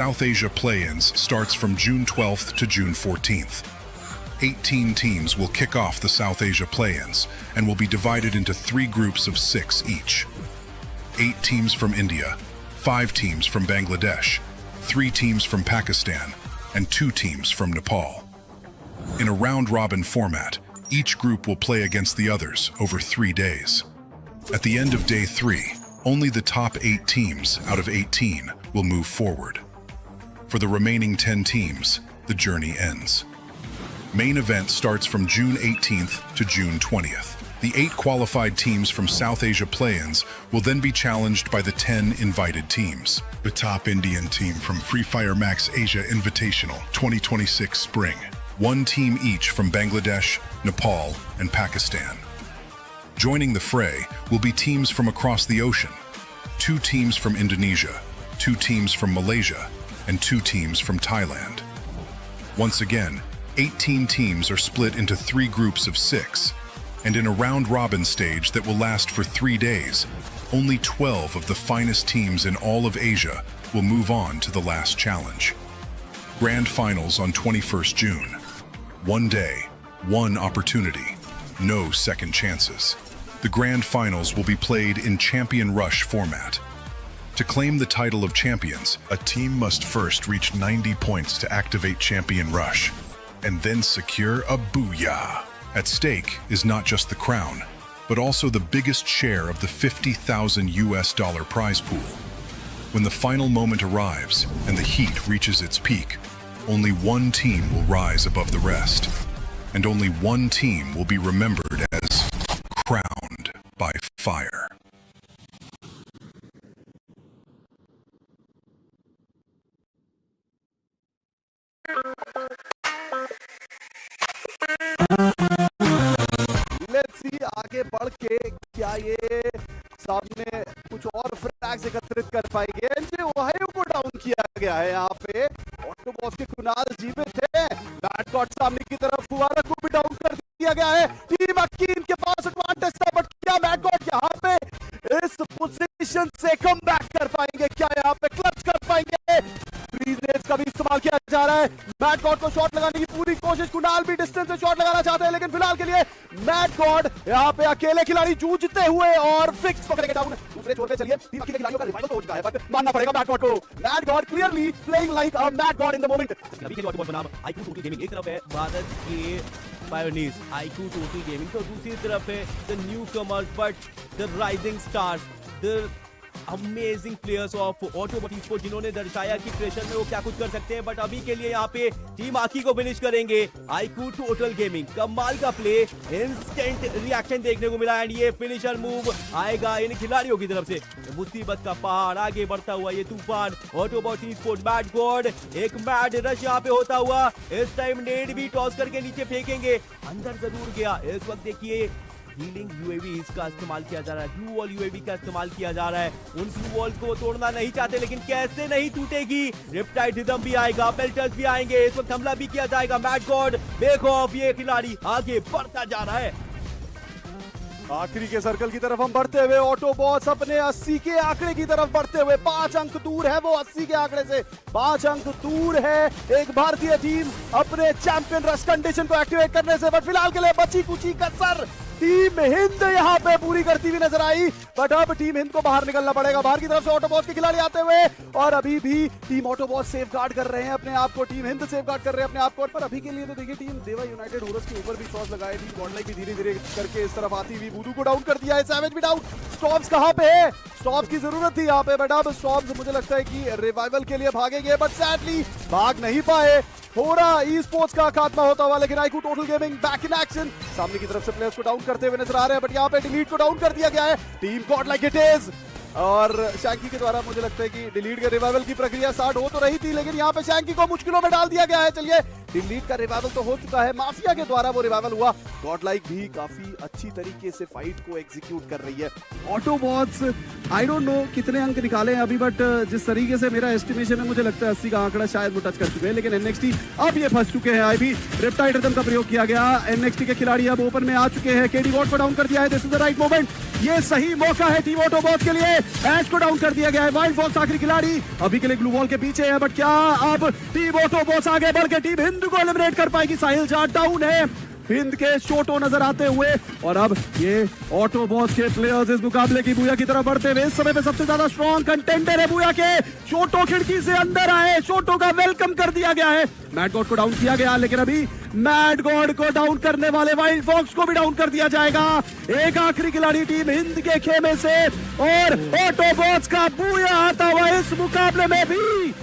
South Asia play-ins starts from June 12th to June 14th. 18 teams will kick off the South Asia play-ins and will be divided into 3 groups of 6 each. 8 teams from India, 5 teams from Bangladesh, 3 teams from Pakistan, and 2 teams from Nepal. In a round-robin format, each group will play against the others over 3 days. At the end of day 3, only the top 8 teams out of 18 will move forward. For the remaining 10 teams, the journey ends. Main event starts from June 18th to June 20th. The 8 qualified teams from South Asia play-ins will then be challenged by the 10 invited teams. The top Indian team from Fire Max Asia Invitational 2026 Spring. 1 team each from Bangladesh, Nepal, and Pakistan. Joining the fray will be teams from across the ocean. 2 teams from Indonesia, 2 teams from Malaysia, and 2 teams from Thailand. Once again, 18 teams are split into 3 groups of 6, and in a round-robin stage that will last for 3 days, only 12 of the finest teams in all of Asia will move on to the last challenge. Grand Finals on 21st June. 1 day, 1 opportunity, no second chances. The Grand Finals will be played in Champion Rush format. To claim the title of champions, a team must first reach 90 points to activate Champion Rush, and then secure a booyah. At stake is not just the crown, but also the biggest share of the $50,000 prize pool. When the final moment arrives and the heat reaches its peak, only 1 team will rise above the rest, and only 1 team will be remembered as crowned by fire. Let's see आगे बढ़ के क्या ये सामने कुछ और फ्रैग्स एकत्रित कर पाएंगे। एनजे ओहायो को डाउन किया गया है यहाँ पे। ऑटोबॉस के कुणाल जीवित थे। बैट गॉड सामने की तरफ फुवारा को भी डाउन कर दिया गया है। टीम अकीन के पास एडवांटेज था, बट क्या बैट गॉड यहाँ पे इस पोजीशन से कम बैक कर पाएंगे? क्या यहाँ पे क्लच कर पाएंगे? फ्रीजनेस का भी इस्तेमाल किया जा रहा है। मैट गॉड को शॉट लगाने की पूरी कोशिश, कुणाल भी डिस्टेंस से शॉट लगाना चाहते हैं, लेकिन फिलहाल के लिए मैट गॉड यहाँ पे अकेले खिलाड़ी जूझते हुए और फिक्स पकड़ेंगे डाउन। दूसरे छोर पे चलिए टीम के खिलाड़ियों का रिवाइवल तो हो चुका है, बट मानना पड़ेगा मैट गॉड को। Mat God clearly playing like a Mat God in the moment. अभी के लिए ऑटोबॉस बनाम आईक्यू टोटल गेमिंग एक तरफ है भारत के पायोनियर्स आईक्यू टोटल गेमिंग, तो दूसरी तरफ है the newcomers but the rising stars, the amazing players of Autobots esports, जिन्होंने दर्शाया कि प्रेशर में वो क्या कुछ कर सकते हैं। बट अभी के लिए यहाँ पे टीम आकी को फिनिश करेंगे आईक्यू टोटल गेमिंग। कमाल का प्ले, इंस्टेंट रिएक्शन देखने को मिला एंड ये फिनिशर मूव आएगा इन खिलाड़ियों की तरफ से। मुसीबत का पहाड़ आगे बढ़ता हुआ ये तूफान ऑटोबॉस एस्पोर्ट्स। मैट गॉड एक मैड रश यहाँ पे होता हुआ, इस टाइम नेड भी टॉस करके नीचे फेंकेंगे, अंदर जरूर गया। इस वक्त देखिए हीलिंग यूएवी का इस्तेमाल किया जा रहा है, ग्लू वॉल यूएवी का इस्तेमाल किया जा रहा है। उन ग्लू वॉल्स को तोड़ना नहीं चाहते, लेकिन कैसे नहीं टूटेगी। रिपटाइड रिदम भी आएगा, बेल्टर्स भी आएंगे, इस वक्त हमला भी किया जाएगा। मैट गॉड बेखौफ ये खिलाड़ी आगे बढ़ता जा रहा है। आखिरी के सर्कल की तरफ हम बढ़ते हुए, ऑटोबॉस अपने 80 के आंकड़े की तरफ बढ़ते हुए 5 अंक दूर है वो 80 के आंकड़े से, 5 अंक दूर है एक भारतीय टीम अपने चैंपियन रश कंडीशन को एक्टिवेट करने से। बट फिलहाल के लिए बची कुची कसर टीम हिंद यहाँ पे पूरी करती हुई नजर आई, बट अब टीम हिंद को बाहर निकलना पड़ेगा। बाहर की तरफ से ऑटोबॉस के खिलाड़ी आते हुए, और अभी भी टीम ऑटोबॉस सेफ गार्ड कर रहे हैं अपने आप को, टीम हिंद सेफ गार्ड कर रहे हैं अपने आप को। पर अभी के लिए तो देखिए टीम देवा यूनाइटेड होरस के ऊपर भी शॉट लगाए, टीम गॉडलाइक भी धीरे धीरे करके इस तरफ आती हुई बूदू को डाउन कर दिया है। सैवेज भी डाउन। स्टॉप्स कहाँ पे है? स्टॉप्स की जरूरत थी यहाँ पे, बट अब स्टॉप्स मुझे लगता है कि रिवाइवल के लिए भागेंगे, बट सैडली भाग नहीं पाए। हो रहा ई स्पोर्ट्स का खात्मा होता हुआ, लेकिन IQ total gaming back in action, सामने की तरफ से प्लेयर्स को डाउन करते हुए नजर आ रहे हैं, बट यहाँ पे डिलीट को डाउन कर दिया गया है। टीम गॉडलाइक इट इज, और शैंकी के द्वारा मुझे लगता है कि डिलीट के रिवाइवल की प्रक्रिया स्टार्ट हो तो रही थी, लेकिन यहाँ पे शैंकी को मुश्किलों में डाल दिया गया है। चलिए डिलीट का रिवाइवल तो हो चुका है, माफिया के द्वारा वो रिवाइवल हुआ। गॉडलाइक भी काफी अच्छी तरीके से फाइट को एग्जीक्यूट कर रही है। ऑटोबॉट्स आई डोंट नो कितने अंक निकाले हैं अभी, बट जिस तरीके से मेरा एस्टिमेशन है मुझे लगता है 80 का आंकड़ा शायद वो टच कर चुके हैं, लेकिन एनएक्सटी अब ये फंस चुके हैं। अभी रिप्टाइड रिदम का प्रयोग किया गया, एनएक्सटी के खिलाड़ी अब ओपन में आ चुके हैं। केडी वॉट को डाउन कर दिया है, this is the right moment, ये सही मौका है टीम ऑटोबॉट्स के लिए। एश को डाउन कर दिया गया है, वाइल्ड फॉक्स आखिरी खिलाड़ी अभी के लिए ग्लू वॉल के पीछे है, बट क्या अब टीम ऑटोबॉट्स आगे बढ़ के टीम हिंद को एलिमिनेट कर पाएगी? साहिल जाट डाउन है, हिंद के शोटो नजर आते हुए, और अब ये ऑटोबॉट्स के प्लेयर्स इस मुकाबले की बुया की तरफ बढ़ते हुए इस समय पे सबसे ज्यादा स्ट्रॉन्ग कंटेंडर है बुया के। शोटो खिड़की से अंदर आए, शोटो का वेलकम कर दिया गया है। मैड गॉड को डाउन किया गया, लेकिन अभी मैड गॉड को डाउन करने वाले वाइल्ड फॉक्स को भी डाउन कर दिया जाएगा। एक आखिरी खिलाड़ी टीम हिंद के खेमे से, और ऑटोबॉट्स का बुया आता हुआ इस मुकाबले में भी।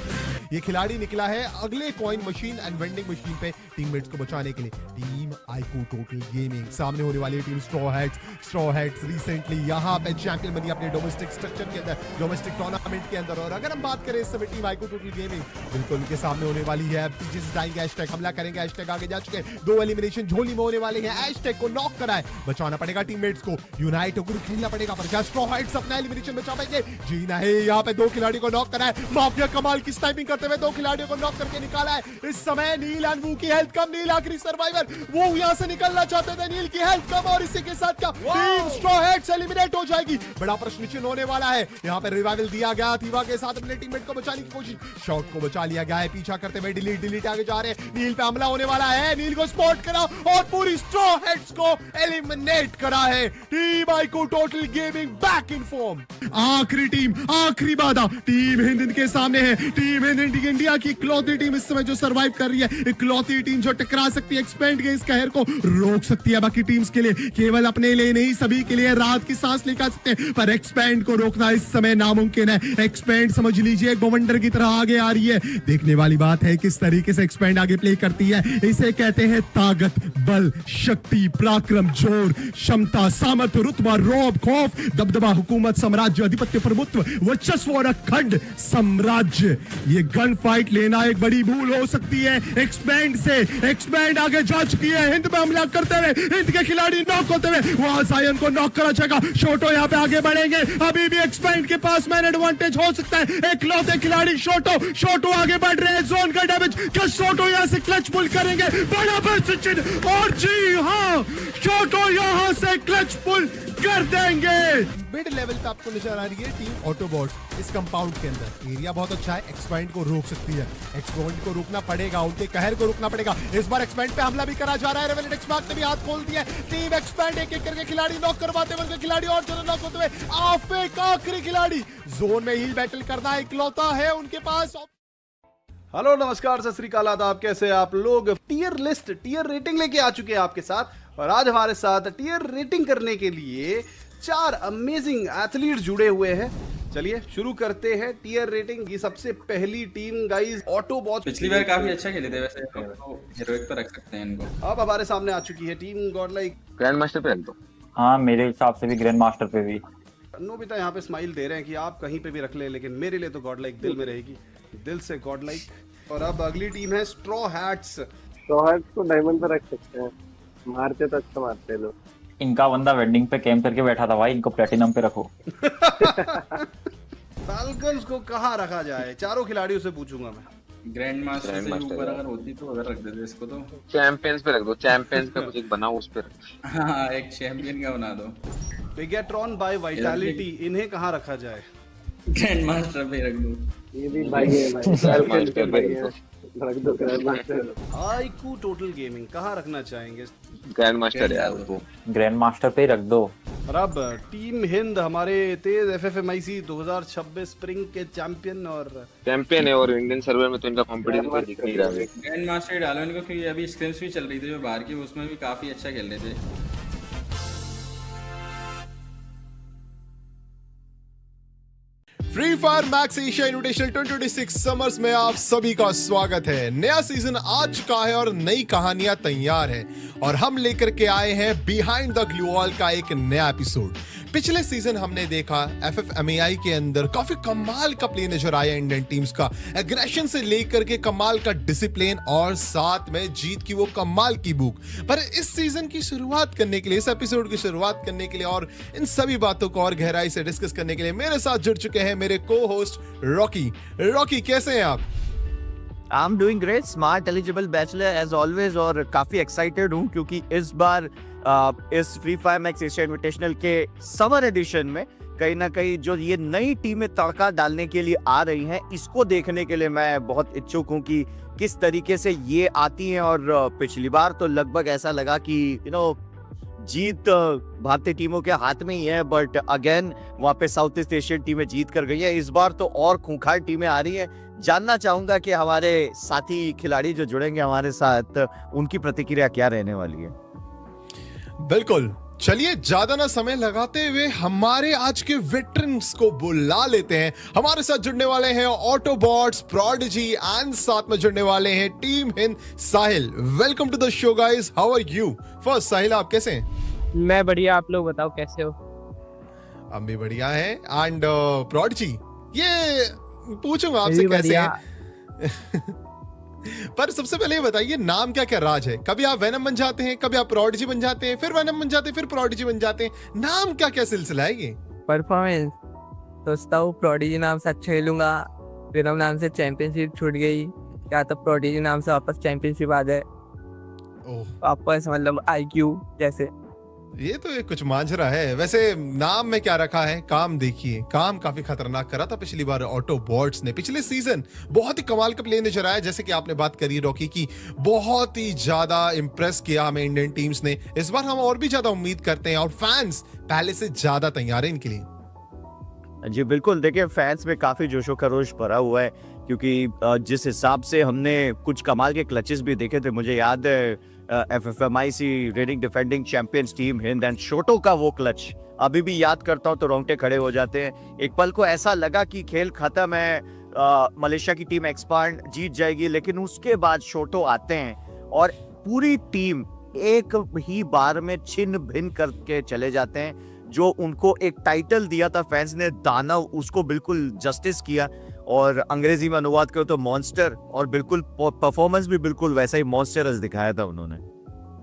ये खिलाड़ी निकला है अगले coin machine and vending machine पे टीममेट्स को बचाने के लिए। टीम आईकू टोटल गेमिंग सामने होने वाली टीम स्ट्रॉ हैट्स रिसेंटली यहाँ पे चैंपियन बनी अपने डोमेस्टिक स्ट्रक्चर के अंदर, डोमेस्टिक टूर्नामेंट के अंदर। और अगर हम बात करें इस समय टीम आईकू टोटल गेमिंग बिल्कुल उनके सामने होने वाली है। पीछे से जाएंगे, हैशटैग हमला करेंगे, हैशटैग आगे जा चुके हैं। 2 एलिमिनेशन झोली में होने वाले हैं, हैशटैग को नॉक कराए, बचाना पड़ेगा टीममेट्स को, यूनाइट होकर खेलना पड़ेगा। पर क्या स्ट्रॉ हैट्स अपना एलिमिनेशन बचा पाएंगे? जी नहीं, यहाँ पे 2 खिलाड़ी को नॉक कराए, माफिया कमाल की स्नाइपिंग करते हुए 2 खिलाड़ियों को नॉक करके निकाला है। इस समय नील एंड वू की हेल्थ कम, नील आखिरी सर्वाइवर, वो यहां से निकलना चाहते थे, नील की हेल्थ कम, और इसी के साथ क्या टीम स्ट्रॉ हैट्स एलिमिनेट हो जाएगी? बड़ा प्रश्न चिन्ह होने वाला है। यहां पर रिवाइवल दिया गया, थीवा के साथ अपने टीममेट को बचाने की कोशिश, शॉट को बचा लिया गया है, पीछा करते हुए डिलीट आगे जा रहे हैं। नील पे हमला होने वाला है, नील को स्पॉट करा और पूरी स्ट्रॉ हैट्स को एलिमिनेट करा है। Team iQOO total gaming back in form. आखिरी टीम, आखिरी बाधा टीम हिंद के सामने है। टीम हिंद इंडिया की इकलौती टीम इस समय जो सर्वाइव कर रही है, इकलौती टीम जो टकरा सकती है, एक्सपेंड के इस कहर को रोक सकती है। बाकी टीम्स के लिए, केवल अपने लिए नहीं सभी के लिए रात की सांस लेकर सकते हैं, पर एक्सपेंड को रोकना इस समय नामुमकिन है। एक्सपेंड समझ लीजिए एक बवंडर की तरह आगे आ रही है। देखने वाली बात है किस तरीके से एक्सपेंड आगे प्ले करती है। इसे कहते हैं ताकत, बल, शक्ति, पराक्रम, जोर, क्षमता, सामर्थ्य, रुतबा, रौब, खौफ, दबदबा, हुकूमत, साम्राज्य, अधिपत्य, प्रभुत्व, वर्चस्व और अखंड साम्राज्य। ये गन फाइट लेना एक बड़ी भूल हो सकती है एक्सपेंड से। एक्सपेंड आगे जा चुकी है, हिंद पे हमला करते हुए हिंद के खिलाड़ी नॉक होते हुए, वहां सायन को नॉक करा जाएगा। शोटो यहाँ पे आगे बढ़ेंगे, अभी भी एक्सपेंड के पास मैन एडवांटेज हो सकता है। एक लौते खिलाड़ी शोटो आगे बढ़ रहे हैं, जोन का डैमेज, क्या शोटो यहाँ से क्लच पुल करेंगे? बड़ा प्रश्न, और जी हाँ, शोटो यहाँ से क्लच पुल कर देंगे। मिड लेवल पे आपको नजर आ रही है टीम ऑटोबॉट्स इस कंपाउंड के अंदर। एरिया बहुत अच्छा है, एक्सपेंड को रोक सकती है, एक्सपेंड को रोकना पड़ेगा, उनके कहर को रोकना पड़ेगा। इस बार एक्सपेंड पे हमला भी करा जा रहा है, रेवेनेंट एक्सपार्क ने भी हाथ खोल दिया है। टीम एक्सपेंड एक एक करके खिलाड़ी नॉक करवाते हुए, उनके खिलाड़ी और ज्यादा नॉक होते हुए, आप एक आखिरी खिलाड़ी जोन में हील बैटल करना इकलौता है उनके पास। हेलो नमस्कार सत श्री अकाल आदाब, कैसे हैं आप लोग? टियर लिस्ट, टियर रेटिंग लेके आ चुके हैं आपके साथ, और आज हमारे साथ टियर रेटिंग करने के लिए 4 अमेजिंग एथलीट जुड़े हुए हैं। चलिए शुरू करते हैं टियर रेटिंग की। सबसे पहली टीम गाइस ऑटोबॉट्स, पिछली बार काफी अच्छा खेले थे वैसे, तो हीरोइक पे रख सकते हैं इनको। अब हमारे सामने आ चुकी है टीम गॉडलाइक। ग्रैंड मास्टर पे रख दो। हाँ मेरे हिसाब से भी ग्रैंड मास्टर पे भी। नोबिता यहाँ पे स्माइल दे रहे हैं कि आप कहीं पे भी रख लें, लेकिन मेरे लिए तो गॉडलाइक दिल में रहेगी, दिल से गॉडलाइक। और अब अगली टीम है स्ट्रॉ हैट्स। स्ट्रॉ हैट्स को डायमंड पे रख सकते हैं, मारते तो अच्छा मारते हैं लोग। इनका बंदा वेडिंग पे कैंप करके बैठा था भाई, इनको प्लेटिनम पे रखो। फाल्कन्स को कहाँ रखा जाए? चारों खिलाड़ियों से पूछूंगा मैं। ग्रैंड मास्टर से ऊपर अगर होती तो अगर रख देते इसको, तो चैंपियंस पे रख दो, चैंपियंस का कुछ एक बनाओ उस पे। हाँ एक चैंपियन का बना दो। बिगेट्रॉन बाय वाइटैलिटी, इन्हें कहाँ रखा जाए? ग्रैंड मास्टर पे रख दो। ये भी भाई है भाई, ग्रैंड मास्टर भाई है, रख दो grand master. IQOO total gaming कहाँ रखना चाहेंगे? ग्रैंड मास्टर यार, वो ग्रैंड मास्टर पे ही रख दो। और अब टीम हिंद, हमारे तेज FFMIC 2026 स्प्रिंग के चैंपियन है, और इंडियन सर्वर में तो इनका कंपटीशन कोई दिख नहीं रहा है। ग्रैंड मास्टर डालो इनको, क्योंकि अभी स्क्रिम्स भी चल रही थी जो बाहर की, उसमें भी काफी अच्छा खेल रहे थे। Free fire max Asia invitational 2026 summers में आप सभी का स्वागत है। नया सीजन आ चुका है और नई कहानियां तैयार है और हम लेकर के आए हैं बिहाइंड द ग्लू वॉल का एक नया एपिसोड। पिछले सीजन हमने देखा FFMAI के अंदर काफी कमाल का प्ले नजर आया इंडियन टीम्स का, एग्रेशन से लेकर के कमाल का डिसिप्लिन और साथ में जीत की वो कमाल की भूख। पर इस सीजन की शुरुआत करने के लिए, इस एपिसोड की शुरुआत करने के लिए और इन सभी बातों को और गहराई से डिस्कस करने के लिए मेरे साथ जुड़ चुके हैं मेरे को-होस्ट रॉकी। रॉकी, कैसे हैं आप? I'm doing great, smart, eligible bachelor as always, और काफी एक्साइटेड हूँ क्योंकि इस बार इस free fire max Asia invitational के समर एडिशन में कहीं ना कहीं जो ये नई टीमें तड़का डालने के लिए आ रही हैं, इसको देखने के लिए मैं बहुत इच्छुक हूँ कि किस तरीके से ये आती हैं। और पिछली बार तो लगभग ऐसा लगा कि जीत भारतीय टीमों के हाथ में ही है, बट अगेन वहाँ पे साउथ ईस्ट एशियन टीमें जीत कर गई है। इस बार तो और खूंखार टीमें आ रही हैं। जानना चाहूंगा कि हमारे साथी खिलाड़ी जो जुड़ेंगे हमारे साथ, उनकी प्रतिक्रिया क्या रहने वाली है। बिल्कुल, चलिए ज्यादा ना समय लगाते हुए हमारे आज के वेटरन्स को बुला लेते हैं। हमारे साथ जुड़ने वाले हैं ऑटोबॉट्स, प्रोडिजी एंड साथ में जुड़ने वाले हैं team Hind Sahil. Welcome to the show guys, how are you? First Sahil, आप कैसे हैं? मैं बढ़िया, आप लोग बताओ कैसे हो? हम भी बढ़िया हैं। एंड प्रोडिजी, ये पूछूंगा आपसे कैसे हैं पर सबसे पहले ये बताइए, नाम क्या क्या राज है? कभी आप वेनम बन जाते हैं, कभी आप प्रोडिजी बन जाते हैं, फिर वेनम बन जाते हैं, फिर प्रोडिजी बन जाते हैं। नाम क्या क्या सिलसिला है ये? परफॉर्मेंस सोचता हूँ प्रोडिजी नाम से अच्छा खेलूंगा, वेनम नाम से चैंपियनशिप छूट गई, क्या तब प्रोडिजी नाम से वापस चैंपियनशिप आ जाए, वापस मतलब IQ जैसे। ये तो एक कुछ मांझरा है। वैसे नाम में क्या रखा है, काम देखिए, काम काफी खतरनाक करा था पिछली बार ऑटोबॉट्स ने। पिछले सीजन बहुत ही कमाल का प्ले नजर आया, जैसे कि आपने बात करी रॉकी की, बहुत ही ज्यादा इंप्रेस किया हमें इंडियन टीम्स ने। इस बार हम और भी ज्यादा उम्मीद करते हैं और फैंस पहले से ज्यादा तैयार है इनके लिए। जी बिल्कुल, देखिए फैंस में काफी जोशो खरोश भरा हुआ है क्योंकि जिस हिसाब से हमने कुछ कमाल के क्लचेस भी देखे थे। मुझे याद है FFMIC reigning defending champions team Hind and शोटो का वो क्लच अभी भी याद करता हूँ तो रोंगटे खड़े हो जाते हैं। एक पल को ऐसा लगा कि खेल खत्म है, मलेशिया की टीम एक्सपांड जीत जाएगी, लेकिन उसके बाद शोटो आते हैं और पूरी टीम एक ही बार में छिन्न भिन्न करके चले जाते हैं। जो उनको एक टाइटल दिया था फैंस ने, दानव, उसको बिल्कुल जस्टिस किया और अंग्रेजी में अनुवाद करो तो मॉन्स्टर, और बिल्कुल परफॉर्मेंस भी बिल्कुल वैसा ही मॉन्स्टरस दिखाया था उन्होंने।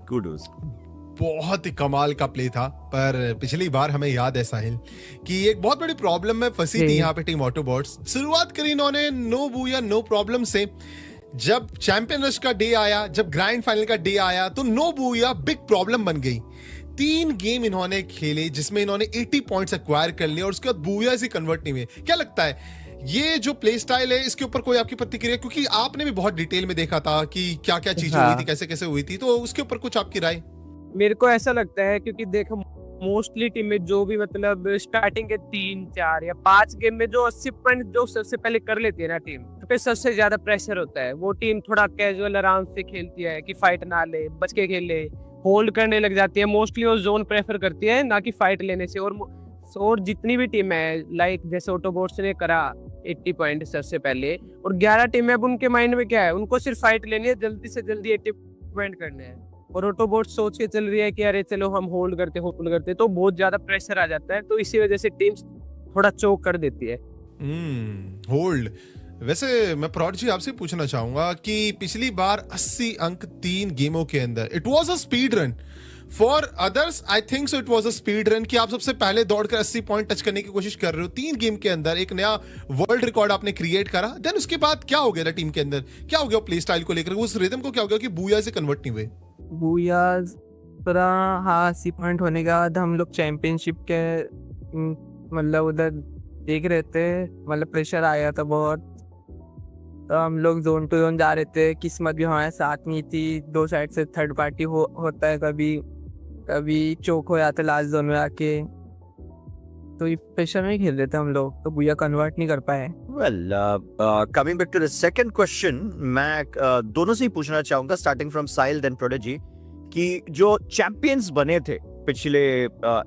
कुडोस, बहुत ही कमाल का प्ले था। पर पिछली बार हमें याद है साहिल कि एक बहुत बड़ी प्रॉब्लम में फंसी थी यहाँ पे टीम ऑटोबॉट्स। शुरुआत करी इन्होंने नो बूया नो प्रॉब्लम से। जब चैंपियन रश का डे आया, जब ग्रैंड फाइनल का डे आया, तो नो बूया बिग प्रॉब्लम बन गई। 3 गेम इन्होंने खेले जिसमें इन्होंने 80 पॉइंट्स एक्वायर कर लिए और उसके बाद बूया से कन्वर्ट नहीं हुए। क्या लगता है ये जो प्ले स्टाइल है, इसके ऊपर कोई आपकी प्रतिक्रिया? क्योंकि आपने भी बहुत डिटेल में देखा था कि क्या क्या चीजें हुई थी, कैसे कैसे हुई थी, तो उसके ऊपर कुछ आपकी राय? मेरे को ऐसा लगता है क्योंकि देखो मोस्टली टीम में जो भी मतलब स्टार्टिंग के 3, 4 या 5 गेम में जो 80 पॉइंट जो सबसे पहले कर लेती है ना टीम, तो फिर सबसे ज्यादा प्रेशर होता है। वो टीम थोड़ा कैजुअल आराम से खेलती है कि फाइट ना ले, बच के खेल ले, होल्ड करने लग जाती है। मोस्टली वो जोन प्रेफर करती है ना कि फाइट लेने से। और जितनी भी टीम है लाइक जैसे ऑटोबॉट्स ने करा 80 पॉइंट सबसे पहले, और 11 टीम है, अब उनके माइंड में क्या है, उनको सिर्फ फाइट लेनी है, जल्दी से जल्दी 80 पॉइंट करने हैं। और ऑटोबॉट्स सोच के चल रही है कि अरे चलो हम होल्ड करते, तो बहुत ज्यादा प्रेशर आ जाता है, तो इसी वजह से टीम थोड़ा चोक कर देती है। होल्ड। वैसे मैं प्रोडिजी आपसे पूछना चाहूंगा कि पिछली बार 80 अंक 3 गेमों के अंदर, it was a speed run. For others I think so it was a speed run कि आप सबसे पहले दौड़कर 80 पॉइंट टच करने की कोशिश कर रहे हो। 3 गेम के अंदर एक नया वर्ल्ड रिकॉर्ड आपने क्रिएट करा। देन उसके बाद क्या हो गया था टीम के अंदर? क्या हो गया प्ले स्टाइल को लेकर? उस रिदम को क्या हो गया कि बूया से कन्वर्ट नहीं हुए? बूया पर हाँ 80 पॉइंट होने के बाद हम लोग चैंपियनशिप के मतलब उधर देख रहे थे, मतलब प्रेशर आया था बहुत, तो हम लोग जोन टू जोन जा रहे थे। किस्मत भी हमारे साथ नहीं थी, 2 साइड से थर्ड पार्टी होता है, कभी चोक हो जाता लास्ट जोन में आके, तो ये प्रेशर में खेल रहे थे हम लोग, तो बुया कन्वर्ट नहीं कर पाए। Well, coming back to the second question, मैं दोनों से ही पूछना चाहूंगा, starting from Sahil then Prodigy, कि जो चैंपियंस बने थे पिछले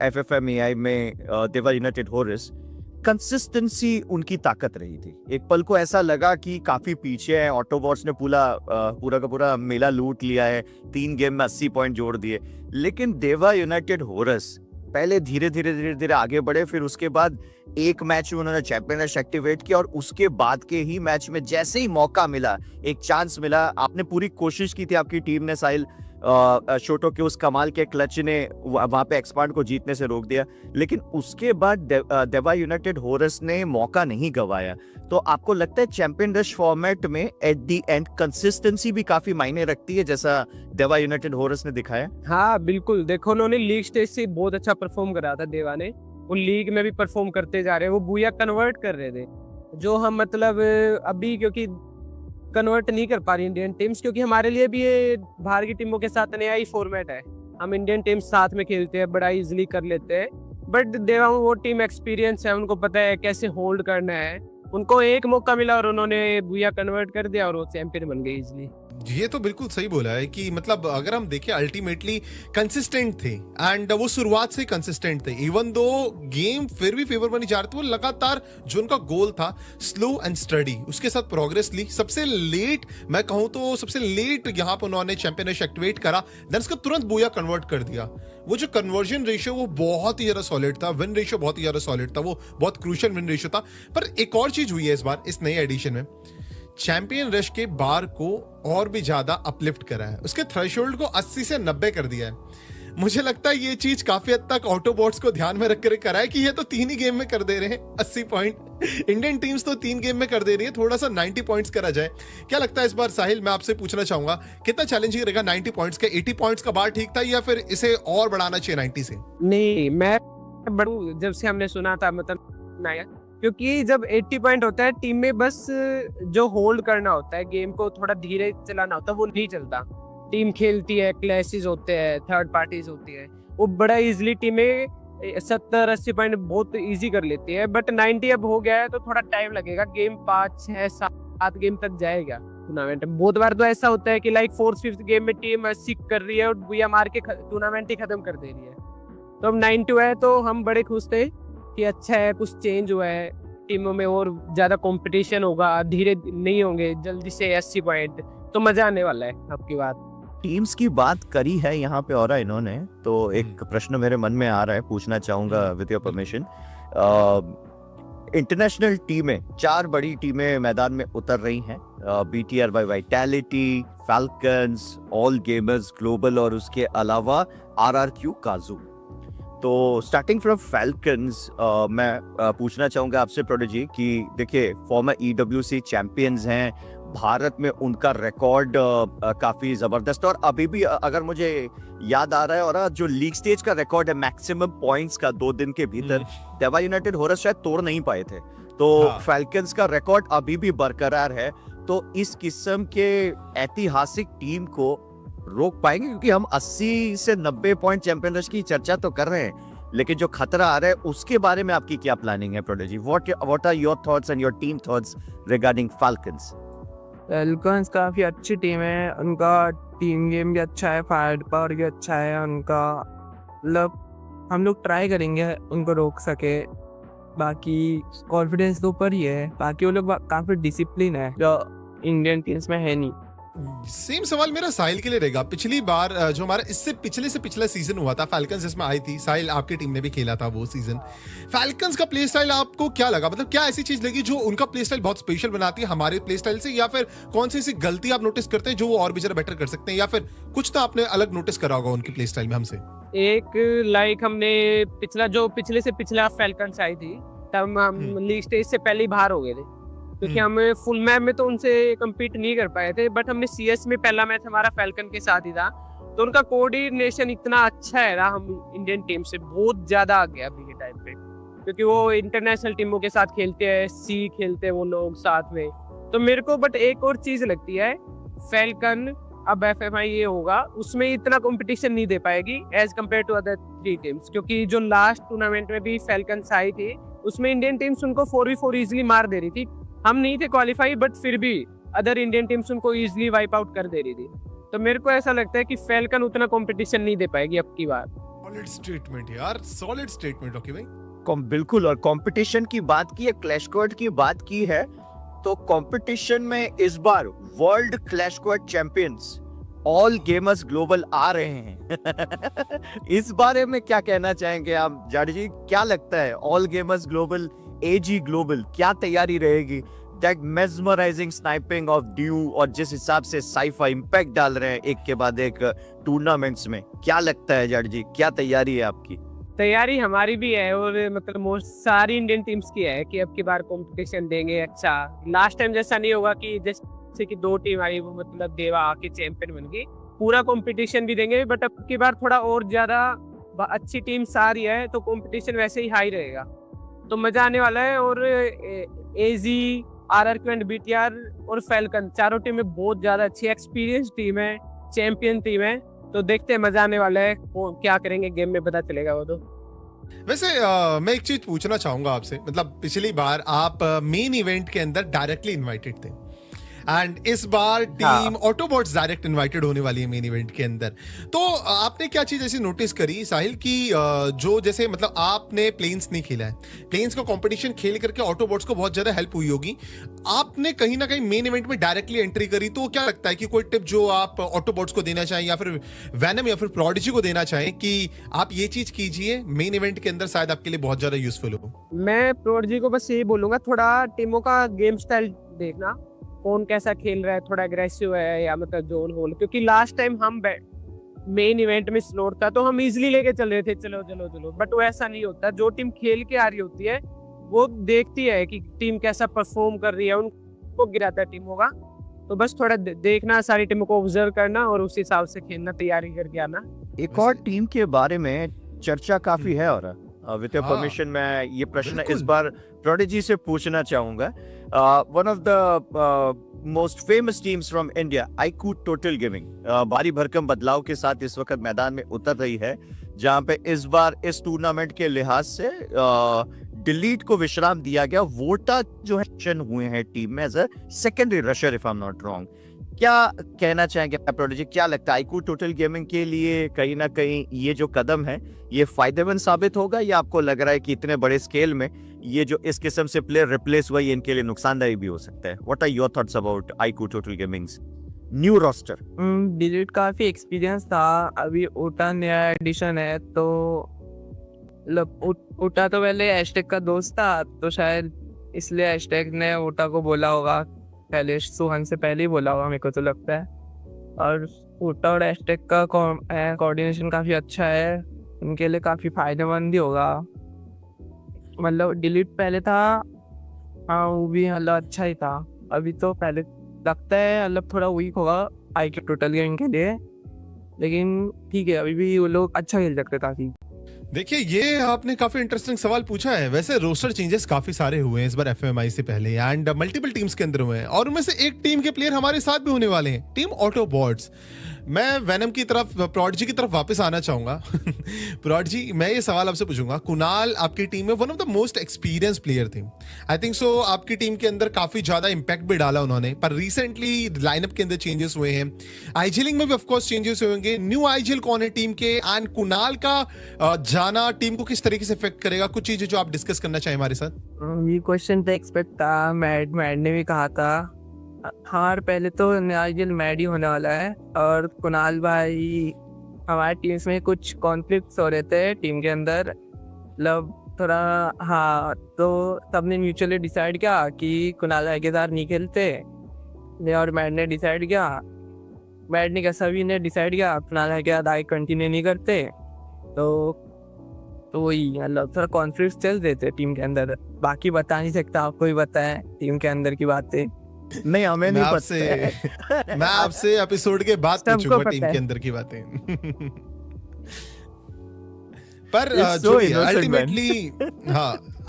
FFMAI में, देवर यूनाइटेड हॉरिस, कंसिस्टेंसी उनकी ताकत रही थी। एक पल को ऐसा लगा कि काफी पीछे है, ऑटोबॉट्स ने पूरा का पूरा मेला लूट लिया है, 3 गेम में 80 पॉइंट जोड़ दिए, लेकिन देवा यूनाइटेड होरस पहले धीरे धीरे आगे बढ़े, फिर उसके बाद एक मैच में उन्होंने चैंपियन एक्टिवेट किया और उसके बाद के ही मैच में जैसे ही मौका मिला, एक चांस मिला, आपने पूरी कोशिश की थी आपकी टीम ने, साहिल शोटो के उस कमाल के क्लच ने वहां पे एक्सपांड को जीतने से रोक दिया, लेकिन उसके बाद देवा यूनाइटेड होरस ने मौका नहीं गंवाया। तो आपको लगता है चैंपियन रश फॉर्मेट में एट दी एंड कंसिस्टेंसी भी काफी मायने रखती है, जैसा देवा यूनाइटेड होरस ने दिखाया? हाँ बिल्कुल, देखो उन्होंने लीग स्टेज से बहुत अच्छा परफॉर्म करा था देवा ने, वो लीग में भी परफॉर्म करते जा रहे हैं, वो बूया कन्वर्ट कर रहे थे, जो हम मतलब अभी क्योंकि कन्वर्ट नहीं कर पा रही इंडियन टीम्स, क्योंकि हमारे लिए भी ये बाहर की टीमों के साथ नया ही फॉर्मेट है, हम इंडियन टीम्स साथ में खेलते हैं, बड़ा इजीली कर लेते हैं, बट देवा वो टीम एक्सपीरियंस है, उनको पता है कैसे होल्ड करना है, उनको एक मौका मिला और उन्होंने बुया कन्वर्ट कर दिया और वो चैंपियन बन गए इजीली। ये तो बिल्कुल सही बोला है कि मतलब अगर हम देखें अल्टीमेटली कंसिस्टेंट थे एंड वो शुरुआत से कंसिस्टेंट थे, इवन दो गेम फिर भी फेवर बनी जा रहे थे, वो लगातार जो उनका गोल था स्लो एंड स्टडी, उसके साथ प्रोग्रेस ली। सबसे लेट मैं कहूं तो सबसे लेट यहाँ पर उन्होंने चैंपियनशिप एक्टिवेट करा, देन उसका तुरंत बोया कन्वर्ट कर दिया। वो जो कन्वर्जन रेशियो वो बहुत ही ज्यादा सॉलिड था, विन रेशियो बहुत ही ज्यादा सॉलिड था, वो बहुत क्रूशियल विन रेशियो था। पर एक और चीज हुई है इस बार इस नए एडिशन में, चैंपियन रश के बार को और भी ज्यादा अपलिफ्ट करा है, उसके थ्रेशोल्ड को 80 से 90 कर दिया है। मुझे लगता है ये चीज काफी हद तक ऑटोबॉट्स को ध्यान में रखकर करा है कि ये तो 3 ही गेम में कर दे रहे हैं 80 पॉइंट, इंडियन टीम्स तो 3 गेम में कर दे रही है, थोड़ा सा 90 पॉइंट्स करा जाए। क्या लगता है इस बार साहिल, मैं आपसे पूछना चाहूंगा कितना चैलेंजिंग रहेगा 90 पॉइंट्स का? 80 पॉइंट्स का बार ठीक था या फिर इसे और बढ़ाना चाहिए 90 से? नहीं, मैं बड़ू जब से हमने सुना था मतलब नया, क्योंकि जब 80 पॉइंट होता है टीम में, बस जो होल्ड करना होता है, गेम को थोड़ा धीरे चलाना होता है, वो नहीं चलता। टीम खेलती है, क्लैशेस होते हैं, थर्ड पार्टीज होती है, वो बड़ा इजीली टीमें 70-80 पॉइंट बहुत इजी कर लेती है, बट 90 अब हो गया है तो थोड़ा टाइम लगेगा, गेम 5, 6, 7 गेम तक जाएगा टूर्नामेंट में। बहुत बार तो ऐसा होता है कि लाइक 4th, 5th गेम में टीम 80 कर रही है और बुया मार के टूर्नामेंट ही खत्म कर दे रही है। तो अब 92 है तो हम बड़े खुश थे कि अच्छा है, कुछ चेंज हुआ है टीमों में और ज्यादा कंपटीशन होगा, धीरे नहीं होंगे जल्दी से 80 पॉइंट, तो मजा आने वाला है। आपकी बात टीम्स की बात करी है यहाँ पे और इन्होंने, तो एक प्रश्न मेरे मन में आ रहा है, पूछना चाहूंगा विद योर परमिशन। इंटरनेशनल टीमें, 4 बड़ी टीमें मैदान में उतर रही हैं, BTR by Vitality, Falcons, All gamers Global और उसके अलावा RRQ काजू। तो स्टार्टिंग फ्रॉम फैल्कन्स, मैं पूछना चाहूंगा आपसे प्रोडिजी कि देखिए फॉर्मर EWC चैंपियंस हैं, भारत में उनका रिकॉर्ड काफी जबरदस्त, और अभी भी अगर मुझे याद आ रहा है, और जो लीग स्टेज का रिकॉर्ड है मैक्सिमम पॉइंट्स का 2 दिन के भीतर, देवा यूनाइटेड होरस शायद तोड़ नहीं पाए थे, तो फैल्कन्स का रिकॉर्ड अभी भी बरकरार है। तो इस किस्म के ऐतिहासिक टीम को रोक पाएंगे? क्योंकि हम 80 से 90 पॉइंट चैंपियन रश की चर्चा तो कर रहे हैं, लेकिन जो खतरा आ रहा है उसके बारे में आपकी क्या प्लानिंग है Prodigy? What are your thoughts and your team thoughts regarding Falcons? Falcons काफी अच्छी टीम है, उनका टीम गेम भी अच्छा है, फायर पावर भी अच्छा है उनका, मतलब हम लोग ट्राई करेंगे उनको रोक सके। बाकी कॉन्फिडेंस तो ऊपर ही है, बाकी वो लोग काफी डिसिप्लिन है जो इंडियन टीम्स में है नहीं। सेम सवाल मेरा साहिल के लिए रहेगा। पिछली बार जो हमारा इससे पिछला सीजन हुआ था, फैल्कन्स जिसमें आई थी, साहिल आपकी टीम ने भी खेला था वो सीजन, फैल्कन्स का प्ले स्टाइल आपको क्या लगा? मतलब क्या ऐसी चीज लगी जो उनका प्ले स्टाइल बहुत स्पेशल बनाती है हमारे प्ले स्टाइल से, या फिर कौन सी ऐसी गलती आप नोटिस करते हैं जो वो और भी जरा बेटर कर सकते हैं, या फिर कुछ तो आपने अलग नोटिस करा होगा उनके प्ले स्टाइल में हमसे? एक लाइक हमने पिछले से पिछला फैल्कन्स आई थी, तब हम लीग स्टेज से पहले ही बाहर हो गए थे, क्योंकि हम फुल मैप में तो उनसे कम्पीट नहीं कर पाए थे, बट हमने CS में पहला मैच हमारा फैल्कन के साथ ही था, तो उनका कोऑर्डिनेशन इतना अच्छा है ना, हम इंडियन टीम से बहुत ज्यादा आगे अभी के टाइम पे, क्योंकि वो इंटरनेशनल टीमों के साथ खेलते हैं, खेलते हैं वो लोग साथ में। तो मेरे को बट एक और चीज लगती है, फैल्कन अब FFMAI होगा, उसमें इतना कंपटीशन नहीं दे पाएगी as compared to other 3 teams, क्योंकि जो लास्ट टूर्नामेंट में भी फैल्कन्स आई थी उसमें इंडियन टीम्स उनको 4v4 इजिली मार दे रही थी। हम नहीं थे क्वालिफाई, बट फिर भी अदर इंडियन टीम्स उनको इजीली वाइप आउट कर दे रही थी। तो मेरे को ऐसा लगता है कि फैल्कन उतना कंपटीशन नहीं दे पाएगी अब की बार। सॉलिड स्टेटमेंट यार, सॉलिड स्टेटमेंट। ओके भाई, बिल्कुल, और कंपटीशन की बात की है, क्लैश स्क्वाड की बात की है, तो कंपटीशन में इस बार world clash squad champions all gamers global आ रहे हैं। इस बारे में क्या कहना चाहेंगे आप जाट जी? क्या लगता है ऑल गेमर्स ग्लोबल, एजी ग्लोबल, क्या तैयारी रहेगी? That mesmerising sniping of due और जिस हिसाब से साइफा इंपैक्ट डाल रहे हैं एक के बाद एक टूर्नामेंट्स में, क्या लगता है जाट जी, क्या तैयारी है आपकी? तैयारी हमारी भी है और मतलब मोस्ट सारी इंडियन टीम्स की है कि अब की बार कंपटीशन देंगे अच्छा। लास्ट टाइम जैसा नहीं होगा कि जैसे कि 2 टीम आई वो मतलब देवा आके चैंपियन बन गई, पूरा कंपटीशन भी देंगे, बट अब की बार थोड़ा और ज्यादा अच्छी टीम्स आ रही है तो कंपटीशन वैसे ही हाई रहेगा, तो मजा आने वाला है। और एजी, RRQ एंड BTR और फैल्कन चारों टीमें बहुत ज्यादा अच्छी एक्सपीरियंस टीम है, चैंपियन टीम है, तो देखते हैं, मजा आने वाला है। वो क्या करेंगे गेम में पता चलेगा वो तो। वैसे मैं एक चीज पूछना चाहूंगा आपसे, मतलब पिछली बार आप मेन इवेंट के अंदर डायरेक्टली इनवाइटेड थे एंड इस बार टीम ऑटोबॉट्स डायरेक्ट इनवाइटेड होने वाली है मेन इवेंट के अंदर, तो आपने क्या चीज ऐसी नोटिस करी साहिल की जो जैसे मतलब आपने प्लेन्स नहीं खेला है, प्लेन्स का कंपटीशन खेल करके ऑटोबॉट्स को बहुत ज्यादा हेल्प हुई होगी, आपने कहीं ना कहीं मेन इवेंट में डायरेक्टली एंट्री करी, तो क्या लगता है कि कोई टिप जो आप ऑटोबॉट्स को देना चाहें या फिर वैनम या फिर प्रोडिजी को देना चाहें कि आप ये चीज कीजिए मेन इवेंट के अंदर, शायद आपके लिए बहुत ज्यादा यूजफुल हो? मैं प्रोडिजी को बस यही बोलूंगा, थोड़ा टीमों का गेम स्टाइल देखना, कौन कैसा खेल रहा है, थोड़ा एग्रेसिव है या मतलब जोन होल, क्योंकि लास्ट टाइम हम मेन इवेंट में स्लोट था तो हम इजीली लेके चल रहे थे, चलो चलो चलो, बट वो ऐसा नहीं होता। जो टीम खेल के आ रही होती है वो देखती है कि टीम कैसा परफॉर्म कर रही है, उनको गिराता है टीमों का, तो बस थोड़ा देखना, सारी टीमों को ऑब्जर्व करना और उस हिसाब से खेलना, तैयारी करके आना। एक और टीम के बारे में चर्चा काफी है और विद योर परमिशन मैं ये प्रश्न इस बार प्रोडिजी से पूछना चाहूंगा। One of the most famous teams from India, iQOO total gaming, भारी भरकम बदलाव के साथ इस वक्त मैदान में उतर रही है, जहां पे इस बार इस टूर्नामेंट के लिहाज से डिलीट को विश्राम दिया गया। वोटा जो है हुए हैं टीम में as a secondary rusher if I am not wrong. क्या कहना चाहेंगे प्रोडिजी, क्या लगता है आईकू टोटल गेमिंग के लिए कहीं ना कहीं ये जो कदम है ये फायदेमंद साबित होगा, या आपको लग रहा है कि इतने बड़े स्केल में ये जो इस किस्म से प्लेयर रिप्लेस हुआ ये इनके लिए नुकसानदायी भी हो सकता है? What are your thoughts about iQOO total gamings new roster? Delete काफी एक्सपीरियंस था, अभी ओटा नया एडिशन है, तो ओटा तो पहले हैशटैग का दोस्त था, तो शायद इसलिए हैशटैग ने ओटा को बोला होगा, पहले सुहन से पहले ही बोला होगा मेरे को तो लगता है। और ओटा और हैशटैग का कोऑर्डिनेशन काफी अच्छा है, उनके लिए काफी फायदेमंद ही होगा। मतलब डिलीट पहले था, हाँ वो भी मतलब अच्छा ही था, अभी तो पहले लगता है मतलब थोड़ा वीक होगा आईक्यू टोटल गेमिंग के लिए, लेकिन ठीक है अभी भी वो लोग अच्छा खेल सकते काफी। देखिए ये आपने काफी इंटरेस्टिंग सवाल पूछा है। वैसे रोस्टर चेंजेस काफी सारे हुए हैं इस बार FFMAI से पहले एंड मल्टीपल टीम्स के अंदर हुए हैं, और उनमें से एक टीम के प्लेयर हमारे साथ भी होने वाले हैं, टीम ऑटोबॉट्स। मैं वैनम की तरफ, प्रोडिजी की तरफ वापस आना चाहूंगा। प्रोडिजी, मैं ये सवाल आपसे पूछूंगा, कुणाल आपकी टीम में one of the most experience player थे, आई थिंक सो आपकी टीम के अंदर काफी ज्यादा इंपैक्ट भी डाला उन्होंने, पर रिसेंटली लाइनअप के अंदर चेंजेस हुए हैं, आईजीलिंग में भी ऑफकोर्स चेंजेस होंगे, न्यू आईजीएल कौन है टीम के, एंड कुणाल का जाना टीम को किस तरीके से इफेक्ट करेगा? कुछ चीजें जो आप डिस्कस करना चाहें हमारे साथ। ये क्वेश्चन तो एक्सपेक्ट था, मैड ने भी कहा था, हाँ पहले तो आईजीएल मैड ही होने वाला है, और कुणाल भाई हमारे टीम्स में कुछ कॉन्फ्लिक्ट्स हो रहे थे टीम के अंदर, मतलब थोड़ा, हाँ तो सबने म्यूचुअली डिसाइड किया कि कुणाल भाई के साथ नहीं खेलते, और मैड ने डिसाइड किया, मैड ने क्या सभी ने डिसाइड किया कुणाल भाई के साथ आगे कंटिन्यू नहीं करते, तो वही मतलब थोड़ा कॉन्फ्लिक्ट चल रहे थे टीम के अंदर। बाकी बता नहीं सकता, आपको ही पता है टीम के अंदर की बातें। नहीं हमें नहीं पता। मैं आपसे एपिसोड के बाद पूछूंगा टीम के अंदर की बातें। पर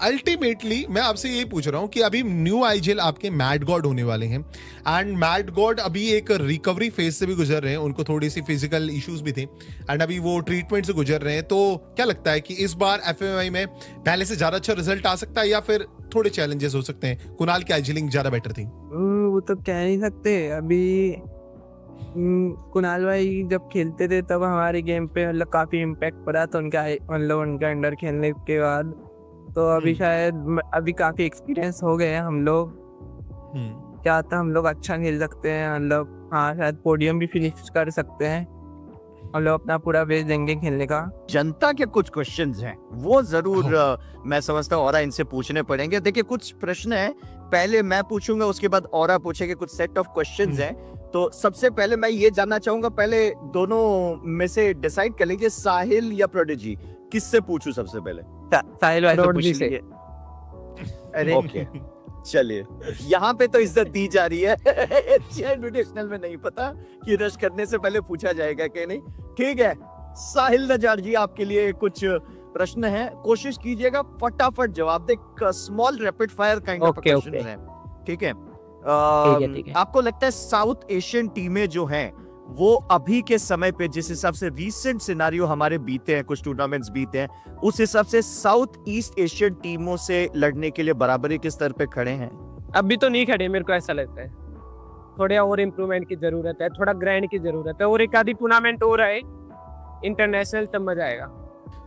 अल्टीमेटली मैं आपसे यही पूछ रहा हूँ कि अभी न्यू आईजीएल आपके मैड गॉड होने वाले हैं, एंड मैड गॉड अभी एक रिकवरी फेज से भी गुजर रहे हैं, उनको थोड़ी सी फिजिकल इश्यूज भी थे एंड अभी वो ट्रीटमेंट से गुजर रहे हैं, तो क्या लगता है कि इस बार FFMAI में पहले से ज्यादा अच्छा रिजल्ट आ सकता है या फिर थोड़े चैलेंजेस हो सकते हैं? कुणाल की आईजीलिंग ज्यादा बेटर थी? वो तो कह नहीं सकते, अभी कुणाल भाई जब खेलते थे तब हमारे गेम पे मतलब काफी इम्पैक्ट पड़ा था उनका, मतलब उनका अंडर खेलने के बाद, तो अभी शायद अभी काफी एक्सपीरियंस हो गए हैं हम लोग। क्या आता हम लोग अच्छा खेल सकते हैं, मतलब हाँ शायद पोडियम भी फिनिश कर सकते हैं। हम लोग अपना पूरा बेस देंगे खेलने का। जनता के कुछ क्वेश्चंस हैं वो जरूर मैं समझता हूँ और इनसे पूछने पड़ेंगे। देखिए कुछ प्रश्न है, पहले मैं पूछूंगा उसके बाद और पूछेंगे। कुछ सेट ऑफ क्वेश्चंस हैं। तो सबसे पहले मैं ये जानना चाहूंगा, पहले दोनों में से डिसाइड कर लीजिए, साहिल या प्रोडिजी, किससे पूछूं सबसे पहले? साहिल भाई से पूछ लीजिए। अरे ओके चलिए, यहाँ पे तो इज्जत दी जा रही है। इन्विटेशनल में नहीं पता कि रश करने से पहले पूछा जाएगा कि नहीं। ठीक है साहिल नजार जी, आपके लिए कुछ प्रश्न है, कोशिश कीजिएगा फटाफट जवाब दे। Small rapid fire kind of question है, ठीक है? आपको लगता है साउथ एशियन टीमें जो हैं वो अभी के समय पे जिस हिसाब से रीसेंट सिनारियो हमारे बीते हैं, कुछ टूर्नामेंट्स बीते हैं, उस हिसाब से साउथ ईस्ट एशियन टीमों से लड़ने के लिए बराबरी के स्तर पे खड़े हैं? अभी तो नहीं खड़े, मेरे को ऐसा लगता है। थोड़े और इम्प्रूवमेंट की जरूरत है, थोड़ा ग्राइंड की जरूरत है, और एक आधी टूर्नामेंट हो रहा है इंटरनेशनल, तब मजा आएगा।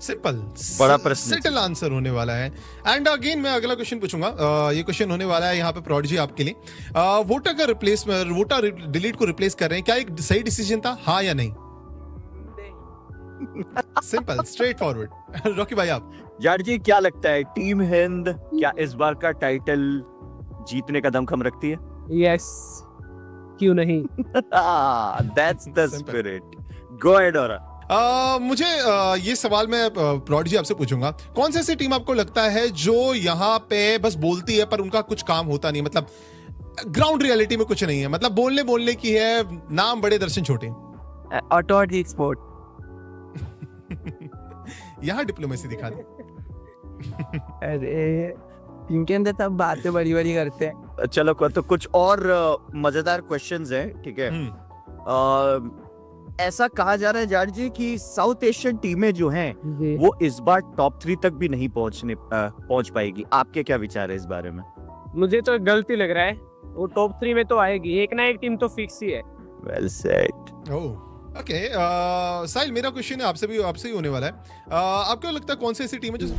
सिंपल बड़ा प्रश्न, सेटल आंसर होने वाला है। एंड अगेन मैं अगला क्वेश्चन पूछूंगा। ये क्वेश्चन होने वाला है यहाँ पे प्रोडिजी आपके लिए। वोटा का रिप्लेसमेंट, वोटा डिलीट को रिप्लेस कर रहे हैं, क्या एक सही डिसीजन था, हाँ या नहीं? Simple straight forward. रॉकी भाई आप? यार जी क्या लगता है, टीम हिंद क्या इस बार का टाइटल जीतने का दमखम रखती है? यस, क्यों नहीं? That's the spirit. Go ahead Aura. मुझे ये सवाल मैं प्रोडिजी आपसे पूछूंगा, कौन सी ऐसी टीम आपको लगता है जो यहाँ पे बस बोलती है पर उनका कुछ काम होता नहीं, मतलब ग्राउंड रियलिटी में कुछ नहीं है, मतलब बोलने की है, नाम बड़े दर्शन छोटे? हॉटशॉट एस्पोर्ट। यहाँ डिप्लोमेसी दिखा दे। अरे इनके अंदर सब बातें बड़ी बड़ी करते हैं। चलो तो कुछ और मजेदार क्वेश्चंस हैं, ठीक है? ऐसा कहा जा रहा है जाट जी कि साउथ एशियन टीमें जो हैं वो इस बार टॉप 3 तक भी नहीं पहुंच पाएगी। आपके क्या विचार है इस बारे में? मुझे तो गलती लग रहा है, वो टॉप 3 में तो आएगी, एक ना एक टीम तो फिक्स ही है। Well said. ओके साहिल, मेरा क्वेश्चन है आपसे ही होने वाला है। आपको लगता है कौन सी ऐसी टीम है जो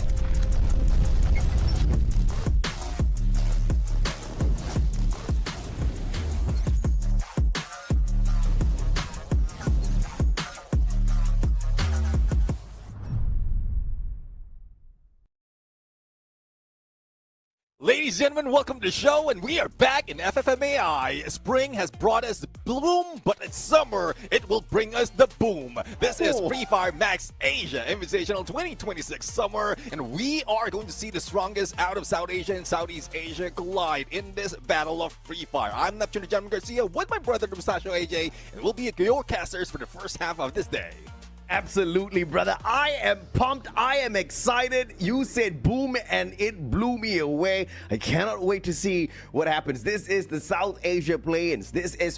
Ladies and gentlemen, welcome to the show, and we are back in FFMAI. Spring has brought us the bloom, but in summer, it will bring us the boom. This is Fire Max Asia Invitational 2026 Summer, and we are going to see the strongest out of South Asia and Southeast Asia collide in this battle of Free Fire. I'm Neptune Garcia with my brother, Musashi AJ, and we'll be your casters for the first half of this day. Absolutely, brother. I am pumped. I am excited. You said boom and it blew me away. I cannot wait to see what happens. This is the South Asia play-ins. This is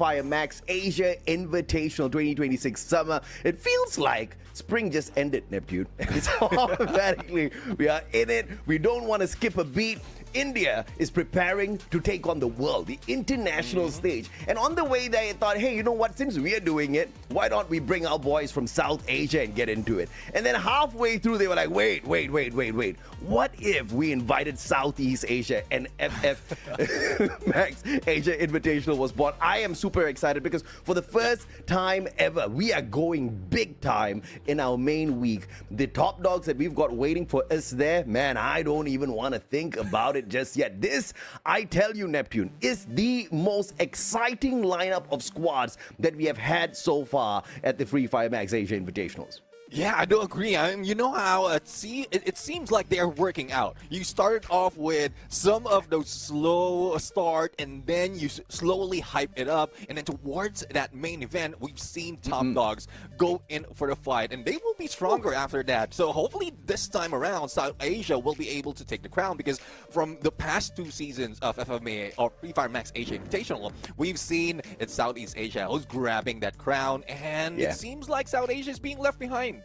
Fire Max Asia Invitational 2026 Summer. It feels like spring just ended, Neptune. It's automatically, we are in it. We don't want to skip a beat. India is preparing to take on the world, the international stage. And on the way there, I thought, hey, you know what? Since we are doing it, why don't we bring our boys from South Asia and get into it? And then halfway through, they were like, wait. What if we invited Southeast Asia and FFMAX Asia Invitational was born? I am super excited because for the first time ever, we are going big time in our main week. The top dogs that we've got waiting for us there, man, I don't even want to think about it just yet. This, I tell you, Neptune, is the most exciting lineup of squads that we have had so far at the Fire Max Asia Invitationals. Yeah, I do agree. I mean, you know how it seems like they're working out. You started off with some of those slow start, and then you slowly hype it up, and then towards that main event, we've seen top dogs go in for the fight, and they will be stronger after that. So hopefully this time around, South Asia will be able to take the crown, because from the past 2 seasons of FFMAI or Fire Max Asia Invitational, we've seen it's Southeast Asia who's grabbing that crown, and it seems like South Asia is being left behind.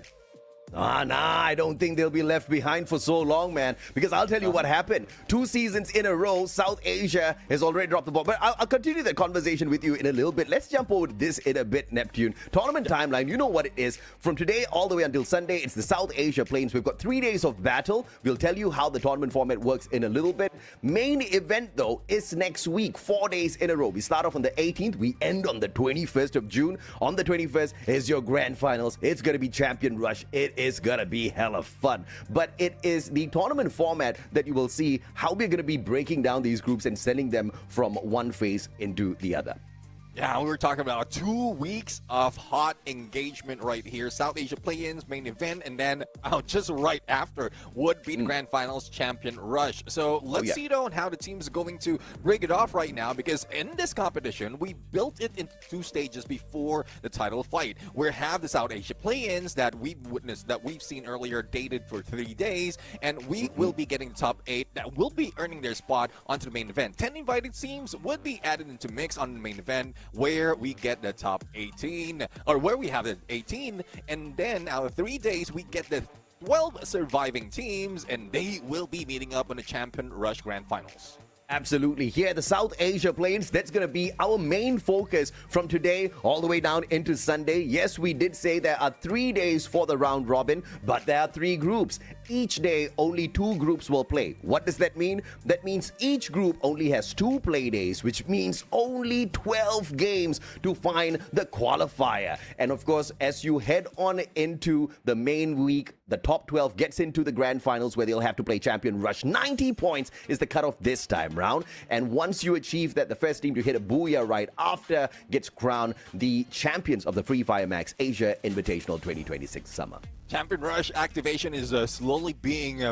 I don't think they'll be left behind for so long, man. Because I'll tell you what happened. 2 seasons in a row, South Asia has already dropped the ball. But I'll continue the conversation with you in a little bit. Let's jump over to this in a bit, Neptune. Tournament timeline, you know what it is. From today all the way until Sunday, it's the South Asia Plains. We've got 3 days of battle. We'll tell you how the tournament format works in a little bit. Main event, though, is next week, 4 days in a row. We start off on the 18th. We end on the 21st of June. On the 21st is your grand finals. It's going to be Champion Rush. It is going to be hella fun. But it is the tournament format that you will see how we're going to be breaking down these groups and sending them from one phase into the other. Yeah, we were talking about 2 weeks of hot engagement right here. South Asia play-ins, main event, and then just right after would be the Grand Finals Champion Rush. So let's see though how the team's going to break it off right now, because in this competition, we built it into 2 stages before the title fight. We have the South Asia play-ins that we've witnessed, that we've seen earlier, dated for 3 days, and we will be getting the top 8 that will be earning their spot onto the main event. 10 invited teams would be added into mix on the main event, where we get the top 18, or where we have the 18, and then out of 3 days we get the 12 surviving teams, and they will be meeting up on the Champion Rush Grand Finals. Absolutely. Here, the South Asia Plains, that's going to be our main focus from today all the way down into Sunday. Yes, we did say there are 3 days for the round robin, but there are 3 groups. Each day, only 2 groups will play. What does that mean? That means each group only has 2 play days, which means only 12 games to find the qualifier. And of course, as you head on into the main week, the top 12 gets into the grand finals where they'll have to play Champion Rush. 90 points is the cutoff this time round. And once you achieve that, the first team to hit a booyah right after gets crowned the champions of the Fire Max Asia Invitational 2026 summer. Champion Rush activation is slowly being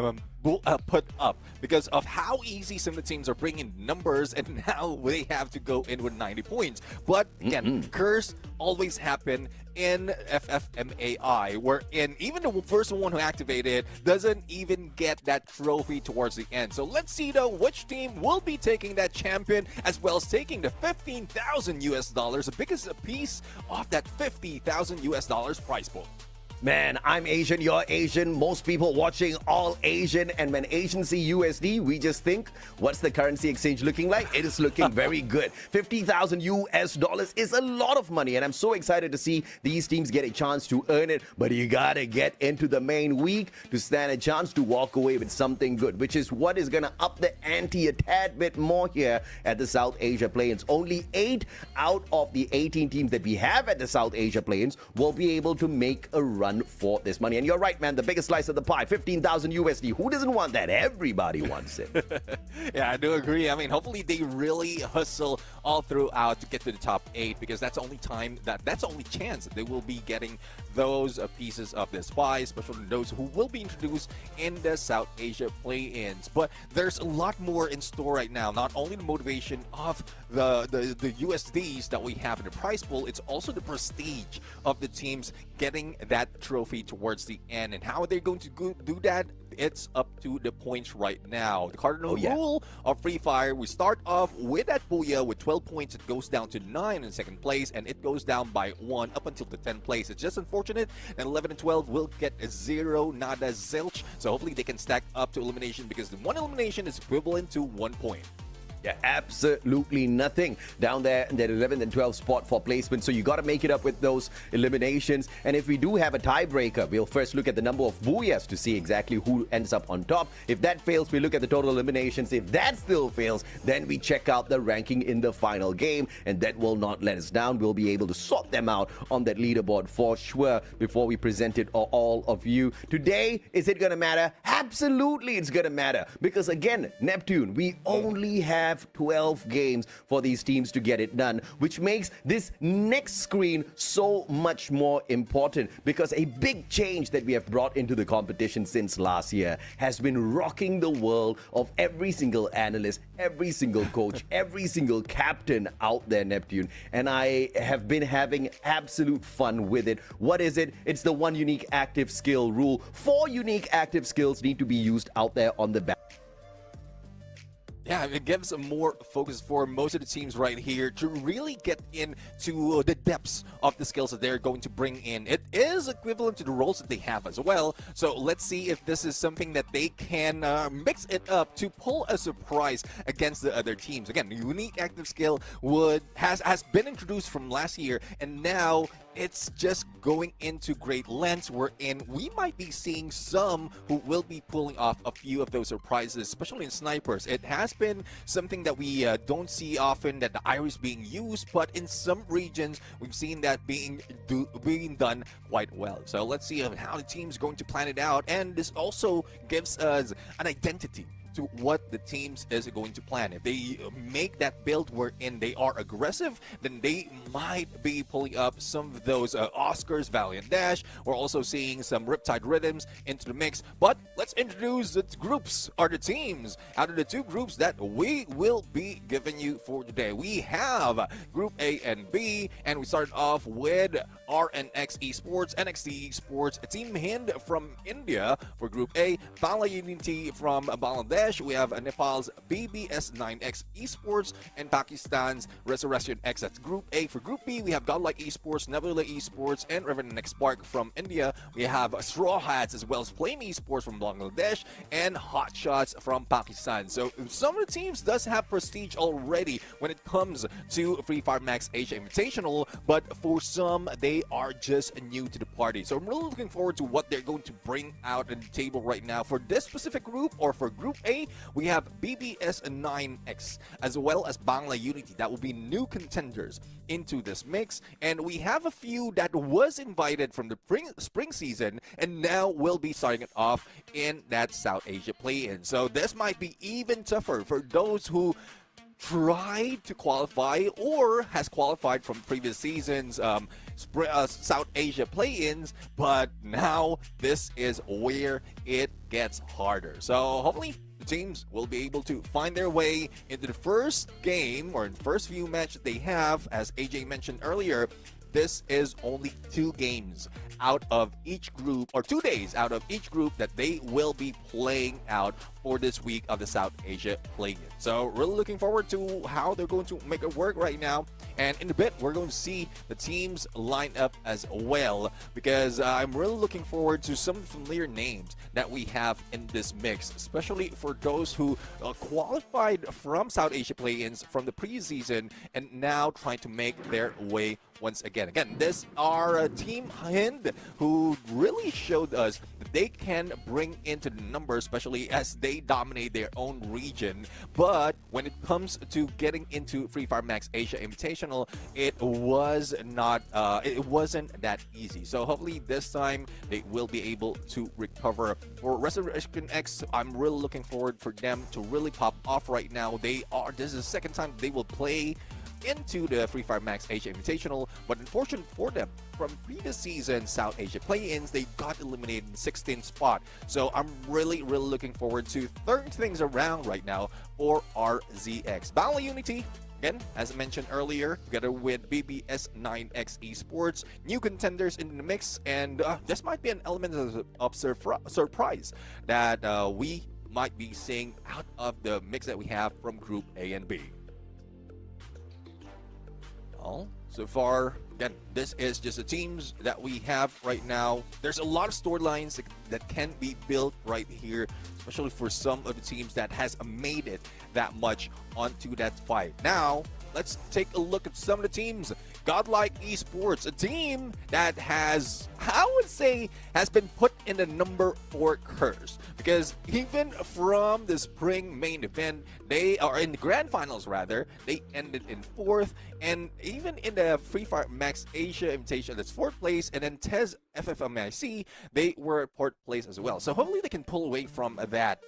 put up because of how easy some of the teams are bringing numbers, and now they have to go in with 90 points. But again, curse always happen in FFMAI, wherein even the first one who activated doesn't even get that trophy towards the end. So let's see though which team will be taking that champion, as well as taking the $15,000, the biggest piece of that $50,000 prize pool. Man, I'm Asian, you're Asian, most people watching all Asian, and when Asians see USD, we just think, what's the currency exchange looking like? It is looking very good. $50,000 is a lot of money, and I'm so excited to see these teams get a chance to earn it, but you gotta get into the main week to stand a chance to walk away with something good, which is what is gonna up the ante a tad bit more here at the South Asia Play-ins. Only 8 out of the 18 teams that we have at the South Asia Play-ins will be able to make a run for this money. And you're right, man, the biggest slice of the pie, 15,000 USD. Who doesn't want that? Everybody wants it. Yeah, I do agree. I mean, hopefully they really hustle all throughout to get to the top 8, because that's the only time, that's the only chance that they will be getting those pieces of this pie, especially those who will be introduced in the South Asia play-ins. But there's a lot more in store right now. Not only the motivation of the USDs that we have in the prize pool, it's also the prestige of the teams getting that trophy towards the end. And how are they going to do that? It's up to the points right now. The cardinal rule of Free Fire, we start off with that booyah with 12 points. It goes down to 9 in second place, and it goes down by 1 up until the 10th place. It's just unfortunate that 11 and 12 will get a 0, nada, zilch. So hopefully they can stack up to elimination, because the 1 elimination is equivalent to 1 point. Yeah, absolutely nothing down there in that 11th and 12th spot for placement. So you got to make it up with those eliminations. And if we do have a tiebreaker, we'll first look at the number of booyahs to see exactly who ends up on top. If that fails, we look at the total eliminations. If that still fails, then we check out the ranking in the final game. And that will not let us down. We'll be able to sort them out on that leaderboard for sure before we present it to all of you. Today, is it going to matter? Absolutely, it's going to matter. Because again, Neptune, we only have 12 games for these teams to get it done, which makes this next screen so much more important, because a big change that we have brought into the competition since last year has been rocking the world of every single analyst, every single coach, every single captain out there, Neptune. And I have been having absolute fun with it. What is it? It's the 1 unique active skill rule. 4 unique active skills need to be used out there on the back. Yeah, it gives more focus for most of the teams right here to really get into the depths of the skills that they're going to bring in. It is equivalent to the roles that they have as well. So let's see if this is something that they can mix it up to pull a surprise against the other teams. Again, the unique active skill has been introduced from last year, and now it's just going into great lengths wherein we might be seeing some who will be pulling off a few of those surprises, especially in snipers. It has been something that we don't see often, that the iris being used, but in some regions we've seen that being done quite well. So let's see how the team's going to plan it out, and this also gives us an identity to what the teams is going to plan. If they make that build wherein they are aggressive, then they might be pulling up some of those Oscars, Valiant Dash. We're also seeing some Riptide Rhythms into the mix. But let's introduce the groups, or the teams, out of the two groups that we will be giving you for today. We have Group A and B, and we start off with RNX Esports, NXT Esports, Team Hind from India for Group A, Bangla Unity from Bangladesh. We have Nepal's BB.S9X Esports and Pakistan's Rezurrection X. That's Group A. For Group B, we have GodLike Esports, Nebula Esports, and Reventant XSpark from India. We have Straw Hats as well as Flame Esports from Bangladesh and Hotshots from Pakistan. So some of the teams does have prestige already when it comes to Fire Max Asia Invitational, but for some, they are just new to the party. So I'm really looking forward to what they're going to bring out on the table right now. For this specific group, or for Group A, we have BB.S9X as well as Bangla Unity. That will be new contenders into this mix, and we have a few that was invited from the spring season and now will be starting it off in that South Asia play-in. So this might be even tougher for those who tried to qualify or has qualified from previous seasons South Asia play-ins, but now this is where it gets harder. So hopefully the teams will be able to find their way into the first game, or in the first few matches they have. As AJ mentioned earlier, this is only 2 games out of each group, or 2 days out of each group that they will be playing out for this week of the South Asia play-in. So really looking forward to how they're going to make it work right now. And in a bit, we're going to see the teams line up as well, because I'm really looking forward to some familiar names that we have in this mix, especially for those who qualified from South Asia play-ins from the previous season and now trying to make their way once again. Again, this are Team Hind, who really showed us that they can bring into the numbers, especially as they dominate their own region. But when it comes to getting into Fire Max Asia Invitational, it wasn't that easy. So hopefully this time they will be able to recover. For Rezurrection X, I'm really looking forward for them to really pop off right now. This is the second time they will play into the Fire Max Asia Invitational, but unfortunate for them, from previous season South Asia play-ins, they got eliminated in the 16th spot. So I'm really looking forward to turning things around right now for RZX. Bangla Unity, again, as I mentioned earlier, together with BB.S9X Esports, new contenders in the mix, and this might be an element of surprise that we might be seeing out of the mix that we have from Group A and B. So far, again, this is just the teams that we have right now. There's a lot of storylines that can be built right here, especially for some of the teams that has made it that much onto that fight. Now, let's take a look at some of the teams. GodLike Esports, a team that has, I would say, has been put in the number 4 curse, because even from the spring main event, they are in the grand finals rather, they ended in 4th, and even in the Fire Max Asia Invitational, that's 4th place, and then TES FFMIC, they were at 4th place as well. So hopefully they can pull away from that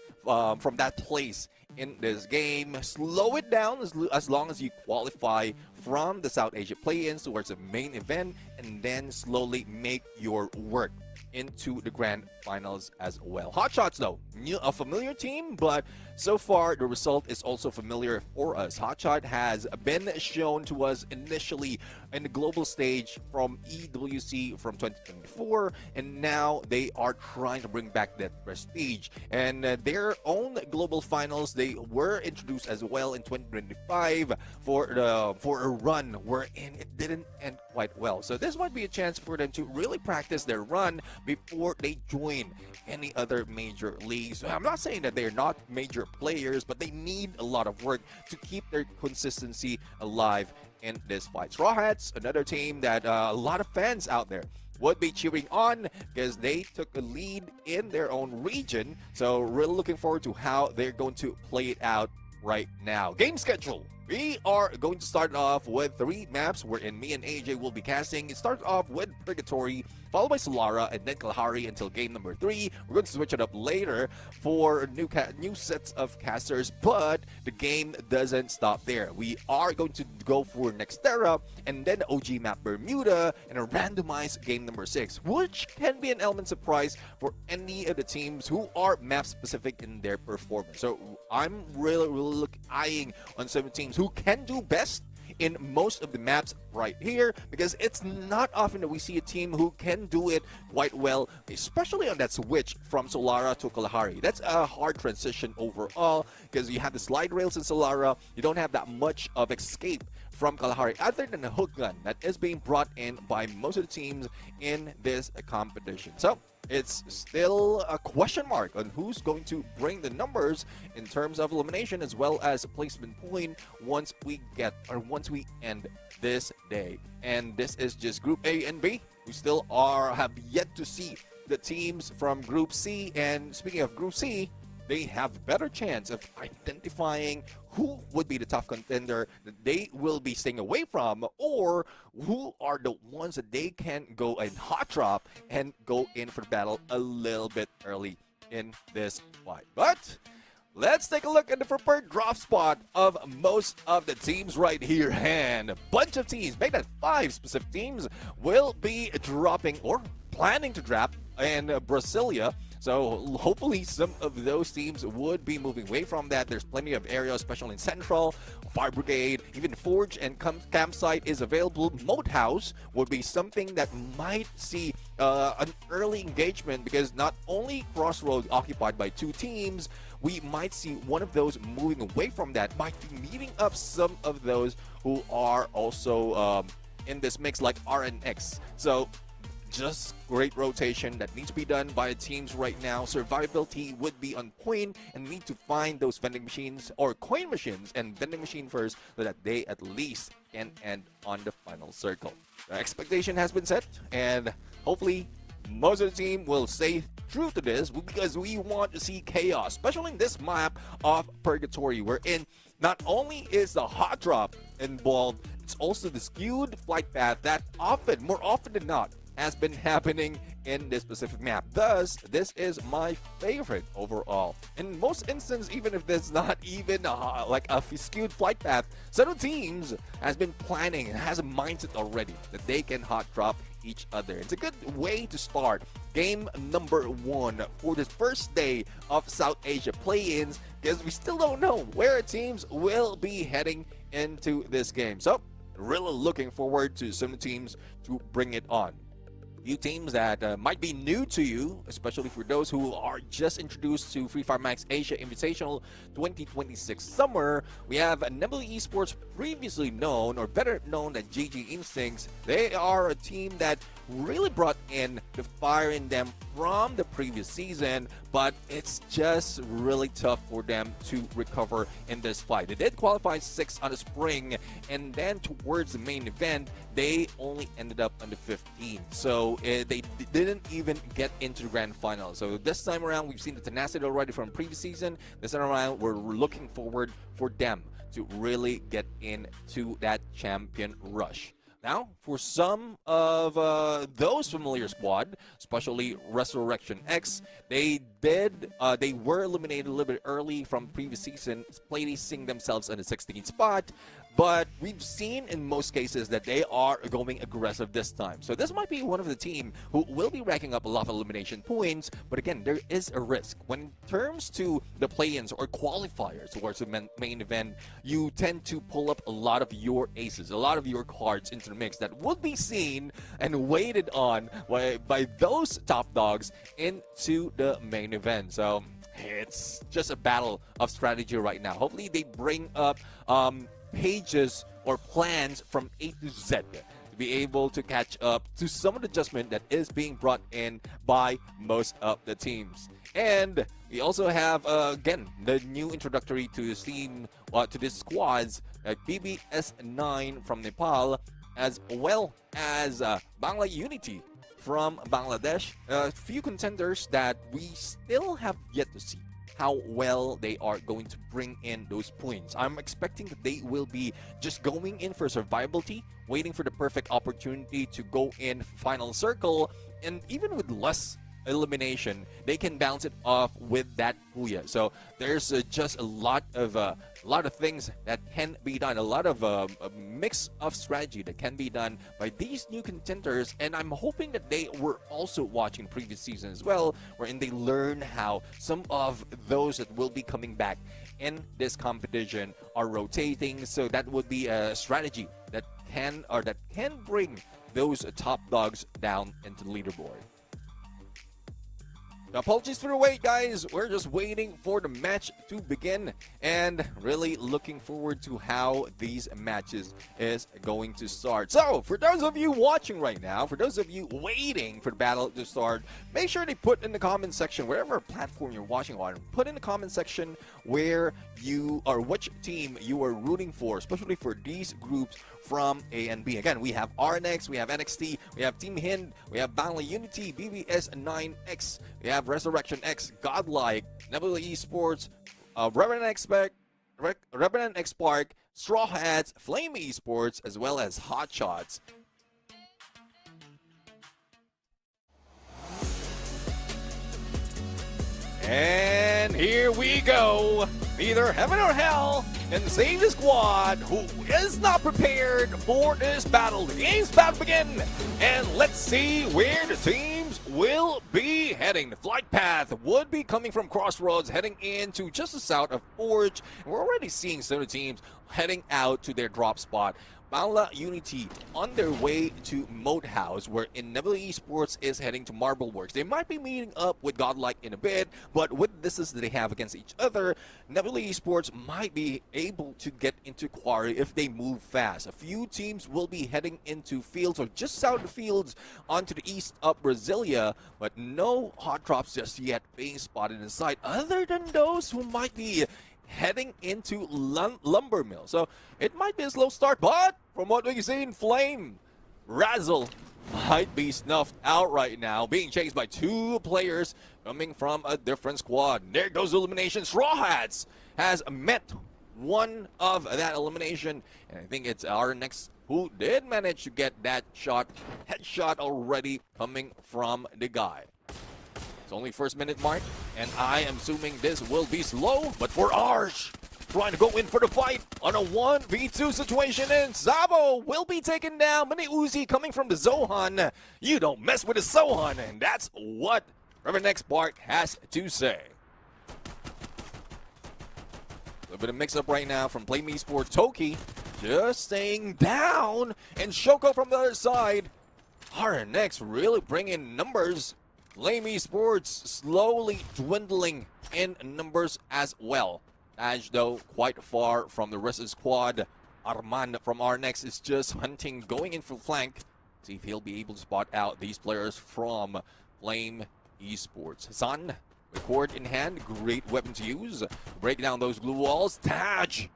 place in this game, slow it down as long as you qualify from the South Asia play-ins towards the main event, and then slowly make your work into the grand finals as well. Hotshots, though, a familiar team, but so far, the result is also familiar for us. Hotshot has been shown to us initially in the global stage from EWC from 2024, and now they are trying to bring back that prestige. And their own global finals, they were introduced as well in 2025 for a run wherein it didn't end quite well. So this might be a chance for them to really practice their run before they join any other major leagues. I'm not saying that they're not major players, but they need a lot of work to keep their consistency alive in this fight. Straw Hats, another team that a lot of fans out there would be cheering on because they took a lead in their own region. So really looking forward to how they're going to play it out right now. Game schedule. We are going to start off with 3 maps wherein me and AJ will be casting. It starts off with Purgatory, followed by Solara, and then Kalahari until game number 3. We're going to switch it up later for new sets of casters, but the game doesn't stop there. We are going to go for Nextera, and then OG map Bermuda, and a randomized game number 6, which can be an element surprise for any of the teams who are map specific in their performance. So I'm really eyeing on some teams who can do best in most of the maps right here, because it's not often that we see a team who can do it quite well, especially on that switch from Solara to Kalahari. That's a hard transition overall, because you have the slide rails in Solara. You don't have that much of escape from Kalahari other than the hook gun that is being brought in by most of the teams in this competition. So it's still a question mark on who's going to bring the numbers in terms of elimination as well as a placement point once we end this day. And this is just Group A and B. We still have yet to see the teams from Group C. And speaking of Group C, they have a better chance of identifying who would be the tough contender that they will be staying away from, or who are the ones that they can go and hot drop and go in for the battle a little bit early in this fight. But let's take a look at the preferred drop spot of most of the teams right here. And a bunch of teams, make that 5 specific teams, will be dropping or planning to drop in Brasilia. So hopefully some of those teams would be moving away from that. There's plenty of areas, especially in Central, Fire Brigade, even Forge and Campsite is available. Moat House would be something that might see an early engagement, because not only Crossroads occupied by 2 teams, we might see one of those moving away from that, might be meeting up some of those who are also in this mix, like RNX. So just great rotation that needs to be done by teams right now. Survivability would be on point, and need to find those vending machines or coin machines and vending machine first, so that they at least can end on the final circle. The expectation has been set, and hopefully most of the team will stay true to this, because we want to see chaos, especially in this map of Purgatory, wherein not only is the hot drop involved, it's also the skewed flight path that more often than not, has been happening in this specific map. Thus, this is my favorite overall. In most instances, even if there's not even like a skewed flight path, some teams has been planning and has a mindset already that they can hot drop each other. It's a good way to start game number 1 for this first day of South Asia play-ins, because we still don't know where teams will be heading into this game. So really looking forward to some teams to bring it on. Few teams that might be new to you, especially for those who are just introduced to Fire Max Asia Invitational 2026 summer. We have Nebula Esports, previously known or better known as GG Instincts. They are a team that really brought in the fire in them from the previous season, but it's just really tough for them to recover in this fight. They did qualify 6th on the spring, and then towards the main event, they only ended up on the 15th. So they didn't even get into the grand final. So this time around, we've seen the tenacity already from previous season. This time around, we're looking forward for them to really get into that champion rush. Now, for some of those familiar squad, especially Rezurrection X, they were eliminated a little bit early from previous season, placing themselves in the 16th spot. but we've seen in most cases that they are going aggressive this time. So this might be one of the team who will be racking up a lot of elimination points, but again, there is a risk. When it comes to the play-ins or qualifiers towards the main event, you tend to pull up a lot of your aces, a lot of your cards into the mix that would be seen and waited on by those top dogs into the main event. So it's just a battle of strategy right now. Hopefully they bring up pages or plans from A to Z to be able to catch up to some of the adjustment that is being brought in by most of the teams. And we also have again the new introductory to this team, to this squads, BB.S9 from Nepal, as well as Bangla Unity from Bangladesh. A few contenders that we still have yet to see how well they are going to bring in those points. I'm expecting that they will be just going in for survivability, waiting for the perfect opportunity to go in final circle, and even with less elimination, they can bounce it off with that Puya. So there's just a lot of things that can be done, a lot of a mix of strategy that can be done by these new contenders, and I'm hoping that they were also watching previous seasons as well, wherein they learn how some of those that will be coming back in this competition are rotating. So that would be a strategy that can bring those top dogs down into the leaderboard. Apologies for the wait, guys. We're just waiting for the match to begin and really looking forward to how these matches is going to start. So, for those of you watching right now, for those of you waiting for the battle to start, make sure they put in the comment section, wherever platform you're watching on, put in the comment section where you or which team you are rooting for, especially for these groups from A and B. Again, we have RNX, we have NXT, we have Team Hind, we have Bangla Unity, BB.S9X, we have Rezurrection X, GodLike, Nebula Esports, Reventant XSpark, Straw Hats, Flame Esports, as well as Hotshots. And here we go. Either heaven or hell can save the squad who is not prepared for this battle. The game's about to begin, and let's see where the teams will be heading. The flight path would be coming from Crossroads, heading into just the south of Forge. And we're already seeing some of the teams heading out to their drop spot. Bangla Unity on their way to Moat House, where Nebula Esports is heading to Marble Works. They might be meeting up with GodLike in a bit, but with the distance that they have against each other, Nebula Esports might be able to get into Quarry if they move fast. A few teams will be heading into fields or just south of the fields onto the east of Brasilia, but no hot drops just yet being spotted in sight, other than those who might be heading into Lumber Mill. So it might be a slow start, but from what we've seen, Flame Razzle might be snuffed out right now, being chased by two players coming from a different squad. There goes the elimination. Straw Hats has met one of that elimination, and I think it's RNX who did manage to get that headshot already coming from the guy. It's only first minute mark, and I am assuming this will be slow, but for Arsh, trying to go in for the fight on a 1v2 situation, and Zabo will be taken down. Mini Uzi coming from the Zohan. You don't mess with the Zohan, and that's what Reventant XSpark has to say. A little bit of mix-up right now from Flame Esports. Toki just staying down, and Shoko from the other side. RNX really bringing numbers. Flame Esports slowly dwindling in numbers as well. Aj, though, quite far from the rest of the squad. Armand from RNX is just hunting, going in for flank. See if he'll be able to spot out these players from Flame Esports. Sun, with cord in hand, great weapon to use. Break down those glue walls. Taj,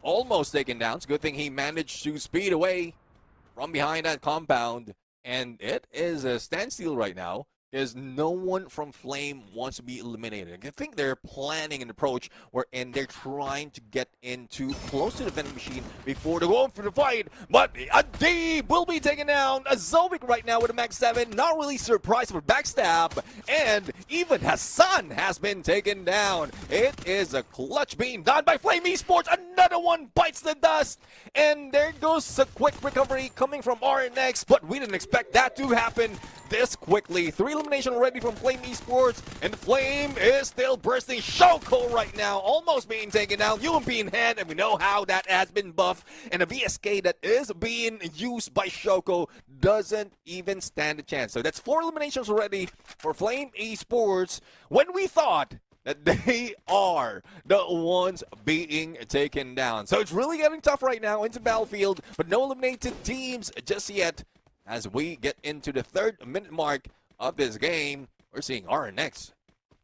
almost taken down. It's a good thing he managed to speed away from behind that compound. And it is a standstill right now. because no one from Flame wants to be eliminated. I think they're planning an approach wherein they're trying to get into close to the vending machine before they go for the fight. But D will be taken down. Zovic right now with a max 7. Not really surprised for backstab. And even Hassan has been taken down. It is a clutch being done by Flame Esports. Another one bites the dust. And there goes a quick recovery coming from RNX. But we didn't expect that to happen this quickly. 3 elimination already from Flame Esports, and Flame is still bursting. Shoko right now almost being taken down. UMP in hand, and we know how that has been buffed. And a VSK that is being used by Shoko doesn't even stand a chance. So that's 4 eliminations already for Flame Esports when we thought that they are the ones being taken down. So it's really getting tough right now into the battlefield, but no eliminated teams just yet. As we get into the 3rd minute mark of this game, we're seeing RNX,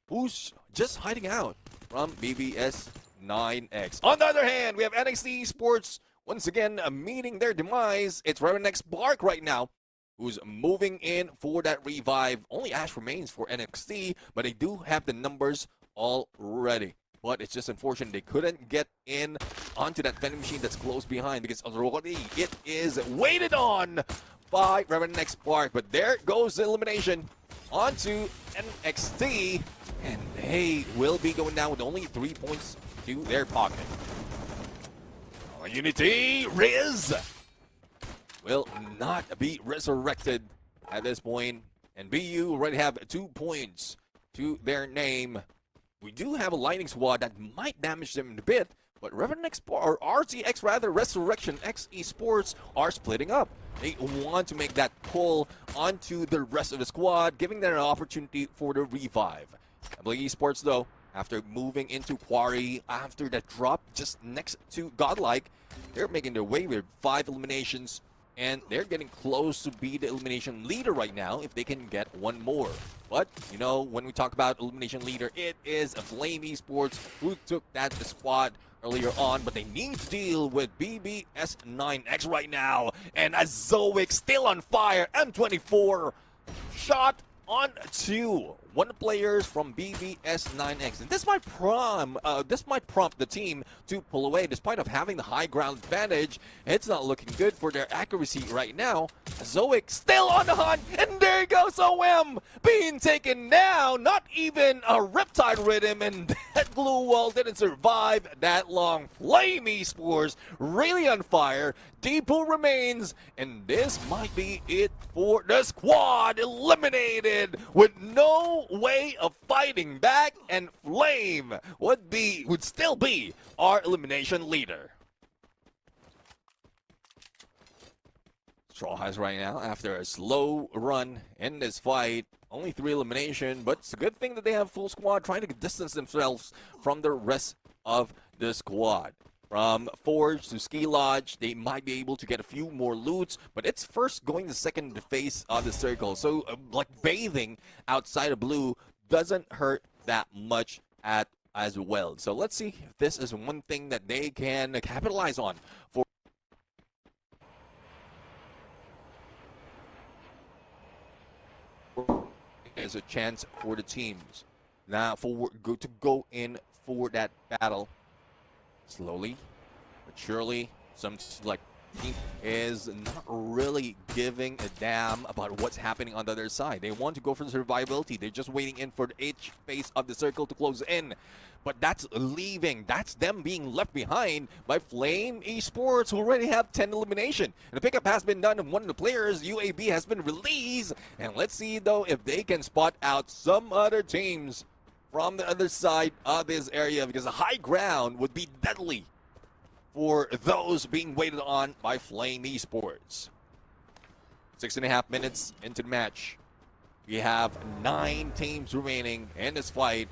who's just hiding out from BB.S9X. On the other hand, we have NXT Esports once again meeting their demise. It's Reventant XSpark right now, who's moving in for that revive. Only Ash remains for NXT, but they do have the numbers already. But it's just unfortunate they couldn't get in onto that vending machine that's close behind, because already it is waited on by Revenant XSpark. But there goes the elimination onto NXT, and they will be going down with only 3 points to their pocket. Unity, Riz will not be resurrected at this point, and BU already have 2 points to their name. We do have a Lightning Squad that might damage them a bit, but Revenant X, or RTX rather, Rezurrection X Esports are splitting up. They want to make that pull onto the rest of the squad, giving them an opportunity for the revive. Nebula Esports, though, after moving into Quarry, after that drop just next to GodLike, they're making their way with 5 eliminations, and they're getting close to be the elimination leader right now if they can get 1 more. But, you know, when we talk about elimination leader, it is a Flame Esports who took that spot earlier on, but they need to deal with BB.S9X right now. And Azoic still on fire. M24 shot on 2. 1 players from BB.S9X, and this might prompt the team to pull away. Despite of having the high ground advantage, it's not looking good for their accuracy right now. Zoic still on the hunt, and there goes OM being taken down. Not even a Riptide Rhythm, and that glue wall didn't survive that long. Flame Esports really on fire. Deepu remains, and this might be it for the squad. Eliminated with no way of fighting back, and Flame would still be our elimination leader. Straw Hats right now, after a slow run in this fight, only 3 elimination, but it's a good thing that they have full squad trying to distance themselves from the rest of the squad. From Forge to Ski Lodge, they might be able to get a few more loots, but it's first going the second phase of the circle. So, like bathing outside of blue doesn't hurt that much as well. So let's see if this is one thing that they can capitalize on for. There's a chance for the teams now to go in for that battle. Slowly but surely, some like team is not really giving a damn about what's happening on the other side. They want to go for the survivability. They're just waiting in for each phase of the circle to close in. But that's leaving. That's them being left behind by Flame Esports, who already have 10 elimination. And the pickup has been done, and one of the players, UAB, has been released. And let's see, though, if they can spot out some other teams from the other side of this area, because the high ground would be deadly for those being waited on by Flame Esports. 6.5 minutes into the match. We have 9 teams remaining in this fight.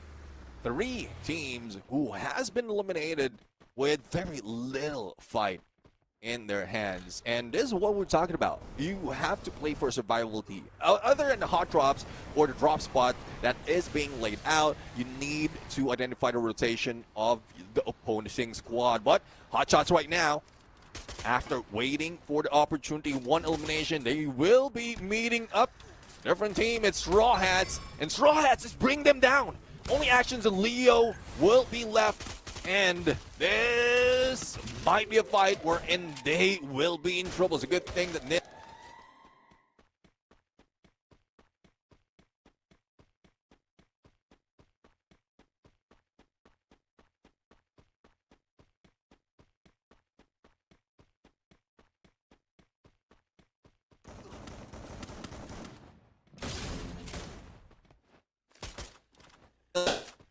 3 teams who has been eliminated with very little fight in their hands. And this is what we're talking about. You have to play for survivability. Other than the hot drops or the drop spot that is being laid out, you need to identify the rotation of the opposing squad. But Hotshots right now, after waiting for the opportunity, 1 elimination, they will be meeting up Different team, it's Straw Hats, and Straw Hats just bring them down. Only actions of Leo will be left, and this might be a fight wherein they will be in trouble. It's a good thing that Nick.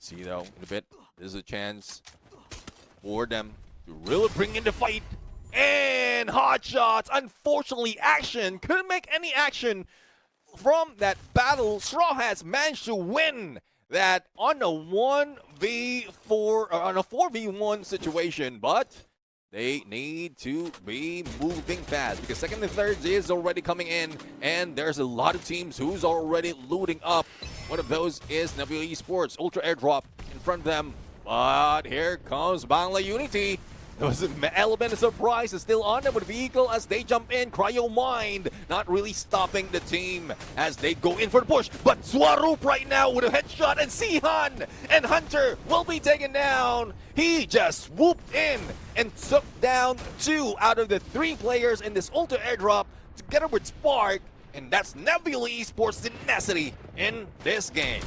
See though, in a bit, there's a chance for them to really bring in the fight. And Hotshots, unfortunately, action couldn't make any action from that battle. Straw Hats managed to win that on a 1v4 or on a 4v1 situation, but they need to be moving fast because second and third is already coming in, and there's a lot of teams who's already looting up. One of those is Nebula Esports, Ultra Airdrop in front of them. But here comes Bangla Unity. There was an element of surprise is still on them with vehicle as they jump in. Cryo Mind not really stopping the team as they go in for the push. But Swaroop right now with a headshot, and Sihan and Hunter will be taken down. He just swooped in and took down 2 out of the 3 players in this Ultra Airdrop together with Spark. And that's Nebula Esports' tenacity in this game.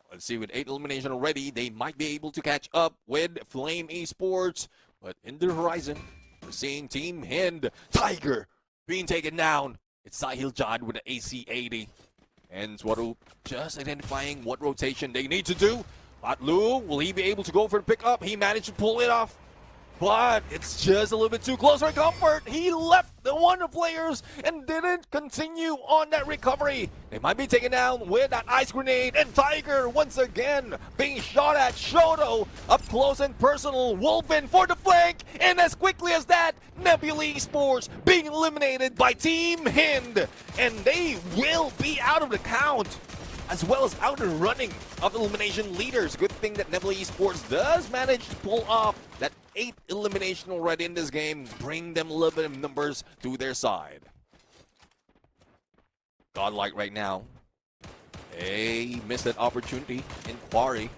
Let's see, with 8 elimination already, they might be able to catch up with Flame Esports. But in the horizon, we're seeing Team Hind, Tiger, being taken down. It's Sahil Jad with an AC-80. And Swaroop just identifying what rotation they need to do. Batlu, will he be able to go for the pickup? He managed to pull it off. But it's just a little bit too close for comfort. He left the one of players and didn't continue on that recovery. They might be taken down with that ice grenade. And Tiger once again being shot at. Shoto up close and personal. Wolfen for the flank. And as quickly as that, Nebula Esports being eliminated by Team Hind. And they will be out of the count, as well as out and running of elimination leaders. Good thing that Nebula Esports does manage to pull off that 8 elimination already in this game, bring them a little bit of numbers to their side. GodLike right now, they missed that opportunity in Quarry,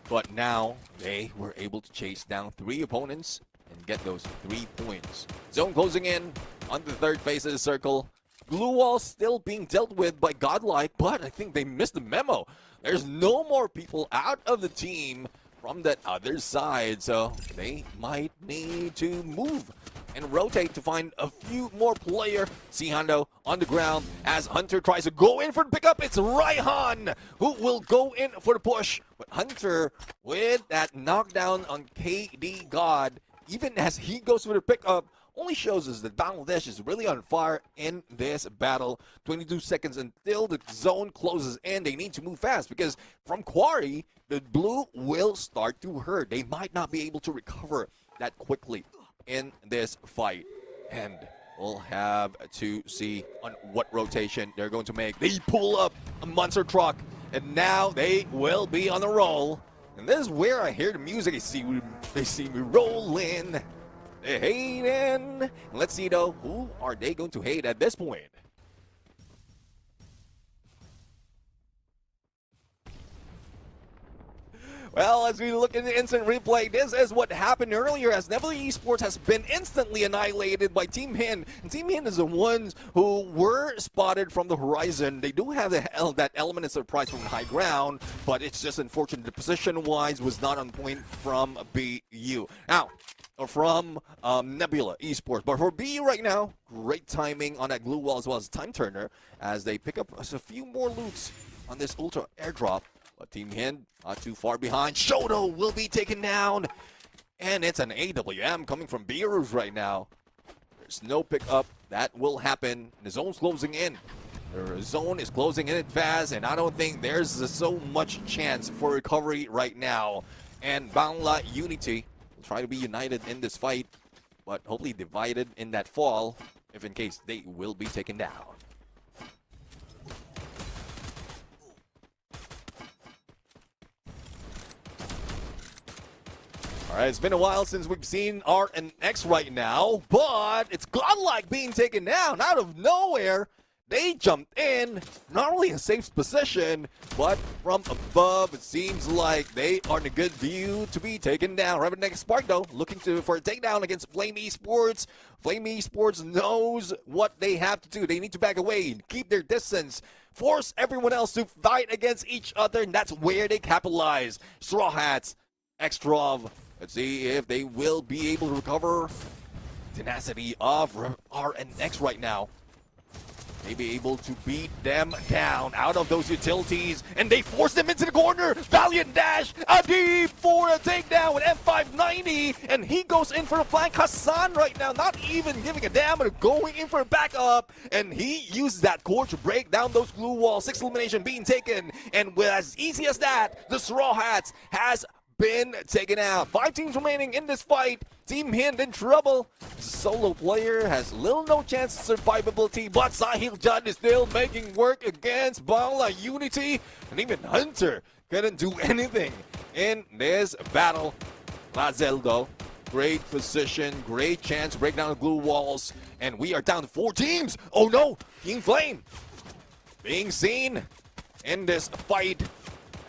but now they were able to chase down 3 opponents and get those 3 points. Zone closing in on the third phase of the circle. Blue wall still being dealt with by GodLike, but I think they missed the memo. There's no more people out of the team from that other side, so they might need to move and rotate to find a few more player. Sihando on the ground as Hunter tries to go in for the pickup. It's Raihan who will go in for the push, but Hunter with that knockdown on KD God, even as he goes for the pickup, only shows us that Bangladesh is really on fire in this battle. 22 seconds until the zone closes in. They need to move fast because from Quarry, the blue will start to hurt. They might not be able to recover that quickly in this fight. And we'll have to see on what rotation they're going to make. They pull up a monster truck, and now they will be on a roll. And this is where I hear the music. They see me rolling. They're hating. Let's see though, who are they going to hate at this point? Well, as we look in the instant replay, this is what happened earlier as Nebula Esports has been instantly annihilated by Team Hind. And Team Hind is the ones who were spotted from the horizon. They do have that element of surprise from the high ground, but it's just unfortunate. The position-wise was not on point from BU. Now, from Nebula Esports. But for BU right now, great timing on that glue wall as well as time turner as they pick up a few more loots on this ultra airdrop. But Team Hind not too far behind. Shoto will be taken down. And it's an AWM coming from Beerus right now. There's no pickup. That will happen. The zone's closing in. The zone is closing in fast, and I don't think there's so much chance for recovery right now. And Bangla Unity will try to be united in this fight, but hopefully divided in that fall, if in case they will be taken down. Alright, it's been a while since we've seen RNX right now, but it's GodLike being taken down out of nowhere. They jumped in, not only a safe position, but from above, it seems like they are in a good view to be taken down. Reventant XSpark, though, looking for a takedown against Flame Esports. Flame Esports knows what they have to do. They need to back away, keep their distance, force everyone else to fight against each other, and that's where they capitalize. Straw Hats, Xtrov. Let's see if they will be able to recover tenacity of RNX right now. They be able to beat them down out of those utilities, and they force them into the corner. Valiant dash, a deep for a takedown with F590, and he goes in for a flank. Hassan right now, not even giving a damn, but going in for a backup, and he uses that core to break down those glue walls. 6 elimination being taken, and with as easy as that, the Straw Hats has been taken out. 5 teams remaining in this fight. Team Hind in trouble. Solo player has little no chance of survivability, but Sahil Judd is still making work against Bangla Unity, and even Hunter couldn't do anything in this battle. Lazel though, great position, great chance to break down the glue walls, and we are down to 4 teams. Oh no, Team Flame being seen in this fight.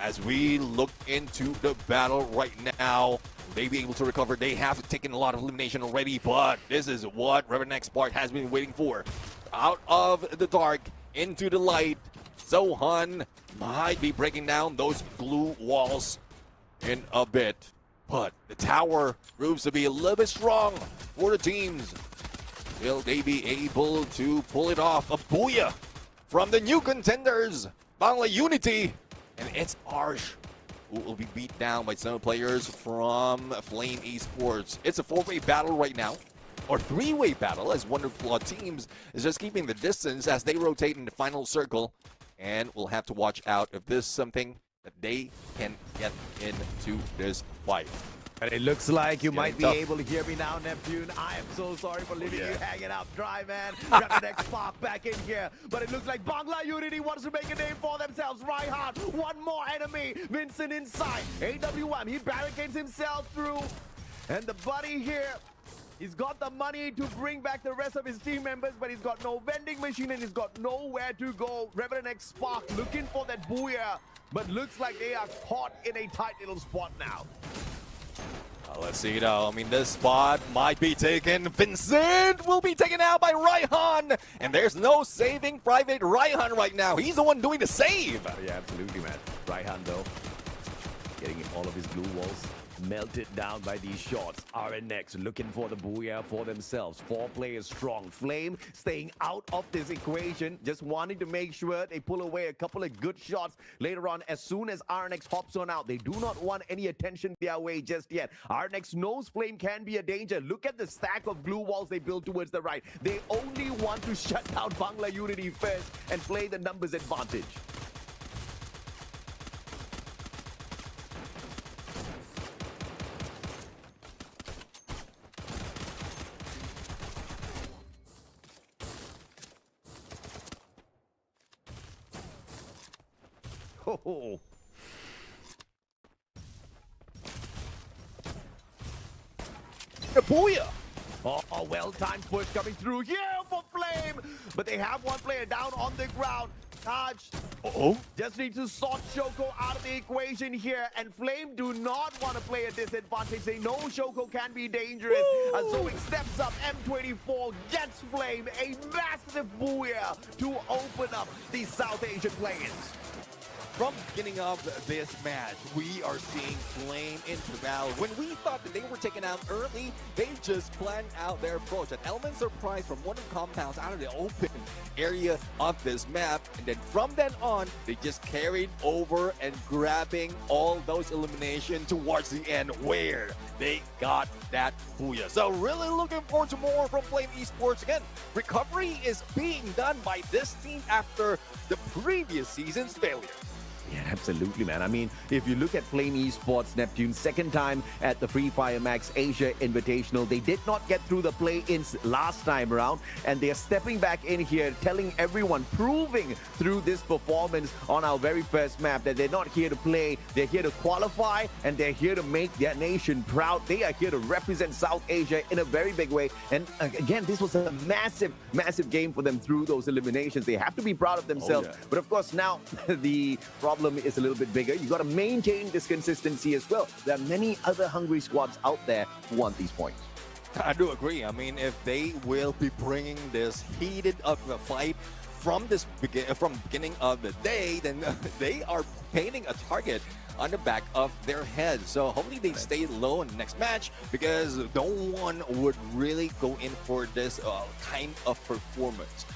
As we look into the battle right now, will they be able to recover? They have taken a lot of elimination already, but this is what Revenant XSpark has been waiting for. Out of the dark, into the light, Zohan might be breaking down those glue walls in a bit. But the tower proves to be a little bit strong for the teams. Will they be able to pull it off? A booyah from the new contenders, Bangla Unity. And it's Arsh who will be beat down by some players from Flame Esports. It's a 4-way battle right now, or 3-way battle, as Wonderflaw teams is just keeping the distance as they rotate in the final circle. And we'll have to watch out if this is something that they can get into this fight. And it looks like you might be able to hear me now, Neptune. I am so sorry for leaving you hanging out dry, man. Reventant XSpark back in here. But it looks like Bangla Unity wants to make a name for themselves. Reinhardt, one more enemy. Vincent inside. AWM, he barricades himself through. And the buddy here, he's got the money to bring back the rest of his team members, but he's got no vending machine and he's got nowhere to go. Revenant XSpark looking for that booyah, but looks like they are caught in a tight little spot now. Let's see though. I mean, this spot might be taken. Vincent will be taken out by Raihan, and there's no saving Private Raihan right now. He's the one doing the save. Yeah, absolutely, man. Raihan though, getting all of his glue walls melted down by these shots. RNX looking for the booyah for themselves. 4 players strong. Flame staying out of this equation, just wanting to make sure they pull away a couple of good shots later on. As soon as RNX hops on out, they do not want any attention their way just yet. RNX knows Flame can be a danger. Look at the stack of glue walls they build towards the right. They only want to shut down Bangla Unity first and play the numbers advantage. Oh. The booyah! Oh, well-timed push coming through here for Flame, but they have one player down on the ground. Taj just need to sort Shoko out of the equation here, and Flame do not want to play a disadvantage. They know Shoko can be dangerous. As Zoe steps up, M24 gets Flame a massive booyah to open up the South Asian play-ins. From the beginning of this match, we are seeing Flame into the battle. When we thought that they were taken out early, they just planned out their approach. An element surprise from one of the compounds out of the open area of this map. And then from then on, they just carried over and grabbing all those eliminations towards the end where they got that booyah. So really looking forward to more from Flame Esports. Again, recovery is being done by this team after the previous season's failure. Yeah, absolutely, man. I mean, if you look at Flame Esports, Neptune, second time at the free Fire Max Asia Invitational. They did not get through the play-ins last time around, and they are stepping back in here, telling everyone, proving through this performance on our very first map that they're not here to play, they're here to qualify, and they're here to make their nation proud. They are here to represent South Asia in a very big way. And again, this was a massive, massive game for them through those eliminations. They have to be proud of themselves. But of course, now the problem is a little bit bigger. You got to maintain this consistency as well. There are many other hungry squads out there who want these points. I do agree. I mean, if they will be bringing this heated up fight from beginning of the day, then they are painting a target on the back of their heads. So hopefully they stay low in the next match, because no one would really go in for this kind of performance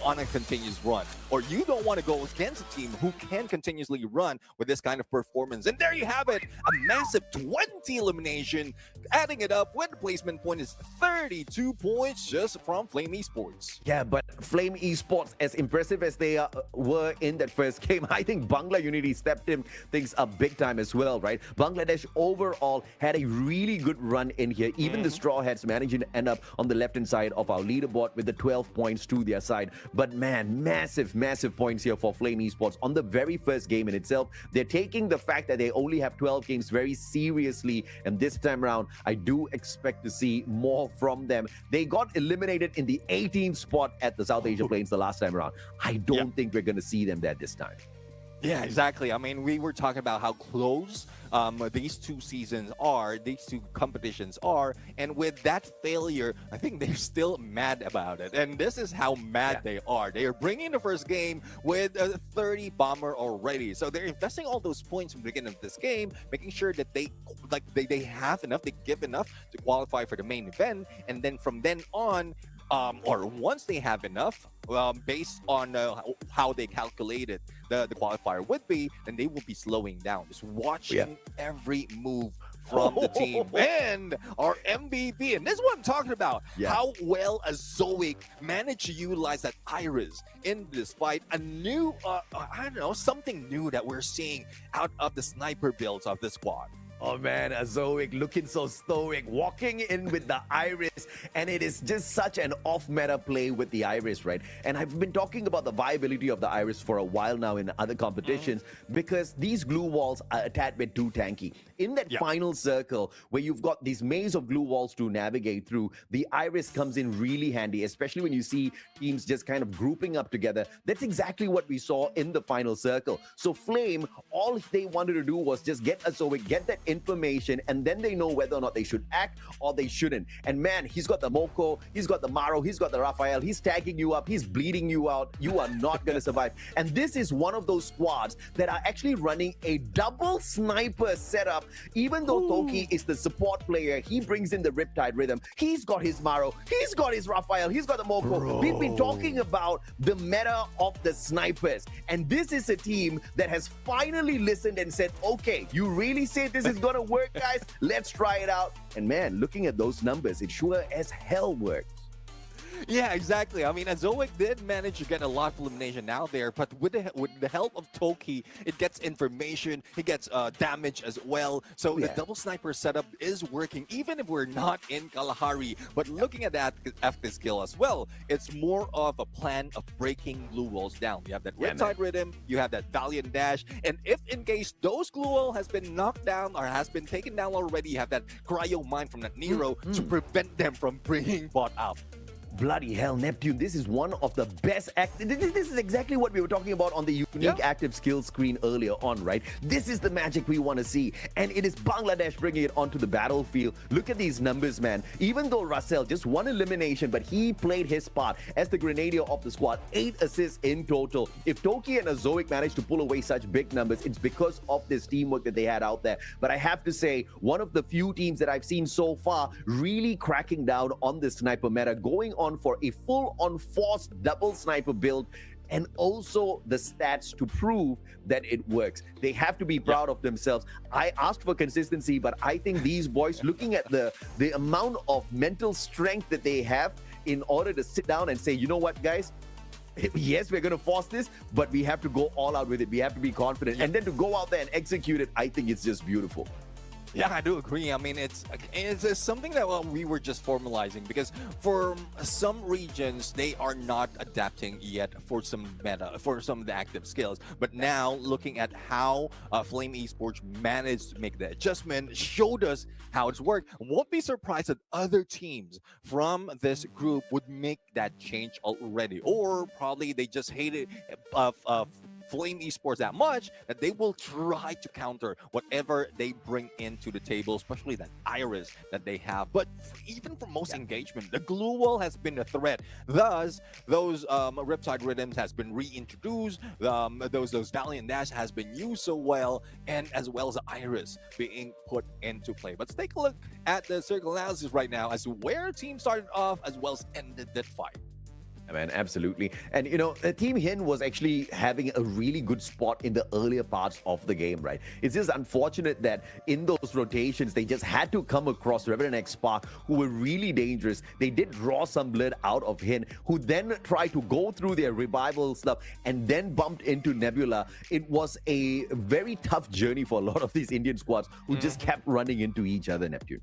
on a continuous run. Or you don't want to go against a team who can continuously run with this kind of performance. And there you have it, a massive 20 elimination. Adding it up with the placement point is 32 points just from Flame Esports. Yeah, but Flame Esports, as impressive as they were in that first game, I think Bangla Unity stepped things up big time as well, right? Bangladesh overall had a really good run in here. Even the Straw Hats managing to end up on the left-hand side of our leaderboard with the 12 points to their side. But man, massive, massive points here for Flame Esports on the very first game in itself. They're taking the fact that they only have 12 games very seriously, and this time around, I do expect to see more from them. They got eliminated in the 18th spot at the South Asia Plains the last time around. I don't think we're going to see them there this time. Yeah, exactly. I mean, we were talking about how close these two competitions are, and with that failure, I think they're still mad about it. And this is how mad they are. They are bringing the first game with a 30 bomber already, so they're investing all those points from the beginning of this game, making sure that they have enough, they give enough to qualify for the main event, and then from then on, or once they have enough, based on how they calculated the qualifier would be, then they will be slowing down, just watching every move from the team. And our MVP, and this is what I'm talking about, how well Zoic managed to utilize that Iris in this fight. A new, I don't know, something new that we're seeing out of the sniper builds of this squad. Oh man, Zoic looking so stoic, walking in with the Iris, and it is just such an off-meta play with the Iris, right? And I've been talking about the viability of the Iris for a while now in other competitions, because these glue walls are a tad bit too tanky. In that final circle, where you've got these maze of glue walls to navigate through, the Iris comes in really handy, especially when you see teams just kind of grouping up together. That's exactly what we saw in the final circle. So Flame, all they wanted to do was just get Zoic, get that information, and then they know whether or not they should act or they shouldn't. And man, he's got the Moko, he's got the Maro, he's got the Raphael, he's tagging you up, he's bleeding you out. You are not going to survive. And this is one of those squads that are actually running a double sniper setup. Even though Toki is the support player, he brings in the Riptide rhythm. He's got his Maro, he's got his Raphael, he's got the Moko. We've been talking about the meta of the snipers, and this is a team that has finally listened and said, okay, you really say this is gonna work, guys? Let's try it out. And man, looking at those numbers, it sure as hell works. Yeah, exactly. I mean, Zoic did manage to get a lot of elimination out there, but with the help of Toki, it gets information, it gets damage as well. So the double sniper setup is working, even if we're not in Kalahari. But looking at that FP skill as well, it's more of a plan of breaking glue walls down. You have that Riptide rhythm, you have that Valiant dash, and if in case those glue wall has been knocked down or has been taken down already, you have that cryo mine from that Nero to prevent them from bringing bot up. Bloody hell, Neptune, this is one of the best this is exactly what we were talking about on the unique active skill screen earlier on, right? This is the magic we want to see, and it is Bangladesh bringing it onto the battlefield. Look at these numbers, man. Even though Russell just one elimination, but he played his part as the grenadier of the squad. 8 assists in total. If Toki and Zoic managed to pull away such big numbers, it's because of this teamwork that they had out there. But I have to say, one of the few teams that I've seen so far really cracking down on this sniper meta, going on for a full-on forced double sniper build, and also the stats to prove that it works. They have to be proud of themselves. I asked for consistency, but I think these boys, looking at the amount of mental strength that they have in order to sit down and say, you know what, guys, yes, we're going to force this, but we have to go all out with it. We have to be confident. And then to go out there and execute it, I think it's just beautiful. Yeah, I do agree. I mean, it's something that we were just formalizing, because for some regions they are not adapting yet for some of the active skills. But now looking at how Flame Esports managed to make the adjustment, showed us how it's worked. Won't be surprised that other teams from this group would make that change already, or probably they just hated Flame Esports that much that they will try to counter whatever they bring into the table, especially that Iris that they have. But even for most engagement, the glue wall has been a threat. Thus, those Riptide Rhythms has been reintroduced. Those Valiant Dash has been used so well, and as well as the Iris being put into play. But let's take a look at the circle analysis right now as to where team started off as well as ended that fight. Man, absolutely. And you know, Team Hind was actually having a really good spot in the earlier parts of the game, right? It's just unfortunate that in those rotations, they just had to come across Reventant XSpark, who were really dangerous. They did draw some blood out of Hind, who then tried to go through their revival stuff and then bumped into Nebula. It was a very tough journey for a lot of these Indian squads who just kept running into each other, Neptune.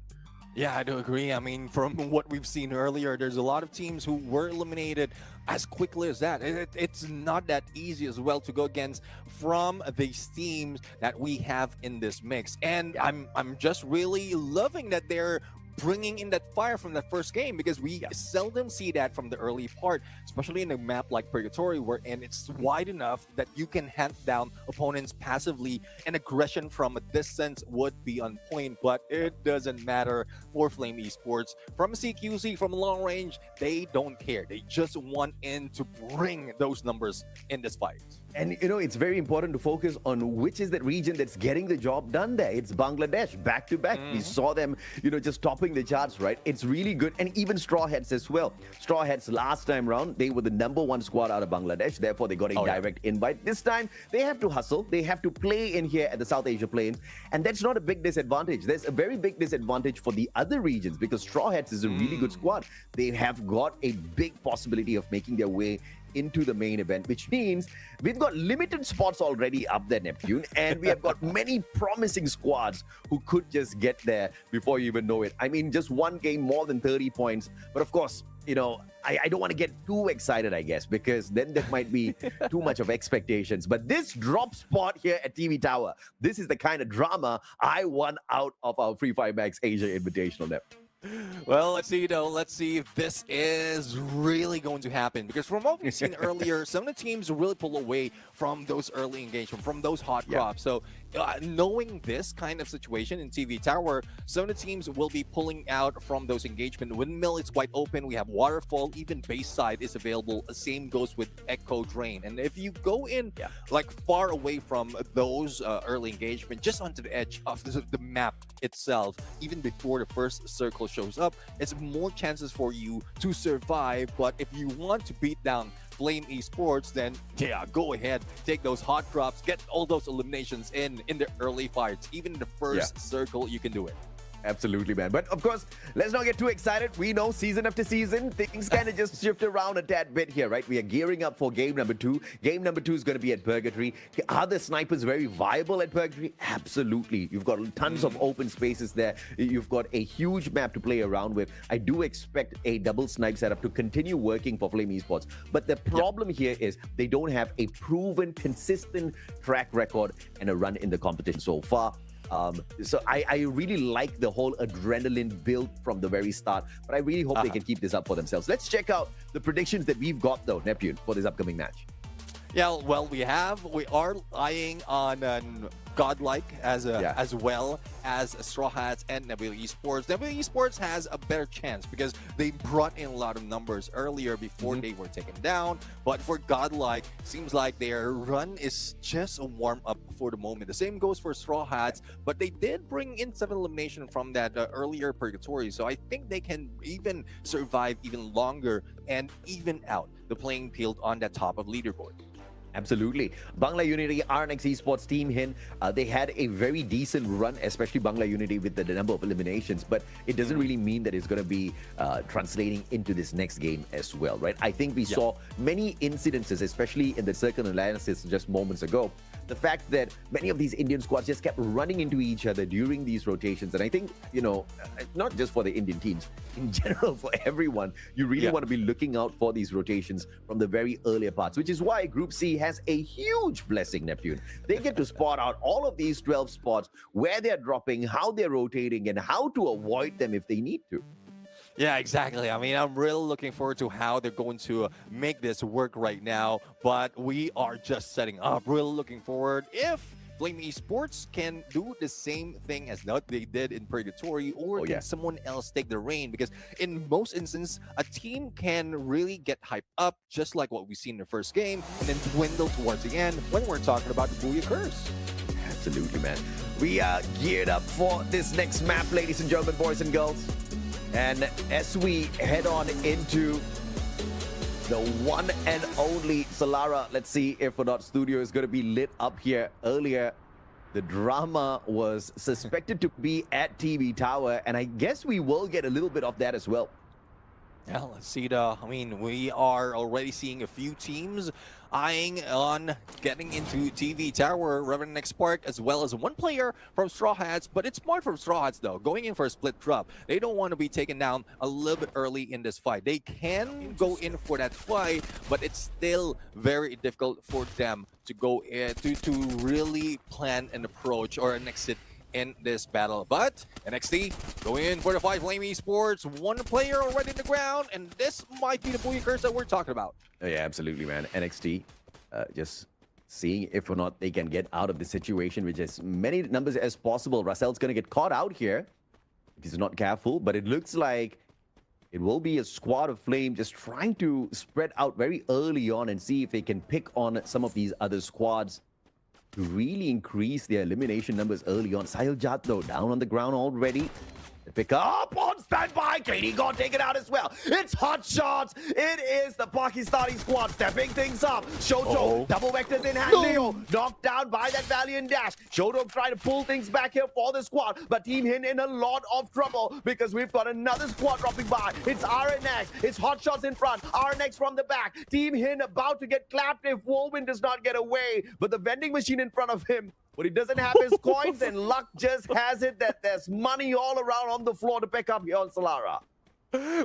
Yeah, I do agree. I mean, from what we've seen earlier, there's a lot of teams who were eliminated as quickly as that. It's not that easy as well to go against from these teams that we have in this mix. And I'm just really loving that they're bringing in that fire from that first game, because we seldom see that from the early part, especially in a map like Purgatory, wherein it's wide enough that you can hunt down opponents passively, and aggression from a distance would be on point. But it doesn't matter for Flame Esports. From CQC, from long range, they don't care. They just want in to bring those numbers in this fight. And you know, it's very important to focus on which is that region that's getting the job done there. It's Bangladesh, back to back. We saw them, you know, just topping the charts, right? It's really good. And even Straw Hats as well. Straw Hats last time round, they were the #1 squad out of Bangladesh. Therefore, they got a direct invite. This time, they have to hustle. They have to play in here at the South Asia Plains. And that's not a big disadvantage. There's a very big disadvantage for the other regions, because Straw Hats is a really good squad. They have got a big possibility of making their way into the main event, which means we've got limited spots already up there, Neptune, and we have got many promising squads who could just get there before you even know it. I mean, just one game, more than 30 points. But of course, you know, I don't want to get too excited, I guess, because then there might be too much of expectations. But this drop spot here at TV Tower, this is the kind of drama I want out of our Fire Max Asia Invitational, Neptune. Well, let's see, though. Let's see if this is really going to happen. Because from what we've seen earlier, some of the teams really pull away from those early engagement, from those hot crops. So knowing this kind of situation in TV Tower, some of the teams will be pulling out from those engagement. Windmill is quite open. We have Waterfall. Even Bayside is available. Same goes with Echo Drain. And if you go in like far away from those early engagement, just onto the edge of the map itself, even before the first circle shows up, it's more chances for you to survive. But if you want to beat down Flame Esports, then go ahead, take those hot drops, get all those eliminations in the early fights. Even in the first circle, you can do it. Absolutely, man. But of course, let's not get too excited. We know season after season, things kind of just shift around a tad bit here, right? We are gearing up for game number 2. Game number 2 is going to be at Purgatory. Are the snipers very viable at Purgatory? Absolutely. You've got tons of open spaces there. You've got a huge map to play around with. I do expect a double snipe setup to continue working for Flame Esports. But the problem here is they don't have a proven, consistent track record and a run in the competition so far. So I really like the whole adrenaline build from the very start, but I really hope they can keep this up for themselves. Let's check out the predictions that we've got, though, Neptune, for this upcoming match. Yeah, well, we are eyeing on GodLike as well as Straw Hats and Nebula Esports. Nebula Esports has a better chance because they brought in a lot of numbers earlier before they were taken down. But for GodLike, seems like their run is just a warm-up for the moment. The same goes for Straw Hats, but they did bring in 7 elimination from that earlier Purgatory. So I think they can even survive even longer and even out the playing field on that top of leaderboard. Absolutely. Bangla Unity, RNX Esports, Team Hind, they had a very decent run, especially Bangla Unity with the number of eliminations, but it doesn't really mean that it's going to be translating into this next game as well, right? I think we saw many incidences, especially in the circle analysis just moments ago. The fact that many of these Indian squads just kept running into each other during these rotations. And I think, you know, not just for the Indian teams, in general, for everyone, you really want to be looking out for these rotations from the very earlier parts, which is why Group C has a huge blessing, Neptune. They get to spot out all of these 12 spots, where they're dropping, how they're rotating, and how to avoid them if they need to. Yeah, exactly. I mean, I'm really looking forward to how they're going to make this work right now. But we are just setting up. Really looking forward if Flame Esports can do the same thing as what they did in Purgatory, or can someone else take the reign? Because in most instances, a team can really get hyped up, just like what we seen in the first game, and then dwindle towards the end when we're talking about the Booyah Curse. Absolutely, man. We are geared up for this next map, ladies and gentlemen, boys and girls. And as we head on into the one and only Solara, let's see if or not Studio is going to be lit up here. Earlier, the drama was suspected to be at TV Tower, and I guess we will get a little bit of that as well. Yeah, let's see I mean, we are already seeing a few teams eyeing on getting into TV Tower, Revenant XSpark, as well as one player from Straw Hats. But it's smart from Straw Hats, though, going in for a split drop. They don't want to be taken down a little bit early in this fight. They can go in for that fight, but it's still very difficult for them to go in, to really plan an approach or an exit in this battle. But NXT going in for the fight. Flame Esports, one player already in the ground, and this might be the Booyah Curse that we're talking about. Oh, yeah, absolutely, man. NXT just seeing if or not they can get out of the situation with as many numbers as possible. Russell's going to get caught out here if he's not careful, but it looks like it will be a squad of Flame just trying to spread out very early on and see if they can pick on some of these other squads to really increase their elimination numbers early on. Sahil Jat, though, down on the ground already. They pick up on standby. KD got taken out as well. It's Hotshot. It is the Pakistani squad stepping things up. Shoto, double vectors in hand. Leo knocked down by that Valiant dash. Shoto trying to pull things back here for the squad, but Team Hind in a lot of trouble because we've got another squad dropping by. It's RNX. It's Hotshots in front. RNX from the back. Team Hind about to get clapped if Wolvin does not get away, but the vending machine in front of him, what he doesn't have is coins, and luck just has it that there's money all around on the floor to pick up here on Solara.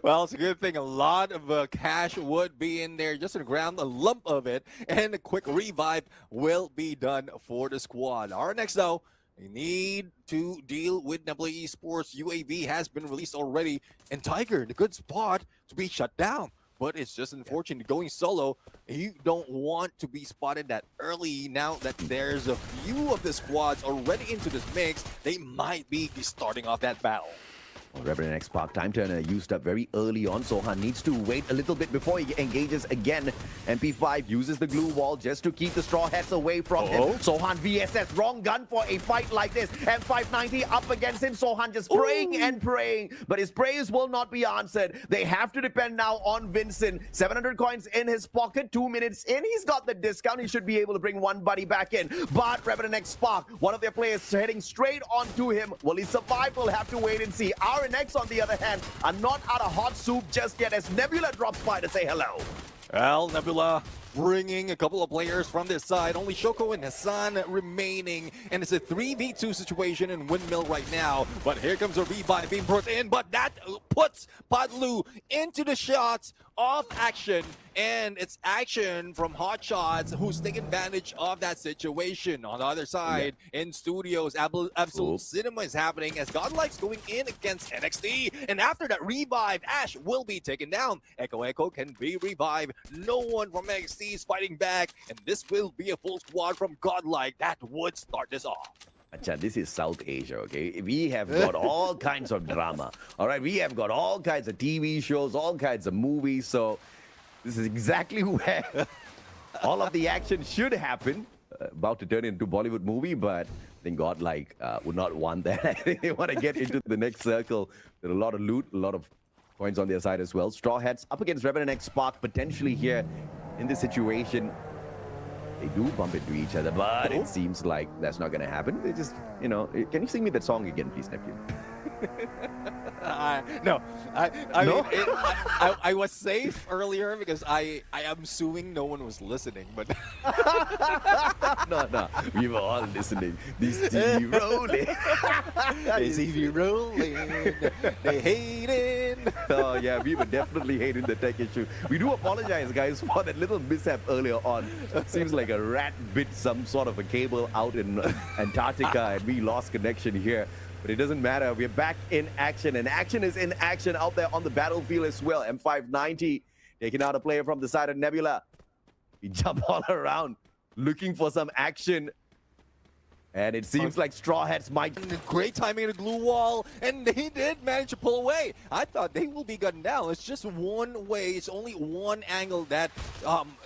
Well, it's a good thing. A lot of cash would be in there, just on the ground, a lump of it, and a quick revive will be done for the squad. RNX, though, they need to deal with Nebula Esports. UAV has been released already, and Tiger in a good spot to be shut down. But it's just unfortunate going solo. You don't want to be spotted that early. Now that there's a few of the squads already into this mix, they might be starting off that battle. Revenant XSpark time turner used up very early on. Sohan needs to wait a little bit before he engages again. MP5 uses the glue wall just to keep the Straw Hats away from him. Sohan VSS, wrong gun for a fight like this. M590 up against him. Sohan just praying and praying, but his prayers will not be answered. They have to depend now on Vincent. 700 coins in his pocket, 2 minutes in. He's got the discount. He should be able to bring one buddy back in. But Revenant XSpark, one of their players heading straight onto him. Will he survive? We'll have to wait and see. RNX, on the other hand, are not out of hot soup just yet as Nebula drops by to say hello. Well, Nebula bringing a couple of players from this side. Only Shoko and Hassan remaining. And it's a 3v2 situation in Windmill right now. But here comes a revive being brought in. But that puts Padlu into the shots of action. And it's action from Hotshots, who's taking advantage of that situation. On the other side, in studios, Absolute Cinema is happening as GodLike's going in against NXT. And after that revive, Ash will be taken down. Echo can be revived. No one from NXT is fighting back. And this will be a full squad from GodLike that would start this off. Acha, this is South Asia, okay? We have got all kinds of drama, all right? We have got all kinds of TV shows, all kinds of movies, so this is exactly where all of the action should happen. About to turn into Bollywood movie, but I think GodLike would not want that. I think they want to get into the next circle. There's a lot of loot, a lot of coins on their side as well. Straw Hats up against Revenant XSpark potentially here in this situation. They do bump into each other, but it seems like that's not going to happen. They just, you know, can you sing me that song again, please, nephew? No, No? I was safe earlier because I am assuming no one was listening, but No, we were all listening. This TV rolling. This TV rolling. They hate it. Oh yeah, we were definitely hating the tech issue. We do apologize, guys, for that little mishap earlier on. Seems like a rat bit some sort of a cable out in Antarctica, and we lost connection here. But it doesn't matter. We're back in action, and action is in action out there on the battlefield as well. M590 taking out a player from the side of Nebula. We jump all around looking for some action. And it seems like Straw Hats might... Great timing in the glue wall, and they did manage to pull away. I thought they will be gunned down. It's just one way. It's only one angle that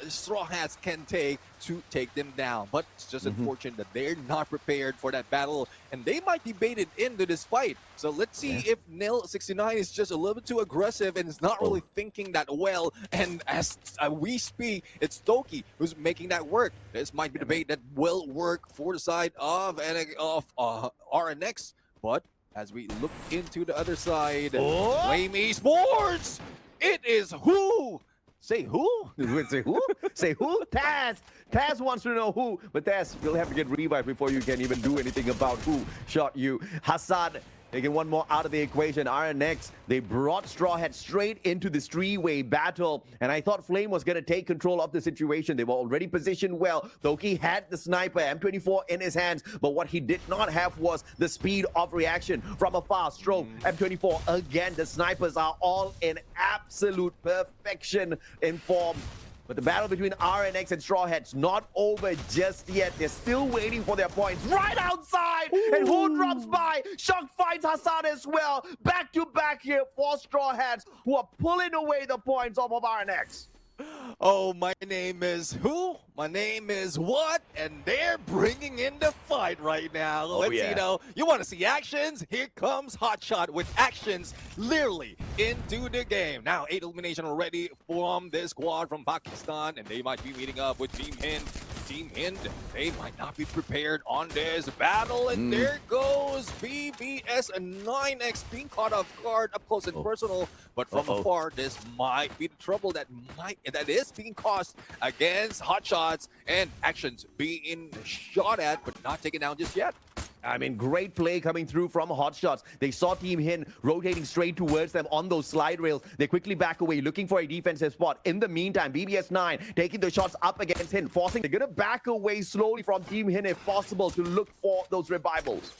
Straw Hats can take to take them down. But it's just unfortunate that they're not prepared for that battle, and they might be baited into this fight. So let's see if Nil69 is just a little bit too aggressive and is not really thinking that well. And as we speak, it's Toki who's making that work. This might be the bait that will work for the side of RNX. But as we look into the other side, Flame Esports, it is who? Say who? Say who? Say who? Taz! Taz wants to know who, but Taz, you'll have to get revived before you can even do anything about who shot you. Hassan taking one more out of the equation. RNX, they brought Straw Hat straight into this three-way battle, and I thought Flame was going to take control of the situation. They were already positioned well. Toki had the sniper, M24 in his hands, but what he did not have was the speed of reaction from afar. Stroke, M24 again. The snipers are all in absolute perfection in form. But the battle between RNX and Straw Hats not over just yet. They're still waiting for their points right outside. And who drops by? Shock finds Hassan as well. Back to back here for Straw Hats, who are pulling away the points off of RNX. Oh, my name is who? My name is what? And they're bringing in the fight right now. Let's see, you want to see actions? Here comes Hotshot with actions literally into the game. Now, 8 elimination already from this squad from Pakistan, and they might be meeting up with Team Hind. Team Hind, they might not be prepared on this battle, and there goes BB.S9X being caught off guard up close and personal, but from afar, this might be the trouble that is being caused against Hotshots, and actions being shot at, but not taken down just yet. I mean, great play coming through from Hotshots. They saw Team Hind rotating straight towards them on those slide rails. They quickly back away, looking for a defensive spot. In the meantime, BB.S9 taking the shots up against Hind, forcing. They're going to back away slowly from Team Hind if possible to look for those revivals.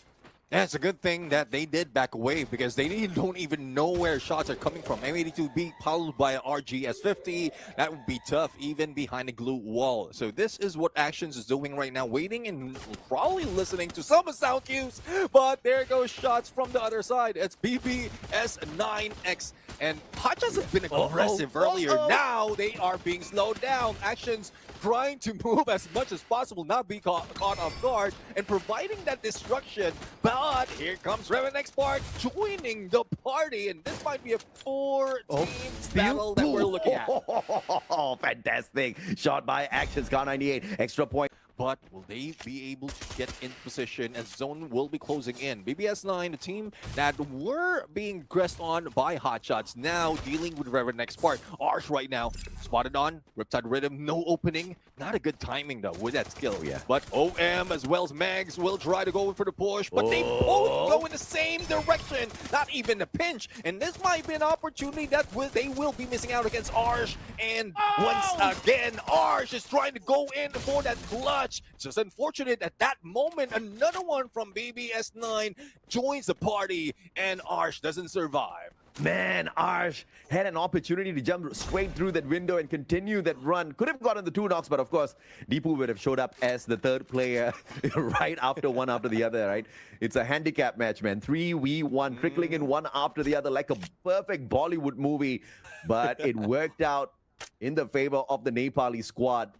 Yeah, it's a good thing that they did back away because they don't even know where shots are coming from. M82 being followed by an RGS50. That would be tough even behind the glue wall. So this is what Actions is doing right now, waiting and probably listening to some sound cues. But there goes shots from the other side. It's BB.S9X. And Hotshots have been aggressive earlier. Now they are being slowed down. Actions trying to move as much as possible, not be caught off guard, and providing that destruction. But here comes Reventant XSpark joining the party, and this might be a 4-team battle that we're looking at. Oh, fantastic. Shot by Actions, Car98. Extra point. But will they be able to get in position as zone will be closing in? BB.S9, a team that were being gressed on by Hotshots, now dealing with Revenant XSpark. Arsh right now, spotted on, Riptide Rhythm, no opening. Not a good timing though with that skill. But OM as well as Mags will try to go for the push, but they both go in the same direction. Not even a pinch. And this might be an opportunity that they will be missing out against Arsh. And once again, Arsh is trying to go in for that clutch. It's just unfortunate at that moment, another one from BB.S9 joins the party, and Arsh doesn't survive. Man, Arsh had an opportunity to jump straight through that window and continue that run. Could have gotten the 2 knocks, but of course, Deepu would have showed up as the third player right after one after the other, right? It's a handicap match, man. 3v1, trickling in one after the other like a perfect Bollywood movie. But it worked out in the favor of the Nepali squad.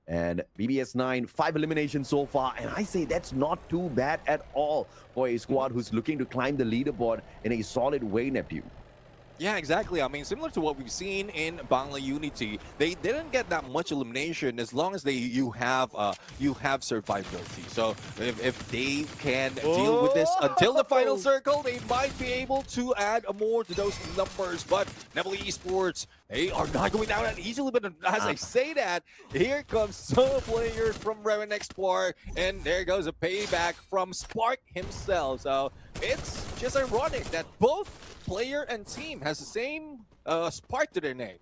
And BB.S9, 5 eliminations so far, and I say that's not too bad at all for a squad who's looking to climb the leaderboard in a solid way, nephew. Yeah, exactly. I mean, similar to what we've seen in Bangla Unity, they didn't get that much elimination as long as you have survivability. So if they can deal with this until the final circle, they might be able to add more to those numbers. But Nebula Esports, they are not going down that easily. But as I say that, here comes some players from Reventant XSpark, and there goes a payback from Spark himself. So it's just ironic that both player and team has the same spark to their name.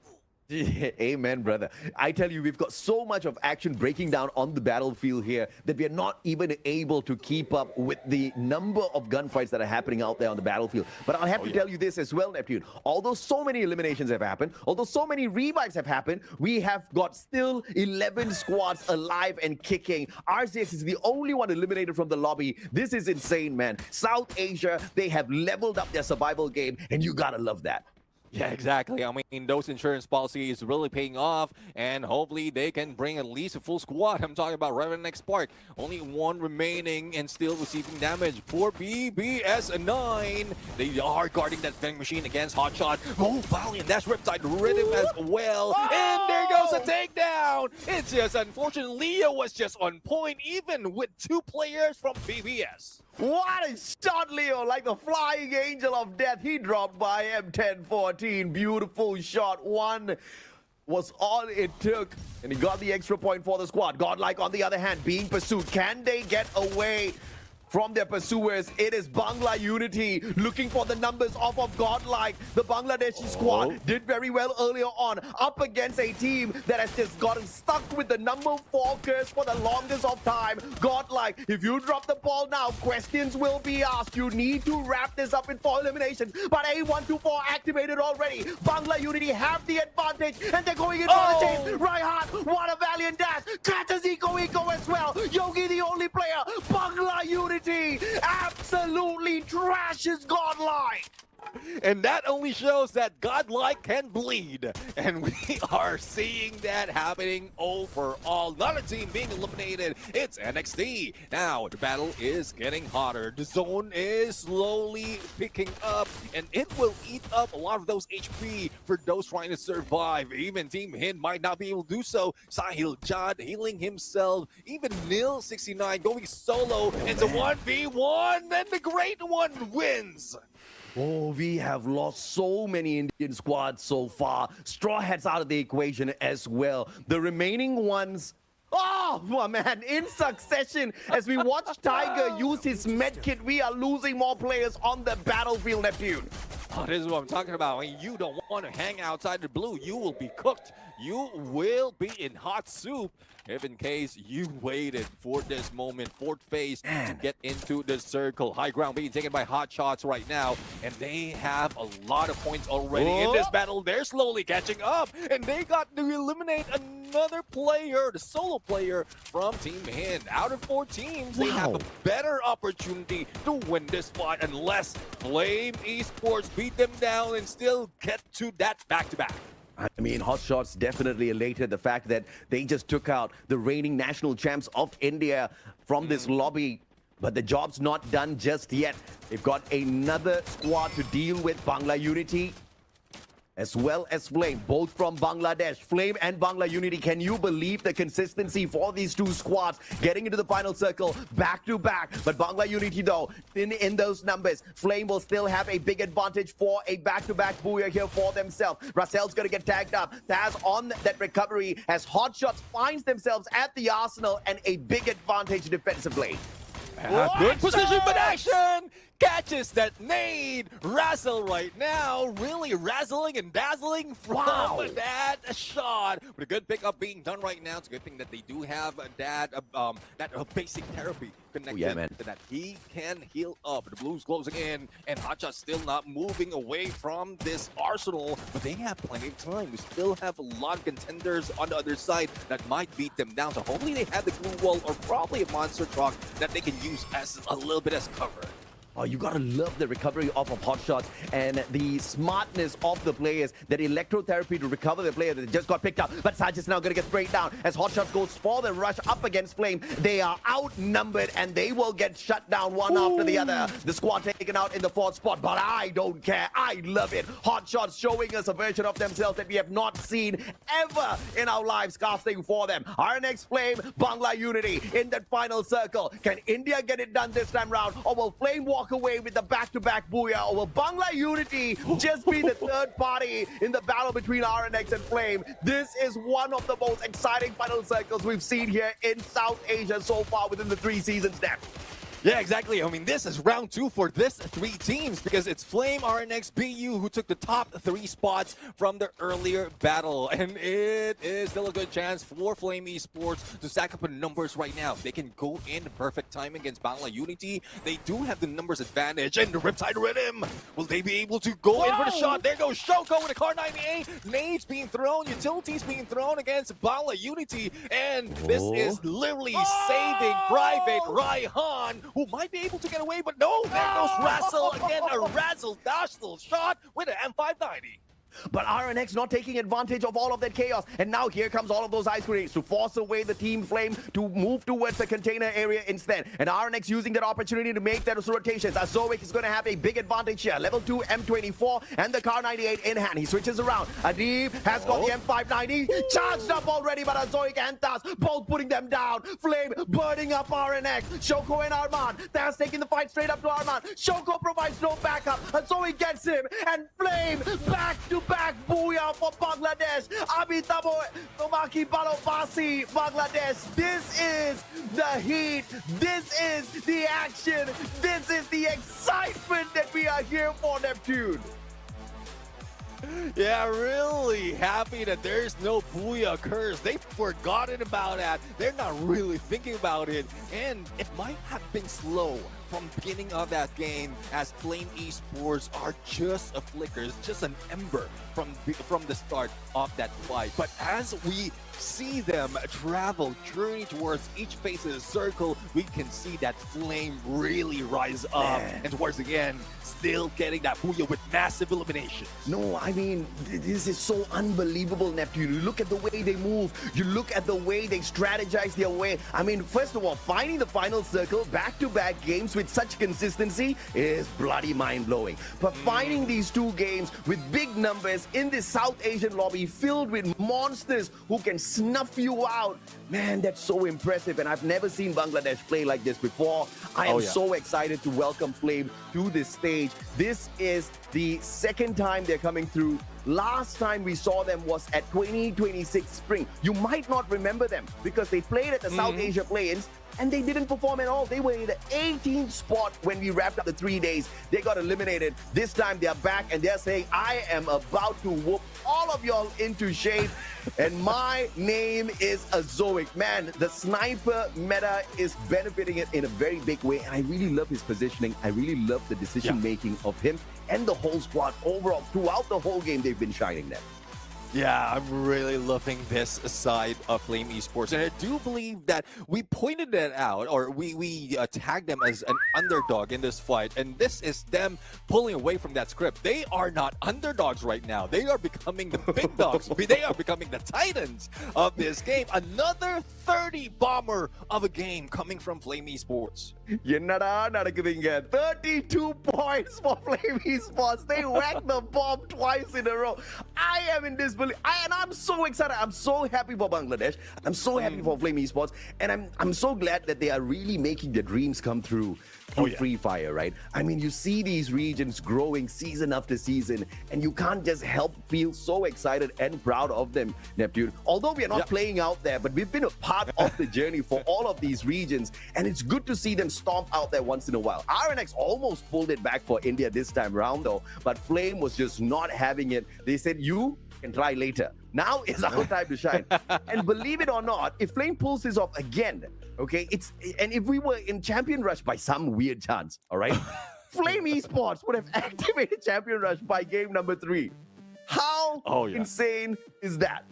Amen, brother. I tell you, we've got so much of action breaking down on the battlefield here that we are not even able to keep up with the number of gunfights that are happening out there on the battlefield. But I'll have to tell you this as well, Neptune. Although so many eliminations have happened, although so many revives have happened, we have got still 11 squads alive and kicking. RCX is the only one eliminated from the lobby. This is insane, man. South Asia, they have leveled up their survival game, and you gotta love that. Yeah, exactly. I mean, those insurance policies really paying off, and hopefully they can bring at least a full squad. I'm talking about Revenant XSpark. Only one remaining and still receiving damage for BB.S9X. They are guarding that vending machine against Hotshot. Oh, Valiant, that's Riptide Rhythm as well. And there goes a takedown. It's just unfortunate. Leo was just on point, even with 2 players from BBS. What a shot, Leo, like the flying angel of death. He dropped by M1014. Beautiful shot. One was all it took, and he got the extra point for the squad. GodLike, on the other hand, being pursued. Can they get away from their pursuers? It is Bangla Unity looking for the numbers off of GodLike. The Bangladeshi squad did very well earlier on, up against a team that has just gotten stuck with the number 4 curse for the longest of time. GodLike, if you drop the ball now, questions will be asked. You need to wrap this up in 4 eliminations, but A124 activated already. Bangla Unity have the advantage, and they're going in for the chase. Raihan, what a valiant dash. Catches Eco as well. Yogi, the only player. Bangla Unity absolutely trashes GodLike. And that only shows that GodLike can bleed. And we are seeing that happening overall. Not a team being eliminated. It's NXT. Now, the battle is getting hotter. The zone is slowly picking up, and it will eat up a lot of those HP for those trying to survive. Even Team Hind might not be able to do so. Sahil Jad healing himself. Even Nil69 going solo. It's a 1v1, and the Great One wins. Oh, we have lost so many Indian squads so far. Straw Hats out of the equation as well. The remaining ones, oh, man, in succession, as we watch Tiger use his medkit, we are losing more players on the battlefield, Neptune. Oh, this is what I'm talking about. When you don't want to hang outside the blue, you will be cooked. You will be in hot soup if in case you waited for this moment. 4th phase to get into the circle. High ground being taken by Hotshots right now, and they have a lot of points already in this battle. They're slowly catching up, and they got to eliminate another player, the solo player from Team Hind. Out of 4 teams, they have a better opportunity to win this fight unless Flame Esports beat them down and still get to that back-to-back. I mean, Hotshots definitely elated the fact that they just took out the reigning national champs of India from this lobby. But the job's not done just yet. They've got another squad to deal with, Bangla Unity, as well as Flame, both from Bangladesh. Flame and Bangla Unity, can you believe the consistency for these 2 squads getting into the final circle back to back? But Bangla Unity, though, in those numbers, Flame will still have a big advantage for a back-to-back booyah here for themselves. Russell's going to get tagged up. Taz on that recovery as Hotshots finds themselves at the arsenal and a big advantage defensively. Good position, but action! Catches that nade. Razzle right now, really razzling and dazzling from that shot. But a good pickup being done right now. It's a good thing that they do have that basic therapy connected to that. He can heal up. The Blues closing in, and Hotshot still not moving away from this arsenal. But they have plenty of time. We still have a lot of contenders on the other side that might beat them down. So hopefully they have the glue wall or probably a monster truck that they can use as a little bit as cover. Oh, you gotta love the recovery of Hotshots and the smartness of the players, that electrotherapy to recover the player that just got picked up. But Saj is now gonna get sprayed down as Hotshots goes for the rush up against Flame. They are outnumbered and they will get shut down one after the other. The squad taken out in the 4th spot, but I don't care. I love it. Hotshots showing us a version of themselves that we have not seen ever in our lives, casting for them. RNX Flame, Bangla Unity in that final circle. Can India get it done this time round, or will Flame walk away with the back-to-back booyah, or will Bangla Unity just be the third party in the battle between RNX and Flame? This is one of the most exciting final circles we've seen here in South Asia so far within the 3 seasons now. Yeah, exactly. I mean, this is round 2 for this 3 teams because it's Flame, RNX, BU who took the top 3 spots from the earlier battle. And it is still a good chance for Flame Esports to stack up in numbers right now. They can go in perfect time against Bangla Unity. They do have the numbers advantage. And the Riptide Rhythm, will they be able to go in for the shot? There goes Shoko with a Car 98. Nades being thrown, utilities being thrown against Bangla Unity. And this is literally saving Private Raihan, who might be able to get away, but no, there goes Razzle again, a Razzle-dazzle shot with an M590. But RNX not taking advantage of all of that chaos. And now here comes all of those ice grenades to force away the Team Flame to move towards the container area instead. And RNX using that opportunity to make those rotations. Azoic is going to have a big advantage here. Level 2 M24 and the Car 98 in hand. He switches around. Adib has got the M590 charged up already, but Azoic and Taz both putting them down. Flame burning up RNX. Shoko and Arman. Taz taking the fight straight up to Arman. Shoko provides no backup. Azoic gets him. And Flame back to back booyah for Bangladesh. Abitabo Tomaki Balopasi, Bangladesh. This is the heat. This is the action. This is the excitement that we are here for, Neptune. Yeah, really happy that there's no Booyah curse. They've forgotten about that. They're not really thinking about it. And it might have been slow from the beginning of that game, as Flame Esports are just a flicker, just an ember from the start of that fight. But as we see them travel, journey towards each phase of the circle, we can see that Flame really rise up. And towards the end, still getting that Booyah with massive elimination. No, I mean, this is so unbelievable, Neptune. You look at the way they move. You look at the way they strategize their way. I mean, first of all, finding the final circle, back-to-back games with such consistency is bloody mind-blowing. But finding these 2 games with big numbers in this South Asian lobby filled with monsters who can snuff you out, man, that's so impressive. And I've never seen Bangladesh play like this before. I am so excited to welcome Flame to this stage. This is the 2nd time they're coming through. Last time we saw them was at 2026 spring. You might not remember them because they played at the South Asia Play-ins and they didn't perform at all. They were in the 18th spot when we wrapped up the 3 days. They got eliminated. This time they're back and they're saying, I am about to whoop all of y'all into shape. And my name is Azoic. Man, the sniper meta is benefiting it in a very big way. And I really love his positioning. I really love the decision-making of him and the whole squad. Overall, throughout the whole game, they've been shining there. Yeah, I'm really loving this side of Flame Esports. And I do believe that we pointed it out, or we tagged them as an underdog in this fight. And this is them pulling away from that script. They are not underdogs right now. They are becoming the big dogs. They are becoming the titans of this game. Another 30 bomber of a game coming from Flame Esports. Yenada nadakudinga. 32 points for Flame Esports. They whacked the bomb twice in a row. I am in disbelief. And I'm so excited. I'm so happy for Bangladesh. I'm so happy for Flame Esports. And I'm so glad that they are really making their dreams come through Free Fire, right? I mean, you see these regions growing season after season, and you can't just help feel so excited and proud of them, Neptune. Although we are not playing out there, but we've been a part of the journey for all of these regions, and it's good to see them stomp out there once in a while. RNX almost pulled it back for India this time around, though, but Flame was just not having it. They said, you can try later. Now is our time to shine. And believe it or not, if Flame pulls this off again, okay, and if we were in Champion Rush by some weird chance, all right, Flame Esports would have activated Champion Rush by game number 3. How insane is that?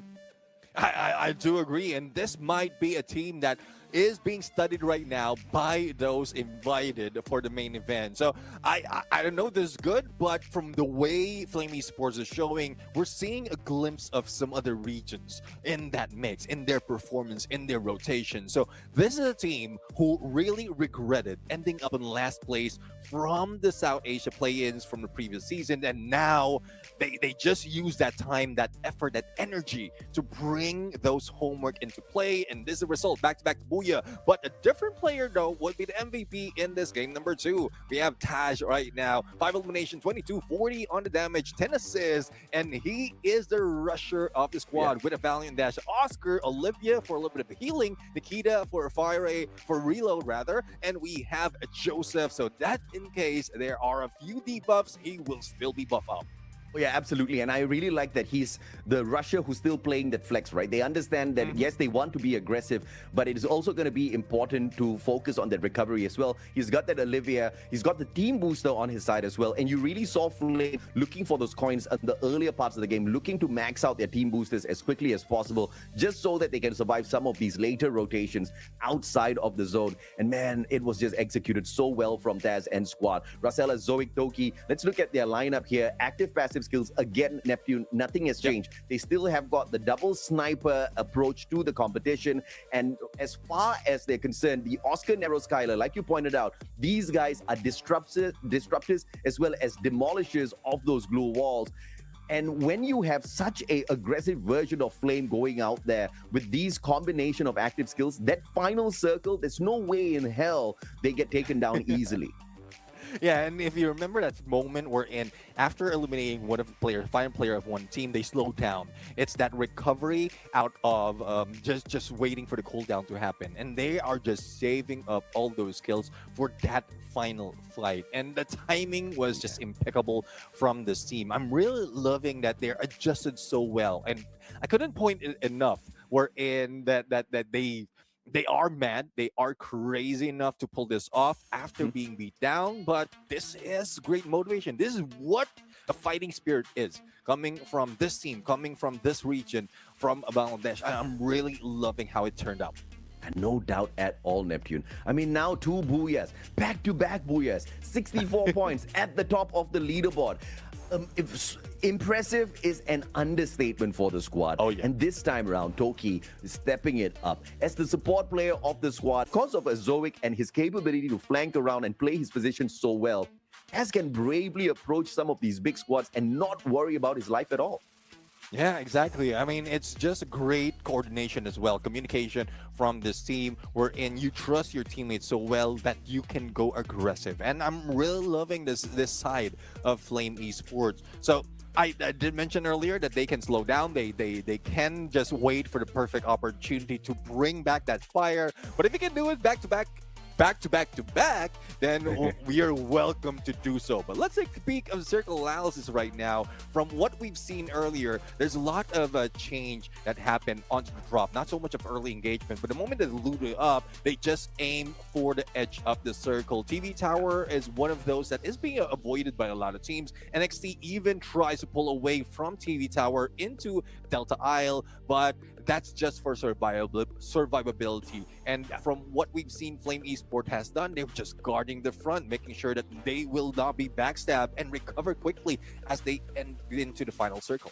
I do agree, and this might be a team that is being studied right now by those invited for the main event. So I don't know if this is good, but from the way Flame Esports is showing, we're seeing a glimpse of some other regions in that mix, in their performance, in their rotation. So this is a team who really regretted ending up in last place from the South Asia play-ins from the previous season, and now they just use that time, that effort, that energy to bring those homework into play, and this is the result, back-to-back Booyah. But a different player though would be the MVP in this game number 2. We have Taj right now, 5 eliminations, 22-40 on the damage, 10 assists, and he is the rusher of the squad with a valiant dash. Oscar, Olivia for a little bit of healing, Nikita for a for reload rather, and we have Joseph, so that in case there are a few debuffs, he will still be buff up. Oh, yeah, absolutely. And I really like that he's the rusher who's still playing that flex, right? They understand that, yes, they want to be aggressive, but it is also going to be important to focus on that recovery as well. He's got that Olivia. He's got the team booster on his side as well. And you really saw Flame looking for those coins in the earlier parts of the game, looking to max out their team boosters as quickly as possible, just so that they can survive some of these later rotations outside of the zone. And man, it was just executed so well from Taz and squad. Rasela, Zoic, Toki. Let's look at their lineup here. Active, passive skills. Again, Neptune, nothing has changed. They still have got the double sniper approach to the competition. And as far as they're concerned, the Oscar Nero Skyler, like you pointed out, these guys are disruptors as well as demolishers of those glue walls. And when you have such a aggressive version of Flame going out there with these combination of active skills, that final circle, there's no way in hell they get taken down easily. Yeah, and if you remember that moment we're in, after eliminating one of the players, final player of one team, they slowed down. It's that recovery out of just waiting for the cooldown to happen. And they are just saving up all those skills for that final fight. And the timing was just impeccable from this team. I'm really loving that they're adjusted so well. And I couldn't point it enough. We're in that they are mad, they are crazy enough to pull this off after being beat down, but this is great motivation. This is what a fighting spirit is, coming from this team, coming from this region, from Bangladesh. I'm really loving how it turned out. And no doubt at all, Neptune. I mean, now 2 Booyahs, back-to-back Booyahs, 64 points at the top of the leaderboard. Impressive is an understatement for the squad. Oh, yeah. And this time around, Toki is stepping it up. As the support player of the squad, because of a Zoic and his capability to flank around and play his position so well, Az can bravely approach some of these big squads and not worry about his life at all. Yeah, exactly. I mean, it's just great coordination as well, communication from this team, wherein you trust your teammates so well that you can go aggressive. And I'm really loving this side of Flame Esports. So I did mention earlier that they can slow down. They can just wait for the perfect opportunity to bring back that fire. But if you can do it back to back, then we are welcome to do so. But let's take a peek of circle analysis right now. From what we've seen earlier, there's a lot of change that happened onto the drop. Not so much of early engagement, but the moment they looted up, they just aim for the edge of the circle. TV Tower is one of those that is being avoided by a lot of teams. NXT even tries to pull away from TV Tower into Delta Isle, but that's just for survivability. And from what we've seen Flame Esports has done, they're just guarding the front, making sure that they will not be backstabbed and recover quickly as they end into the final circle.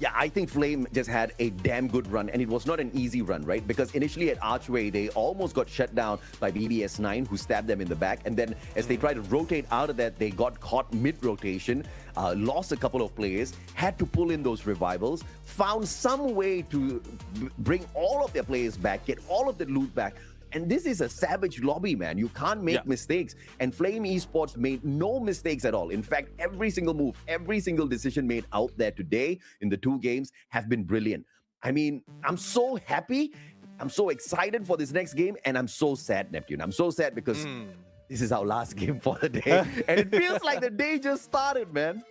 Yeah, I think Flame just had a damn good run, and it was not an easy run, right? Because initially at Archway, they almost got shut down by BB.S9, who stabbed them in the back. And then as they tried to rotate out of that, they got caught mid-rotation, lost a couple of players, had to pull in those revivals, found some way to bring all of their players back, get all of the loot back. And this is a savage lobby, man. You can't make mistakes. And Flame Esports made no mistakes at all. In fact, every single move, every single decision made out there today in the 2 games have been brilliant. I mean, I'm so happy. I'm so excited for this next game. And I'm so sad, Neptune. I'm so sad because this is our last game for the day. And it feels like the day just started, man.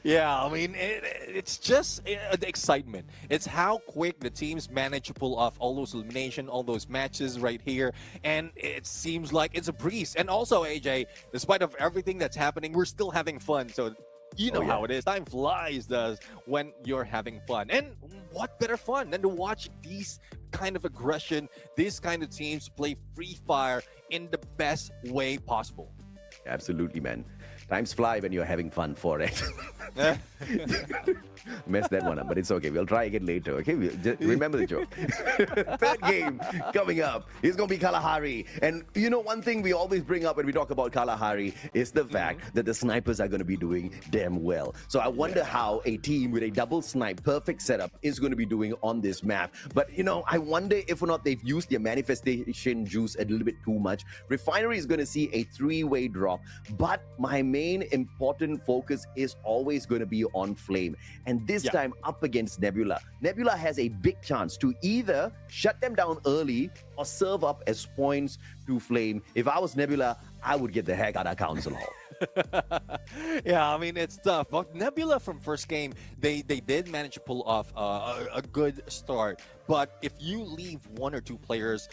Yeah, I mean, it's just the excitement. It's how quick the teams manage to pull off all those elimination, all those matches right here. And it seems like it's a breeze. And also, AJ, despite of everything that's happening, we're still having fun. So You know how it is. Time flies, does, when you're having fun. And what better fun than to watch these kind of aggression, these kind of teams play free fire in the best way possible. Absolutely, man. Times fly when you're having fun for it. Messed that one up, but it's okay. We'll try again later, okay? Just remember the joke. Third game coming up is going to be Kalahari. And you know, one thing we always bring up when we talk about Kalahari is the fact that the snipers are going to be doing damn well. So I wonder how a team with a double snipe, perfect setup is going to be doing on this map. But, you know, I wonder if or not they've used their manifestation juice a little bit too much. Refinery is going to see a three-way drop. But my main important focus is always going to be on Flame. And this time up against Nebula. Nebula has a big chance to either shut them down early or serve up as points to Flame. If I was Nebula, I would get the heck out of Council Hall. Yeah, I mean, it's tough. But Nebula from first game, they did manage to pull off a good start. But if you leave one or two players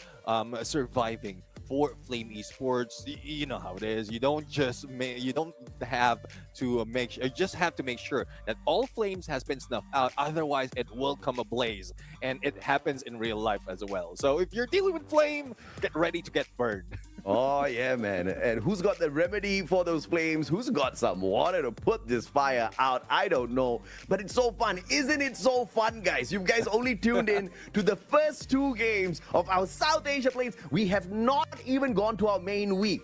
surviving for Flame Esports, you know how it is. You don't just you don't have to make sure. You just have to make sure that all flames has been snuffed out. Otherwise, it will come ablaze, and it happens in real life as well. So if you're dealing with flame, get ready to get burned. Oh, yeah, man. And who's got the remedy for those flames? Who's got some water to put this fire out? I don't know. But it's so fun. Isn't it so fun, guys? You guys only tuned in to the first two games of our South Asia plays. We have not even gone to our main week.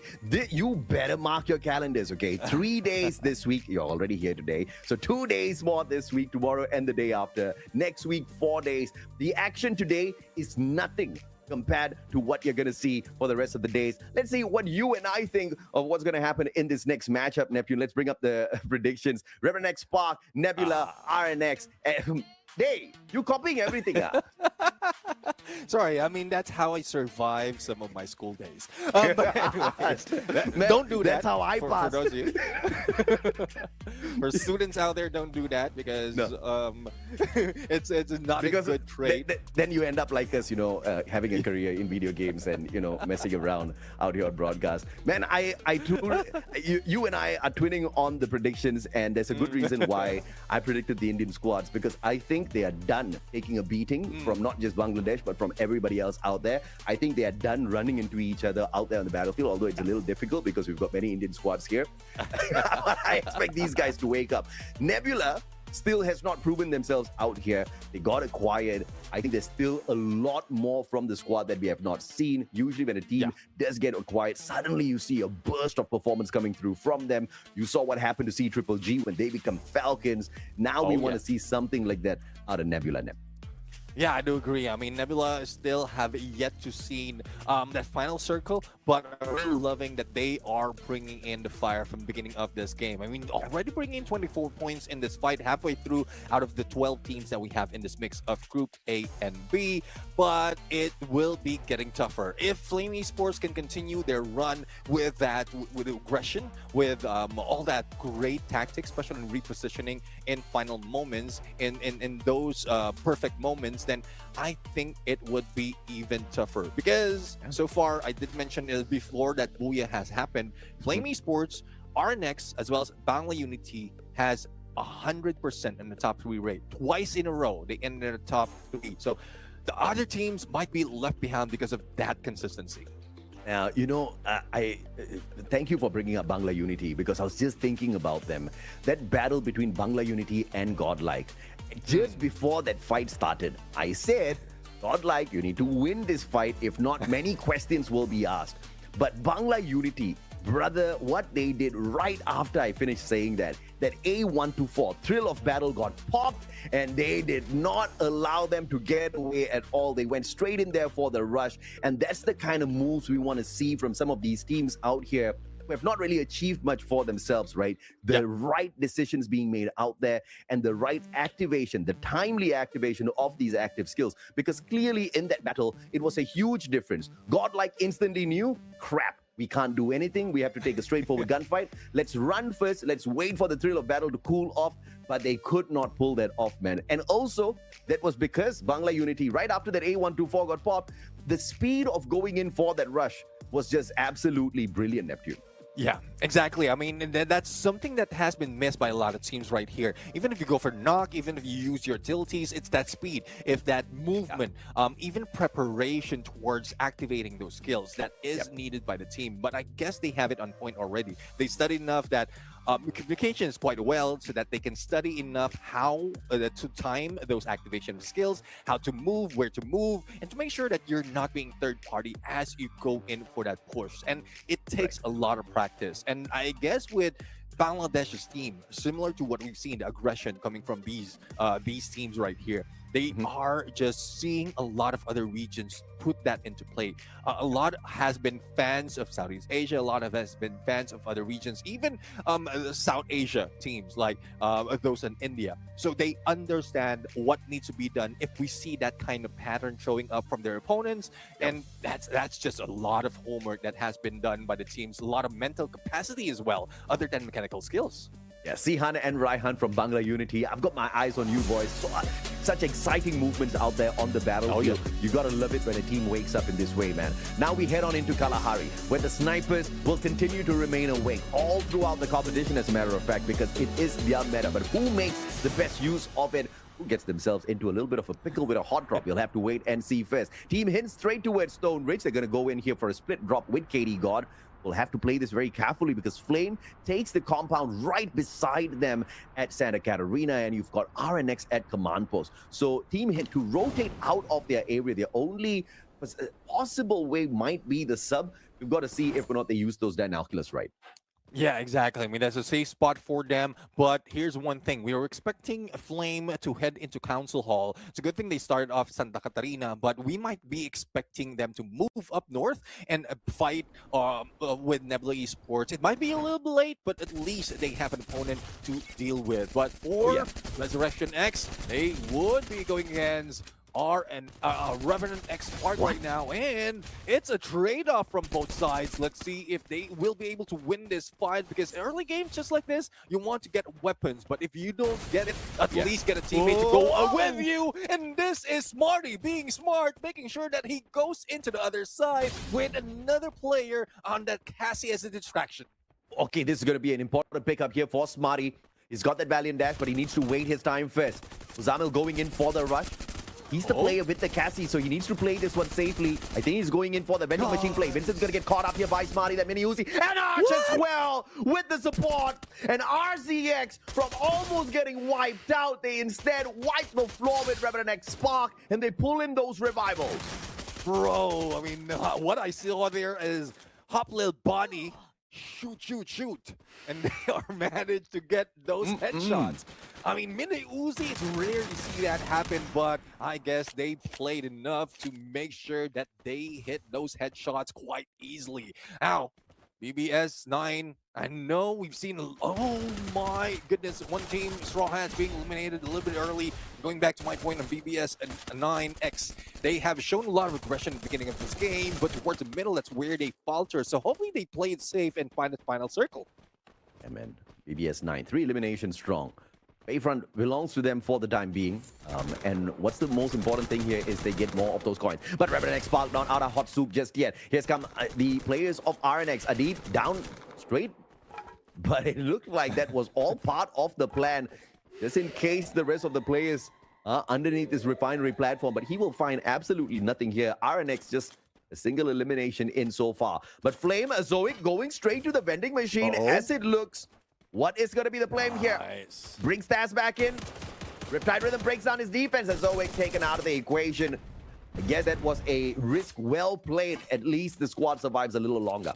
You better mark your calendars, okay? 3 days this week. You're already here today. So 2 days more this week, tomorrow and the day after. Next week, 4 days. The action today is nothing compared to what you're going to see for the rest of the days. Let's see what you and I think of what's going to happen in this next matchup, Neptune. Let's bring up the predictions. Revenant XSpark, Nebula, RNX. Hey, you copying everything, huh? Sorry, I mean, that's how I survive some of my school days. But anyways, don't do that. That's how I pass. For those of you. For students out there, don't do that because it's not a good trade. Then you end up like us, you know, having a career in video games and, you know, messing around out here on broadcast. Man, you and I are twinning on the predictions, and there's a good reason why I predicted the Indian squads, because I think they are done taking a beating from not just Bangladesh, but from everybody else out there. I think they are done running into each other out there on the battlefield, although it's a little difficult because we've got many Indian squads here. I expect these guys to wake up. Nebula still has not proven themselves out here. They got acquired. I think there's still a lot more from the squad that we have not seen. Usually when a team does get acquired, suddenly you see a burst of performance coming through from them. You saw what happened to C-Triple-G when they become Falcons. Now we want to see something like that out of Nebula. Yeah, I do agree. I mean, Nebula still have yet to see that final circle, but I'm really loving that they are bringing in the fire from the beginning of this game. I mean, already bringing in 24 points in this fight, halfway through out of the 12 teams that we have in this mix of Group A and B, but it will be getting tougher. If Flame Esports can continue their run with that, with aggression, with all that great tactics, especially in repositioning in final moments, in those perfect moments, then I think it would be even tougher. Because so far, I did mention before that Booyah has happened. Flame Esports, RNX, as well as Bangla Unity has 100% in the top 3 rate. Twice in a row, they ended in the top 3. So the other teams might be left behind because of that consistency. Now, you know, I thank you for bringing up Bangla Unity, because I was just thinking about them. That battle between Bangla Unity and GodLike. Just before that fight started, I said, GodLike, you need to win this fight. If not, many questions will be asked. But Bangla Unity, brother, what they did right after I finished saying that A124 thrill of battle got popped, and they did not allow them to get away at all. They went straight in there for the rush, and that's the kind of moves we want to see from some of these teams out here who have not really achieved much for themselves, right? The right decisions being made out there, and the right activation, the timely activation of these active skills, because clearly in that battle, it was a huge difference. GodLike instantly knew, crap, we can't do anything. We have to take a straightforward gunfight. Let's run first. Let's wait for the thrill of battle to cool off. But they could not pull that off, man. And also, that was because Bangla Unity, right after that A124 got popped, the speed of going in for that rush was just absolutely brilliant, Neptune. Yeah, exactly. I mean, that's something that has been missed by a lot of teams right here. Even if you go for knock, even if you use your utilities, it's that speed, if that movement, even preparation towards activating those skills that is needed by the team. But I guess they have it on point already. They studied enough that communication is quite well, so that they can study enough how to time those activation skills, how to move, where to move, and to make sure that you're not being third party as you go in for that push. And it takes a lot of practice. And I guess with Bangladesh's team, similar to what we've seen, the aggression coming from these teams right here, they are just seeing a lot of other regions put that into play. A lot has been fans of Southeast Asia, a lot of has been fans of other regions, even South Asia teams like those in India. So they understand what needs to be done if we see that kind of pattern showing up from their opponents. And that's just a lot of homework that has been done by the teams, a lot of mental capacity as well, other than mechanical skills. Yeah, Sihan and Raihan from Bangla Unity. I've got my eyes on you boys. Such exciting movements out there on the battlefield. You gotta love it when a team wakes up in this way, man. Now we head on into Kalahari, where the snipers will continue to remain awake all throughout the competition, as a matter of fact, because it is their meta. But who makes the best use of it? Who gets themselves into a little bit of a pickle with a hot drop? You'll have to wait and see first. Team Hind straight towards Stone Ridge. They're gonna go in here for a split drop with KD God. We'll have to play this very carefully because Flame takes the compound right beside them at Santa Catarina, and you've got RNX at command post. So Team Hind to rotate out of their area, their only possible way might be the sub. We've got to see if or not they use those Dinoculus right. Yeah, exactly. I mean, that's a safe spot for them. But here's one thing. We were expecting Flame to head into Council Hall. It's a good thing they started off Santa Catarina, but we might be expecting them to move up north and fight with Nebula Esports. It might be a little bit late, but at least they have an opponent to deal with. But for Rezurrection X, they would be going against Revenant XSpark right now, and it's a trade-off from both sides. Let's see if they will be able to win this fight, because early games just like this, you want to get weapons, but if you don't get it, at least get a teammate to go with you. And this is Smarty being smart, making sure that he goes into the other side with another player on that Cassie as a distraction. Okay, this is going to be an important pickup here for Smarty. He's got that Valiant Dash, but he needs to wait his time first. Zamil going in for the rush. He's the player with the Cassie, so he needs to play this one safely. I think he's going in for the vending machine play. Vincent's going to get caught up here by Smarty, that mini Uzi. And Arch as well with the support. And RZX from almost getting wiped out, they instead wipe the floor with Revenant XSpark, and they pull in those revivals. Bro, I mean, what I saw there is Hop Lil Bonnie. Shoot. And they are managed to get those headshots. I mean, Mini Uzi, it's rare to see that happen, but I guess they played enough to make sure that they hit those headshots quite easily. Now, BB.S9, I know we've seen, oh my goodness, one team, Straw Hats, being eliminated a little bit early. Going back to my point on BB.S9X, they have shown a lot of aggression at the beginning of this game, but towards the middle, that's where they falter. So hopefully they play it safe and find the final circle. Yeah, man. BB.S9, 3 eliminations strong. Bayfront belongs to them for the time being. And what's the most important thing here is they get more of those coins. But Revenant XSpark not out of hot soup just yet. Here's come the players of RNX. Adib down straight. But it looked like that was all part of the plan. Just in case the rest of the players are underneath this refinery platform. But he will find absolutely nothing here. RNX just a single elimination in so far. But Flame Zoic going straight to the vending machine as it looks. What is going to be the play here? Brings Stas back in. Riptide Rhythm breaks down his defense as Zoic taken out of the equation. I guess that was a risk well played. At least the squad survives a little longer.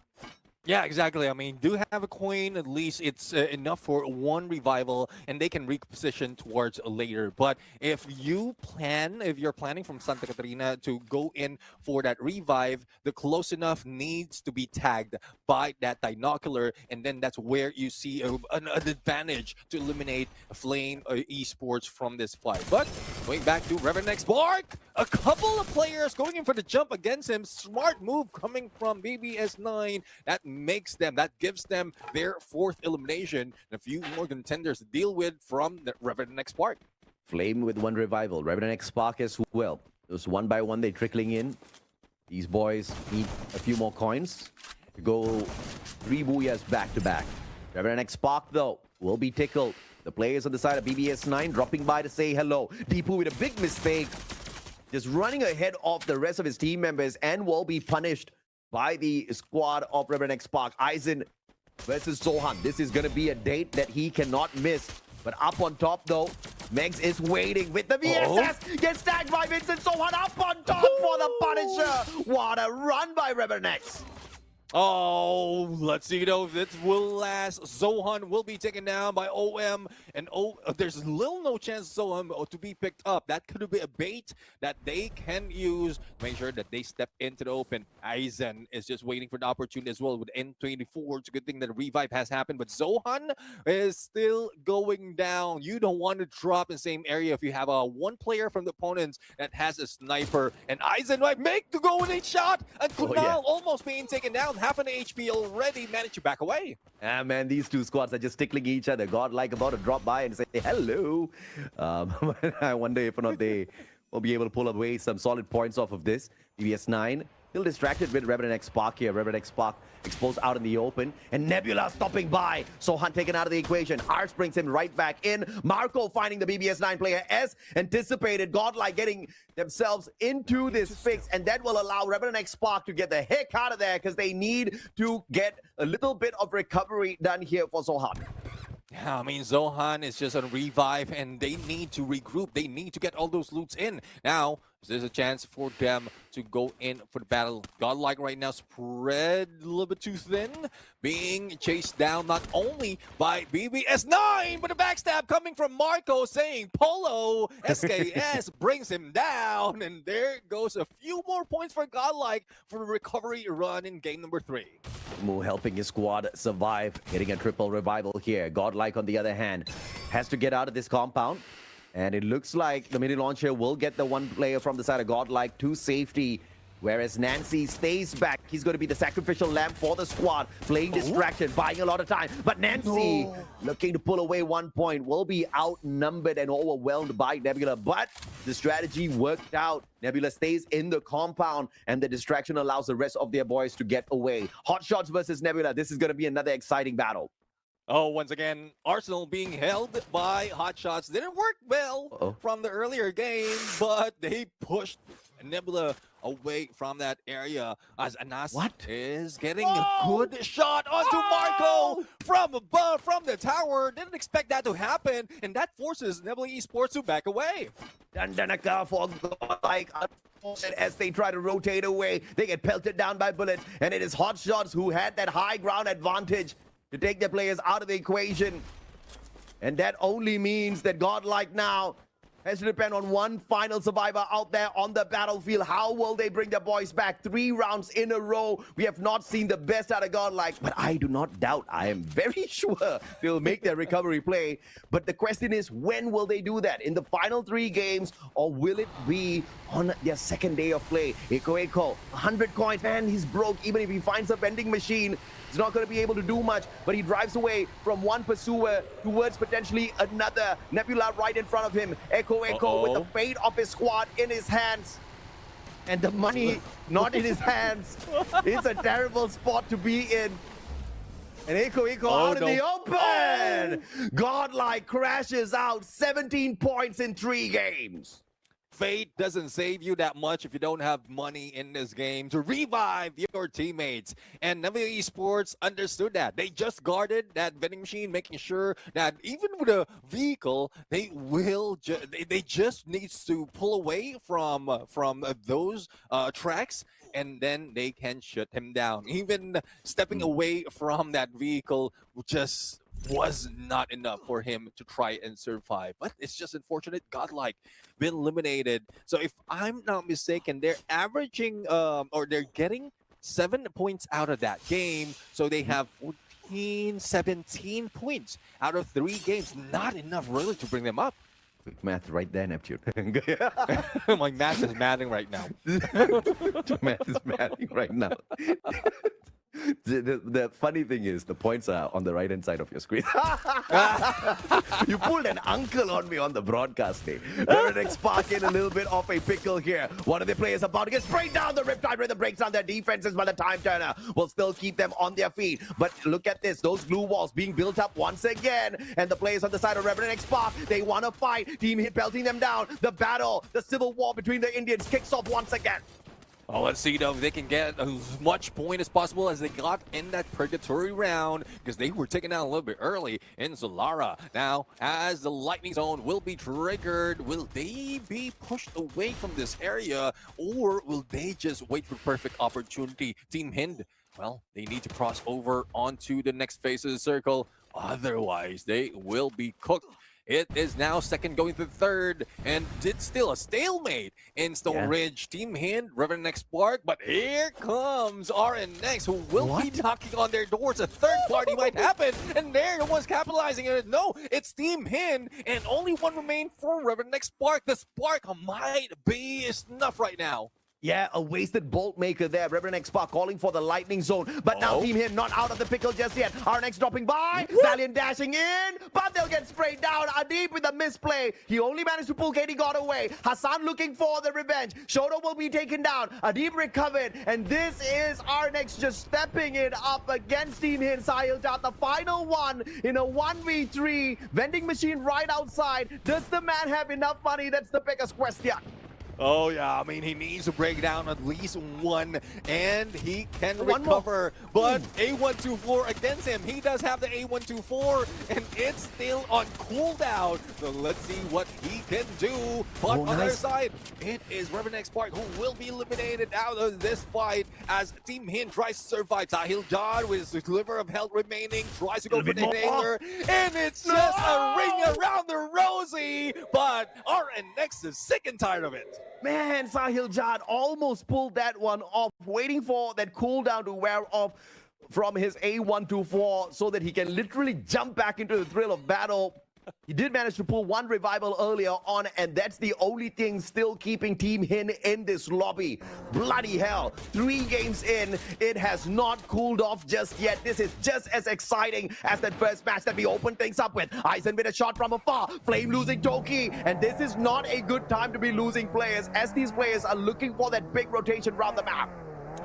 Yeah, exactly. I mean, do have a coin. At least it's enough for one revival, and they can reposition towards later. But if you're planning from Santa Catarina to go in for that revive, the close enough needs to be tagged by that binocular, and then that's where you see an advantage to eliminate Flame Esports from this fight. But going back to Revenant XSpark, a couple of players going in for the jump against him. Smart move coming from BB.S9. That gives them their 4th elimination, and a few more contenders to deal with from the Revenant XSpark. Flame with 1 revival. Revenant XSpark as well. Those one by one, they're trickling in. These boys need a few more coins. go 3 booyahs back to back. Revenant XSpark though will be tickled. The players on the side of BB.S9 dropping by to say hello. Deepu with a big mistake, just running ahead of the rest of his team members, and will be punished by the squad of Revenant XSpark. Aizen versus Sohan. This is going to be a date that he cannot miss. But up on top though, Megs is waiting with the VSS. Gets tagged by Vincent Sohan up on top for the Punisher. What a run by Revenant X. Oh, let's see though if this will last. Zohan will be taken down by OM, and there's little no chance Zohan to be picked up. That could be a bait that they can use. Make sure that they step into the open. Aizen is just waiting for the opportunity as well with N24. It's a good thing that a revive has happened, but Zohan is still going down. You don't want to drop in the same area if you have a one player from the opponents that has a sniper. And Aizen might make the golden shot, and Kunal almost being taken down. Half an HP already, managed to back away. Ah, man, these two squads are just tickling each other. GodLike about to drop by and say hello. I wonder if or not they will be able to pull away some solid points off of this. BB.S9 still distracted with Revenant XSpark here. Revenant XSpark exposed out in the open, and Nebula stopping by. Sohan taken out of the equation. Ars brings him right back in. Marco finding the BB.S9 player as anticipated. GodLike getting themselves into this fix, and that will allow Revenant XSpark to get the heck out of there because they need to get a little bit of recovery done here for Sohan. Yeah, I mean, Zohan is just on revive, and they need to regroup. They need to get all those loots in. Now, there's a chance for them to go in for the battle. GodLike right now spread a little bit too thin, being chased down not only by BB.S9, but a backstab coming from Marco saying Polo SKS brings him down. And there goes a few more points for GodLike for the recovery run in game number 3. Mu helping his squad survive, getting a triple revival here. GodLike, on the other hand, has to get out of this compound. And it looks like the mini launcher will get the one player from the side of GodLike to safety, whereas Nancy stays back. He's going to be the sacrificial lamb for the squad, playing distraction, buying a lot of time. But Nancy, looking to pull away 1 point, will be outnumbered and overwhelmed by Nebula. But the strategy worked out. Nebula stays in the compound, and the distraction allows the rest of their boys to get away. Hotshots versus Nebula. This is going to be another exciting battle. Oh, once again, Arsenal being held by Hotshots. Didn't work well from the earlier game, but they pushed Nebula away from that area as Anas is getting a good shot onto Marco from above, from the tower. Didn't expect that to happen, and that forces Nebula Esports to back away. Dandanaka for GodLike, as they try to rotate away. They get pelted down by bullets, and it is Hotshots who had that high ground advantage to take their players out of the equation. And that only means that GodLike now has to depend on one final survivor out there on the battlefield. How will they bring their boys back? 3 rounds in a row. We have not seen the best out of GodLike, but I do not doubt, I am very sure they'll make their recovery play. But the question is, when will they do that? In the final 3 games, or will it be on their second day of play? Eko, 100 coins, man, he's broke. Even if he finds a vending machine, he's not going to be able to do much, but he drives away from one pursuer towards potentially another. Nebula right in front of him. Echo with the fate of his squad in his hands. And the money not in his hands. It's a terrible spot to be in. And Echo out in the open! GodLike crashes out 17 points in 3 games. Fate doesn't save you that much if you don't have money in this game to revive your teammates. And Nebula Esports understood that. They just guarded that vending machine, making sure that even with a vehicle, they will they just needs to pull away from those tracks, and then they can shut him down. Even stepping away from that vehicle just was not enough for him to try and survive. But it's just unfortunate. GodLike been eliminated. So if I'm not mistaken, they're averaging or they're getting 7 points out of that game. So they have 17 points out of 3 games. Not enough really to bring them up. Quick math right there, Neptune. My math is mathing right now. Math is mathing right now. The funny thing is, the points are on the right-hand side of your screen. You pulled an uncle on me on the broadcast day. RNX Esports in a little bit of a pickle here. One of the players about to get sprayed down. The Riptide Rhythm breaks down their defenses, but the time turner will still keep them on their feet. But look at this, those glue walls being built up once again. And the players on the side of Revenant XSpark, they want to fight. Team Hit pelting them down. The battle, the civil war between the Indians kicks off once again. Oh, let's see though if they can get as much point as possible as they got in that purgatory round, because they were taken out a little bit early in Solara. Now, as the lightning zone will be triggered, will they be pushed away from this area, or will they just wait for perfect opportunity? Team Hind, well, they need to cross over onto the next phase of the circle, otherwise they will be cooked. It is now second going to third, and it's still a stalemate in Stone Ridge. Team Hind, Revenant XSpark, but here comes RNX, who will be knocking on their doors. A third party might happen, and they're the ones capitalizing on it. No, it's Team Hind, and only one remained for Revenant XSpark. The spark might be snuffed right now. Yeah, a wasted bolt maker there. Revenant XSpark calling for the lightning zone. But now Team Hind not out of the pickle just yet. RNX dropping by. Valiant dashing in. But they'll get sprayed down. Adib with a misplay. He only managed to pull Katie God away. Hassan looking for the revenge. Shoto will be taken down. Adib recovered. And this is RNX just stepping it up against Team Hind. Sahil Jat, the final one in a 1v3. Vending machine right outside. Does the man have enough money? That's the biggest question. Oh yeah, I mean, he needs to break down at least one, and he can recover. But A124 against him. He does have the A124, and it's still on cooldown. So let's see what he can do. But on the other side, it is Revenant XSpark who will be eliminated out of this fight as Team Hind tries to survive. Sahil Jad with his sliver of health remaining tries to go for the inhaler, and it's just a ring around the rosy. But RNX is sick and tired of it. Man, Sahil Jad almost pulled that one off, waiting for that cooldown to wear off from his A124 so that he can literally jump back into the thrill of battle. He did manage to pull one revival earlier on, and that's the only thing still keeping Team Hind in this lobby. Bloody hell, 3 games in, it has not cooled off just yet. This is just as exciting as that first match that we opened things up with. Aizen with a shot from afar, Flame losing Toki, and this is not a good time to be losing players, as these players are looking for that big rotation around the map.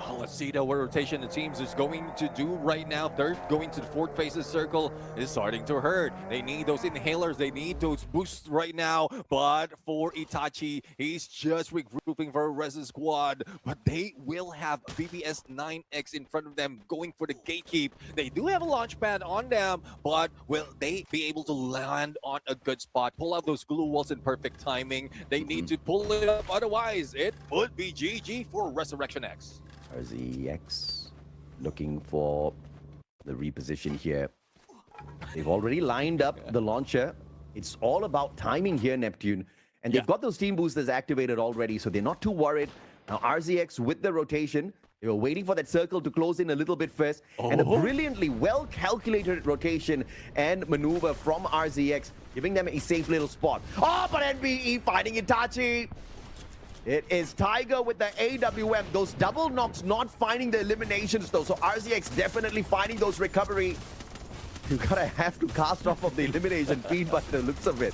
Oh, let's see though what rotation the teams is going to do right now. Third going to the fourth phases circle is starting to hurt. They need those inhalers. They need those boosts right now. But for Itachi, he's just regrouping for a Reza squad. But they will have BB.S9X in front of them going for the gatekeep. They do have a launch pad on them, but will they be able to land on a good spot? Pull out those glue walls in perfect timing. They need to pull it up. Otherwise, it would be GG for Rezurrection X. RZX looking for the reposition here. They've already lined up the launcher. It's all about timing here, Neptune. And they've got those team boosters activated already, so they're not too worried. Now RZX with the rotation, they were waiting for that circle to close in a little bit first. And a brilliantly well-calculated rotation and maneuver from RZX, giving them a safe little spot. Oh, but NBE finding Itachi. It is Tiger with the AWM. Those double knocks not finding the eliminations though. So RZX definitely finding those recovery. You're gonna have to cast off of the elimination feed by the looks of it.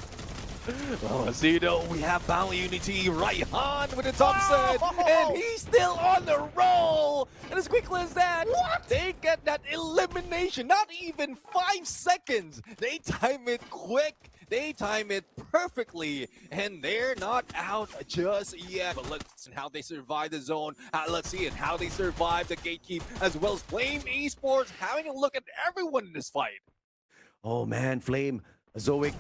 Oh, see though, we have Bangla Unity, Raihan with the Thompson, and he's still on the roll. And as quickly as that, they get that elimination. Not even 5 seconds. They time it quick. They time it perfectly, and they're not out just yet. But let's see how they survive the zone. Let's see how they survive the gatekeep, as well as Flame Esports having a look at everyone in this fight. Oh man, Flame, Zoic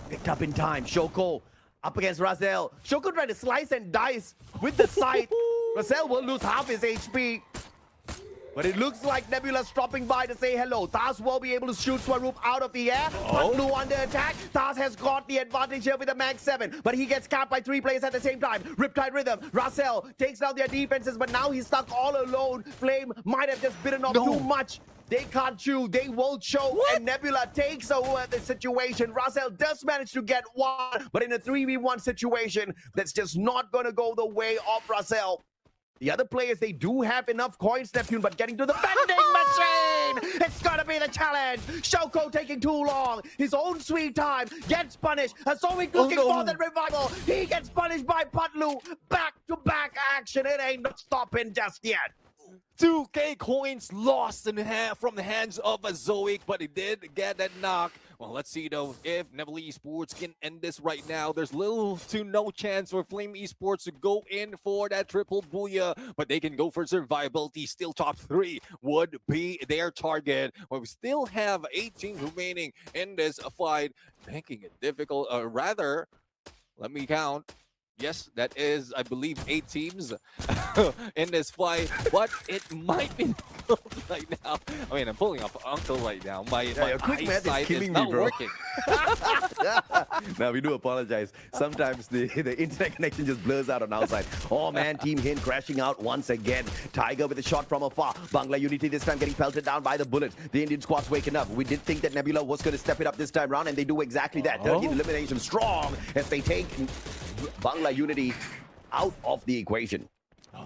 picked up in time. Shoko up against Razel. Shoko tried to slice and dice with the sight. Razel will lose half his HP. But it looks like Nebula's dropping by to say hello. Taz will be able to shoot Swaroop out of the air. But Blue under attack. Taz has got the advantage here with the Mag 7. But he gets capped by 3 players at the same time. Riptide Rhythm. Russell takes down their defenses, but now he's stuck all alone. Flame might have just bitten off too much. They can't chew. They will choke. And Nebula takes over the situation. Russell does manage to get one. But in a 3v1 situation, that's just not going to go the way of Russell. The other players, they do have enough coins, Neptune, but getting to the vending machine! It's gonna be the challenge! Shoko taking too long. His own sweet time gets punished. Hazoik looking for the revival. He gets punished by Patlu. Back-to-back action. It ain't stopping just yet. 2K coins lost from the hands of Hazoik, but he did get that knock. Well, let's see though if Nebula Esports can end this right now. There's little to no chance for Flame Esports to go in for that triple booyah, but they can go for survivability. Still top 3 would be their target. But we still have 8 teams remaining in this fight, making it difficult. Rather, let me count. Yes, that is, I believe, 8 teams in this fight, but it might be right now. I mean, I'm pulling up Uncle right now. My quick math is killing not me, bro. working. Now, we do apologize. Sometimes the internet connection just blurs out on our side. Oh, man, Team Hind crashing out once again. Tiger with a shot from afar. Bangla Unity this time getting pelted down by the bullets. The Indian squad's waking up. We did think that Nebula was going to step it up this time around, and they do exactly that. 13th elimination strong as they take Bangla Unity out of the equation.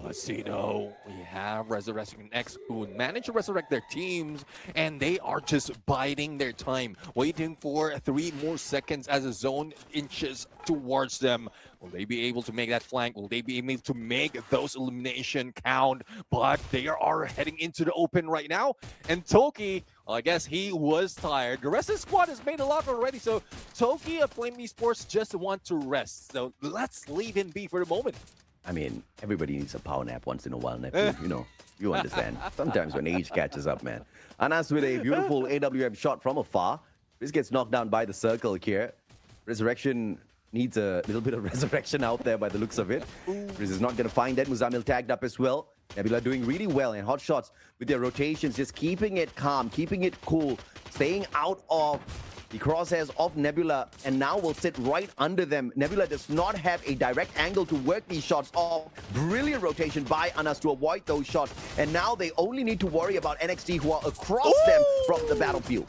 Let's see though, we have Rezurrection X who managed to resurrect their teams, and they are just biding their time, waiting for 3 more seconds as a zone inches towards them. Will they be able to make that flank? Will they be able to make those elimination count? But they are heading into the open right now, and Toki, well, I guess he was tired. The rest of the squad has made a lot already, so Toki of Flame Esports just want to rest. So let's leave him be for the moment. I mean, everybody needs a power nap once in a while, Neptune. You know, you understand. Sometimes when age catches up, man. Anas with a beautiful AWM shot from afar. This gets knocked down by the circle here. Resurrection needs a little bit of resurrection out there by the looks of it. Riz is not going to find that. Muzamil tagged up as well. Nebula doing really well, and Hotshots with their rotations, just keeping it calm, keeping it cool, staying out of the crosshairs of Nebula, and now will sit right under them. Nebula does not have a direct angle to work these shots off. Brilliant rotation by Anas to avoid those shots, and now they only need to worry about NXT, who are across them from the battlefield.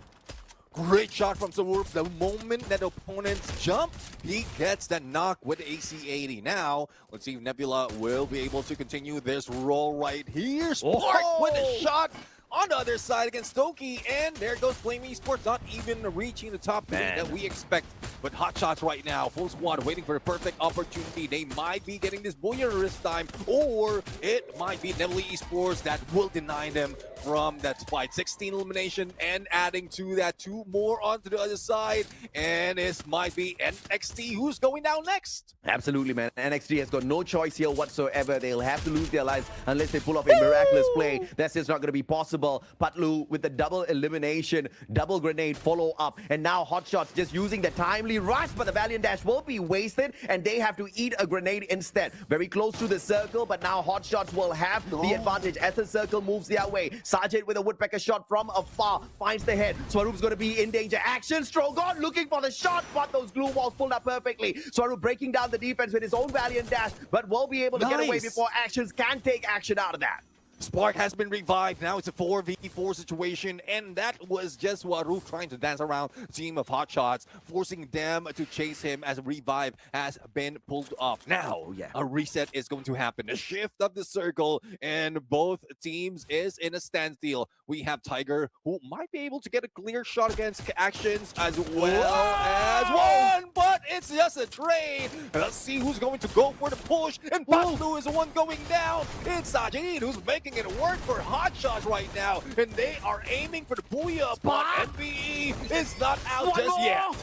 Great shot from Zawurf. The moment that opponents jump, he gets that knock with AC-80. Now, let's see if Nebula will be able to continue this roll right here. Spark with a shot on the other side against Toki, and there goes Flame Esports, not even reaching the top 3 that we expect. But Hotshots right now, full squad waiting for a perfect opportunity. They might be getting this booyah this time, or it might be Nebula Esports that will deny them from that fight. 16 elimination, and adding to that 2 more onto the other side, and this might be NXT who's going down next. Absolutely, man. NXT has got no choice here whatsoever. They'll have to lose their lives unless they pull off a miraculous play. That's just not going to be possible. Patlu with the double elimination, double grenade follow up, and now Hotshots just using the timely rush, but the Valiant Dash will be wasted, and they have to eat a grenade instead. Very close to the circle, but now Hotshots will have the advantage as the circle moves their way. Sergeant with a woodpecker shot from afar finds the head. Swaroop's going to be in danger. Action, Strogon looking for the shot, but those glue walls pulled up perfectly. Swaroop breaking down the defense with his own Valiant Dash, but will be able to get away before Actions can take action out of that. Spark has been revived. Now it's a 4v4 situation, and that was just Waroof trying to dance around the team of Hotshots, forcing them to chase him as a revive has been pulled off. Now, a reset is going to happen. A shift of the circle, and both teams is in a standstill. We have Tiger, who might be able to get a clear shot against Actions, as well as one, but it's just a trade. Let's see who's going to go for the push, and Patlu is the one going down. It's Sajid who's making it work for Hotshots right now, and they are aiming for the booyah, but NBE is not out just yet.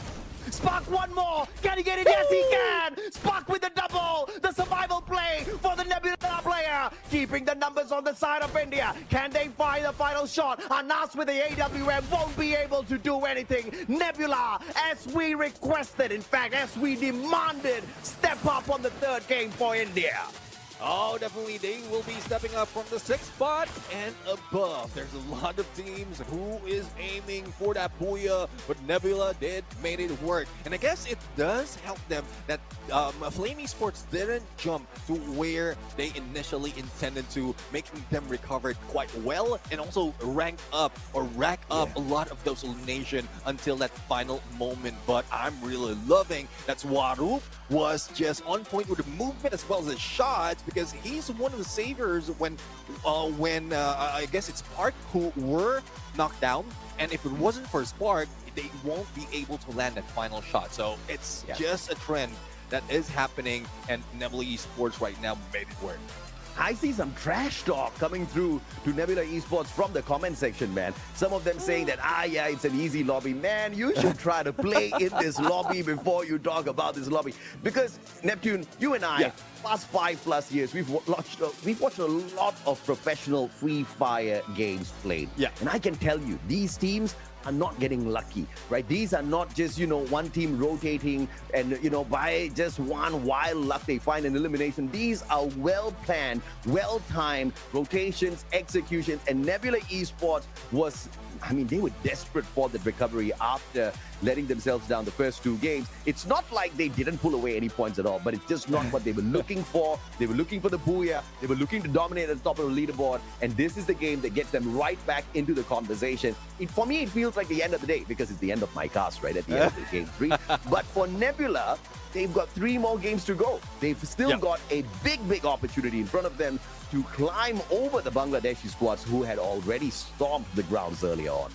Spark one more. Can he get it? Yes, he can. Spark with the double. The survival play for the Nebula player. Keeping the numbers on the side of India. Can they find the final shot? Anas with the AWM won't be able to do anything. Nebula, as we requested, in fact, as we demanded, step up on the 3rd game for India. Oh, definitely, they will be stepping up from the 6th spot and above. There's a lot of teams who is aiming for that booyah, but Nebula did made it work. And I guess it does help them that Flame Esports didn't jump to where they initially intended to, making them recover quite well and also rack up a lot of those elimination until that final moment. But I'm really loving that Swaroop was just on point with the movement as well as the shots, because he's one of the saviors when I guess it's Spark who were knocked down, and if it wasn't for Spark, they won't be able to land that final shot. So it's just a trend that is happening, and Nebula Esports right now made it work. I see some trash talk coming through to Nebula Esports from the comment section, man. Some of them saying that, yeah, it's an easy lobby. Man, you should try to play in this lobby before you talk about this lobby. Because, Neptune, you and I, past 5+ years, we've watched a lot of professional Free Fire games played. Yeah. And I can tell you, these teams are not getting lucky, right? These are not just, one team rotating and, by just one wild luck, they find an elimination. These are well-planned, well-timed rotations, executions, and Nebula Esports was, they were desperate for the recovery after letting themselves down the first 2 games. It's not like they didn't pull away any points at all, but it's just not what they were looking for. They were looking for the booyah. They were looking to dominate at the top of the leaderboard, and this is the game that gets them right back into the conversation. For me, it feels like the end of the day because it's the end of my cast, right, at the end of the game 3. But for Nebula, they've got 3 more games to go. They've still got a big opportunity in front of them to climb over the Bangladeshi squads who had already stomped the grounds earlier on.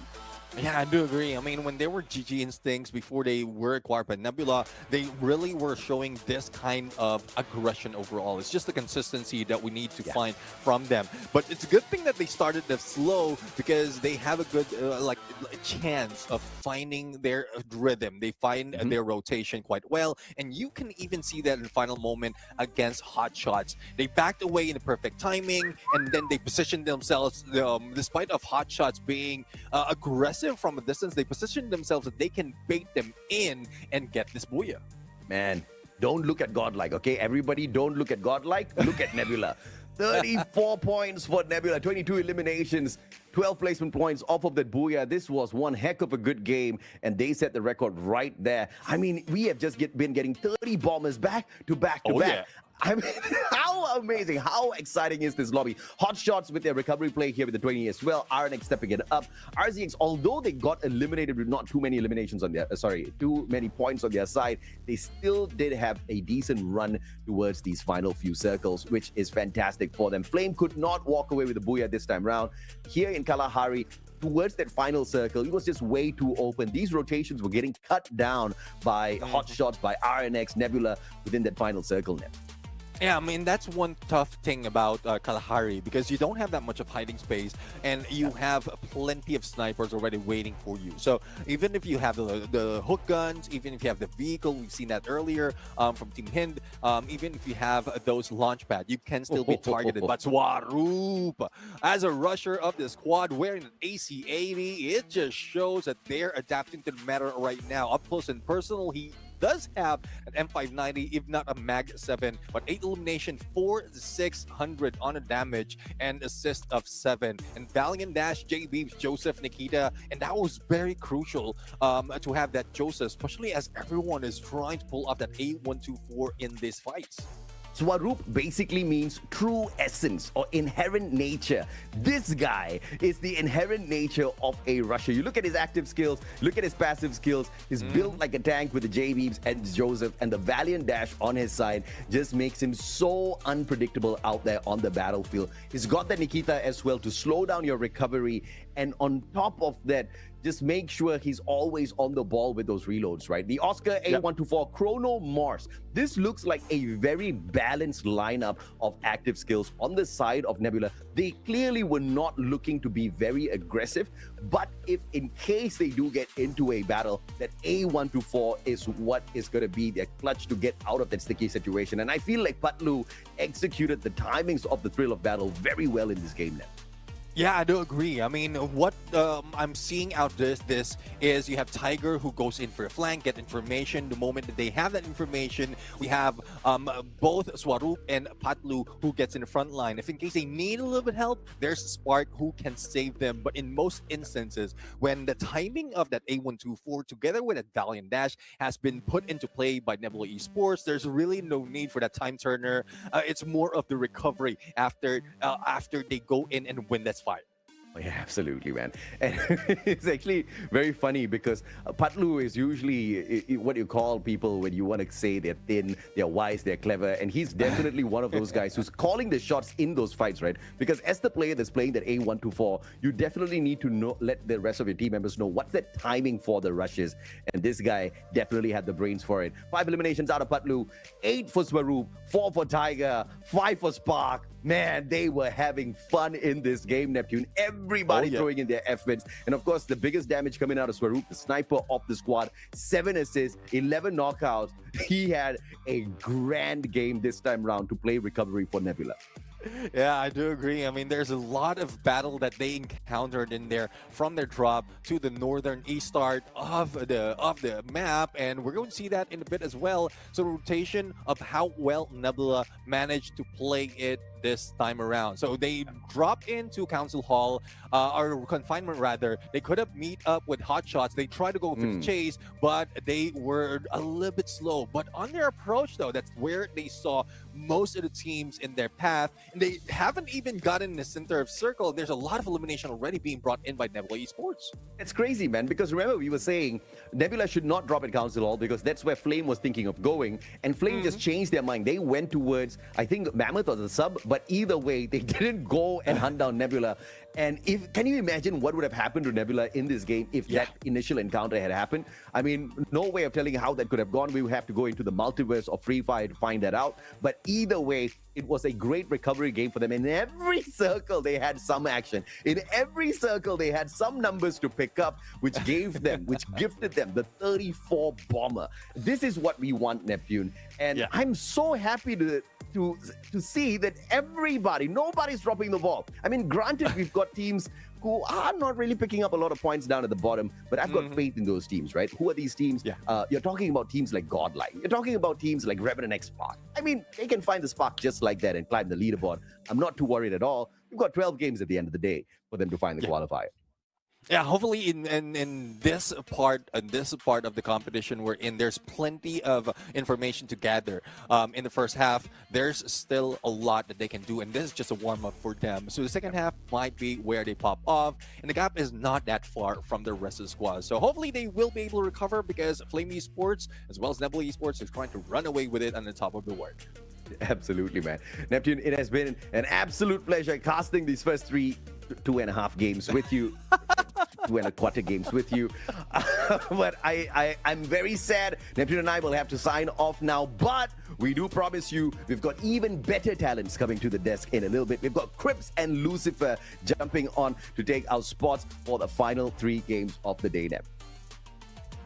Yeah, I do agree. When they were GG Instincts before they were acquired by Nebula, they really were showing this kind of aggression overall. It's just the consistency that we need to find from them. But it's a good thing that they started this slow because they have a good chance of finding their rhythm. They find their rotation quite well, and you can even see that in the final moment against Hotshots. They backed away in the perfect timing, and then they positioned themselves, despite of Hotshots being aggressive from a distance, they position themselves that they can bait them in and get this booyah. Man, don't look at GodLike, okay? Everybody don't look at GodLike, look at Nebula. 34 points for Nebula, 22 eliminations, 12 placement points off of that booyah. This was one heck of a good game, and they set the record right there. We have just been getting 30 bombers back to back to back. How amazing, how exciting is this lobby? Hotshots with their recovery play here with the 20 as well. RNX stepping it up. RZX, although they got eliminated with not too many eliminations on their, too many points on their side, they still did have a decent run towards these final few circles, which is fantastic for them. Flame could not walk away with the booyah this time round. Here in Kalahari, towards that final circle, it was just way too open. These rotations were getting cut down by Hotshots, by RNX, Nebula within that final circle net. Yeah, that's one tough thing about Kalahari because you don't have that much of hiding space and you have plenty of snipers already waiting for you. So even if you have the hook guns, even if you have the vehicle, we've seen that earlier from Team Hind, even if you have those launch pad, you can still be targeted. But Swaroop, as a rusher of the squad wearing an AC-80, it just shows that they're adapting to the meta right now. Up close and personal, he does have an M590, if not a Mag 7, but 8 elimination, 4,600 on a damage, and assist of 7. And Valiant Dash, JB, Joseph, Nikita, and that was very crucial to have that Joseph, especially as everyone is trying to pull off that A124 in these fights. Swaroop basically means true essence or inherent nature. This guy is the inherent nature of a rusher. You look at his active skills, look at his passive skills. He's built like a tank with the J-Beams and Joseph, and the Valiant Dash on his side just makes him so unpredictable out there on the battlefield. He's got the Nikita as well to slow down your recovery, and on top of that, just make sure he's always on the ball with those reloads, right? The Oscar A124 Chrono Mars. This looks like a very balanced lineup of active skills on the side of Nebula. They clearly were not looking to be very aggressive, but if in case they do get into a battle, that A124 is what is going to be their clutch to get out of that sticky situation. And I feel like Patlu executed the timings of the thrill of battle very well in this game now. Yeah, I do agree. What I'm seeing out this is you have Tiger who goes in for a flank, get information. The moment that they have that information, we have both Swaroop and Patlu who gets in the front line. If in case they need a little bit help, there's Spark who can save them. But in most instances, when the timing of that A124 together with a Valiant Dash has been put into play by Nebula Esports, there's really no need for that time turner. It's more of the recovery after they go in and win that fight. Oh, yeah, absolutely, man. And it's actually very funny because Patlu is usually what you call people when you want to say they're thin, they're wise, they're clever. And he's definitely one of those guys who's calling the shots in those fights, right? Because as the player that's playing that A124, you definitely need to know, let the rest of your team members know what's the timing for the rushes. And this guy definitely had the brains for it. 5 eliminations out of Patlu, 8 for Swaroop, 4 for Tiger, 5 for Spark. Man, they were having fun in this game, Neptune. Everybody throwing in their F-wins. And of course, the biggest damage coming out of Swaroop, the sniper of the squad, 7 assists, 11 knockouts. He had a grand game this time round to play recovery for Nebula. Yeah, I do agree. I mean, there's a lot of battle that they encountered in there from their drop to the northern east start of the map, and we're going to see that in a bit as well. So rotation of how well Nebula managed to play it this time around. So they dropped into Council Hall, or confinement rather. They could have meet up with Hotshots. They tried to go for the chase, but they were a little bit slow. But on their approach, though, that's where they saw most of the teams in their path. And they haven't even gotten in the center of circle. There's a lot of elimination already being brought in by Nebula Esports. It's crazy, man, because remember we were saying Nebula should not drop at Council Hall because that's where Flame was thinking of going. And Flame just changed their mind. They went towards, I think, Mammoth or the sub, but either way, they didn't go and hunt down Nebula. And can you imagine what would have happened to Nebula in this game if that initial encounter had happened? I mean, no way of telling how that could have gone. We would have to go into the multiverse of Free Fire to find that out. But either way, it was a great recovery game for them. In every circle, they had some action. In every circle, they had some numbers to pick up, which gave them, which gifted them the 34 bomber. This is what we want, Neptune. And I'm so happy to see that nobody's dropping the ball. I mean, granted, we've got teams who are not really picking up a lot of points down at the bottom, but I've got faith in those teams, right? Who are these teams? You're talking about teams like GodLike. You're talking about teams like Revenant XSpark. I mean, they can find the spark just like that and climb the leaderboard. I'm not too worried at all. We've got 12 games at the end of the day for them to find the qualifier. Yeah, hopefully in this part of the competition we're in, there's plenty of information to gather. In the first half, there's still a lot that they can do, and this is just a warm-up for them. So the second half might be where they pop off, and the gap is not that far from the rest of the squad. So hopefully they will be able to recover because Flame Esports, as well as Nebula Esports, is trying to run away with it on the top of the world. Absolutely, man. Neptune, it has been an absolute pleasure casting these first 2.5 games with you. 2.25 games with you. But I'm very sad. Neptune and I will have to sign off now. But we do promise you we've got even better talents coming to the desk in a little bit. We've got Crips and Lucifer jumping on to take our spots for the final 3 games of the day, Nep.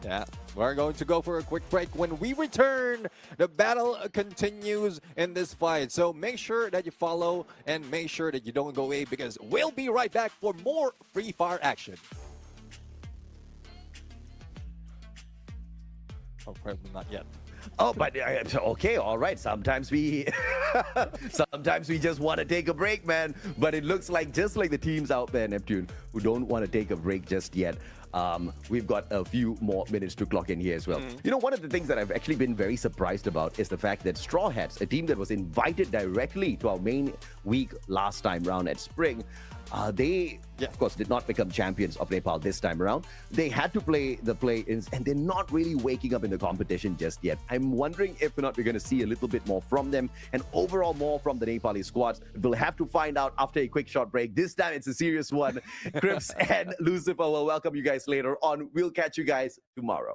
Yeah, we're going to go for a quick break. When we return, the battle continues in this fight. So make sure that you follow and make sure that you don't go away because we'll be right back for more Free Fire action. Oh, probably not yet. Oh, but okay, all right. Sometimes we just want to take a break, man. But it looks like just like the teams out there, Neptune, who don't want to take a break just yet. We've got a few more minutes to clock in here as well. You know, one of the things that I've actually been very surprised about is the fact that Straw Hats, a team that was invited directly to our main week last time round at Spring, they, of course, did not become champions of Nepal this time around. They had to play the play-ins, and they're not really waking up in the competition just yet. I'm wondering if or not we're going to see a little bit more from them, and overall more from the Nepali squads. We'll have to find out after a quick short break. This time, it's a serious one. Crips and Lucifer will welcome you guys later on. We'll catch you guys tomorrow.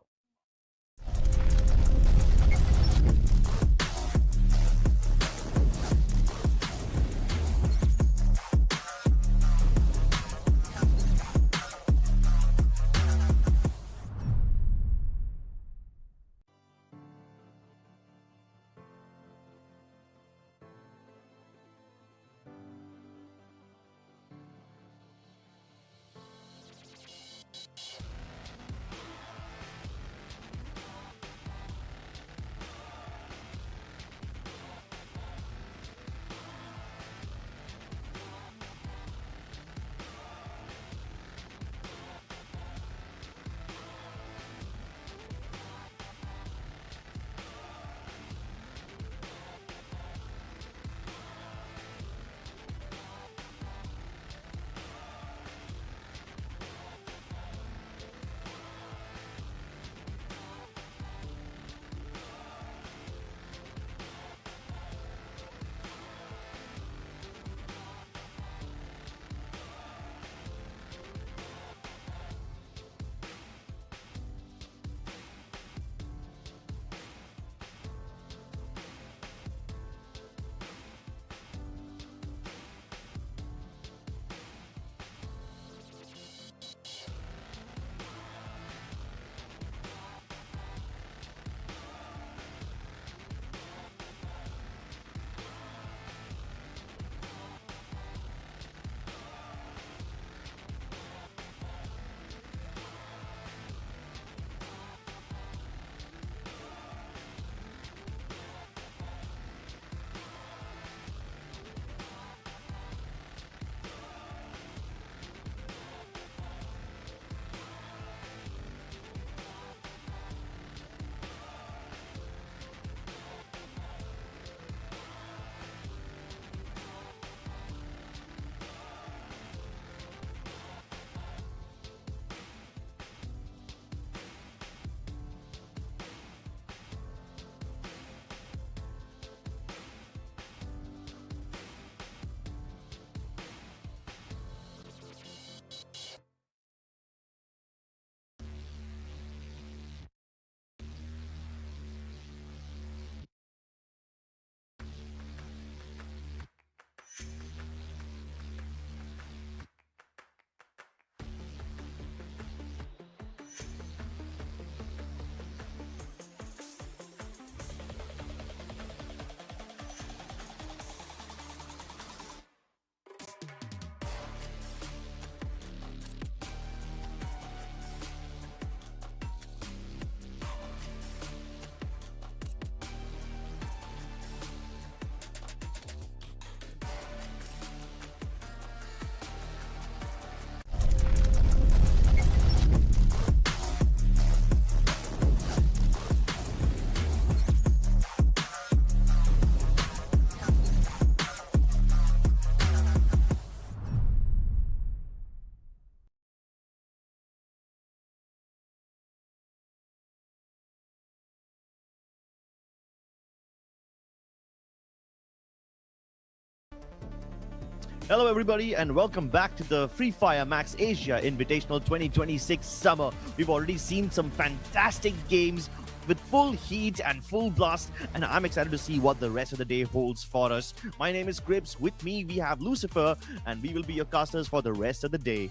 Hello everybody and welcome back to the Fire Max Asia Invitational 2026 summer. We've already seen some fantastic games with full heat and full blast, and I'm excited to see what the rest of the day holds for us. My name is Grips. With me we have Lucifer, and we will be your casters for the rest of the day.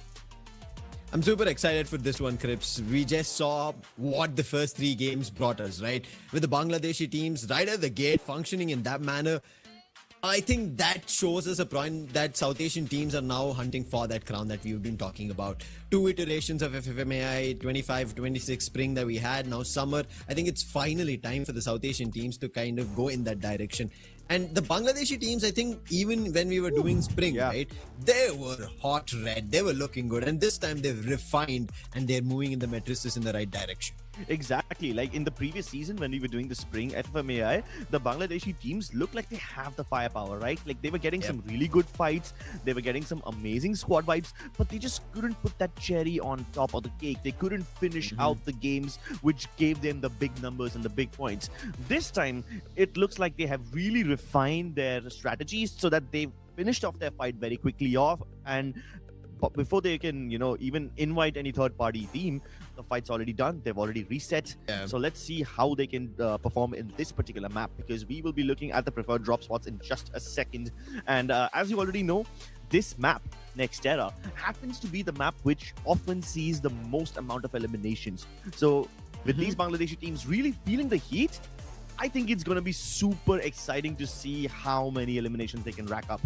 I'm super excited for this one, Crips. We just saw what the first 3 games brought us, right? With the Bangladeshi teams right at the gate functioning in that manner. I think that shows us a point that South Asian teams are now hunting for that crown that we've been talking about. 2 iterations of FFMAI, 25-26 spring that we had, now summer. I think it's finally time for the South Asian teams to kind of go in that direction. And the Bangladeshi teams, I think even when we were doing spring, right, they were hot red. They were looking good. And this time they've refined and they're moving in the matrices in the right direction. Exactly. Like in the previous season when we were doing the spring FFMAI, the Bangladeshi teams look like they have the firepower, right? Like they were getting some really good fights. They were getting some amazing squad vibes, but they just couldn't put that cherry on top of the cake. They couldn't finish out the games, which gave them the big numbers and the big points. This time, it looks like they have really refined their strategies so that they've finished off their fight very quickly off, and before they can, even invite any third-party team, the fight's already done. They've already reset. So let's see how they can perform in this particular map, because we will be looking at the preferred drop spots in just a second. And as you already know, this map, Next Era, happens to be the map which often sees the most amount of eliminations. So with these Bangladeshi teams really feeling the heat, I think it's going to be super exciting to see how many eliminations they can rack up.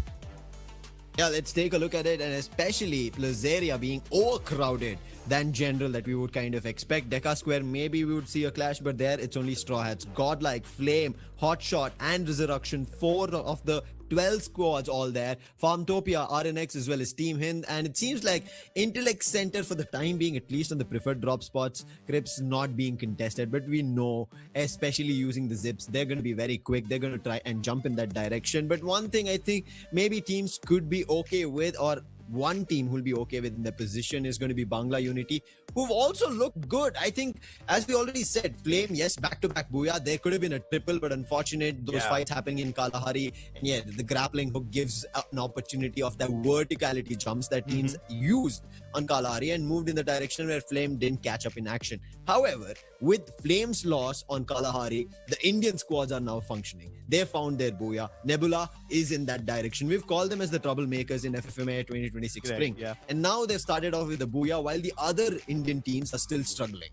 Yeah, let's take a look at it, and especially Plazaria being overcrowded than general that we would kind of expect. Deca Square, maybe we would see a clash, but there it's only Straw Hats. Godlike, Flame, Hotshot, and Rezurrection, 4 of the 12 squads all there. Farmtopia, RNX, as well as Team Hind, and it seems like Intellect Center for the time being, at least on the preferred drop spots, Crips not being contested, but we know, especially using the zips, they're going to be very quick. They're going to try and jump in that direction. But one thing I think maybe teams could be okay with, or one team who'll be okay with in their position, is going to be Bangla Unity, who've also looked good. I think, as we already said, Flame, yes, back-to-back Booyah. There could have been a triple, but unfortunate, those fights happening in Kalahari. And yeah, the grappling hook gives an opportunity of the verticality jumps that teams used on Kalahari and moved in the direction where Flame didn't catch up in action. However, with Flame's loss on Kalahari, the Indian squads are now functioning. They found their Booyah. Nebula is in that direction. We've called them as the troublemakers in FFMAI 2026 spring. And now they've started off with the Booyah, while the other Indian teams are still struggling.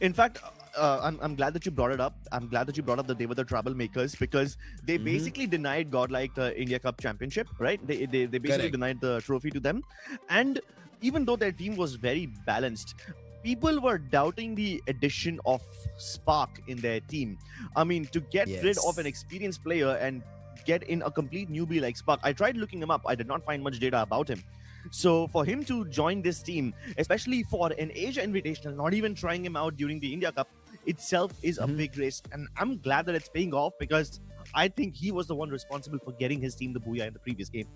In fact, I'm glad that you brought it up. I'm glad that you brought up that they were the troublemakers, because they basically denied GodLike the India Cup Championship, right? They basically denied the trophy to them. And even though their team was very balanced, people were doubting the addition of Spark in their team. I mean, to get rid of an experienced player and get in a complete newbie like Spark, I tried looking him up. I did not find much data about him. So for him to join this team, especially for an Asia Invitational, not even trying him out during the India Cup itself is a big risk. And I'm glad that it's paying off, because I think he was the one responsible for getting his team the Booyah in the previous game.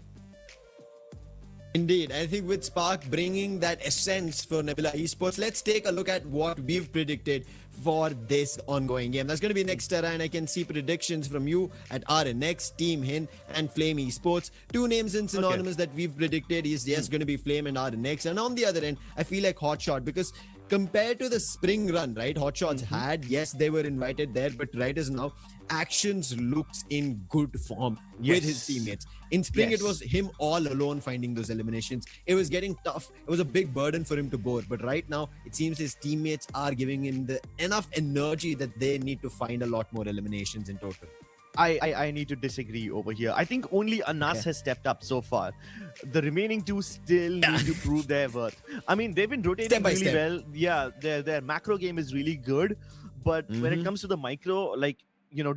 Indeed, I think with Spark bringing that essence for Nebula Esports, let's take a look at what we've predicted for this ongoing game. That's going to be Next Era, and I can see predictions from you at RNX, Team Hind, and Flame Esports. 2 names in synonymous that we've predicted is going to be Flame and RNX. And on the other end, I feel like Hotshot, because compared to the spring run, right, Hotshots had, yes, they were invited there, but right as now, Actions looks in good form with his teammates. In spring, it was him all alone finding those eliminations. It was getting tough. It was a big burden for him to bear. But right now, it seems his teammates are giving him enough energy that they need to find a lot more eliminations in total. I need to disagree over here. I think only Anas has stepped up so far. The remaining 2 still need to prove their worth. I mean, they've been rotating really well. Yeah, their macro game is really good. But when it comes to the micro, like,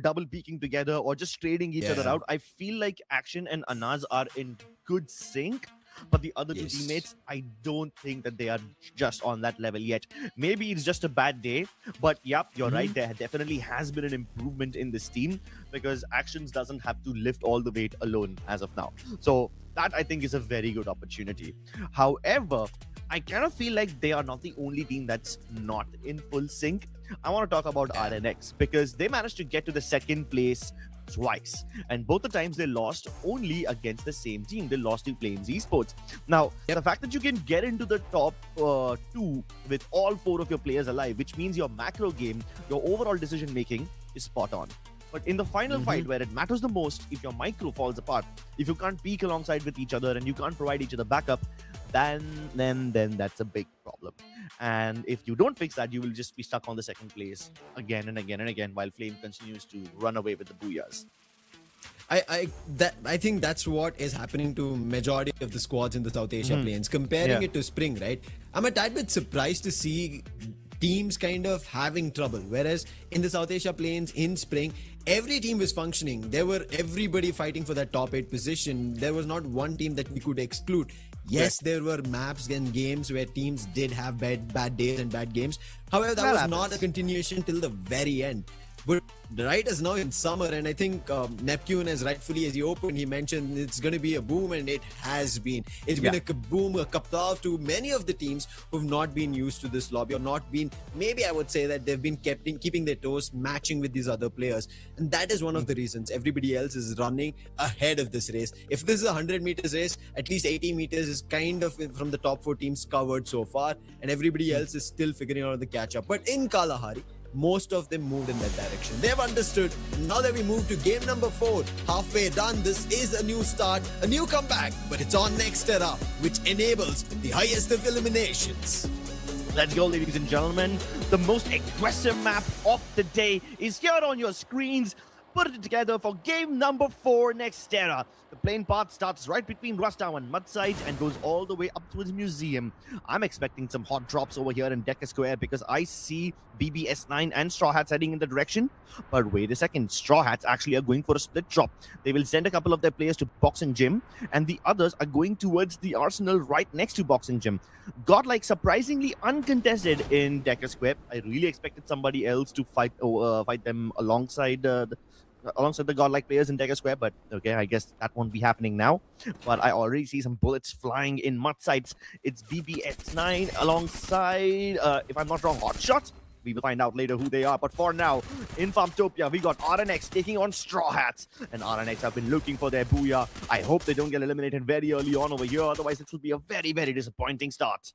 double peeking together or just trading each other out, I feel like Action and Anas are in good sync. But the other 2 teammates, I don't think that they are just on that level yet. Maybe it's just a bad day, but yep, you're right. There definitely has been an improvement in this team, because Actions doesn't have to lift all the weight alone as of now. So that, I think, is a very good opportunity. However, I kind of feel like they are not the only team that's not in full sync. I want to talk about RNX, because they managed to get to the 2nd place twice. And both the times they lost only against the same team. They lost to Flames Esports. Now, the fact that you can get into the top 2 with all 4 of your players alive, which means your macro game, your overall decision making is spot on. But in the final fight where it matters the most, if your micro falls apart, if you can't peak alongside with each other and you can't provide each other backup, then that's a big problem. And if you don't fix that, you will just be stuck on the second place again and again and again while Flame continues to run away with the booyahs. I think that's what is happening to majority of the squads in the South Asia Plains. Comparing it to Spring, right? I'm a tad bit surprised to see teams kind of having trouble, whereas in the South Asia Plains in Spring, every team was functioning. There were everybody fighting for that top 8 position. There was not one team that we could exclude. Yes, there were maps and games where teams did have bad days and bad games. However, that was not a continuation till the very end. But right as now in summer, and I think Neptune, as rightfully as he opened, he mentioned it's going to be a boom, and it has been. It's been a boom, a kaplav to many of the teams who've not been used to this lobby, or not been, maybe I would say that they've been keeping their toes matching with these other players. And that is one of the reasons everybody else is running ahead of this race. If this is a 100 meters race, at least 80 meters is kind of from the top 4 teams covered so far, and everybody else is still figuring out the catch up. But in Kalahari, most of them moved in that direction. They've understood. Now that we move to game number 4, halfway done, this is a new start, a new comeback, but it's on next era, which enables the highest of eliminations. Let's go, ladies and gentlemen. The most aggressive map of the day is here on your screens. Put it together for game number 4 next era. The playing path starts right between Rustown and Mudside and goes all the way up towards Museum. I'm expecting some hot drops over here in Decker Square because I see BB.S9 and Straw Hats heading in the direction. But wait a second, Straw Hats actually are going for a split drop. They will send a couple of their players to Boxing Gym, and the others are going towards the Arsenal right next to Boxing Gym. GodLike surprisingly uncontested in Decker Square. I really expected somebody else to fight them alongside the GodLike players in Decker Square, but okay, I guess that won't be happening now. But I already see some bullets flying in Mudsides. It's BB.S9 alongside, if I'm not wrong, Hotshot. We will find out later who they are. But for now, in Farmtopia, we got RNX taking on Straw Hats. And RNX have been looking for their booyah. I hope they don't get eliminated very early on over here. Otherwise, it will be a very, very disappointing start.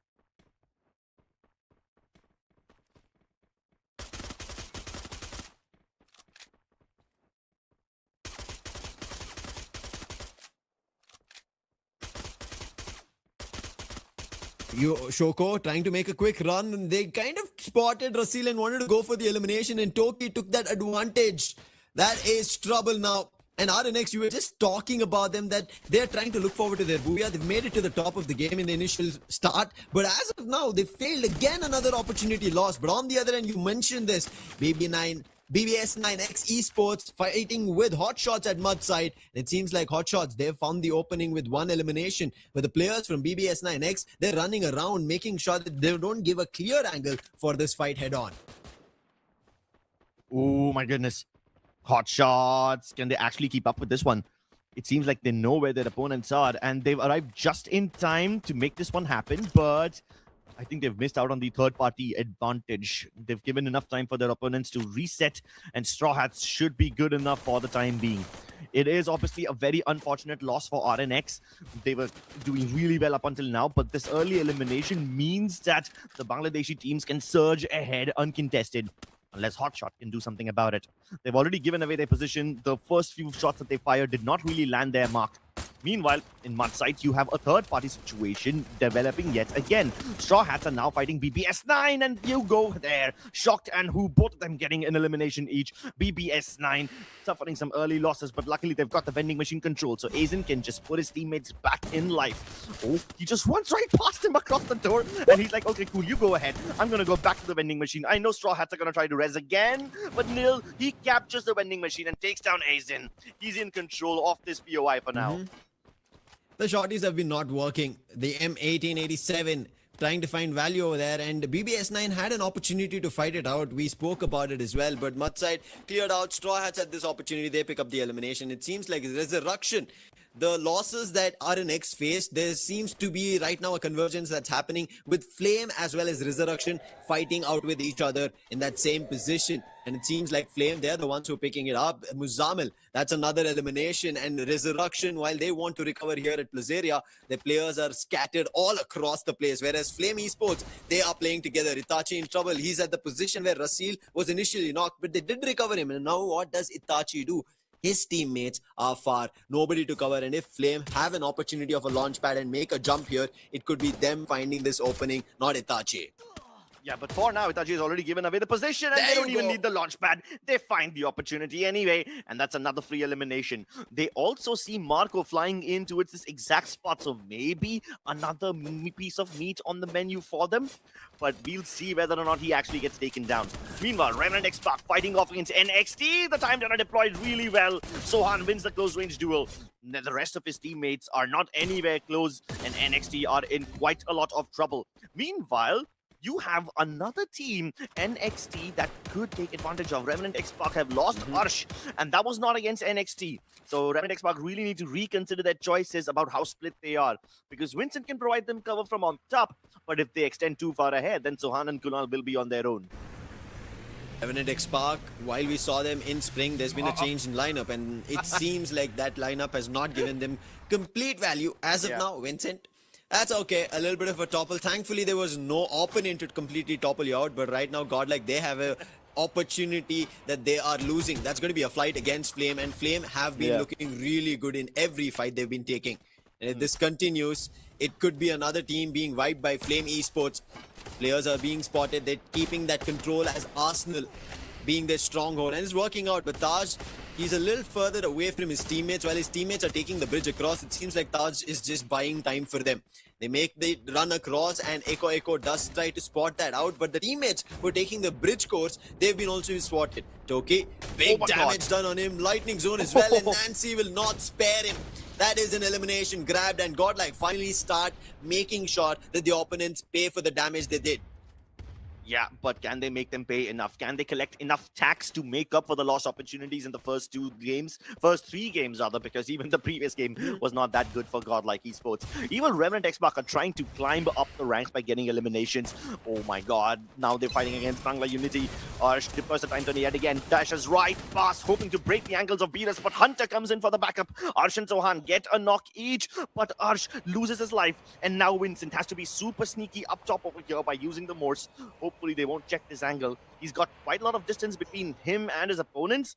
Shoko trying to make a quick run. They kind of spotted Rasil and wanted to go for the elimination, and Toki took that advantage. That is trouble now. And RNX, you were just talking about them, that they're trying to look forward to their booyah. They've made it to the top of the game in the initial start. But as of now, they failed again. Another opportunity lost. But on the other end, you mentioned this. BB.S9X Esports fighting with Hotshots at Mudside. It seems like Hotshots, they've found the opening with one elimination. But the players from BB.S9X, they're running around, making sure that they don't give a clear angle for this fight head on. Oh my goodness. Hotshots. Can they actually keep up with this one? It seems like they know where their opponents are, and they've arrived just in time to make this one happen, but I think they've missed out on the third-party advantage. They've given enough time for their opponents to reset, and Straw Hats should be good enough for the time being. It is obviously a very unfortunate loss for RNX. They were doing really well up until now, but this early elimination means that the Bangladeshi teams can surge ahead uncontested. Unless Hotshot can do something about it. They've already given away their position. The first few shots that they fired did not really land their mark. Meanwhile, in Mudside, you have a third-party situation developing yet again. Straw Hats are now fighting BB.S9, and you go there. Shocked and Who, both of them getting an elimination each. BB.S9 suffering some early losses, but luckily they've got the vending machine control, so Aizen can just put his teammates back in life. Oh, he just runs right past him across the door, and he's like, okay, cool, you go ahead. I'm going to go back to the vending machine. I know Straw Hats are going to try to res again, but nil, he captures the vending machine and takes down Aizen. He's in control of this POI for now. The shorties have been not working. The M1887 trying to find value over there, and BB.S9 had an opportunity to fight it out. We spoke about it as well, but Mudside cleared out. Straw Hats had this opportunity. They pick up the elimination. It seems like Rezurrection, the losses that RNX faced, there seems to be right now a convergence that's happening with Flame as well as Rezurrection fighting out with each other in that same position. And it seems like Flame, they're the ones who are picking it up. Muzamil, that's another elimination. And Rezurrection, while they want to recover here at Plazaria, the players are scattered all across the place. Whereas Flame Esports, they are playing together. Itachi in trouble. He's at the position where Rasil was initially knocked, but they did recover him. And now what does Itachi do? His teammates are far, nobody to cover, and if Flame have an opportunity of a launch pad and make a jump here, it could be them finding this opening, not Itachi. Yeah, but for now, Itachi has already given away the position, and There they don't you even go. need the launch pad. They find the opportunity anyway, and that's another free elimination. They also see Marco flying in towards this exact spot, so maybe another piece of meat on the menu for them. But we'll see whether or not he actually gets taken down. Meanwhile, Revenant XSpark fighting off against NXT. The time runner deployed really well. Sohan wins the close range duel. The rest of his teammates are not anywhere close, and NXT are in quite a lot of trouble. Meanwhile, you have another team, NXT, that could take advantage of. Revenant XSpark have lost Arsh, and that was not against NXT. So Revenant XSpark really need to reconsider their choices about how split they are, because Vincent can provide them cover from on top, but if they extend too far ahead, then Sohan and Kunal will be on their own. Revenant XSpark, while we saw them in spring, there's been a change in lineup, and it seems like that lineup has not given them complete value as of now, Vincent. That's okay, a little bit of a topple. Thankfully, there was no opponent to completely topple you out, but right now, GodLike, they have a opportunity that they are losing. That's going to be a fight against Flame, and Flame have been looking really good in every fight they've been taking. And if this continues, it could be another team being wiped by Flame Esports. Players are being spotted. They're keeping that control as Arsenal being their stronghold, and it's working out. But Taj, he's a little further away from his teammates. While his teammates are taking the bridge across, it seems like Taj is just buying time for them. They make the run across, and Echo does try to spot that out, but the teammates who are taking the bridge course, they've been also spotted. Toki, big damage done on him. Lightning zone as well, and Nancy will not spare him. That is an elimination grabbed, and GodLike finally start making sure that the opponents pay for the damage they did. Yeah, but can they make them pay enough? Can they collect enough tax to make up for the lost opportunities in the first three games rather, because even the previous game was not that good for GodLike Esports. Even Revenant XSpark are trying to climb up the ranks by getting eliminations. Oh my god, now they're fighting against Bangla Unity. Arsh dippers the time turn yet again, dashes right past, hoping to break the ankles of BB.S, but Hunter comes in for the backup. Arsh and Sohan get a knock each, but Arsh loses his life, and now Vincent has to be super sneaky up top over here by using the Morse. Hopefully they won't check this angle. He's got quite a lot of distance between him and his opponents,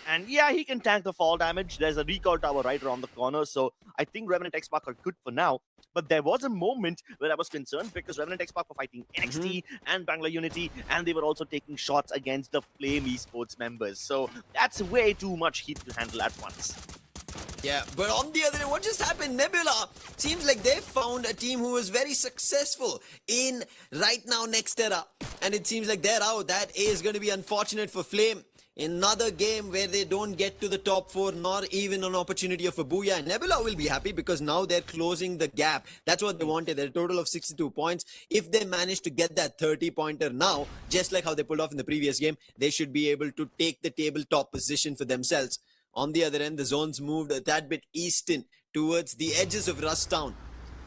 and yeah, he can tank the fall damage. There's a recall tower right around the corner, so I think Revenant XSpark are good for now. But there was a moment where I was concerned, because Revenant XSpark were fighting NXT and Bangla Unity, and they were also taking shots against the Flame Esports members. So that's way too much heat to handle at once. Yeah, but on the other hand, what just happened? Nebula seems like they found a team who was very successful in right now Nextera, and it seems like they're out. That is going to be unfortunate for Flame. Another game where they don't get to the top 4, nor even an opportunity of a booyah. And Nebula will be happy because now they're closing the gap. That's what they wanted. They're a total of 62 points. If they manage to get that 30-pointer now, just like how they pulled off in the previous game, they should be able to take the tabletop position for themselves. On the other end, the zones moved a tad bit eastern towards the edges of Rustown.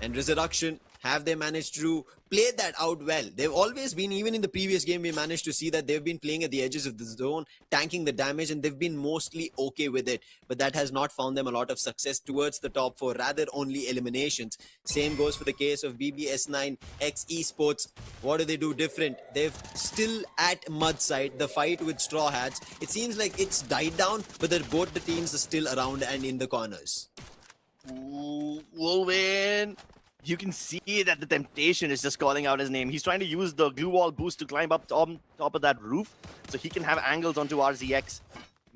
And Rezurrection, have they managed to play that out well? They've always been, even in the previous game, we managed to see that they've been playing at the edges of the zone, tanking the damage, and they've been mostly okay with it. But that has not found them a lot of success towards the top 4, rather only eliminations. Same goes for the case of BB.S9X Esports. What do they do different? They've still at mud side, the fight with Straw Hats. It seems like it's died down, but both the teams are still around and in the corners. Ooh, we'll win. You can see that the temptation is just calling out his name. He's trying to use the glue wall boost to climb up top of that roof so he can have angles onto RZX.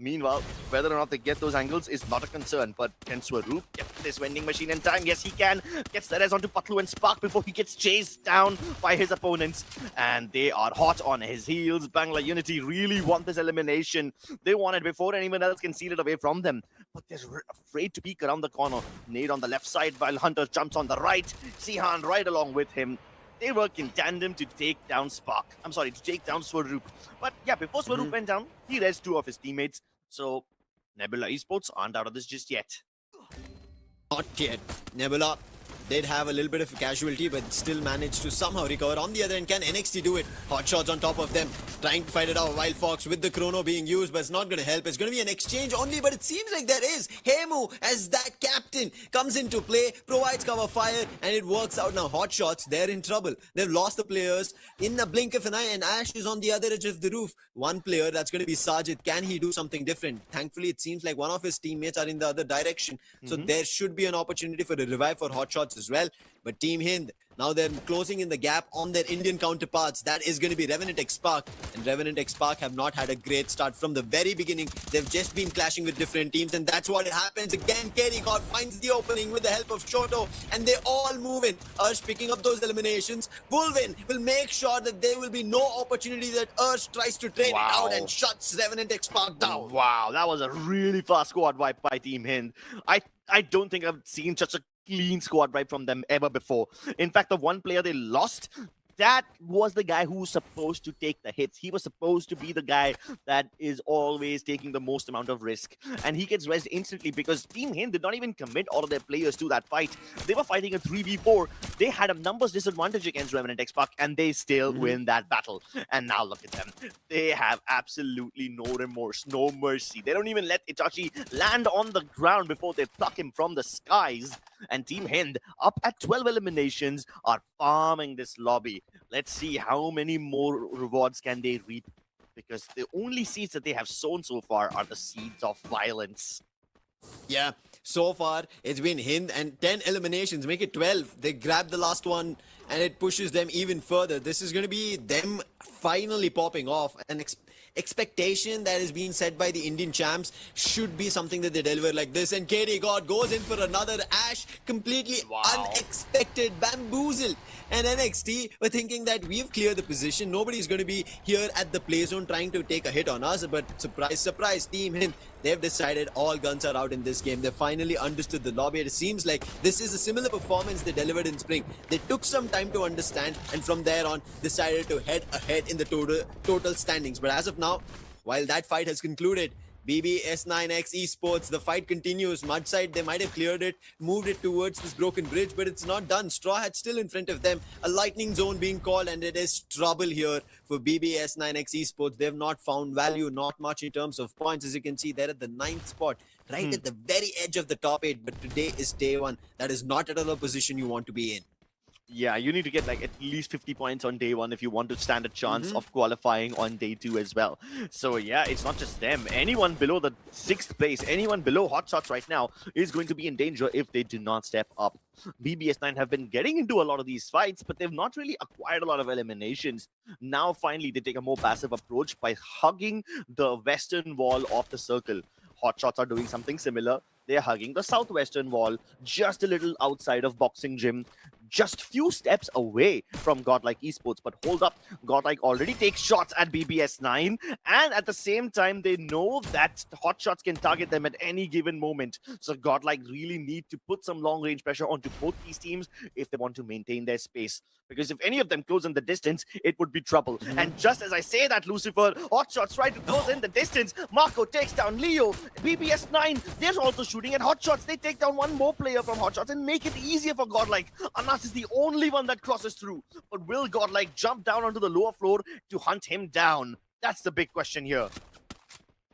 Meanwhile, whether or not they get those angles is not a concern, but can Swaroop get this vending machine in time? Yes, he can. Gets the res onto Patlu and Spark before he gets chased down by his opponents. And they are hot on his heels. Bangla Unity really want this elimination. They want it before anyone else can steal it away from them. But they're afraid to peek around the corner. Nade on the left side while Hunter jumps on the right. Sihan right along with him. They work in tandem to take down to take down Swaroop. But yeah, before Swaroop went down, he rezzed 2 of his teammates. So Nebula Esports aren't out of this just yet. Not yet. Nebula did have a little bit of a casualty, but still managed to somehow recover. On the other end, can NXT do it? Hotshots on top of them, trying to fight it out. Wild Fox with the chrono being used, but it's not going to help. It's going to be an exchange only, but it seems like there is. Hemu, as that captain, comes into play, provides cover fire, and it works out. Now, Hotshots, they're in trouble. They've lost the players in the blink of an eye, and Ash is on the other edge of the roof. One player, that's going to be Sajid. Can he do something different? Thankfully, it seems like one of his teammates are in the other direction, so there should be an opportunity for a revive for Hotshots as well. But Team Hind, now they're closing in the gap on their Indian counterparts. That is going to be Revenant XSpark. And Revenant XSpark have not had a great start from the very beginning. They've just been clashing with different teams, and that's what happens. Again, Kerry God finds the opening with the help of Shoto, and they all move in. Ursh picking up those eliminations. Bulvin will make sure that there will be no opportunity that Ursh tries to trade it out and shuts Revenant XSpark down. Wow, that was a really fast squad wipe by Team Hind. I don't think I've seen such a clean squad wipe from them ever before. In fact, the one player they lost, that was the guy who was supposed to take the hits. He was supposed to be the guy that is always taking the most amount of risk. And he gets rezzed instantly because Team Hind did not even commit all of their players to that fight. They were fighting a 3v4. They had a numbers disadvantage against Revenant XSpark, and they still win that battle. And now look at them. They have absolutely no remorse, no mercy. They don't even let Itachi land on the ground before they pluck him from the skies. And Team Hind, up at 12 eliminations, are farming this lobby. Let's see how many more rewards can they reap, because the only seeds that they have sown so far are the seeds of violence. Yeah, so far it's been Hind, and 10 eliminations, make it 12. They grab the last one and it pushes them even further. This is going to be them finally popping off. An expectation that is being set by the Indian champs should be something that they deliver like this. And KD God goes in for another Ash, completely unexpected, bamboozled. And NXT were thinking that we've cleared the position. Nobody's going to be here at the play zone trying to take a hit on us. But surprise, surprise, Team Hind, they've decided all guns are out in this game. They finally understood the lobby. It seems like this is a similar performance they delivered in spring. They took some time to understand, and from there on decided to head ahead in the total standings. But as of now, while that fight has concluded, BB.S9X Esports, the fight continues. Mudside, they might have cleared it, moved it towards this broken bridge, but it's not done. Straw Hat's still in front of them. A lightning zone being called, and it is trouble here for BB.S9X Esports. They have not found value, not much in terms of points. As you can see, they're at the 9th spot, right at the very edge of the top 8. But today is day 1. That is not at all a position you want to be in. Yeah, you need to get like at least 50 points on day 1 if you want to stand a chance of qualifying on day 2 as well. So yeah, it's not just them. Anyone below the 6th place, anyone below Hotshots right now is going to be in danger if they do not step up. BB.S9 have been getting into a lot of these fights, but they've not really acquired a lot of eliminations. Now finally they take a more passive approach by hugging the western wall of the circle. Hotshots are doing something similar. They're hugging the southwestern wall, just a little outside of Boxing Gym, just few steps away from GodLike Esports. But hold up, GodLike already takes shots at BB.S9, and at the same time, they know that Hotshots can target them at any given moment. So GodLike really need to put some long-range pressure onto both these teams if they want to maintain their space. Because if any of them close in the distance, it would be trouble. And just as I say that, Lucifer, Hotshots try to close in the distance. Marco takes down Leo. BB.S9, they're also shooting at Hotshots. They take down one more player from Hotshots and make it easier for GodLike. Anas is the only one that crosses through. But will GodLike jump down onto the lower floor to hunt him down? That's the big question here.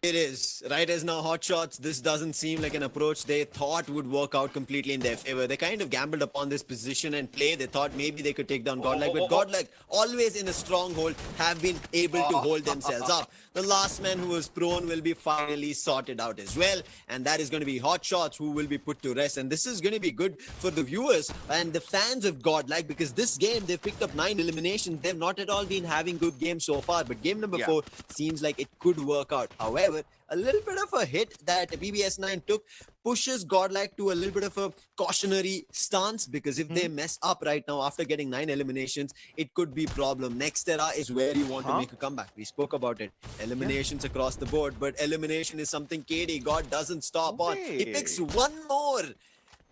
It is. Right as now, Hotshots, this doesn't seem like an approach they thought would work out completely in their favor. They kind of gambled upon this position and play. They thought maybe they could take down GodLike, but GodLike, always in a stronghold, have been able to hold themselves up. The last man who was prone will be finally sorted out as well, and that is going to be Hotshots who will be put to rest. And this is going to be good for the viewers and the fans of GodLike, because this game, they've picked up 9 eliminations. They've not at all been having good games so far, but game number 4 seems like it could work out. However, a little bit of a hit that BB.S9 took pushes GodLike to a little bit of a cautionary stance, because if they mess up right now after getting 9 eliminations, it could be problem. Next era is where you want to make a comeback. We spoke about it. Eliminations across the board, but elimination is something KD God doesn't stop on. He picks one more.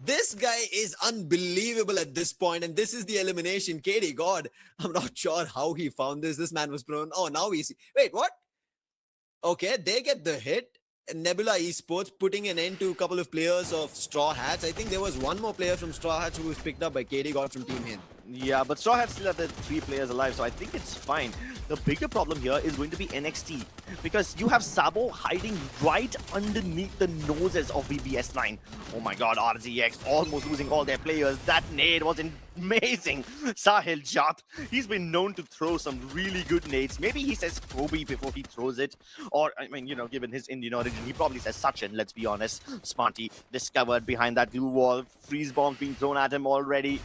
This guy is unbelievable at this point, and this is the elimination. KD God, I'm not sure how he found this. This man was prone. Oh, now we see. Wait, what? Okay, they get the hit. Nebula Esports putting an end to a couple of players of Straw Hats. I think there was one more player from Straw Hats who was picked up by KD God from Team Hind. Yeah, but Straw Hats still have the 3 players alive, so I think it's fine. The bigger problem here is going to be NXT, because you have Sabo hiding right underneath the noses of BB.S9. Oh my god, RZX almost losing all their players. That nade was amazing. Sahil Jat, he's been known to throw some really good nades. Maybe he says Kobe before he throws it. Or, I mean, you know, given his Indian origin, he probably says Sachin, let's be honest. Smarty discovered behind that glue wall. Freeze bombs being thrown at him already.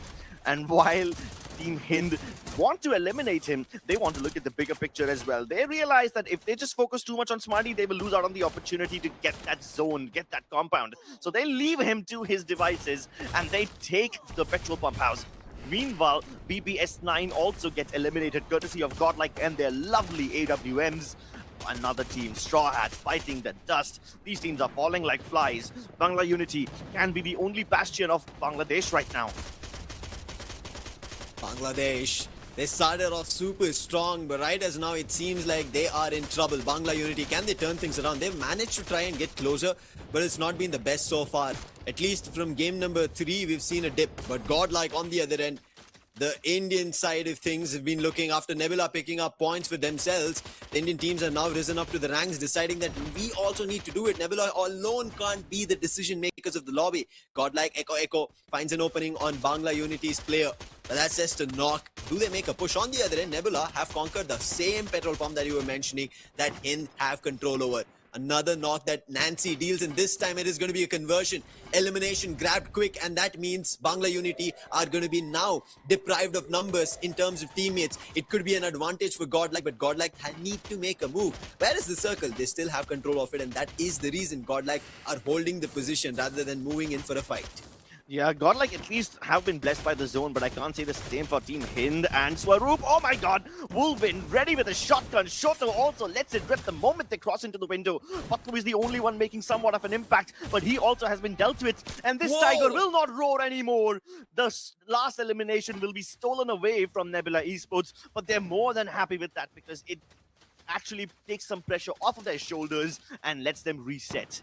And while Team Hind want to eliminate him, they want to look at the bigger picture as well. They realize that if they just focus too much on Smarty, they will lose out on the opportunity to get that zone, get that compound. So they leave him to his devices and they take the petrol pump house. Meanwhile, BB.S9 also gets eliminated courtesy of GodLike and their lovely AWMs. Another team, Straw Hats, fighting the dust. These teams are falling like flies. Bangla Unity can be the only bastion of Bangladesh right now. Bangladesh, they started off super strong, but right as now it seems like they are in trouble. Bangla Unity, can they turn things around? They've managed to try and get closer, but it's not been the best so far. At least from game number 3, we've seen a dip. But GodLike on the other end, the Indian side of things have been looking after Nebula picking up points for themselves. The Indian teams have now risen up to the ranks, deciding that we also need to do it. Nebula alone can't be the decision makers of the lobby. GodLike Echo finds an opening on Bangla Unity's player. But that's just a knock. Do they make a push? On the other end, Nebula have conquered the same petrol pump that you were mentioning that Hind have control over. Another knock that Nancy deals, and this time it is going to be a conversion. Elimination grabbed quick, and that means Bangla Unity are going to be now deprived of numbers in terms of teammates. It could be an advantage for GodLike, but GodLike need to make a move. Where is the circle? They still have control of it, and that is the reason GodLike are holding the position rather than moving in for a fight. Yeah, GodLike at least have been blessed by the zone, but I can't say the same for Team Hind and Swaroop. Oh my god, Wolvin ready with a shotgun. Shoto also lets it rip the moment they cross into the window. Patlu is the only one making somewhat of an impact, but he also has been dealt with. And this Tiger will not roar anymore. The last elimination will be stolen away from Nebula Esports, but they're more than happy with that because it actually takes some pressure off of their shoulders and lets them reset.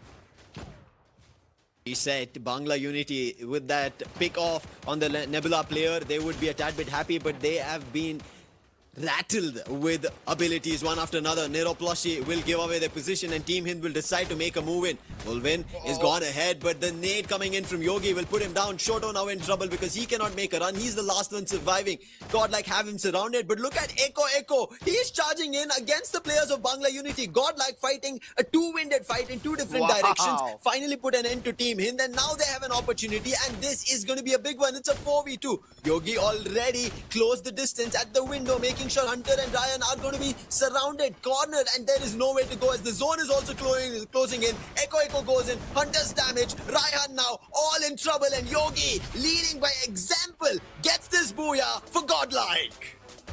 Reset. Bangla Unity with that pick off on the Nebula player, they would be a tad bit happy, but they have been rattled with abilities one after another. Nero Plushie will give away their position and Team Hind will decide to make a move in. Wolvin is gone ahead, but the nade coming in from Yogi will put him down. Shoto now in trouble because he cannot make a run. He's the last one surviving. GodLike have him surrounded, but look at Echo. He is charging in against the players of Bangla Unity. GodLike fighting a two-winded fight in 2 different directions. Finally put an end to Team Hind, and now they have an opportunity, and this is going to be a big one. It's a 4v2. Yogi already closed the distance at the window, making sure Hunter and Ryan are going to be surrounded, cornered, and there is nowhere to go as the zone is also closing in. Echo goes in, Hunter's damage, Ryan now all in trouble, and Yogi leading by example gets this booyah for GodLike.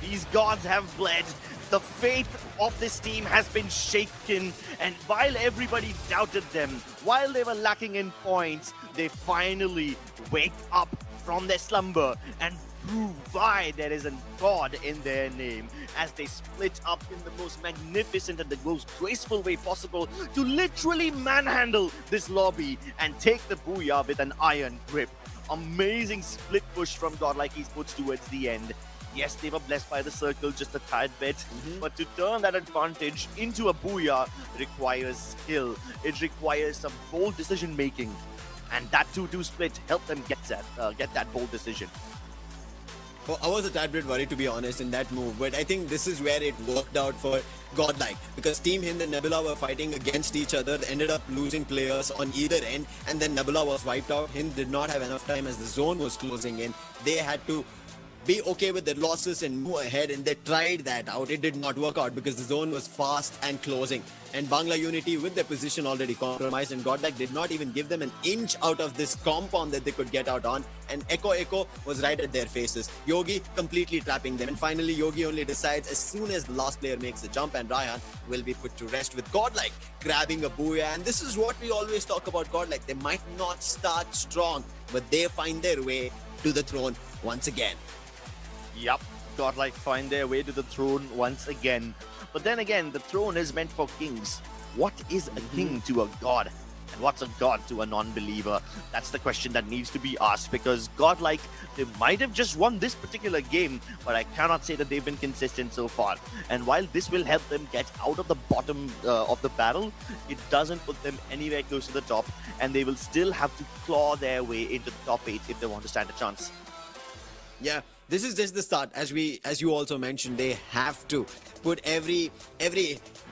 These gods have bled. The faith of this team has been shaken, and while everybody doubted them, while they were lacking in points, they finally wake up from their slumber and prove why there is a god in their name as they split up in the most magnificent and the most graceful way possible to literally manhandle this lobby and take the booyah with an iron grip. Amazing split push from GodLike Esports towards the end. Yes, they were blessed by the circle just a tad bit, but to turn that advantage into a booyah requires skill. It requires some bold decision making, and that 2-2 split helped them get that bold decision. Well, I was a tad bit worried, to be honest, in that move, but I think this is where it worked out for GodLike, because Team Hind and Nebula were fighting against each other. They ended up losing players on either end, and then Nebula was wiped out. Hind did not have enough time as the zone was closing in. They had to be okay with their losses and move ahead, and they tried that out. It did not work out because the zone was fast and closing, and Bangla Unity with their position already compromised, and GodLike did not even give them an inch out of this compound that they could get out on, and Echo was right at their faces. Yogi completely trapping them, and finally Yogi only decides as soon as the last player makes a jump, and Ryan will be put to rest with GodLike grabbing a booyah. And this is what we always talk about GodLike. They might not start strong, but they find their way to the throne once again. Yup, GodLike find their way to the throne once again. But then again, the throne is meant for kings. what is a king to a god? And what's a god to a non-believer? That's the question that needs to be asked, because GodLike, they might have just won this particular game, but I cannot say that they've been consistent so far. And while this will help them get out of the bottom of the barrel, it doesn't put them anywhere close to the top, and they will still have to claw their way into the top 8 if they want to stand a chance. Yeah, this is just the start. As you also mentioned, they have to put every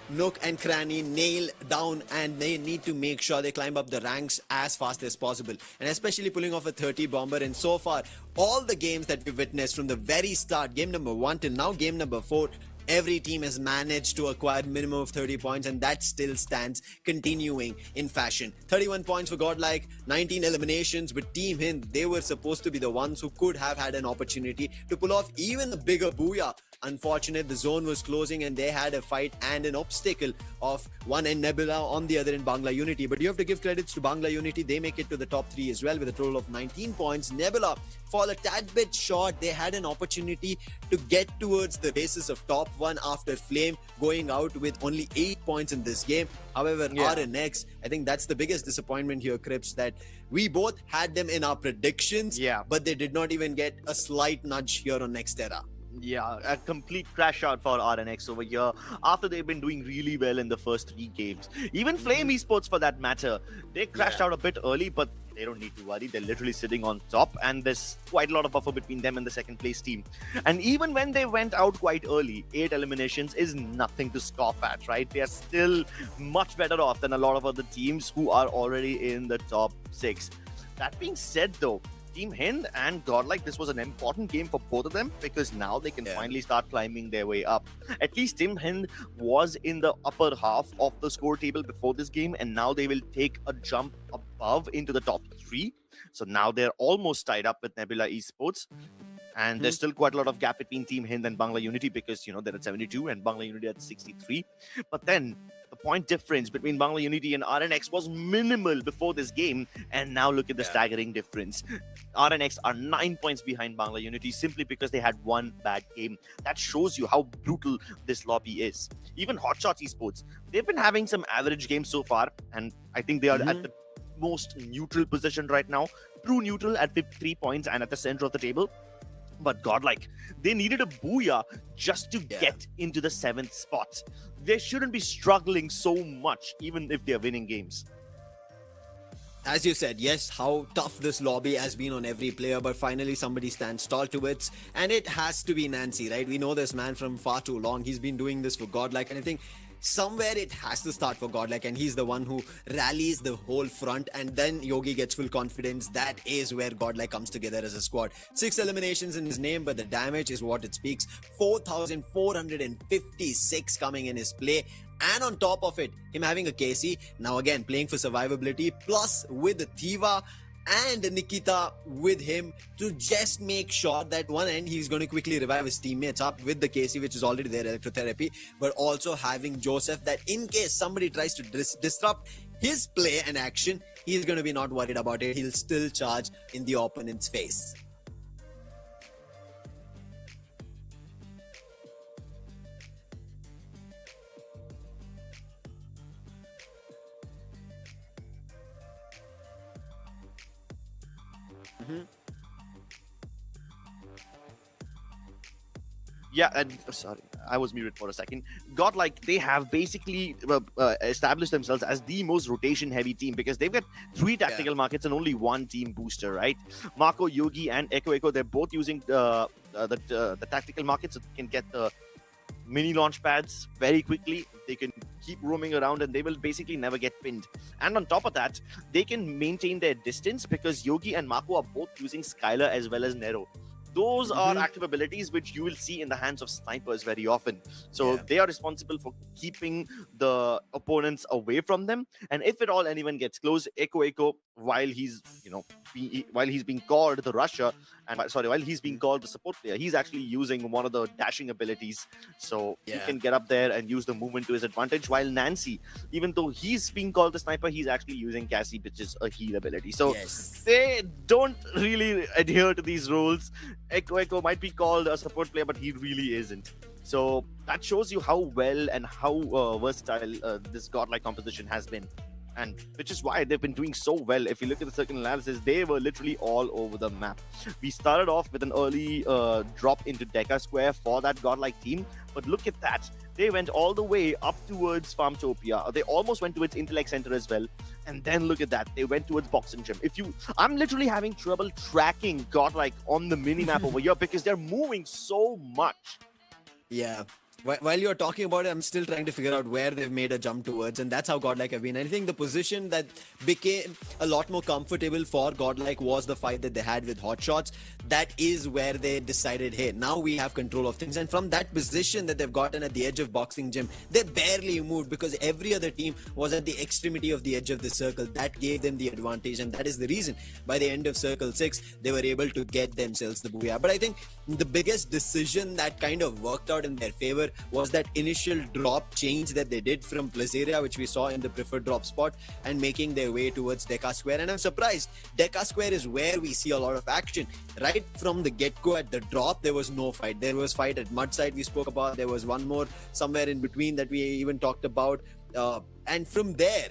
nook and cranny nail down, and they need to make sure they climb up the ranks as fast as possible, and especially pulling off a 30 bomber. And so far, all the games that we've witnessed from the very start, game number 1 till now game number 4, every team has managed to acquire minimum of 30 points, and that still stands continuing in fashion. 31 points for GodLike, 19 eliminations with Team Hind. They were supposed to be the ones who could have had an opportunity to pull off even a bigger booyah. Unfortunate, the zone was closing and they had a fight and an obstacle of one end Nebula, on the other end Bangla Unity. But you have to give credits to Bangla Unity. They make it to the top 3 as well with a total of 19 points. Nebula fall a tad bit short. They had an opportunity to get towards the basis of top 1 after Flame going out with only 8 points in this game. However, RNX, I think that's the biggest disappointment here, Crips, that we both had them in our predictions, but they did not even get a slight nudge here on Nextera. Yeah, a complete crash out for RNX over here after they've been doing really well in the first 3 games. Even Flame Esports, for that matter, they crashed out a bit early, but they don't need to worry. They're literally sitting on top, and there's quite a lot of buffer between them and the second place team. And even when they went out quite early, 8 eliminations is nothing to scoff at, right? They are still much better off than a lot of other teams who are already in the top 6. That being said, though, Team Hind and GodLike, this was an important game for both of them, because now they can finally start climbing their way up. At least Team Hind was in the upper half of the score table before this game, and now they will take a jump above into the top 3. So now they're almost tied up with Nebula Esports. And there's still quite a lot of gap between Team Hind and Bangla Unity, because, you know, they're at 72 and Bangla Unity at 63. But then the point difference between Bangla Unity and RNX was minimal before this game. And now look at the staggering difference. RNX are 9 points behind Bangla Unity simply because they had one bad game. That shows you how brutal this lobby is. Even Hotshot Esports, they've been having some average games so far. And I think they are at the most neutral position right now. True neutral at 53 points and at the center of the table. But GodLike, they needed a booyah just to get into the 7th spot. They shouldn't be struggling so much, even if they're winning games. As you said, yes, how tough this lobby has been on every player, but finally somebody stands tall to it, and it has to be Nancy, right? We know this man from far too long. He's been doing this for GodLike, and I think somewhere it has to start for GodLike, and he's the one who rallies the whole front, and then Yogi gets full confidence. That is where GodLike comes together as a squad. 6 eliminations in his name, but the damage is what it speaks. 4,456 coming in his play. And on top of it, him having a KC, now again playing for survivability, plus with the Thiva and Nikita with him to just make sure that one end he's going to quickly revive his teammates up with the KC, which is already there, electrotherapy, but also having Joseph, that in case somebody tries to disrupt his play and action, he's going to be not worried about it. He'll still charge in the opponent's face. Yeah, and sorry, I was muted for a second. GodLike, they have basically established themselves as the most rotation-heavy team, because they've got 3 tactical markets and only 1 team booster, right? Marco, Yogi, and Echo, they're both using the tactical markets, so they can get the mini launch pads very quickly. They can keep roaming around and they will basically never get pinned. And on top of that, they can maintain their distance, because Yogi and Marco are both using Skylar as well as Nero. Those are active abilities which you will see in the hands of snipers very often. So they are responsible for keeping the opponents away from them. And if at all anyone gets close, Echo, while he's being called the rusher, and while he's being called the support player, he's actually using one of the dashing abilities. So he can get up there and use the movement to his advantage. While Nancy, even though he's being called the sniper, he's actually using Cassie, which is a heal ability. So they don't really adhere to these rules. Echo might be called a support player, but he really isn't. So that shows you how well and how versatile this godlike composition has been. And which is why they've been doing so well. If you look at the circle analysis, they were literally all over the map. We started off with an early drop into Deca Square for that godlike team, but look at that. They went all the way up towards Farmtopia. They almost went towards Intellect Center as well. And then look at that. They went towards Boxing Gym. I'm literally having trouble tracking godlike on the mini-map over here because they're moving so much. Yeah. While you're talking about it, I'm still trying to figure out where they've made a jump towards, and that's how Godlike have been. I think the position that became a lot more comfortable for Godlike was the fight that they had with Hotshots. That is where they decided, hey, now we have control of things. And from that position that they've gotten at the edge of Boxing Gym, they barely moved because every other team was at the extremity of the edge of the circle. That gave them the advantage, and that is the reason by the end of Circle 6, they were able to get themselves the booyah. But I think the biggest decision that kind of worked out in their favor was that initial drop change that they did from Placeria, which we saw in the preferred drop spot, and making their way towards Deca Square. And I'm surprised, Deca Square is where we see a lot of action. Right from the get-go at the drop, there was no fight. There was fight at Mudside we spoke about. There was one more somewhere in between that we even talked about. And from there,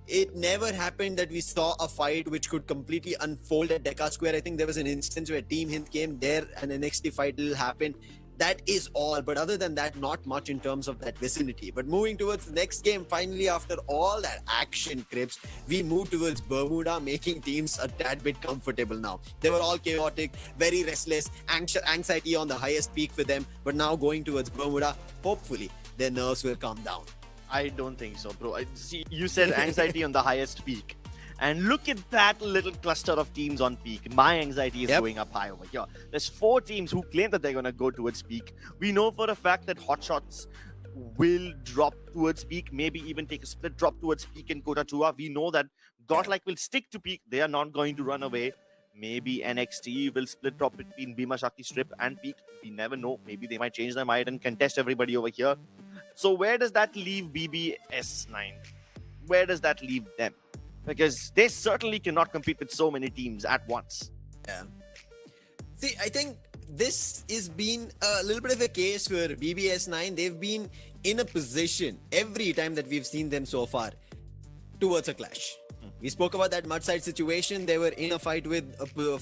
it never happened that we saw a fight which could completely unfold at Deca Square. I think there was an instance where Team Hind came there and an NXT fight will happen. That is all. But other than that, not much in terms of that vicinity. But moving towards the next game, finally, after all that action, Crips, we move towards Bermuda, making teams a tad bit comfortable now. They were all chaotic, very restless, anxiety on the highest peak for them. But now going towards Bermuda, hopefully their nerves will calm down. I don't think so, bro. See, you said anxiety on the highest peak. And look at that little cluster of teams on peak. My anxiety is going up high over here. There's 4 teams who claim that they're going to go towards peak. We know for a fact that Hotshots will drop towards peak, maybe even take a split drop towards peak in Kota Tua. We know that Godlike will stick to peak. They are not going to run away. Maybe NXT will split drop between Bhima Shakti Strip and peak. We never know. Maybe they might change their mind and contest everybody over here. So where does that leave BB.S9? Where does that leave them? Because they certainly cannot compete with so many teams at once. Yeah. See, I think this has been a little bit of a case for BB.S9. They've been in a position every time that we've seen them so far towards a clash. We spoke about that Mudside situation. They were in a fight with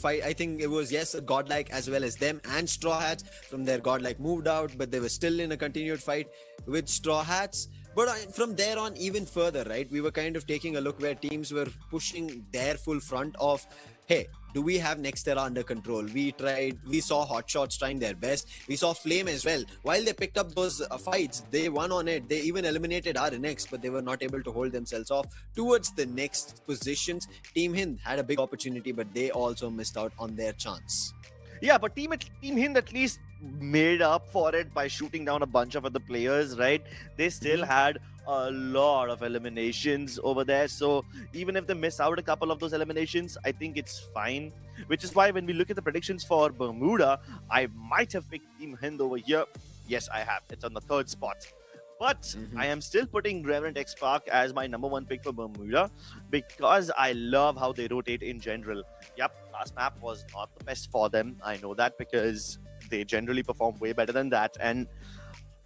I think it was, yes, Godlike as well as them and Straw Hats. From there, Godlike moved out, but they were still in a continued fight with Straw Hats. But from there on, even further, right, we were kind of taking a look where teams were pushing their full front of, hey, do we have Nextera under control? We saw Hotshots trying their best. We saw Flame as well. While they picked up those fights, they won on it. They even eliminated RNX, but they were not able to hold themselves off towards the next positions. Team Hind had a big opportunity, but they also missed out on their chance. Yeah, but Team Hind at least made up for it by shooting down a bunch of other players, right? They still had a lot of eliminations over there. So even if they miss out a couple of those eliminations, I think it's fine. Which is why when we look at the predictions for Bermuda, I might have picked Team Hind over here. Yes, I have. It's on the 3rd spot. But I am still putting Revenant XSpark as my #1 pick for Bermuda because I love how they rotate in general. Yep, last map was not the best for them. I know that because they generally perform way better than that. And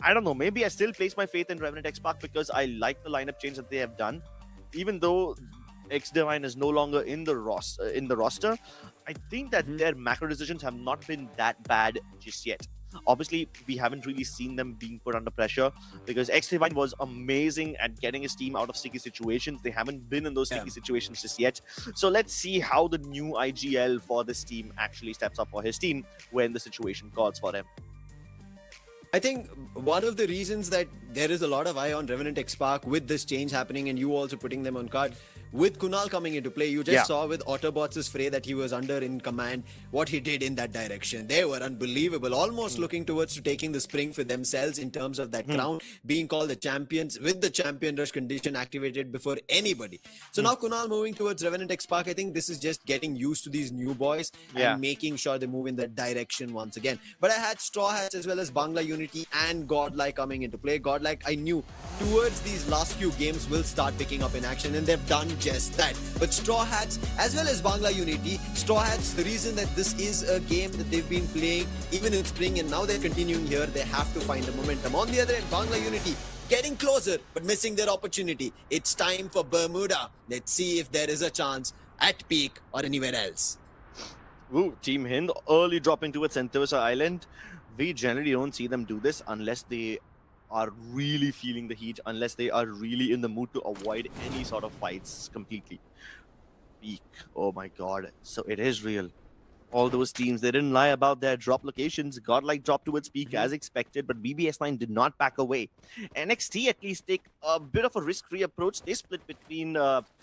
I don't know, maybe I still place my faith in Revenant XSpark because I like the lineup change that they have done. Even though X Divine is no longer in the roster, I think that their macro decisions have not been that bad just yet. Obviously, we haven't really seen them being put under pressure because X Divine was amazing at getting his team out of sticky situations. They haven't been in those sticky situations just yet. So let's see how the new IGL for this team actually steps up for his team when the situation calls for him. I think one of the reasons that there is a lot of eye on Revenant XSpark with this change happening and you also putting them on card, with Kunal coming into play, you just saw with Autobots' fray that he was under in command, what he did in that direction. They were unbelievable, almost looking towards to taking the spring for themselves in terms of that crown, being called the champions with the champion rush condition activated before anybody. So now Kunal moving towards Revenant XSpark, I think this is just getting used to these new boys and making sure they move in that direction once again. But I had Straw Hats as well as Bangla Unity and GodLike coming into play. GodLike GodLike, I knew towards these last few games will start picking up in action, and they've done just that. But Straw Hats, as well as Bangla Unity, Straw Hats, the reason that this is a game that they've been playing even in spring and now they're continuing here, they have to find the momentum. On the other end, Bangla Unity getting closer but missing their opportunity. It's time for Bermuda. Let's see if there is a chance at Peak or anywhere else. Ooh, Team Hind early dropping towards Sentosa Island. We generally don't see them do this unless they are really feeling the heat, unless they are really in the mood to avoid any sort of fights completely. Peak, oh my god, so it is real. All those teams, they didn't lie about their drop locations. GodLike dropped towards Peak as expected, but BB.S9 did not back away. NXT at least take a bit of a risk-free approach. They split between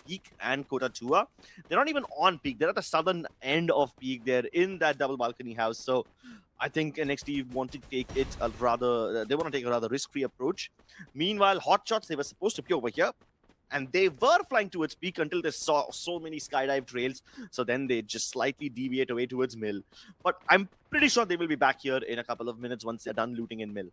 Peak and Kota Tua. They're not even on Peak. They're at the southern end of Peak. They're in that double balcony house. So I think NXT want to take it a rather, they want to take a rather risk-free approach. Meanwhile, Hotshots, they were supposed to be over here. And they were flying towards Peak until they saw so many skydive trails. So then they just slightly deviate away towards Mill. But I'm pretty sure they will be back here in a couple of minutes once they're done looting in Mill.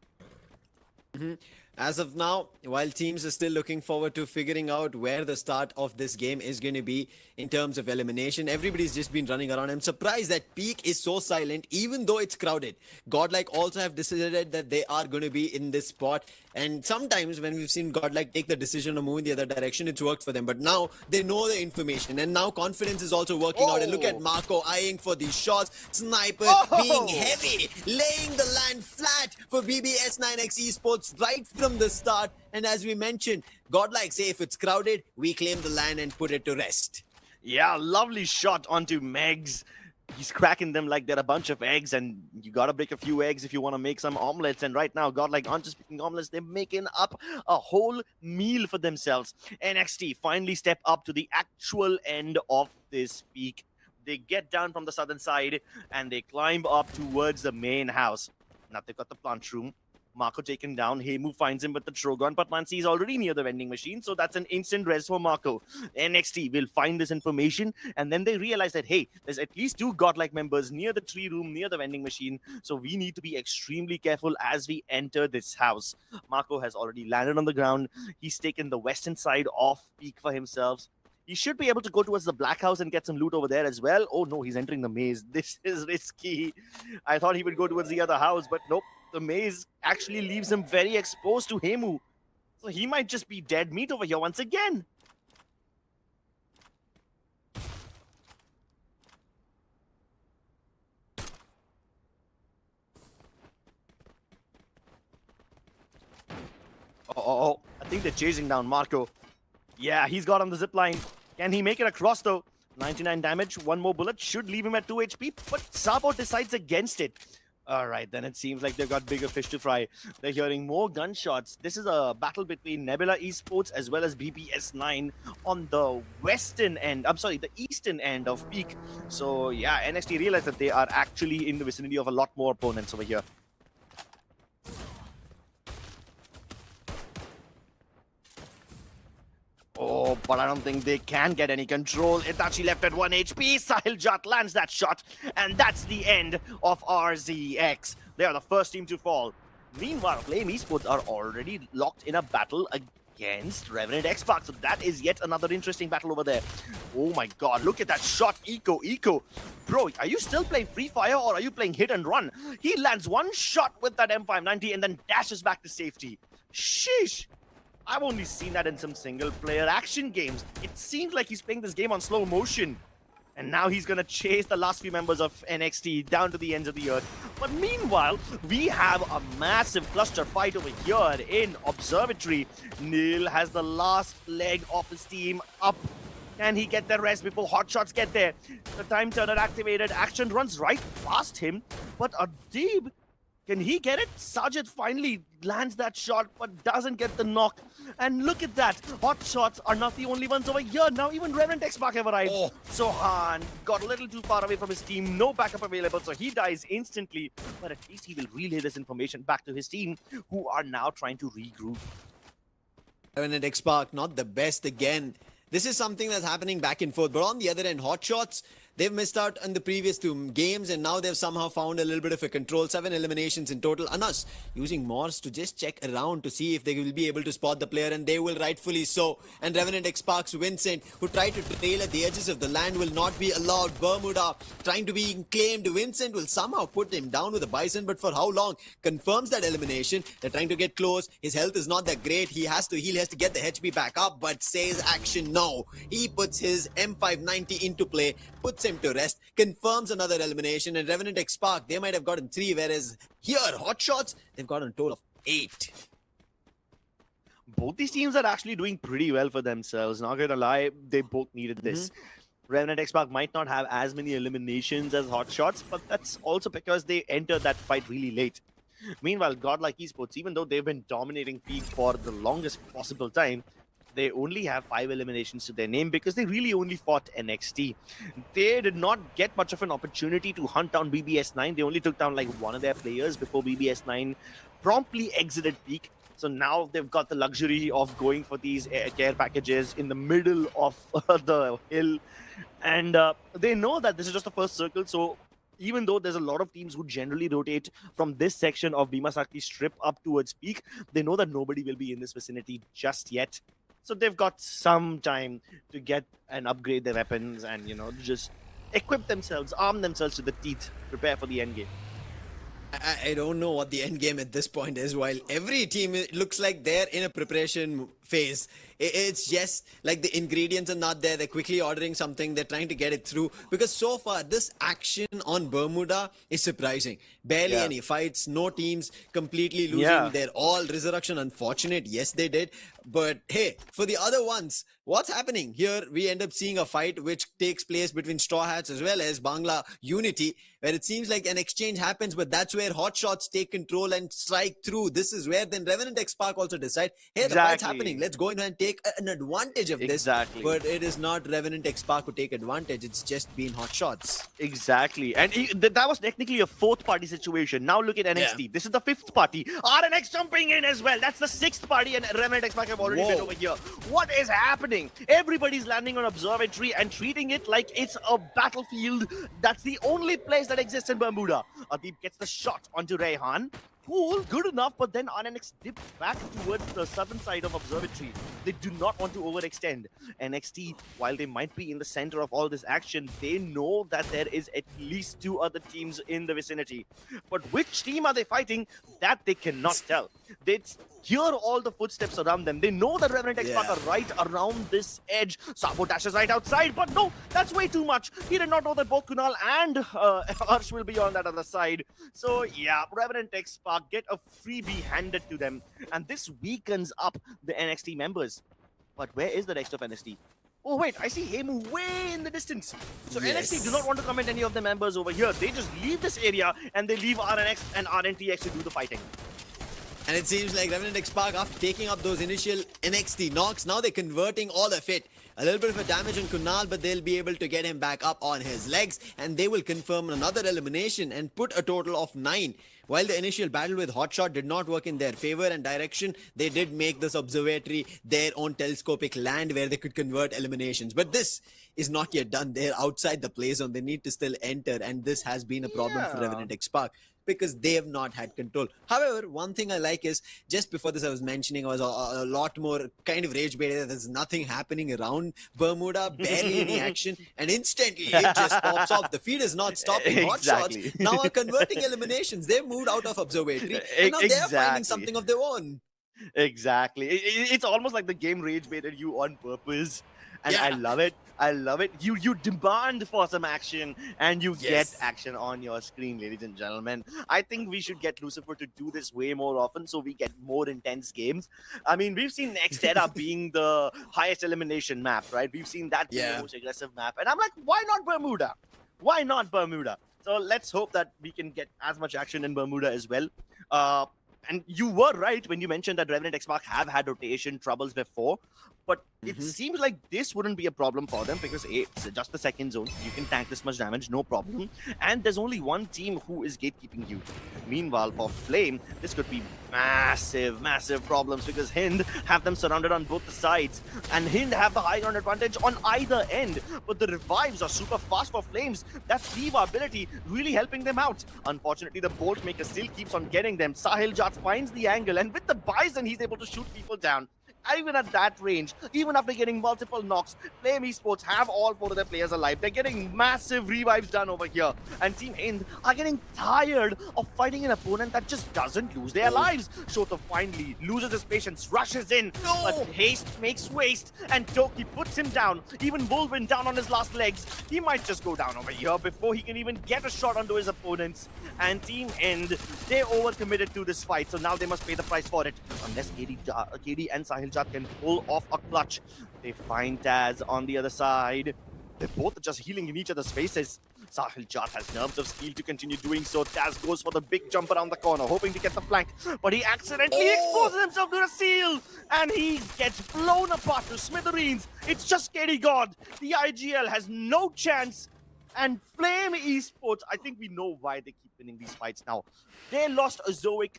As of now, while teams are still looking forward to figuring out where the start of this game is going to be in terms of elimination, everybody's just been running around. I'm surprised that Peak is so silent, even though it's crowded. GodLike also have decided that they are going to be in this spot. And sometimes when we've seen GodLike take the decision to move in the other direction, it's worked for them. But now they know the information, and now confidence is also working out. And look at Marco eyeing for these shots. Sniper being heavy, laying the land flat for BB.S9X Esports right from the start. And as we mentioned, GodLike say if it's crowded, we claim the land and put it to rest. Yeah, lovely shot onto Megs. He's cracking them like they're a bunch of eggs, and you gotta break a few eggs if you want to make some omelets. And right now, GodLike aren't just making omelets, they're making up a whole meal for themselves. NXT finally step up to the actual end of this Peak. They get down from the southern side, and they climb up towards the main house. Now they've got the plant room. Marco taken down. Hemu finds him with the Trogon, but Mansi is already near the vending machine, so that's an instant res for Marco. NXT will find this information, and then they realize that, hey, there's at least 2 GodLike members near the tree room, near the vending machine, so we need to be extremely careful as we enter this house. Marco has already landed on the ground. He's taken the western side of Peak for himself. He should be able to go towards the black house and get some loot over there as well. Oh no, he's entering the maze. This is risky. I thought he would go towards the other house, but nope. The maze actually leaves him very exposed to Hemu. So he might just be dead meat over here once again. Oh, I think they're chasing down Marco. Yeah, he's got on the zip line. Can he make it across though? 99 damage, 1 more bullet should leave him at 2 HP, but Sabo decides against it. All right, then it seems like they've got bigger fish to fry. They're hearing more gunshots. This is a battle between Nebula Esports as well as BB.S9 on the western end. I'm sorry, the eastern end of Peak. So yeah, NXT realized that they are actually in the vicinity of a lot more opponents over here. Oh, but I don't think they can get any control. Itachi left at 1 HP. Sahil Jat lands that shot. And that's the end of RZX. They are the first team to fall. Meanwhile, Flame Esports are already locked in a battle against Revenant XSpark. So that is yet another interesting battle over there. Oh my god, look at that shot. Eco. Bro, are you still playing Free Fire or are you playing hit and run? He lands 1 shot with that M590 and then dashes back to safety. Sheesh. I've only seen that in some single-player action games. It seems like he's playing this game on slow motion. And now he's gonna chase the last few members of NXT down to the ends of the earth. But meanwhile, we have a massive cluster fight over here in Observatory. Neil has the last leg of his team up. Can he get the rest before Hotshots get there? The time turner activated. Action runs right past him. But Adib, can he get it? Sajid finally lands that shot but doesn't get the knock. And look at that. Hotshots are not the only ones over here. Now even Revenant XSpark have arrived. Sohan got a little too far away from his team. No backup available, so he dies instantly. But at least he will relay this information back to his team, who are now trying to regroup. Revenant XSpark, not the best again. This is something that's happening back and forth. But on the other end, Hotshots, They've missed out on the previous 2 games, and now they've somehow found a little bit of a control. 7 eliminations in total. Anas using Morse to just check around to see if they will be able to spot the player, and they will, rightfully so. And Revenant XSpark's Vincent, who tried to trail at the edges of the land, will not be allowed. Bermuda trying to be claimed. Vincent will somehow put him down with a Bison, but for how long? Confirms that elimination. They're trying to get close. His health is not that great. He has to heal. He has to get the HP back up, but says action no. He puts his M590 into play, puts him to rest, confirms another elimination. And Revenant XSpark, they might have gotten 3, whereas here, Hotshots, they've gotten a total of 8. Both these teams are actually doing pretty well for themselves. Not gonna lie, they both needed this. Revenant XSpark might not have as many eliminations as Hotshots, but that's also because they entered that fight really late. Meanwhile, GodLike Esports, even though they've been dominating Peak for the longest possible time, they only have 5 eliminations to their name because they really only fought NXT. They did not get much of an opportunity to hunt down BB.S9. They only took down like one of their players before BB.S9 promptly exited Peak. So now they've got the luxury of going for these care packages in the middle of the hill. And they know that this is just the first circle. So even though there's a lot of teams who generally rotate from this section of Bhimasakti strip up towards Peak, they know that nobody will be in this vicinity just yet. So they've got some time to get and upgrade their weapons and, you know, just equip themselves, arm themselves to the teeth, prepare for the end game. I don't know what the end game at this point is. While every team looks like they're in a preparation phase, it's just like the ingredients are not there. They're quickly ordering something. They're trying to get it through. Because so far, this action on Bermuda is surprising. Barely any fights, no teams completely losing. They're all Rezurrection. Unfortunate. Yes, they did. But hey, for the other ones, what's happening? Here, we end up seeing a fight which takes place between Straw Hats as well as Bangla Unity, where it seems like an exchange happens, but that's where Hotshots take control and strike through. This is where then Revenant XSpark also decide, hey, the fight's happening. Let's go in and take an advantage of this. But it is not Revenant XSpark who take advantage. It's just been Hotshots. Exactly. And that was technically a 4th party situation. Now look at NXT. This is the 5th party. RNX jumping in as well. That's the 6th party, and Revenant XSpark have already been over here. What is happening? Everybody's landing on Observatory and treating it like it's a battlefield. That's the only place that exists in Bermuda. Adeep gets the shot onto Rayhan. Cool, good enough, but then RNX dip back towards the southern side of Observatory. They do not want to overextend. NXT, while they might be in the center of all this action, they know that there is at least 2 other teams in the vicinity. But which team are they fighting? That they cannot tell. They hear all the footsteps around them. They know that Revenant XSpark are right around this edge. Sabotage is right outside, but no, that's way too much. He did not know that both Kunal and Arsh will be on that other side. So yeah, Revenant XSpark get a freebie handed to them, and this weakens up the NXT members. But where is the rest of NXT? Oh wait, I see Hemu way in the distance. So NXT do not want to commit any of the members over here. They just leave this area and they leave RNX and RNTX to do the fighting. And it seems like Revenant XSpark, after taking up those initial NXT knocks, now they're converting all of it. A little bit of a damage on Kunal, but they'll be able to get him back up on his legs, and they will confirm another elimination and put a total of 9. While the initial battle with Hotshot did not work in their favor and direction, they did make this observatory their own telescopic land where they could convert eliminations. But this is not yet done. They're outside the play zone. They need to still enter, and this has been a problem for Revenant XSpark, because they have not had control. However, one thing I like is, just before this I was mentioning, I was a lot more kind of rage baited. There's nothing happening around Bermuda, barely any action, and instantly it just pops off. The feed is not stopping. Hotshots now are converting eliminations. They've moved out of observatory, and now they're finding something of their own. Exactly. It's almost like the game rage baited you on purpose. And I love it. I love it. You demand for some action, and you get action on your screen, ladies and gentlemen. I think we should get Lucifer to do this way more often so we get more intense games. I mean, we've seen Next Era being the highest elimination map, right? We've seen that being the most aggressive map. And I'm like, why not Bermuda? Why not Bermuda? So let's hope that we can get as much action in Bermuda as well. And you were right when you mentioned that Revenant XSpark have had rotation troubles before. But it seems like this wouldn't be a problem for them because A, it's just the second zone. You can tank this much damage, no problem. And there's only one team who is gatekeeping you. Meanwhile, for Flame, this could be massive, massive problems because Hind have them surrounded on both the sides. And Hind have the high ground advantage on either end. But the revives are super fast for Flames. That Thiva ability really helping them out. Unfortunately, the Bolt Maker still keeps on getting them. Sahil Jat finds the angle, and with the Bison, he's able to shoot people down. Even at that range, even after getting multiple knocks, Flame Esports have all 4 of their players alive. They're getting massive revives done over here. And Team Hind are getting tired of fighting an opponent that just doesn't lose their lives. Shota finally loses his patience, rushes in, but haste makes waste, and Toki puts him down. Even Wolverine down on his last legs. He might just go down over here before he can even get a shot onto his opponents. And Team Hind, they overcommitted to this fight, so now they must pay the price for it. Unless KD and Sahil Jat can pull off a clutch. They find Taz on the other side. They're both just healing in each other's faces. Sahil Jat has nerves of steel to continue doing so. Taz goes for the big jump around the corner, hoping to get the flank, but he accidentally exposes himself to a seal, and he gets blown apart to smithereens. It's just KD God. The IGL has no chance. And Flame Esports, I think we know why they keep winning these fights now. They lost a Zoic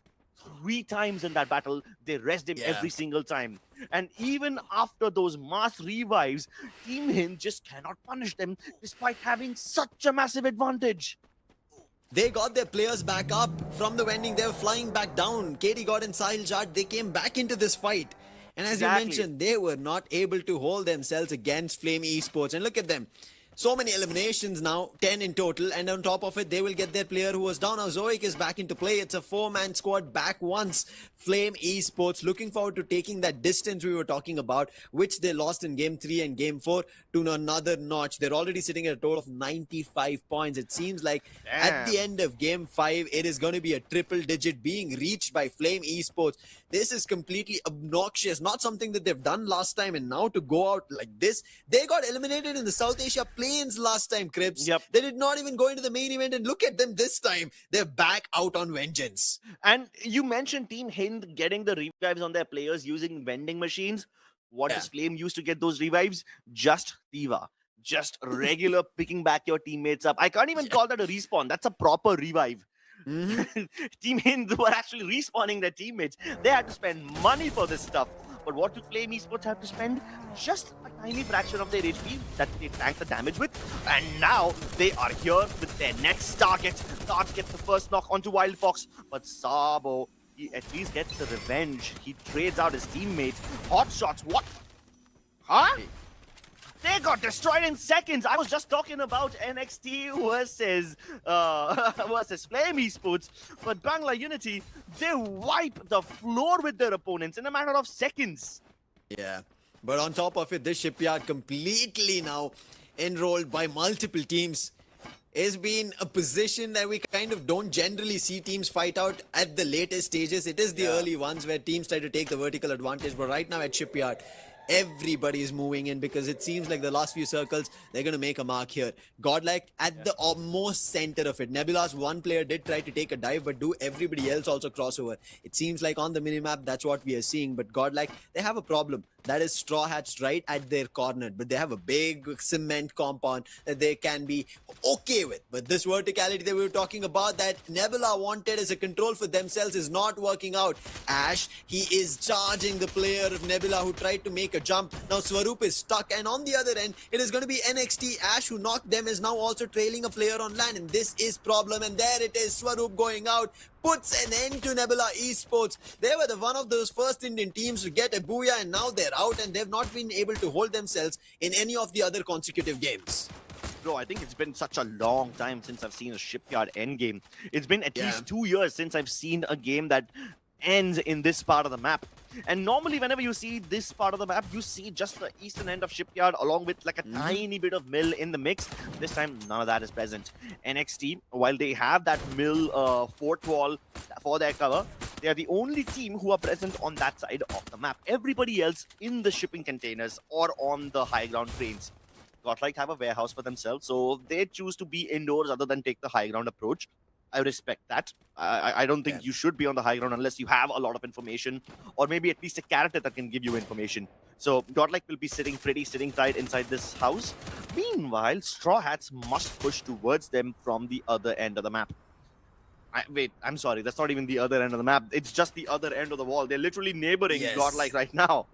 3 times in that battle. They rest him every single time. And even after those mass revives, Team Hind just cannot punish them despite having such a massive advantage. They got their players back up from the vending. They were flying back down. KD God and Sahil Jat, they came back into this fight. And as you mentioned, they were not able to hold themselves against Flame Esports. And look at them. So many eliminations now, 10 in total, and on top of it, they will get their player who was down. Now Zoic is back into play. It's a 4-man squad back once. Flame Esports looking forward to taking that distance we were talking about, which they lost in Game 3 and Game 4 to another notch. They're already sitting at a total of 95 points. It seems like at the end of Game 5, it is going to be a triple digit being reached by Flame Esports. This is completely obnoxious, not something that they've done last time, and now to go out like this. They got eliminated in the South Asia Plains last time, Cribs. They did not even go into the main event, and look at them this time. They're back out on vengeance. And you mentioned Team Hind getting the revives on their players using vending machines. What does Flame use to get those revives? Just Thiva. Just regular picking back your teammates up. I can't even call that a respawn. That's a proper revive. Team Hind were actually respawning their teammates. They had to spend money for this stuff. But what do Flame Esports have to spend? Just a tiny fraction of their HP that they tank the damage with. And now they are here with their next target. Dart gets the first knock onto Wild Fox. But Sabo, he at least gets the revenge. He trades out his teammates. Hotshots, what? Huh? They got destroyed in seconds. I was just talking about NXT versus Flame Esports, but Bangla Unity, they wipe the floor with their opponents in a matter of seconds. Yeah, but on top of it, this shipyard completely now enrolled by multiple teams. Has been a position that we kind of don't generally see teams fight out at the latest stages. It is the early ones where teams try to take the vertical advantage, but right now at shipyard, everybody is moving in because it seems like the last few circles, they're going to make a mark here. GodLike at the almost center of it. Nebula's one player did try to take a dive, but do everybody else also cross over? It seems like on the minimap, that's what we are seeing. But GodLike, they have a problem. That is Straw Hats right at their corner, but they have a big cement compound that they can be okay with. But this verticality that we were talking about that Nebula wanted as a control for themselves is not working out. Ash, he is charging the player of Nebula who tried to make a jump. Now Swaroop is stuck, and on the other end, it is going to be NXT. Ash, who knocked them, is now also trailing a player on land, and this is problem. And there it is, Swaroop going out. Puts an end to Nebula Esports. They were one of those first Indian teams to get a booyah, and now they're out, and they've not been able to hold themselves in any of the other consecutive games. Bro, I think it's been such a long time since I've seen a shipyard end game. It's been at least 2 years since I've seen a game that ends in this part of the map. And normally whenever you see this part of the map, you see just the eastern end of shipyard along with like a tiny bit of mill in the mix. This time none of that is present. NXT, while they have that mill fort wall for their cover, they are the only team who are present on that side of the map. Everybody else in the shipping containers or on the high ground trains. GodLike have a warehouse for themselves, so they choose to be indoors other than take the high ground approach. I respect that. I don't think you should be on the high ground unless you have a lot of information, or maybe at least a character that can give you information. So GodLike will be sitting tight inside this house. Meanwhile, Straw Hats must push towards them from the other end of the map. Wait, I'm sorry, that's not even the other end of the map. It's just the other end of the wall. They're literally neighboring GodLike right now.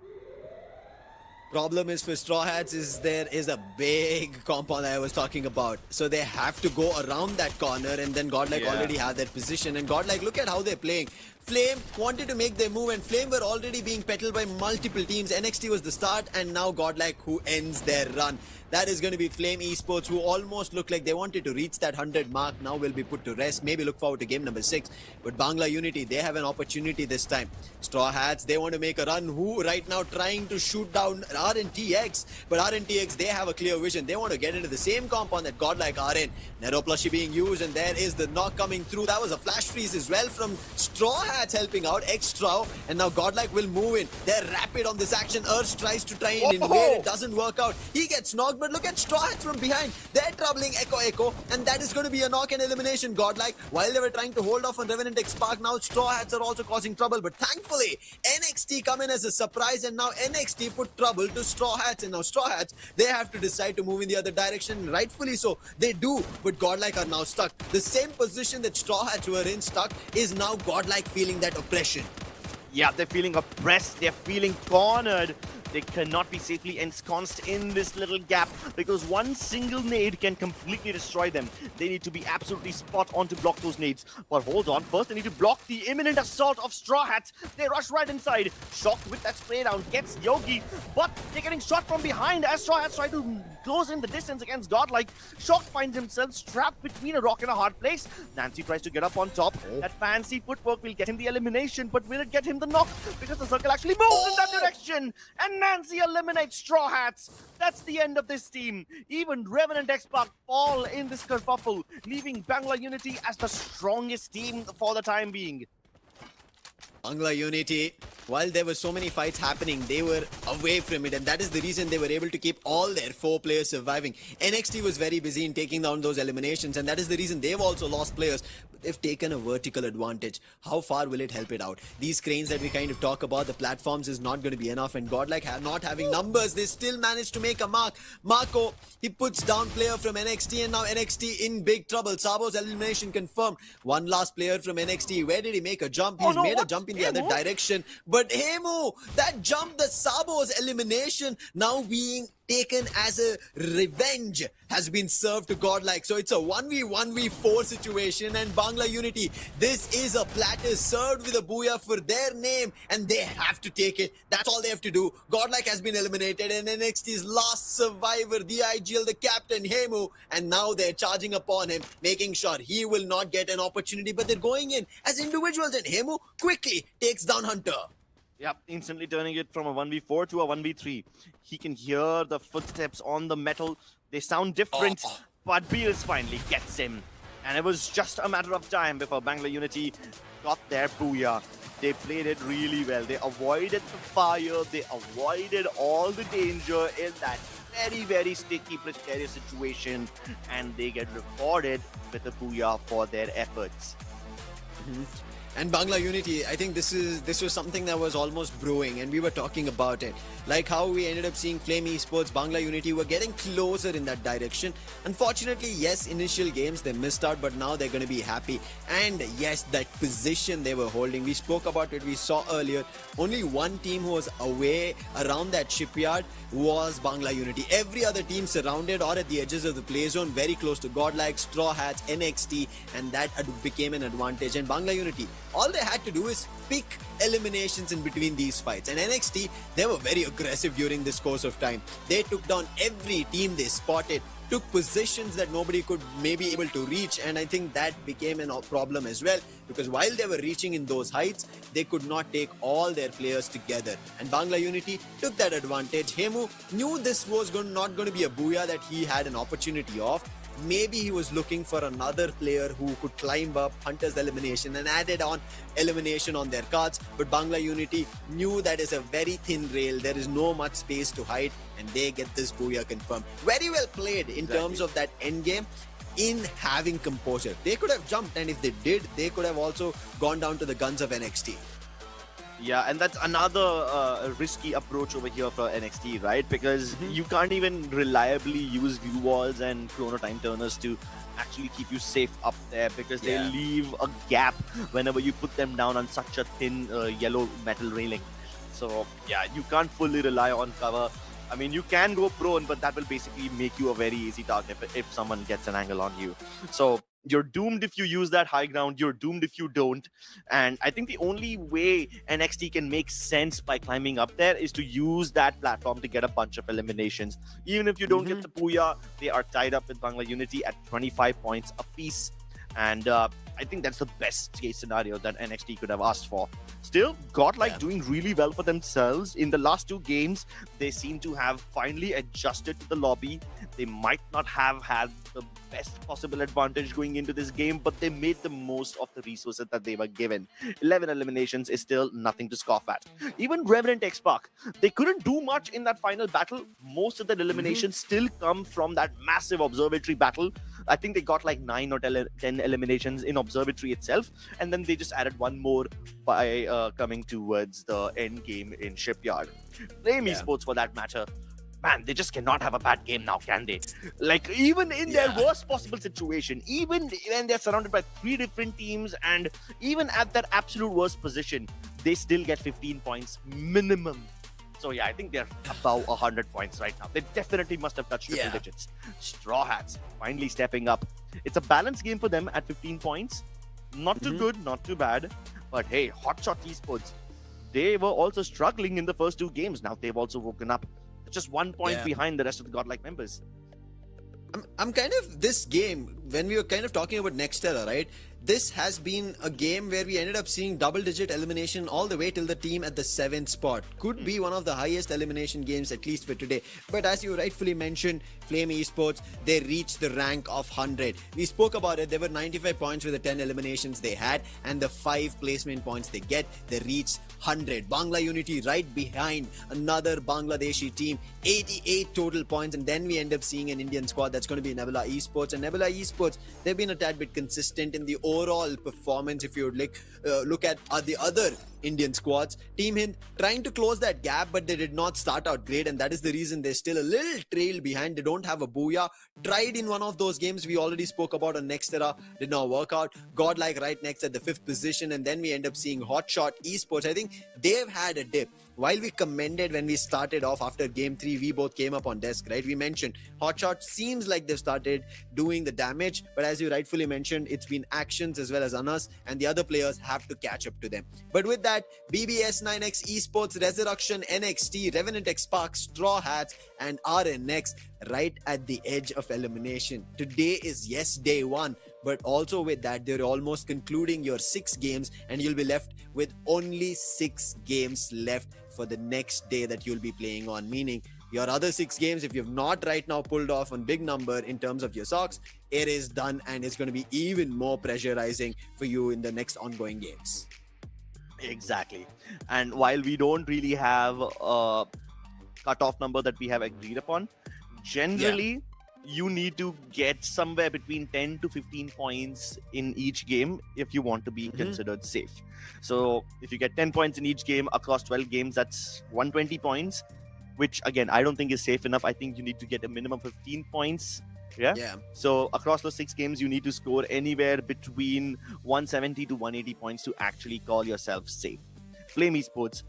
Problem is for Straw Hats is there is a big compound I was talking about. So they have to go around that corner, and then GodLike already have that position. And GodLike, look at how they're playing. Flame wanted to make their move, and Flame were already being peddled by multiple teams. NXT was the start, and now GodLike who ends their run. That is going to be Flame Esports, who almost look like they wanted to reach that 100 mark. Now will be put to rest. Maybe look forward to game number 6. But Bangla Unity, they have an opportunity this time. Straw Hats, they want to make a run. Who right now trying to shoot down RNTX. But RNTX, they have a clear vision. They want to get into the same compound that GodLike are in. Nero plushie being used, and there is the knock coming through. That was a flash freeze as well from Straw Hats helping out. Extra, and now GodLike will move in. They're rapid on this action. Urge tries to try and invade. It doesn't work out. He gets knocked, but look at Straw Hats from behind. They're troubling Echo, and that is going to be a knock and elimination. GodLike, while they were trying to hold off on Revenant XSpark, now Straw Hats are also causing trouble. But thankfully, NXT come in as a surprise, and now NXT put trouble to Straw Hats. And now Straw Hats, they have to decide to move in the other direction. Rightfully so, they do. But GodLike are now stuck. The same position that Straw Hats were in stuck is now GodLike feeling that oppression. Yeah, they're feeling oppressed, they're feeling cornered. They cannot be safely ensconced in this little gap because one single nade can completely destroy them. They need to be absolutely spot on to block those nades. But hold on, first they need to block the imminent assault of Straw Hats. They rush right inside. Shocked with that spray down gets Yogi, but they're getting shot from behind as Straw Hats try to close in the distance against GodLike. Shocked finds himself strapped between a rock and a hard place. Nancy tries to get up on top. That fancy footwork will get him the elimination, but will it get him the knock? Because the circle actually moves in that direction. And Nancy eliminates Straw Hats. That's the end of this team. Even Revenant XSpark fall in this kerfuffle, leaving Bangla Unity as the strongest team for the time being. Bangla Unity, while there were so many fights happening, they were away from it, and that is the reason they were able to keep all their 4 players surviving. NXT was very busy in taking down those eliminations, and that is the reason they've also lost players. But they've taken a vertical advantage. How far will it help it out? These cranes that we kind of talk about, the platforms is not going to be enough, and GodLike not having numbers, they still managed to make a mark. Marco, he puts down player from NXT, and now NXT in big trouble. Sabo's elimination confirmed. One last player from NXT. Where did he make a jump? He's made a jump in the other direction. But Hemu, that jump, the Sabo's elimination now being taken as a revenge has been served to GodLike. So it's a 1v4 situation, and Bangla Unity, this is a platter served with a booyah for their name, and they have to take it. That's all they have to do. GodLike has been eliminated, and NXT's last survivor, the IGL, the captain, Hemu, and now they're charging upon him, making sure he will not get an opportunity, but they're going in as individuals, and Hemu quickly takes down Hunter. Yep, instantly turning it from a 1v4 to a 1v3. He can hear the footsteps on the metal. They sound different, but BB.S finally gets him. And it was just a matter of time before Bangla Unity got their booyah. They played it really well. They avoided the fire. They avoided all the danger in that very, very sticky, precarious situation. And they get rewarded with a booyah for their efforts. And Bangla Unity, I think this was something that was almost brewing, and we were talking about it. Like how we ended up seeing Flame Esports, Bangla Unity were getting closer in that direction. Unfortunately, yes, initial games they missed out, but now they're going to be happy. And yes, that position they were holding, we spoke about it, we saw earlier, only one team who was away around that shipyard was Bangla Unity. Every other team surrounded or at the edges of the play zone, very close to GodLike, Straw Hats, NXT, and that became an advantage. And Bangla Unity, all they had to do is pick eliminations in between these fights. And NXT, they were very aggressive during this course of time. They took down every team they spotted, took positions that nobody could maybe able to reach, and I think that became a problem as well, because while they were reaching in those heights, they could not take all their players together. And Bangla Unity took that advantage. Hemu knew this was not going to be a booyah that he had an opportunity of. Maybe he was looking for another player who could climb up Hunter's elimination and added on elimination on their cards. But Bangla Unity knew that is a very thin rail. There is no much space to hide, and they get this booyah confirmed. Very well played in terms of that end game, in having composure. They could have jumped, and if they did, they could have also gone down to the guns of NXT. Yeah, and that's another risky approach over here for NXT, right? Because you can't even reliably use view walls and chrono time turners to actually keep you safe up there, because they leave a gap whenever you put them down on such a thin yellow metal railing. So yeah, you can't fully rely on cover. I mean, you can go prone, but that will basically make you a very easy target if someone gets an angle on you. So you're doomed if you use that high ground. You're doomed if you don't. And I think the only way NXT can make sense by climbing up there is to use that platform to get a bunch of eliminations. Even if you don't get the Puya, they are tied up with Bangla Unity at 25 points apiece. And I think that's the best case scenario that NXT could have asked for. Still, GodLike doing really well for themselves. In the last 2 games, they seem to have finally adjusted to the lobby. They might not have had the best possible advantage going into this game, but they made the most of the resources that they were given. 11 eliminations is still nothing to scoff at. Even Revenant XSpark, they couldn't do much in that final battle. Most of the eliminations still come from that massive observatory battle. I think they got like 9 or 10 eliminations in observatory itself, and then they just added 1 more by coming towards the end game in Shipyard. Flame Esports, for that matter, man, they just cannot have a bad game now, can they? Like, even in their worst possible situation, even when they're surrounded by 3 different teams, and even at their absolute worst position, they still get 15 points minimum. So yeah, I think they're above 100 points right now. They definitely must have touched triple digits. Straw Hats finally stepping up. It's a balanced game for them at 15 points. Not too good, not too bad. But hey, Hotshot Esports, they were also struggling in the first 2 games. Now they've also woken up. Just 1 point behind the rest of the GodLike members. I'm kind of, this game, when we were kind of talking about Nextella, right? This has been a game where we ended up seeing double-digit elimination all the way till the team at the 7th spot. Could be one of the highest elimination games, at least for today. But as you rightfully mentioned, Flame Esports, they reached the rank of 100. We spoke about it. There were 95 points with the 10 eliminations they had, and the 5 placement points they get, they reached 100. Bangla Unity right behind another Bangladeshi team, 88 total points, and then we end up seeing an Indian squad that's going to be Nebula Esports. And Nebula Esports, they've been a tad bit consistent in the overall performance. If you would look at the other Indian squads, Team Hind trying to close that gap, but they did not start out great, and that is the reason they're still a little trail behind. They don't have a booyah. Tried in one of those games we already spoke about on Nextera, did not work out. GodLike right next at the 5th position, and then we end up seeing Hotshot Esports. I think they've had a dip. While we commended when we started off after game 3, we both came up on desk, right? We mentioned Hotshot seems like they've started doing the damage, but as you rightfully mentioned, it's been actions as well as Anas, and the other players have to catch up to them. But with that, BB.S9X Esports, Rezurrection NXT, Revenant XSpark, Straw Hats, and RNX right at the edge of elimination. Today is, yes, day 1, but also with that, they're almost concluding your 6 games, and you'll be left with only 6 games left for the next day that you'll be playing on, meaning your other 6 games, if you've not right now pulled off on big number in terms of your socks, it is done, and it's going to be even more pressurizing for you in the next ongoing games. Exactly. And while we don't really have a cutoff number that we have agreed upon, generally you need to get somewhere between 10 to 15 points in each game if you want to be considered safe. So if you get 10 points in each game across 12 games, that's 120 points, which again, I don't think is safe enough. I think you need to get a minimum 15 points. Yeah. So across those 6 games, you need to score anywhere between 170 to 180 points to actually call yourself safe. Flame Esports,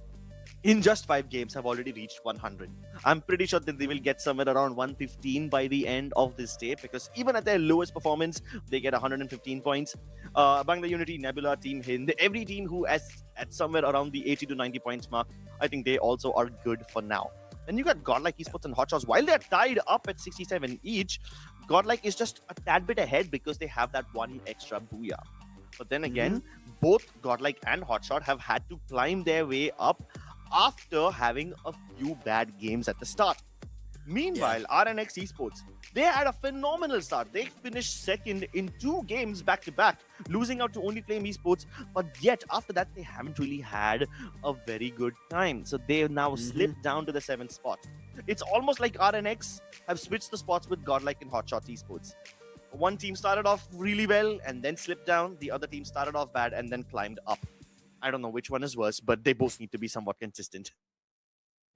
in just 5 games, have already reached 100. I'm pretty sure that they will get somewhere around 115 by the end of this day, because even at their lowest performance, they get 115 points. Bangla Unity, Nebula, Team Hind, every team who is at somewhere around the 80 to 90 points mark, I think they also are good for now. And you got GodLike Esports and Hotshots. While they're tied up at 67 each, GodLike is just a tad bit ahead because they have that 1 extra booyah. But then again, both GodLike and Hotshot have had to climb their way up after having a few bad games at the start. Meanwhile, RNX Esports, they had a phenomenal start. They finished 2nd in 2 games back-to-back, losing out to only Flame Esports. But yet, after that, they haven't really had a very good time. So they have now slipped down to the 7th spot. It's almost like RNX have switched the spots with GodLike and Hotshot Esports. One team started off really well and then slipped down. The other team started off bad and then climbed up. I don't know which one is worse, but they both need to be somewhat consistent.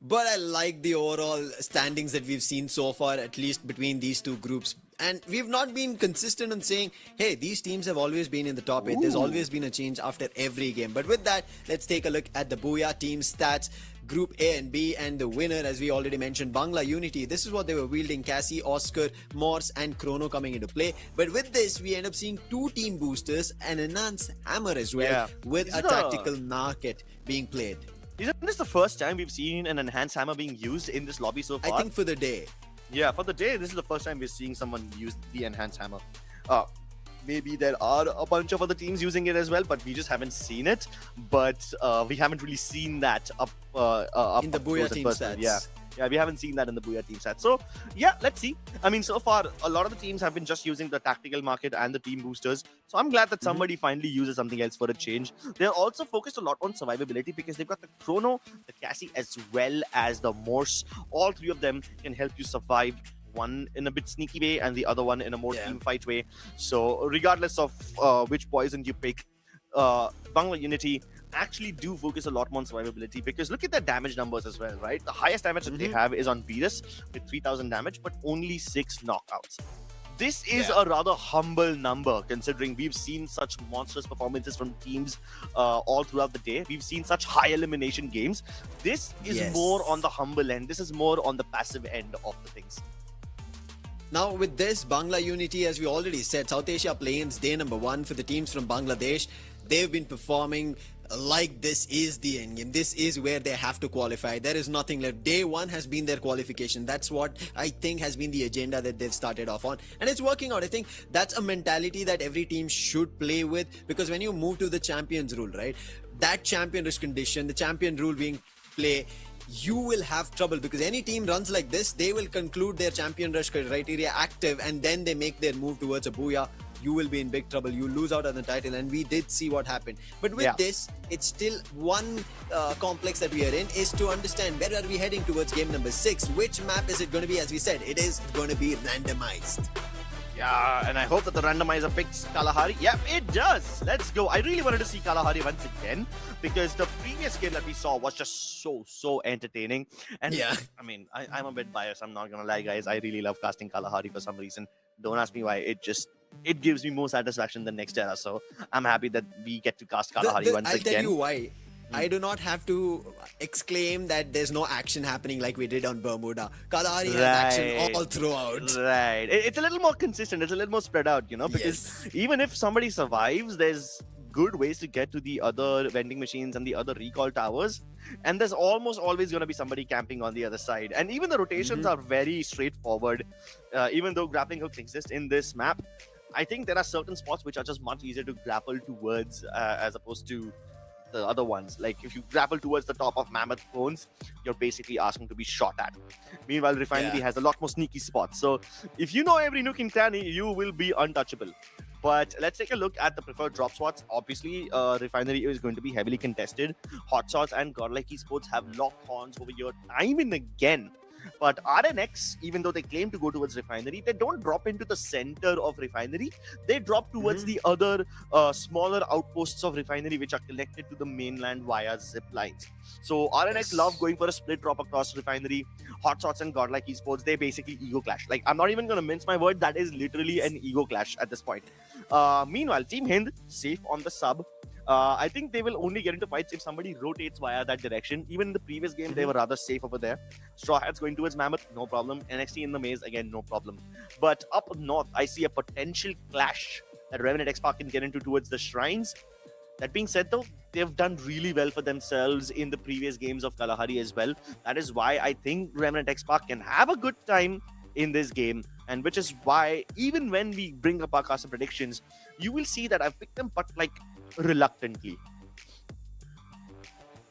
But I like the overall standings that we've seen so far, at least between these two groups. And we've not been consistent in saying, hey, these teams have always been in the top 8. There's always been a change after every game. But with that, let's take a look at the Booyah team stats. Group A and B, and the winner, as we already mentioned, Bangla Unity. This is what they were wielding: Cassie, Oscar, Morse, and Chrono coming into play. But with this, we end up seeing 2 team boosters, an enhanced hammer as well, with a tactical market being played. Isn't this the first time we've seen an enhanced hammer being used in this lobby so far? I think for the day. Yeah, for the day, this is the first time we're seeing someone use the enhanced hammer. Maybe there are a bunch of other teams using it as well, but we just haven't seen it. But we haven't really seen that up in the Booyah team stats. Yeah, we haven't seen that in the Booyah team stats. So, yeah, let's see. I mean, so far, a lot of the teams have been just using the tactical market and the team boosters. So I'm glad that somebody finally uses something else for a change. They're also focused a lot on survivability because they've got the Chrono, the Cassie, as well as the Morse. All 3 of them can help you survive, one in a bit sneaky way and the other one in a more team fight way. So regardless of which poison you pick, Bangla Unity actually do focus a lot more on survivability, because look at their damage numbers as well, right? The highest damage that they have is on Beerus with 3000 damage, but only 6 knockouts. This is a rather humble number, considering we've seen such monstrous performances from teams all throughout the day. We've seen such high elimination games. This is more on the humble end. This is more on the passive end of the things. Now with this, Bangla Unity, as we already said, South Asia play-ins day number 1 for the teams from Bangladesh. They've been performing like this is the end game. This is where they have to qualify. There is nothing left. Day 1 has been their qualification. That's what I think has been the agenda that they've started off on. And it's working out. I think that's a mentality that every team should play with, because when you move to the champions rule, right? That champion risk condition, the champion rule being play, you will have trouble, because any team runs like this, they will conclude their champion rush criteria active, and then they make their move towards a Booyah. You will be in big trouble. You lose out on the title, and we did see what happened. But with this, it's still one complex that we are in, is to understand where are we heading towards game number 6. Which map is it going to be? As we said, it is going to be randomized. Yeah, and I hope that the randomizer picks Kalahari. Yep, it does. Let's go. I really wanted to see Kalahari once again, because the previous game that we saw was just so entertaining. And I mean, I'm a bit biased. I'm not going to lie, guys. I really love casting Kalahari for some reason. Don't ask me why. It gives me more satisfaction than next era. So I'm happy that we get to cast Kalahari once again. I'll tell you why. I do not have to exclaim that there's no action happening like we did on Bermuda. Kalahari has action all throughout. Right. It's a little more consistent. It's a little more spread out, you know, because even if somebody survives, there's good ways to get to the other vending machines and the other recall towers. And there's almost always going to be somebody camping on the other side. And even the rotations are very straightforward. Even though grappling hooks exist in this map, I think there are certain spots which are just much easier to grapple towards as opposed to the other ones. Like if you grapple towards the top of Mammoth Bones, you're basically asking to be shot at. Meanwhile, Refinery has a lot more sneaky spots. So if you know every nook and cranny, you will be untouchable. But let's take a look at the preferred drop spots. Obviously, Refinery is going to be heavily contested. Hotshots and GodLike Esports have locked horns over here time and again. But RNX, even though they claim to go towards Refinery, they don't drop into the center of Refinery. They drop towards the other smaller outposts of Refinery, which are connected to the mainland via zip lines. So RNX love going for a split drop across Refinery. Hotshots and GodLike Esports, they basically ego clash. Like, I'm not even going to mince my word. That is literally an ego clash at this point. Meanwhile, Team Hind, safe on the sub. I think they will only get into fights if somebody rotates via that direction. Even in the previous game, they were rather safe over there. Straw Hats going towards Mammoth, no problem. NXT in the maze, again, no problem. But up north, I see a potential clash that Revenant XSpark can get into towards the shrines. That being said, though, they've done really well for themselves in the previous games of Kalahari as well. That is why I think Revenant XSpark can have a good time in this game, and which is why even when we bring up our custom predictions, you will see that I've picked them, but like reluctantly.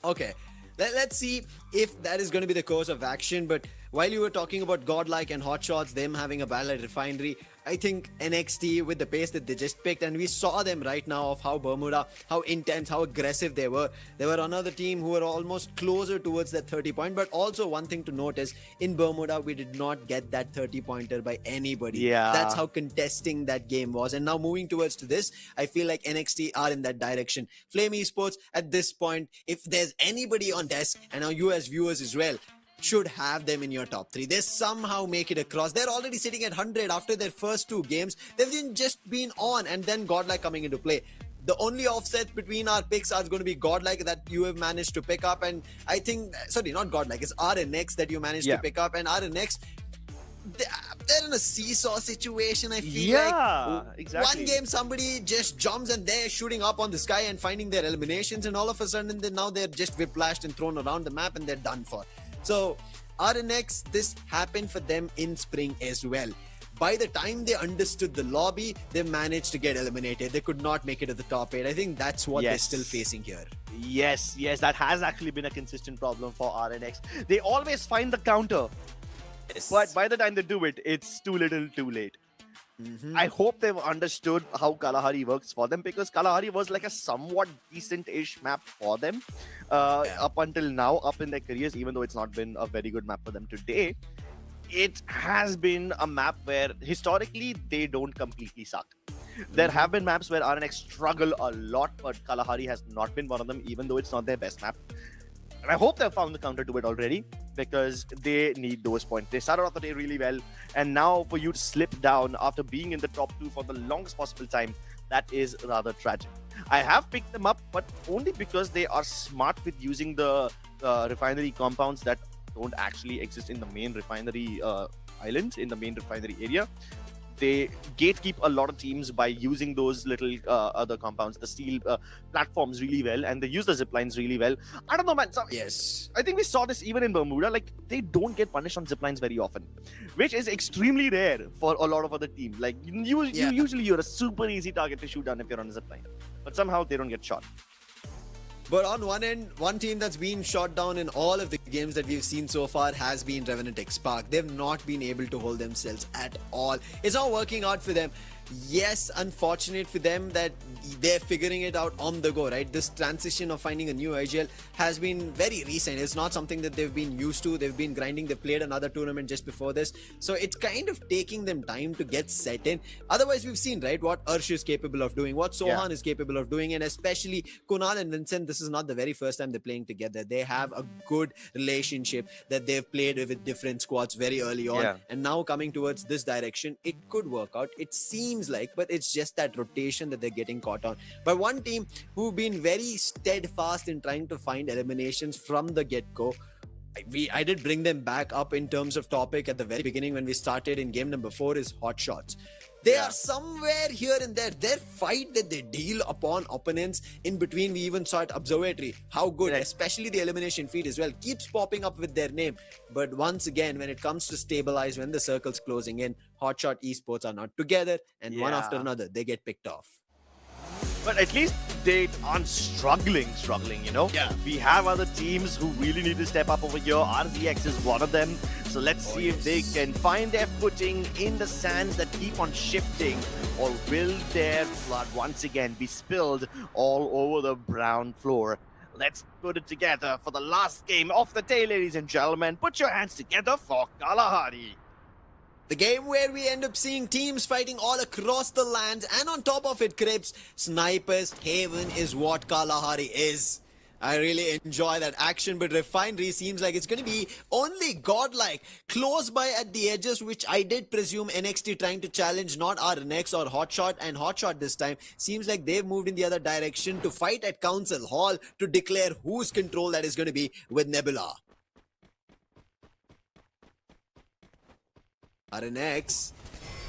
Okay, let's see if that is going to be the course of action. But while you were talking about GodLike and Hotshots, them having a battle at Refinery, I think NXT with the pace that they just picked, and we saw them right now of how Bermuda, how intense, how aggressive they were. They were another team who were almost closer towards that 30-point. But also one thing to note is in Bermuda, we did not get that 30-pointer by anybody. Yeah. That's how contesting that game was. And now moving towards to this, I feel like NXT are in that direction. Flame Esports at this point, if there's anybody on desk, and now you as viewers as well, should have them in your top 3. They somehow make it across. They're already sitting at 100 after their first 2 games. They've just been on, and then GodLike coming into play. The only offset between our picks are going to be GodLike that you have managed to pick up, and I think, sorry, not GodLike, it's RNX that you managed to pick up, and RNX, they're in a seesaw situation, I feel like. Yeah, exactly. One game somebody just jumps and they're shooting up on the sky and finding their eliminations, and all of a sudden now they're just whiplashed and thrown around the map and they're done for. So RNX, this happened for them in spring as well. By the time they understood the lobby, they managed to get eliminated. They could not make it to the top 8. I think that's what they're still facing here. Yes, that has actually been a consistent problem for RNX. They always find the counter, but by the time they do it, it's too little too late. I hope they've understood how Kalahari works for them, because Kalahari was like a somewhat decent-ish map for them up until now, up in their careers, even though it's not been a very good map for them today. It has been a map where historically they don't completely suck. There have been maps where RNX struggle a lot, but Kalahari has not been one of them, even though it's not their best map. And I hope they've found the counter to it already, because they need those points. They started off the day really well, and now for you to slip down after being in the top 2 for the longest possible time, that is rather tragic. I have picked them up, but only because they are smart with using the refinery compounds that don't actually exist in the main refinery islands, in the main refinery area. They gatekeep a lot of teams by using those little other compounds, the steel platforms really well, and they use the ziplines really well. I don't know, man. Yes. I think we saw this even in Bermuda. Like, they don't get punished on ziplines very often, which is extremely rare for a lot of other teams. Like, usually you're a super easy target to shoot down if you're on a zipline, but somehow they don't get shot. But on one end, one team that's been shot down in all of the games that we've seen so far has been Revenant XSpark. They've not been able to hold themselves at all. It's not working out for them. Yes, unfortunate for them that they're figuring it out on the go, right? This transition of finding a new IGL has been very recent. It's not something that they've been used to. They've been grinding. They played another tournament just before this. So it's kind of taking them time to get set in. Otherwise, we've seen, right, what Ursh is capable of doing, what Sohan is capable of doing, and especially Kunal and Vincent, this is not the very first time they're playing together. They have a good relationship that they've played with different squads very early on. And now coming towards this direction, it could work out. It seems like, but it's just that rotation that they're getting caught on. But one team who've been very steadfast in trying to find eliminations from the get-go, I did bring them back up in terms of topic at the very beginning when we started in game number 4, is Hotshots. They are somewhere here and there. Their fight that they deal upon opponents in between, we even saw at Observatory, how good, especially the elimination feed as well, keeps popping up with their name. But once again, when it comes to stabilize, when the circle's closing in, Hotshot Esports are not together, and one after another, they get picked off. But at least they aren't struggling, you know? We have other teams who really need to step up over here. RZX is one of them. So let's see if they can find their footing in the sands that keep on shifting, or will their blood once again be spilled all over the brown floor? Let's put it together for the last game of the day, ladies and gentlemen. Put your hands together for Kalahari. The game where we end up seeing teams fighting all across the lands, and on top of it, Crips, Snipers Haven is what Kalahari is. I really enjoy that action, but Refinery seems like it's going to be only GodLike close by at the edges, which I did presume NXT trying to challenge, not RNX or Hotshot. And Hotshot this time seems like they've moved in the other direction to fight at Council Hall to declare whose control that is going to be with Nebula. RNX,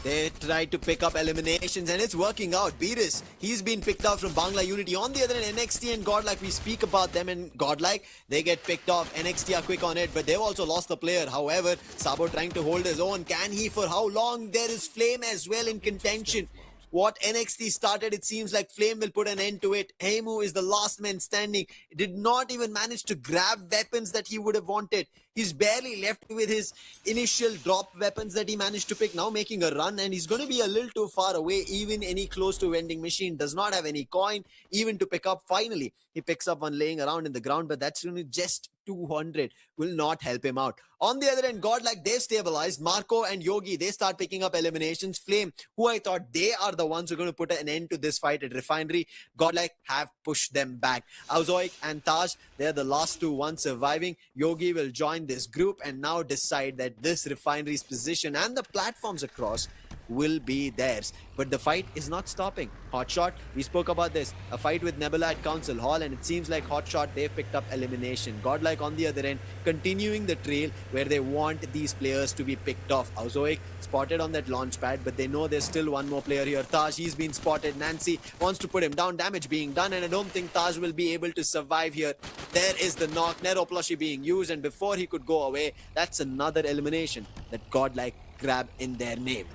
they tried to pick up eliminations, and it's working out. BB.S, he's been picked out from Bangla Unity. On the other end, NXT and GodLike, we speak about them, and GodLike, they get picked off. NXT are quick on it, but they've also lost the player. However, Sabo trying to hold his own. Can he? For how long? There is Flame as well in contention. What NXT started, it seems like Flame will put an end to it. Heimu is the last man standing. Did not even manage to grab weapons that he would have wanted. He's barely left with his initial drop weapons that he managed to pick, now making a run, and he's going to be a little too far away. Even any close to vending machine does not have any coin even to pick up. Finally, he picks up one laying around in the ground, but that's only just 200, will not help him out. On the other end, GodLike, they've stabilized. Marco and Yogi, they start picking up eliminations. Flame, who I thought they are the ones who are going to put an end to this fight at Refinery, GodLike have pushed them back. Auzoic and Taj, they're the last two ones surviving. Yogi will join this group and now decide that this Refinery's position and the platforms across will be theirs. But the fight is not stopping. Hotshot, we spoke about this, a fight with Nebula at Council Hall, and it seems like Hotshot, they've picked up elimination. GodLike on the other end, continuing the trail where they want these players to be picked off. Auzoic spotted on that launch pad, but they know there's still one more player here. Taj, he's been spotted. Nancy wants to put him down, damage being done, and I don't think Taj will be able to survive here. There is the knock, Nero plushie being used, and before he could go away, that's another elimination that GodLike grab in their name.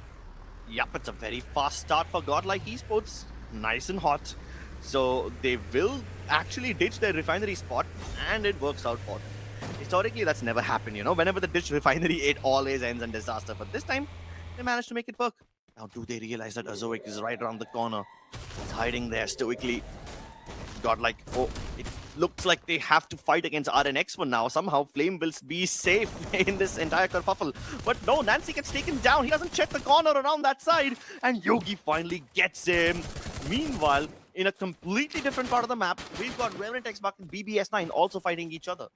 Yep, it's a very fast start for GodLike Esports. Nice and hot. So they will actually ditch their Refinery spot, and it works out for them. Historically, that's never happened, you know. Whenever they ditch Refinery, it always ends in disaster. But this time, they managed to make it work. Now, do they realize that Auzoic is right around the corner? He's hiding there stoically. GodLike, oh, it looks like they have to fight against RNX for now. Somehow, Flame will be safe in this entire kerfuffle. But no, Nancy gets taken down. He doesn't check the corner around that side. And Yogi finally gets him. Meanwhile, in a completely different part of the map, we've got Revenant XSpark and BB.S9 also fighting each other.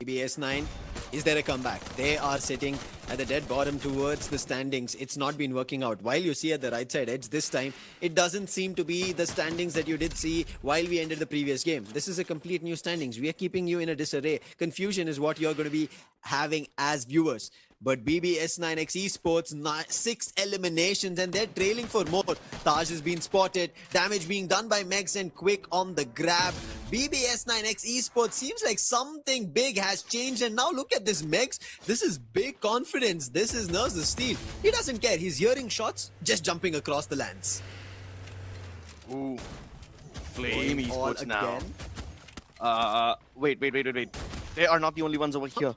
BB.S9, is there a comeback? They are sitting at the dead bottom towards the standings. It's not been working out. While you see at the right side edge this time, it doesn't seem to be the standings that you did see while we ended the previous game. This is a complete new standings. We are keeping you in a disarray. Confusion is what you're going to be having as viewers. But BB.S9X Esports, 6 eliminations, and they're trailing for more. Taj has been spotted, damage being done by Megs, and Quick on the grab. BB.S9X Esports, seems like something big has changed, and now look at this Megs. This is big confidence. This is Nurse the Steel. He doesn't care. He's hearing shots, just jumping across the lands. Ooh, Flame Esports now. Wait. They are not the only ones over here.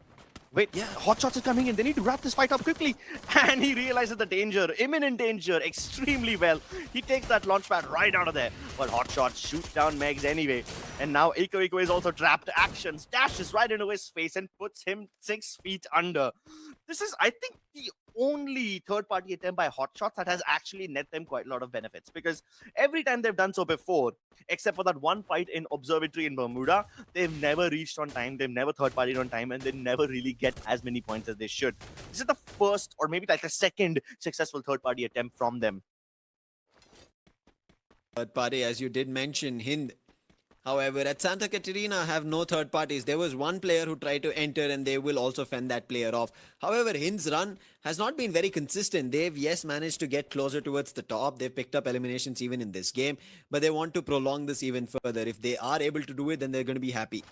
Wait, yeah, Hotshots are coming in. They need to wrap this fight up quickly. And he realizes the danger, imminent danger, extremely well. He takes that launch pad right out of there. But Hotshot shoots down Megs anyway. And now Iko is also trapped. Action dashes right into his face and puts him 6 feet under. This is, I think, the only third-party attempt by Hotshots that has actually net them quite a lot of benefits. Because every time they've done so before, except for that one fight in Observatory in Bermuda, they've never reached on time, they've never third-partied on time, and they never really get as many points as they should. This is the first, or maybe like the second successful third-party attempt from them. Third party, as you did mention, Hind. However, at Santa Catarina have no third parties. There was one player who tried to enter, and they will also fend that player off. However, Hind's run has not been very consistent. They've, yes, managed to get closer towards the top. They've picked up eliminations even in this game, but they want to prolong this even further. If they are able to do it, then they're going to be happy.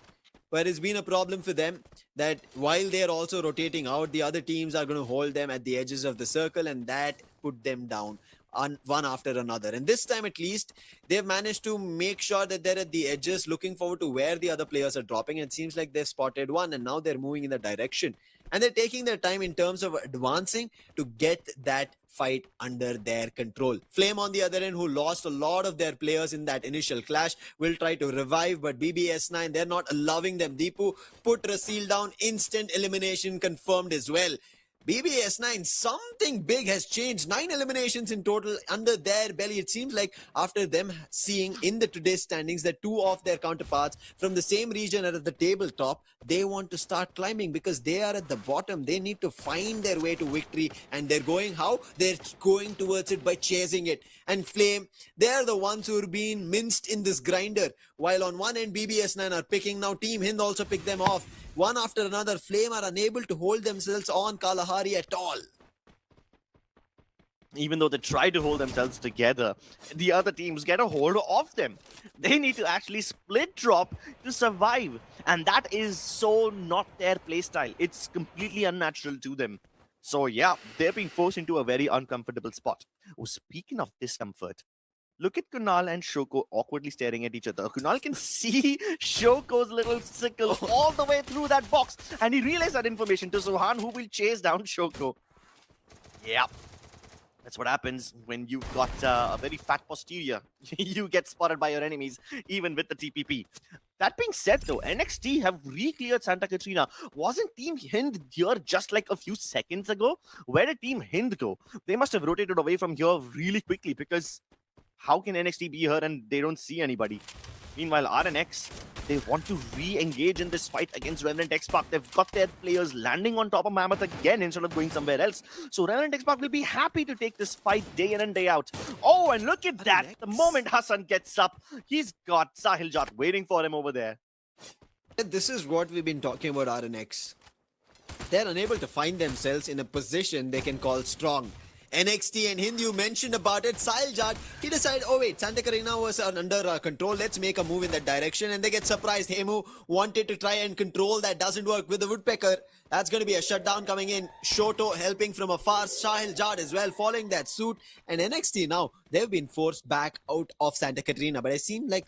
But it's been a problem for them that while they're also rotating out, the other teams are going to hold them at the edges of the circle, and that put them down one after another. And this time at least, they've managed to make sure that they're at the edges, looking forward to where the other players are dropping. And it seems like they've spotted one, and now they're moving in that direction. And they're taking their time in terms of advancing to get that fight under their control. Flame on the other end, who lost a lot of their players in that initial clash, will try to revive, but BB.S9, they're not allowing them. Deepu put Rasil down, instant elimination confirmed as well. BB.S9, something big has changed. 9 eliminations in total under their belly. It seems like after them seeing in the today's standings that 2 of their counterparts from the same region are at the tabletop, they want to start climbing because they are at the bottom. They need to find their way to victory, and they're going how? They're going towards it by chasing it. And Flame, they're the ones who are being minced in this grinder. While on one end, BB.S9 are picking. Now Team Hind also picked them off. One after another, Flame are unable to hold themselves on Kalahari at all. Even though they try to hold themselves together, the other teams get a hold of them. They need to actually split drop to survive. And that is so not their playstyle. It's completely unnatural to them. So yeah, they're being forced into a very uncomfortable spot. Oh, speaking of discomfort, Look at Kunal and Shoko awkwardly staring at each other. Kunal can see Shoko's little sickle all the way through that box, and he realized that information to Sohan, who will chase down Shoko. Yeah, that's what happens when you've got a very fat posterior. You get spotted by your enemies, even with the TPP. That being said, though, NXT have re-cleared Santa Catrina. Wasn't Team Hind here just like a few seconds ago? Where did Team Hind go? They must have rotated away from here really quickly, because how can NXT be here and they don't see anybody? Meanwhile, RNX, they want to re-engage in this fight against Revenant XSpark. They've got their players landing on top of Mammoth again instead of going somewhere else. So Revenant XSpark will be happy to take this fight day in and day out. Oh, and look at that. The moment Hassan gets up, he's got Sahil Jat waiting for him over there. This is what we've been talking about RNX. They're unable to find themselves in a position they can call strong. NXT and Hind, you mentioned about it. Sahil Jat, he decided, oh wait, Santa Catrina was under control. Let's make a move in that direction. And they get surprised. Hemu wanted to try and control. That doesn't work with the Woodpecker. That's going to be a shutdown coming in. Shoto helping from afar. Sahil Jat as well, following that suit. And NXT now, they've been forced back out of Santa Catrina. But it seemed like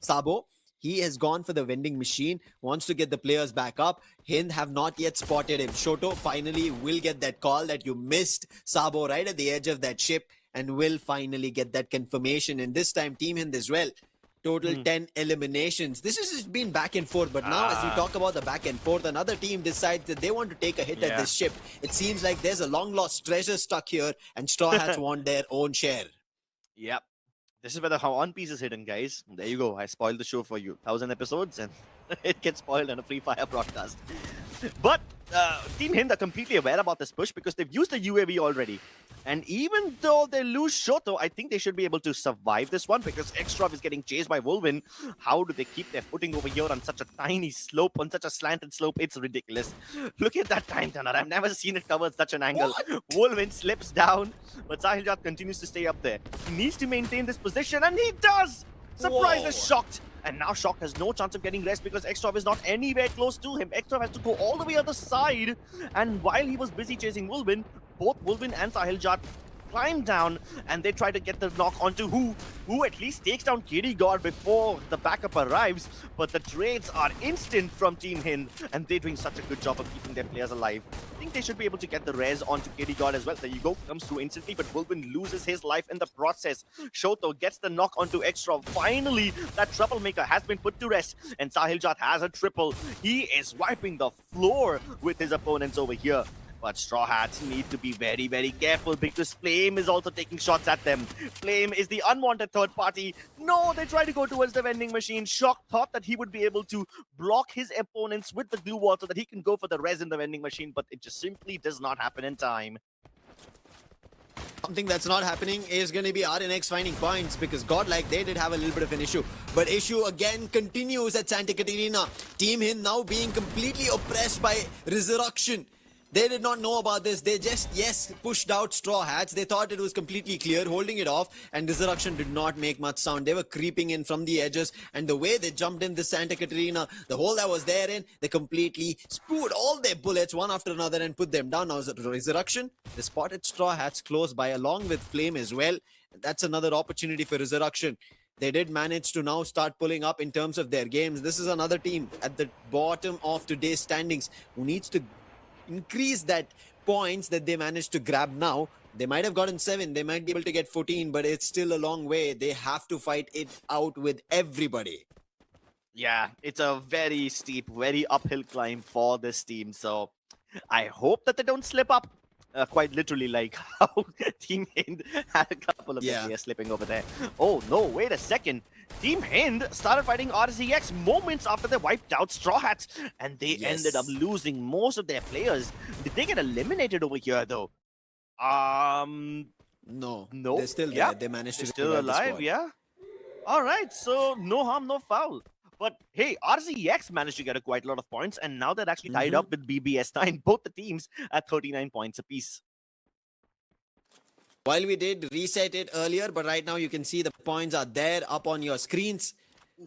Sabo, he has gone for the vending machine, wants to get the players back up. Hind have not yet spotted him. Shoto finally will get that call that you missed Sabo right at the edge of that ship, and will finally get that confirmation. And this time, Team Hind as well. Total 10 eliminations. This has just been back and forth. But now, as we talk about the back and forth, another team decides that they want to take a hit at this ship. It seems like there's a long lost treasure stuck here, and Straw Hats want their own share. Yep. This is where the One Piece is hidden, guys. There you go. I spoiled the show for you. 1,000 episodes and it gets spoiled on a Free Fire broadcast. But Team Hind are completely aware about this push because they've used the UAV already. And even though they lose Shoto, I think they should be able to survive this one because Extra is getting chased by Wolvin. How do they keep their footing over here on such a tiny slope, on such a slanted slope? It's ridiculous. Look at that time turner. I've never seen it covered such an angle. Wolvin slips down, but Sahil Jat continues to stay up there. He needs to maintain this position, and he does! Surprise is shocked. And now Shock has no chance of getting rest because Extra is not anywhere close to him. Extra has to go all the way other side. And while he was busy chasing Wolvin, both Wolvin and Sahil Jat climb down and they try to get the knock onto who at least takes down KD God before the backup arrives. But the trades are instant from Team Hind and they're doing such a good job of keeping their players alive. I think they should be able to get the res onto KD God as well. There you go, comes through instantly, but Wolvin loses his life in the process. Shoto gets the knock onto Extra. Finally, that troublemaker has been put to rest and Sahil Jat has a triple. He is wiping the floor with his opponents over here. But Straw Hats need to be very, very careful because Flame is also taking shots at them. Flame is the unwanted third party. No, they try to go towards the vending machine. Shock thought that he would be able to block his opponents with the glue wall so that he can go for the res in the vending machine, but it just simply does not happen in time. Something that's not happening is going to be RNX finding points because GodLike, they did have a little bit of an issue. But issue again continues at Santa Catrina. Team Hind now being completely oppressed by Rezurrection. They did not know about this. They just, pushed out Straw Hats. They thought it was completely clear, holding it off. And Rezurrection did not make much sound. They were creeping in from the edges. And the way they jumped in the Santa Catrina, the hole that was therein, they completely spewed all their bullets one after another and put them down. Now, Rezurrection, they spotted Straw Hats close by along with Flame as well. That's another opportunity for Rezurrection. They did manage to now start pulling up in terms of their games. This is another team at the bottom of today's standings who needs to increase that points that they managed to grab now. They might have gotten 7, they might be able to get 14, but it's still a long way. They have to fight it out with everybody. Yeah, it's a very steep, very uphill climb for this team. So I hope that they don't slip up. Quite literally, like how Team Hind had a couple of players slipping over there. Oh no, wait a second. Team Hind started fighting RZX moments after they wiped out Straw Hats, and they ended up losing most of their players. Did they get eliminated over here though? No. They're still there. They managed to still alive, All right, so no harm, no foul. But hey, RZX managed to get quite a lot of points, and now they're actually tied up with BB.S9, both the teams at 39 points apiece. While we did reset it earlier, but right now you can see the points are there up on your screens.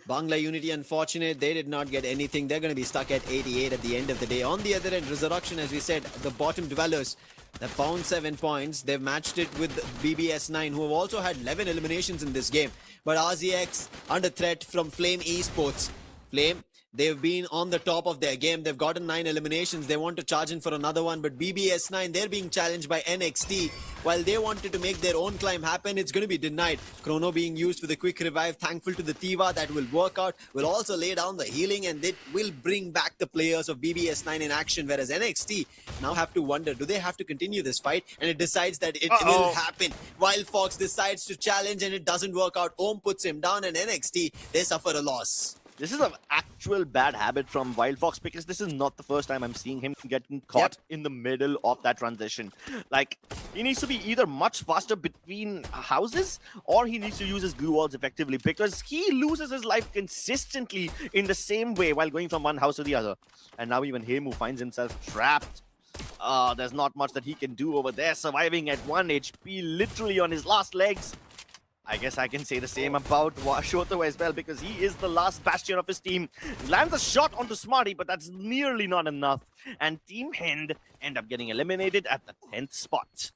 Bangla Unity, unfortunate, they did not get anything. They're going to be stuck at 88 at the end of the day. On the other end, Rezurrection, as we said, the bottom dwellers, They found 7 points. They've matched it with BB.S9, who have also had 11 eliminations in this game. But RZX under threat from Flame Esports. Flame, they've been on the top of their game. They've gotten 9 eliminations. They want to charge in for another one. But BB.S9, they're being challenged by NXT. While they wanted to make their own climb happen, it's going to be denied. Chrono being used for the quick revive. Thankful to the Tiva, that will work out. Will also lay down the healing, and it will bring back the players of BB.S9 in action. Whereas NXT now have to wonder, do they have to continue this fight? And it decides that it will happen. Wild Fox decides to challenge, and it doesn't work out. Ohm puts him down, and NXT, they suffer a loss. This is an actual bad habit from Wild Fox, because this is not the first time I'm seeing him getting caught in the middle of that transition. Like, he needs to be either much faster between houses, or he needs to use his glue walls effectively, because he loses his life consistently in the same way while going from one house to the other. And now even him, who finds himself trapped, there's not much that he can do over there, surviving at 1 HP, literally on his last legs. I guess I can say the same about Shoto as well, because he is the last bastion of his team. Lands a shot onto Smarty, but that's nearly not enough. And Team Hind end up getting eliminated at the 10th spot.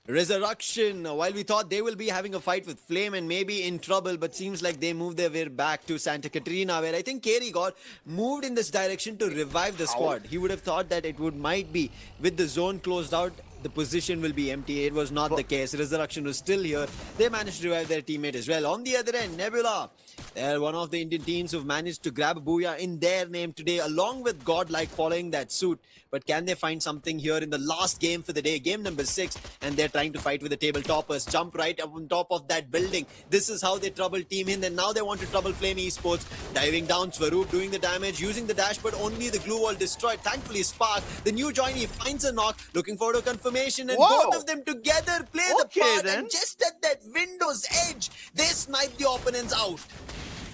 Rezurrection, while we thought they will be having a fight with Flame and maybe in trouble, but seems like they moved their way back to Santa Catarina, where I think Kerry got moved in this direction to revive the squad. He would have thought that it might be with the zone closed out, the position will be empty. It was not the case. Rezurrection was still here. They managed to revive their teammate as well. On the other end, Nebula. They're one of the Indian teams who've managed to grab a booyah in their name today, along with GodLike following that suit. But can they find something here in the last game for the day, game number 6, and they're trying to fight with the table toppers. Jump right up on top of that building. This is how they trouble Team Hind, and now they want to trouble Flame Esports. Diving down, Swaroop doing the damage, using the dash, but only the glue wall destroyed. Thankfully, Spark, the new joinee, finds a knock, looking for a confirmation, and both of them together play the part, and just at that window's edge, they snipe the opponents out.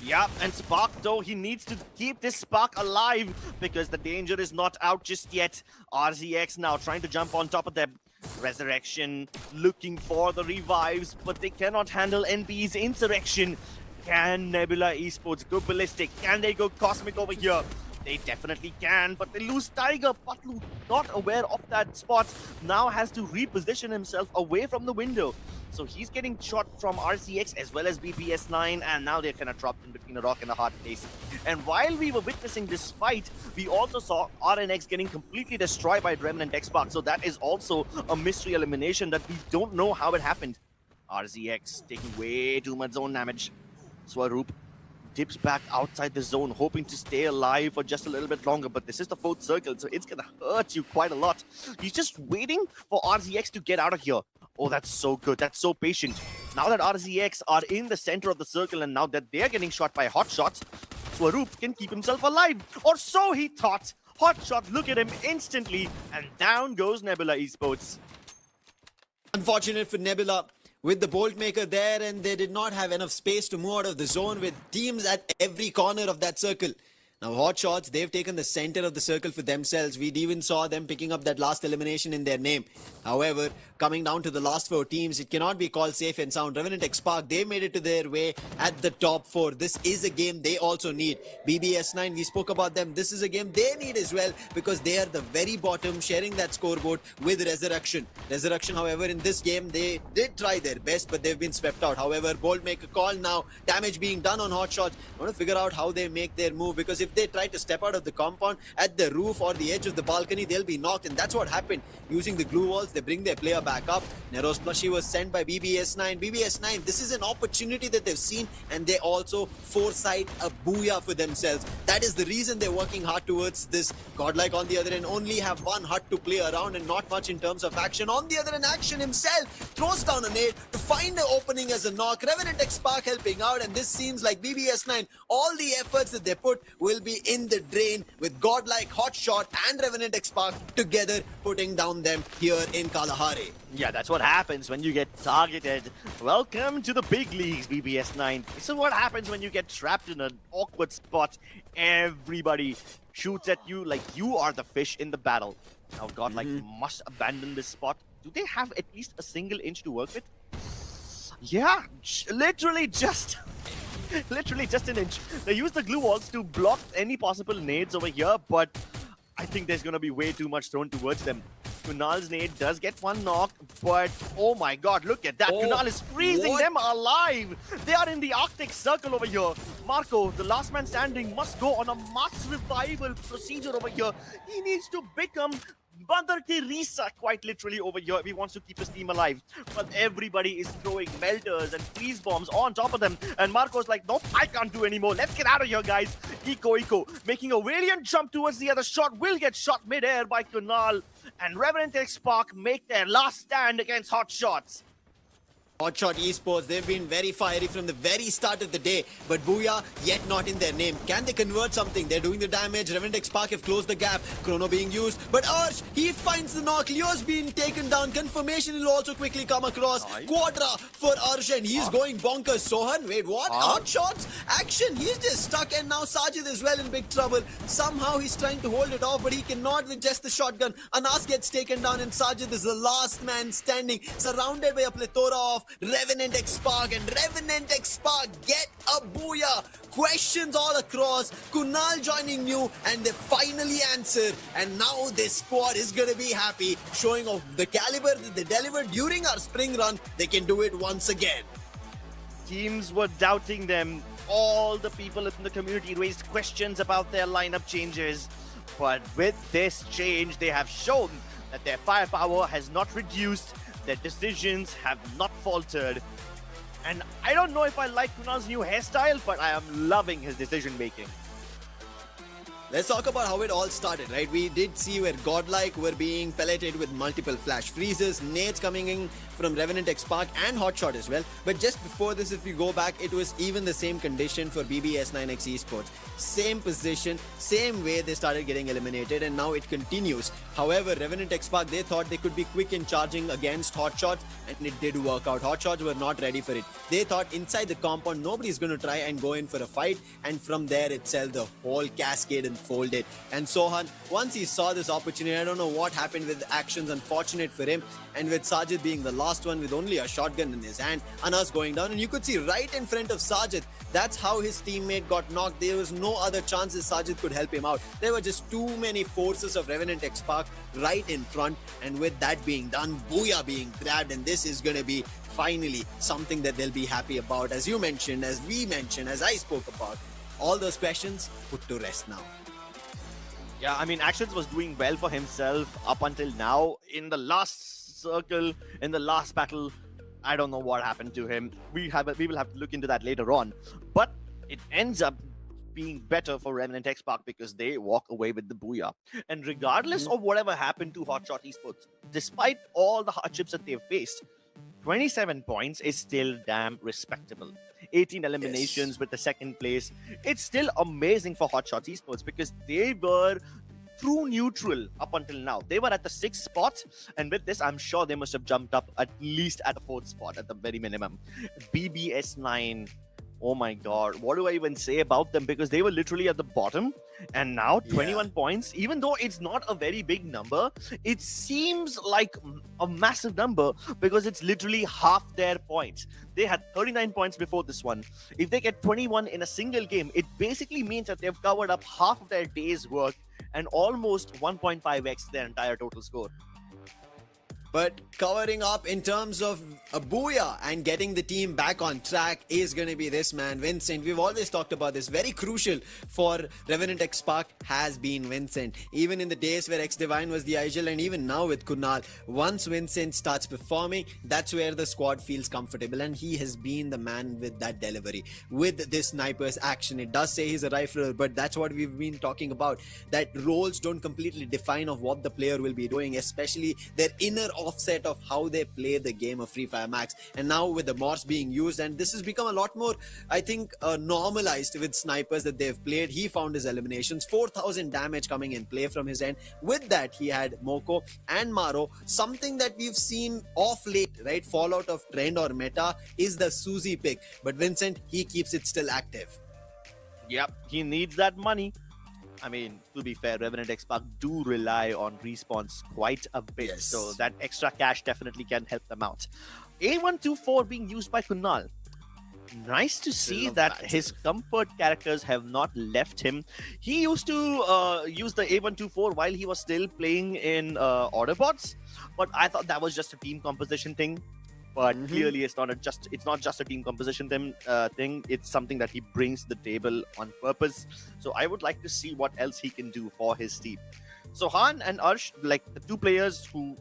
Yeah, and Spark, though, he needs to keep this Spark alive, because the danger is not out just yet. RZX now trying to jump on top of them. Rezurrection looking for the revives, but they cannot handle NB's insurrection. Can Nebula Esports go ballistic? Can they go cosmic over here? They definitely can, but they lose Tiger. Patlu, not aware of that spot, now has to reposition himself away from the window. So he's getting shot from RCX as well as BB.S9, and now they're kind of trapped in between a rock and a hard place. And while we were witnessing this fight, we also saw RNX getting completely destroyed by Reventant XSpark. So that is also a mystery elimination that we don't know how it happened. RZX taking way too much zone damage. Swaroop dips back outside the zone, hoping to stay alive for just a little bit longer, but this is the 4th circle, so it's gonna hurt you quite a lot. He's just waiting for RZX to get out of here. Oh, that's so good. That's so patient. Now that RZX are in the center of the circle, and now that they're getting shot by Hotshots, Swaroop can keep himself alive. Or so he thought. Hotshot, look at him instantly, and down goes Nebula Esports. Unfortunate for Nebula, with the Bolt Maker there, and they did not have enough space to move out of the zone with teams at every corner of that circle. Now Hotshots, they've taken the center of the circle for themselves. We even saw them picking up that last elimination in their name. However, coming down to the last 4 teams, it cannot be called safe and sound. Revenant XSpark, they made it to their way at the top 4. This is a game they also need. BB.S9, we spoke about them. This is a game they need as well, because they are the very bottom, sharing that scoreboard with Rezurrection. Rezurrection, however, in this game, they did try their best, but they've been swept out. However, Bolt Maker call now. Damage being done on Hotshots. I want to figure out how they make their move, because if they try to step out of the compound at the roof or the edge of the balcony, they'll be knocked, and that's what happened. Using the glue walls, they bring their player back up. Nero's plushie was sent by BB.S9. BB.S9, this is an opportunity that they've seen, and they also foresight a booyah for themselves. That is the reason they're working hard towards this. GodLike on the other end only have 1 hut to play around, and not much in terms of action. On the other end, Action himself throws down a nade to find the opening as a knock. Revenant XSpark helping out, and this seems like BB.S9, all the efforts that they put will be in the drain, with GodLike, Hotshot and Revenant XSpark together putting down them here in Kalahari. Yeah, that's what happens when you get targeted. Welcome to the big leagues, BB.S9. This is what happens when you get trapped in an awkward spot. Everybody shoots at you like you are the fish in the battle. Now GodLike must abandon this spot. Do they have at least a single inch to work with? Yeah, literally just an inch. They use the glue walls to block any possible nades over here, but I think there's going to be way too much thrown towards them. Kunal's nade does get one knock, but oh my god, look at that. Oh, Kunal is freezing them alive. They are in the Arctic Circle over here. Marco, the last man standing, must go on a mass revival procedure over here. He needs to become Mother Teresa, quite literally, over here if he wants to keep his team alive. But everybody is throwing melters and freeze bombs on top of them. And Marco's like, nope, I can't do anymore. Let's get out of here, guys. Eco, making a valiant jump towards the other shot, will get shot mid-air by Kunal. And Revenant XSpark make their last stand against Hotshots. Hotshot Esports, they've been very fiery from the very start of the day, but Booyah yet not in their name. Can they convert something? They're doing the damage. Revenant XSpark have closed the gap. Chrono being used, but Arsh, he finds the knock. Leo's being taken down. Confirmation will also quickly come across. Quadra for Arsh, and he's going bonkers. Sohan, wait, what? Hotshots? Action, he's just stuck, and now Sajid is well in big trouble. Somehow he's trying to hold it off, but he cannot with just the shotgun. Anas gets taken down, and Sajid is the last man standing, surrounded by a plethora of Revenant XSpark, and Revenant XSpark get a booyah. Questions all across. Kunal joining new, and they finally answer. And now this squad is gonna be happy, showing off the caliber that they delivered during our spring run. They can do it once again. Teams were doubting them. All the people in the community raised questions about their lineup changes. But with this change, they have shown that their firepower has not reduced. Their decisions have not faltered. And I don't know if I like Kunal's new hairstyle, but I am loving his decision making. Let's talk about how it all started, right? We did see where GodLike were being pelleted with multiple flash freezes, nades coming in from Revenant XSpark and Hotshot as well. But just before this, if we go back, it was even the same condition for BB.S9X Esports. Same position, same way they started getting eliminated, and now it continues. However, Revenant XSpark, they thought they could be quick in charging against Hotshots, and it did work out. Hotshots were not ready for it. They thought inside the compound, nobody's going to try and go in for a fight, and from there itself, the whole cascade unfolded. And Sohan, once he saw this opportunity, I don't know what happened with the actions, unfortunate for him, and with Sajid being the last one with only a shotgun in his hand, Anas going down, and you could see right in front of Sajid, that's how his teammate got knocked. There was no other chances Sajid could help him out. There were just too many forces of Revenant XSpark right in front, and with that being done, Booyah being grabbed, and this is going to be finally something that they'll be happy about. As you mentioned, as we mentioned, as I spoke about, all those questions put to rest now. Yeah, I mean, Actions was doing well for himself up until now. In the last circle, in the last battle, I don't know what happened to him. We will have to look into that later on. But it ends up being better for Revenant XSpark because they walk away with the booyah. And regardless of whatever happened to Hotshot Esports, despite all the hardships that they've faced, 27 points is still damn respectable. 18 eliminations with the second place. It's still amazing for Hotshot Esports because they were true neutral up until now. They were at the 6th spot, and with this, I'm sure they must have jumped up at least at the 4th spot at the very minimum. BB.S9, oh my god, what do I even say about them? Because they were literally at the bottom, and now 21 points, even though it's not a very big number, it seems like a massive number because it's literally half their points. They had 39 points before this one. If they get 21 in a single game, it basically means that they've covered up half of their day's work and almost 1.5x their entire total score. But covering up in terms of a booyah and getting the team back on track is going to be this man, Vincent. We've always talked about this. Very crucial for Revenant XSpark has been Vincent. Even in the days where X-Divine was the Igel, and even now with Kunal, once Vincent starts performing, that's where the squad feels comfortable, and he has been the man with that delivery. With this sniper's action, it does say he's a rifler, but that's what we've been talking about. That roles don't completely define of what the player will be doing, especially their inner offset of how they play the game of Free Fire Max. And now with the Morse being used, and this has become a lot more, I think, normalized with snipers that they've played. He found his eliminations, 4,000 damage coming in play from his end. With that, he had Moko and Maro. Something that we've seen off late, right, fall out of trend or meta is the Suzy pick. But Vincent, he keeps it still active. Yep, he needs that money. I mean, to be fair, Revenant XSpark do rely on respawns quite a bit, so that extra cash definitely can help them out. A124 being used by Kunal. nice to see that his comfort characters have not left him. He used to use the A124 while he was still playing in order bots, but I thought that was just a team composition thing. But clearly, it's not just a team composition thing. It's something that he brings to the table on purpose. So I would like to see what else he can do for his team. So Han and Arsh, like the two players who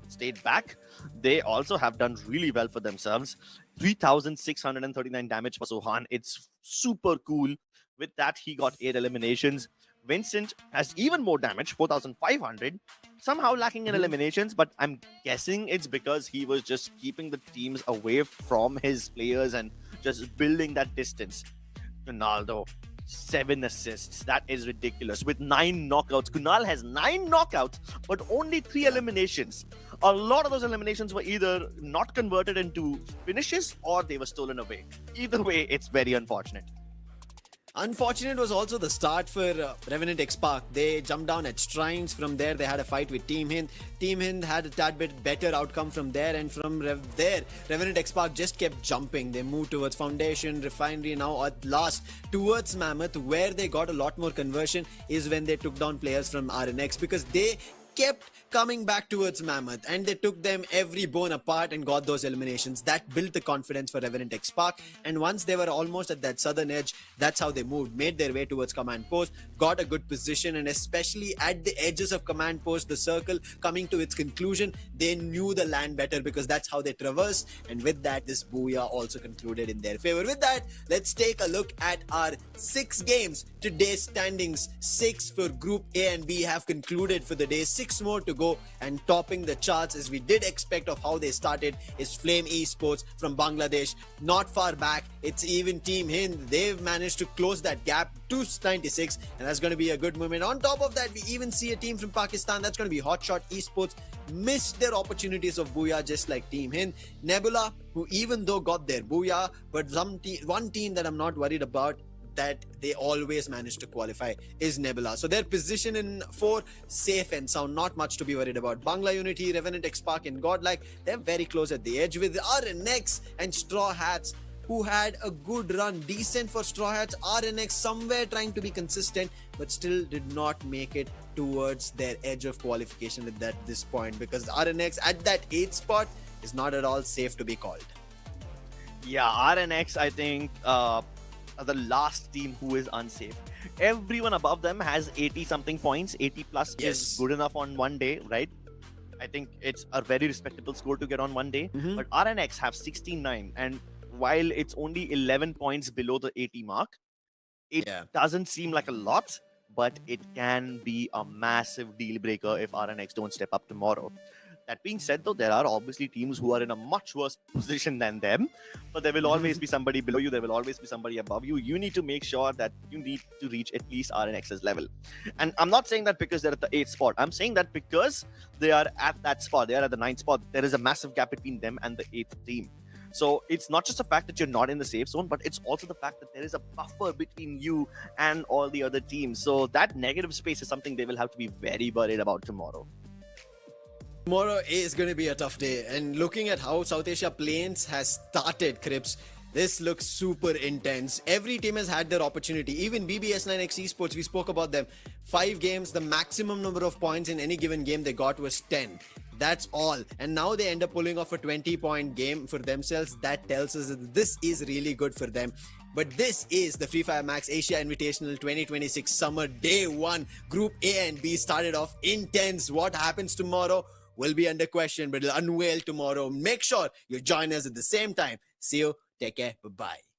stayed back, they also have done really well for themselves. 3,639 damage for Sohan. It's super cool. With that, he got 8 eliminations. Vincent has even more damage, 4,500. Somehow lacking in eliminations, but I'm guessing it's because he was just keeping the teams away from his players and just building that distance. Ronaldo, 7 assists. That is ridiculous. With 9 knockouts. Kunal has 9 knockouts, but only 3 eliminations. A lot of those eliminations were either not converted into finishes or they were stolen away. Either way, it's very unfortunate. Unfortunate was also the start for Revenant XSpark. They jumped down at Shrines. From there, they had a fight with Team Hind. Team Hind had a tad bit better outcome from there, and from there, Revenant XSpark just kept jumping. They moved towards Foundation, Refinery, now at last towards Mammoth, where they got a lot more conversion is when they took down players from RNX, because they kept coming back towards Mammoth and they took them every bone apart and got those eliminations. That built the confidence for Revenant XSpark, and once they were almost at that southern edge, that's how they moved, made their way towards Command Post, got a good position, and especially at the edges of Command Post, the circle coming to its conclusion, they knew the land better because that's how they traversed, and with that, this Booyah also concluded in their favor. With that, let's take a look at our 6 games. Today's standings, 6 for Group A and B have concluded for the day, 6 more to go, and topping the charts as we did expect of how they started is Flame Esports from Bangladesh. Not far back, it's even Team Hind. They've managed to close that gap to 96, and that's going to be a good moment. On top of that, we even see a team from Pakistan, that's going to be Hotshot Esports, missed their opportunities of Booyah just like Team Hind. Nebula, who even though got their Booyah, but one team that I'm not worried about that they always manage to qualify is Nebula. So their position in 4, safe and sound, not much to be worried about. Bangla Unity, Revenant XSpark and GodLike, they're very close at the edge with RNX and Straw Hats, who had a good run, decent for Straw Hats. RNX somewhere trying to be consistent, but still did not make it towards their edge of qualification at this point, because RNX at that 8th spot is not at all safe to be called. Yeah, RNX, I think, are the last team who is unsafe. Everyone above them has 80 something points. 80 plus is good enough on one day, right? I think it's a very respectable score to get on one day. But RNX have 69, and while it's only 11 points below the 80 mark, it doesn't seem like a lot, but it can be a massive deal breaker if RNX don't step up tomorrow. That being said, though, there are obviously teams who are in a much worse position than them, but there will always be somebody below you, there will always be somebody above you. You need to make sure that you need to reach at least RNX's level. And I'm not saying that because they're at the 8th spot. I'm saying that because they are at that spot, they are at the 9th spot, there is a massive gap between them and the 8th team. So it's not just the fact that you're not in the safe zone, but it's also the fact that there is a buffer between you and all the other teams. So that negative space is something they will have to be very worried about tomorrow. Tomorrow is going to be a tough day, and looking at how South Asia Plains has started, Crips, this looks super intense. Every team has had their opportunity. Even BB.S9X Esports, we spoke about them. 5 games, the maximum number of points in any given game they got was 10. That's all. And now they end up pulling off a 20-point game for themselves. That tells us that this is really good for them. But this is the Fire Max Asia Invitational 2026 Summer Day 1. Group A and B started off intense. What happens tomorrow will be under question, but it'll unveil tomorrow. Make sure you join us at the same time. See you. Take care. Bye-bye.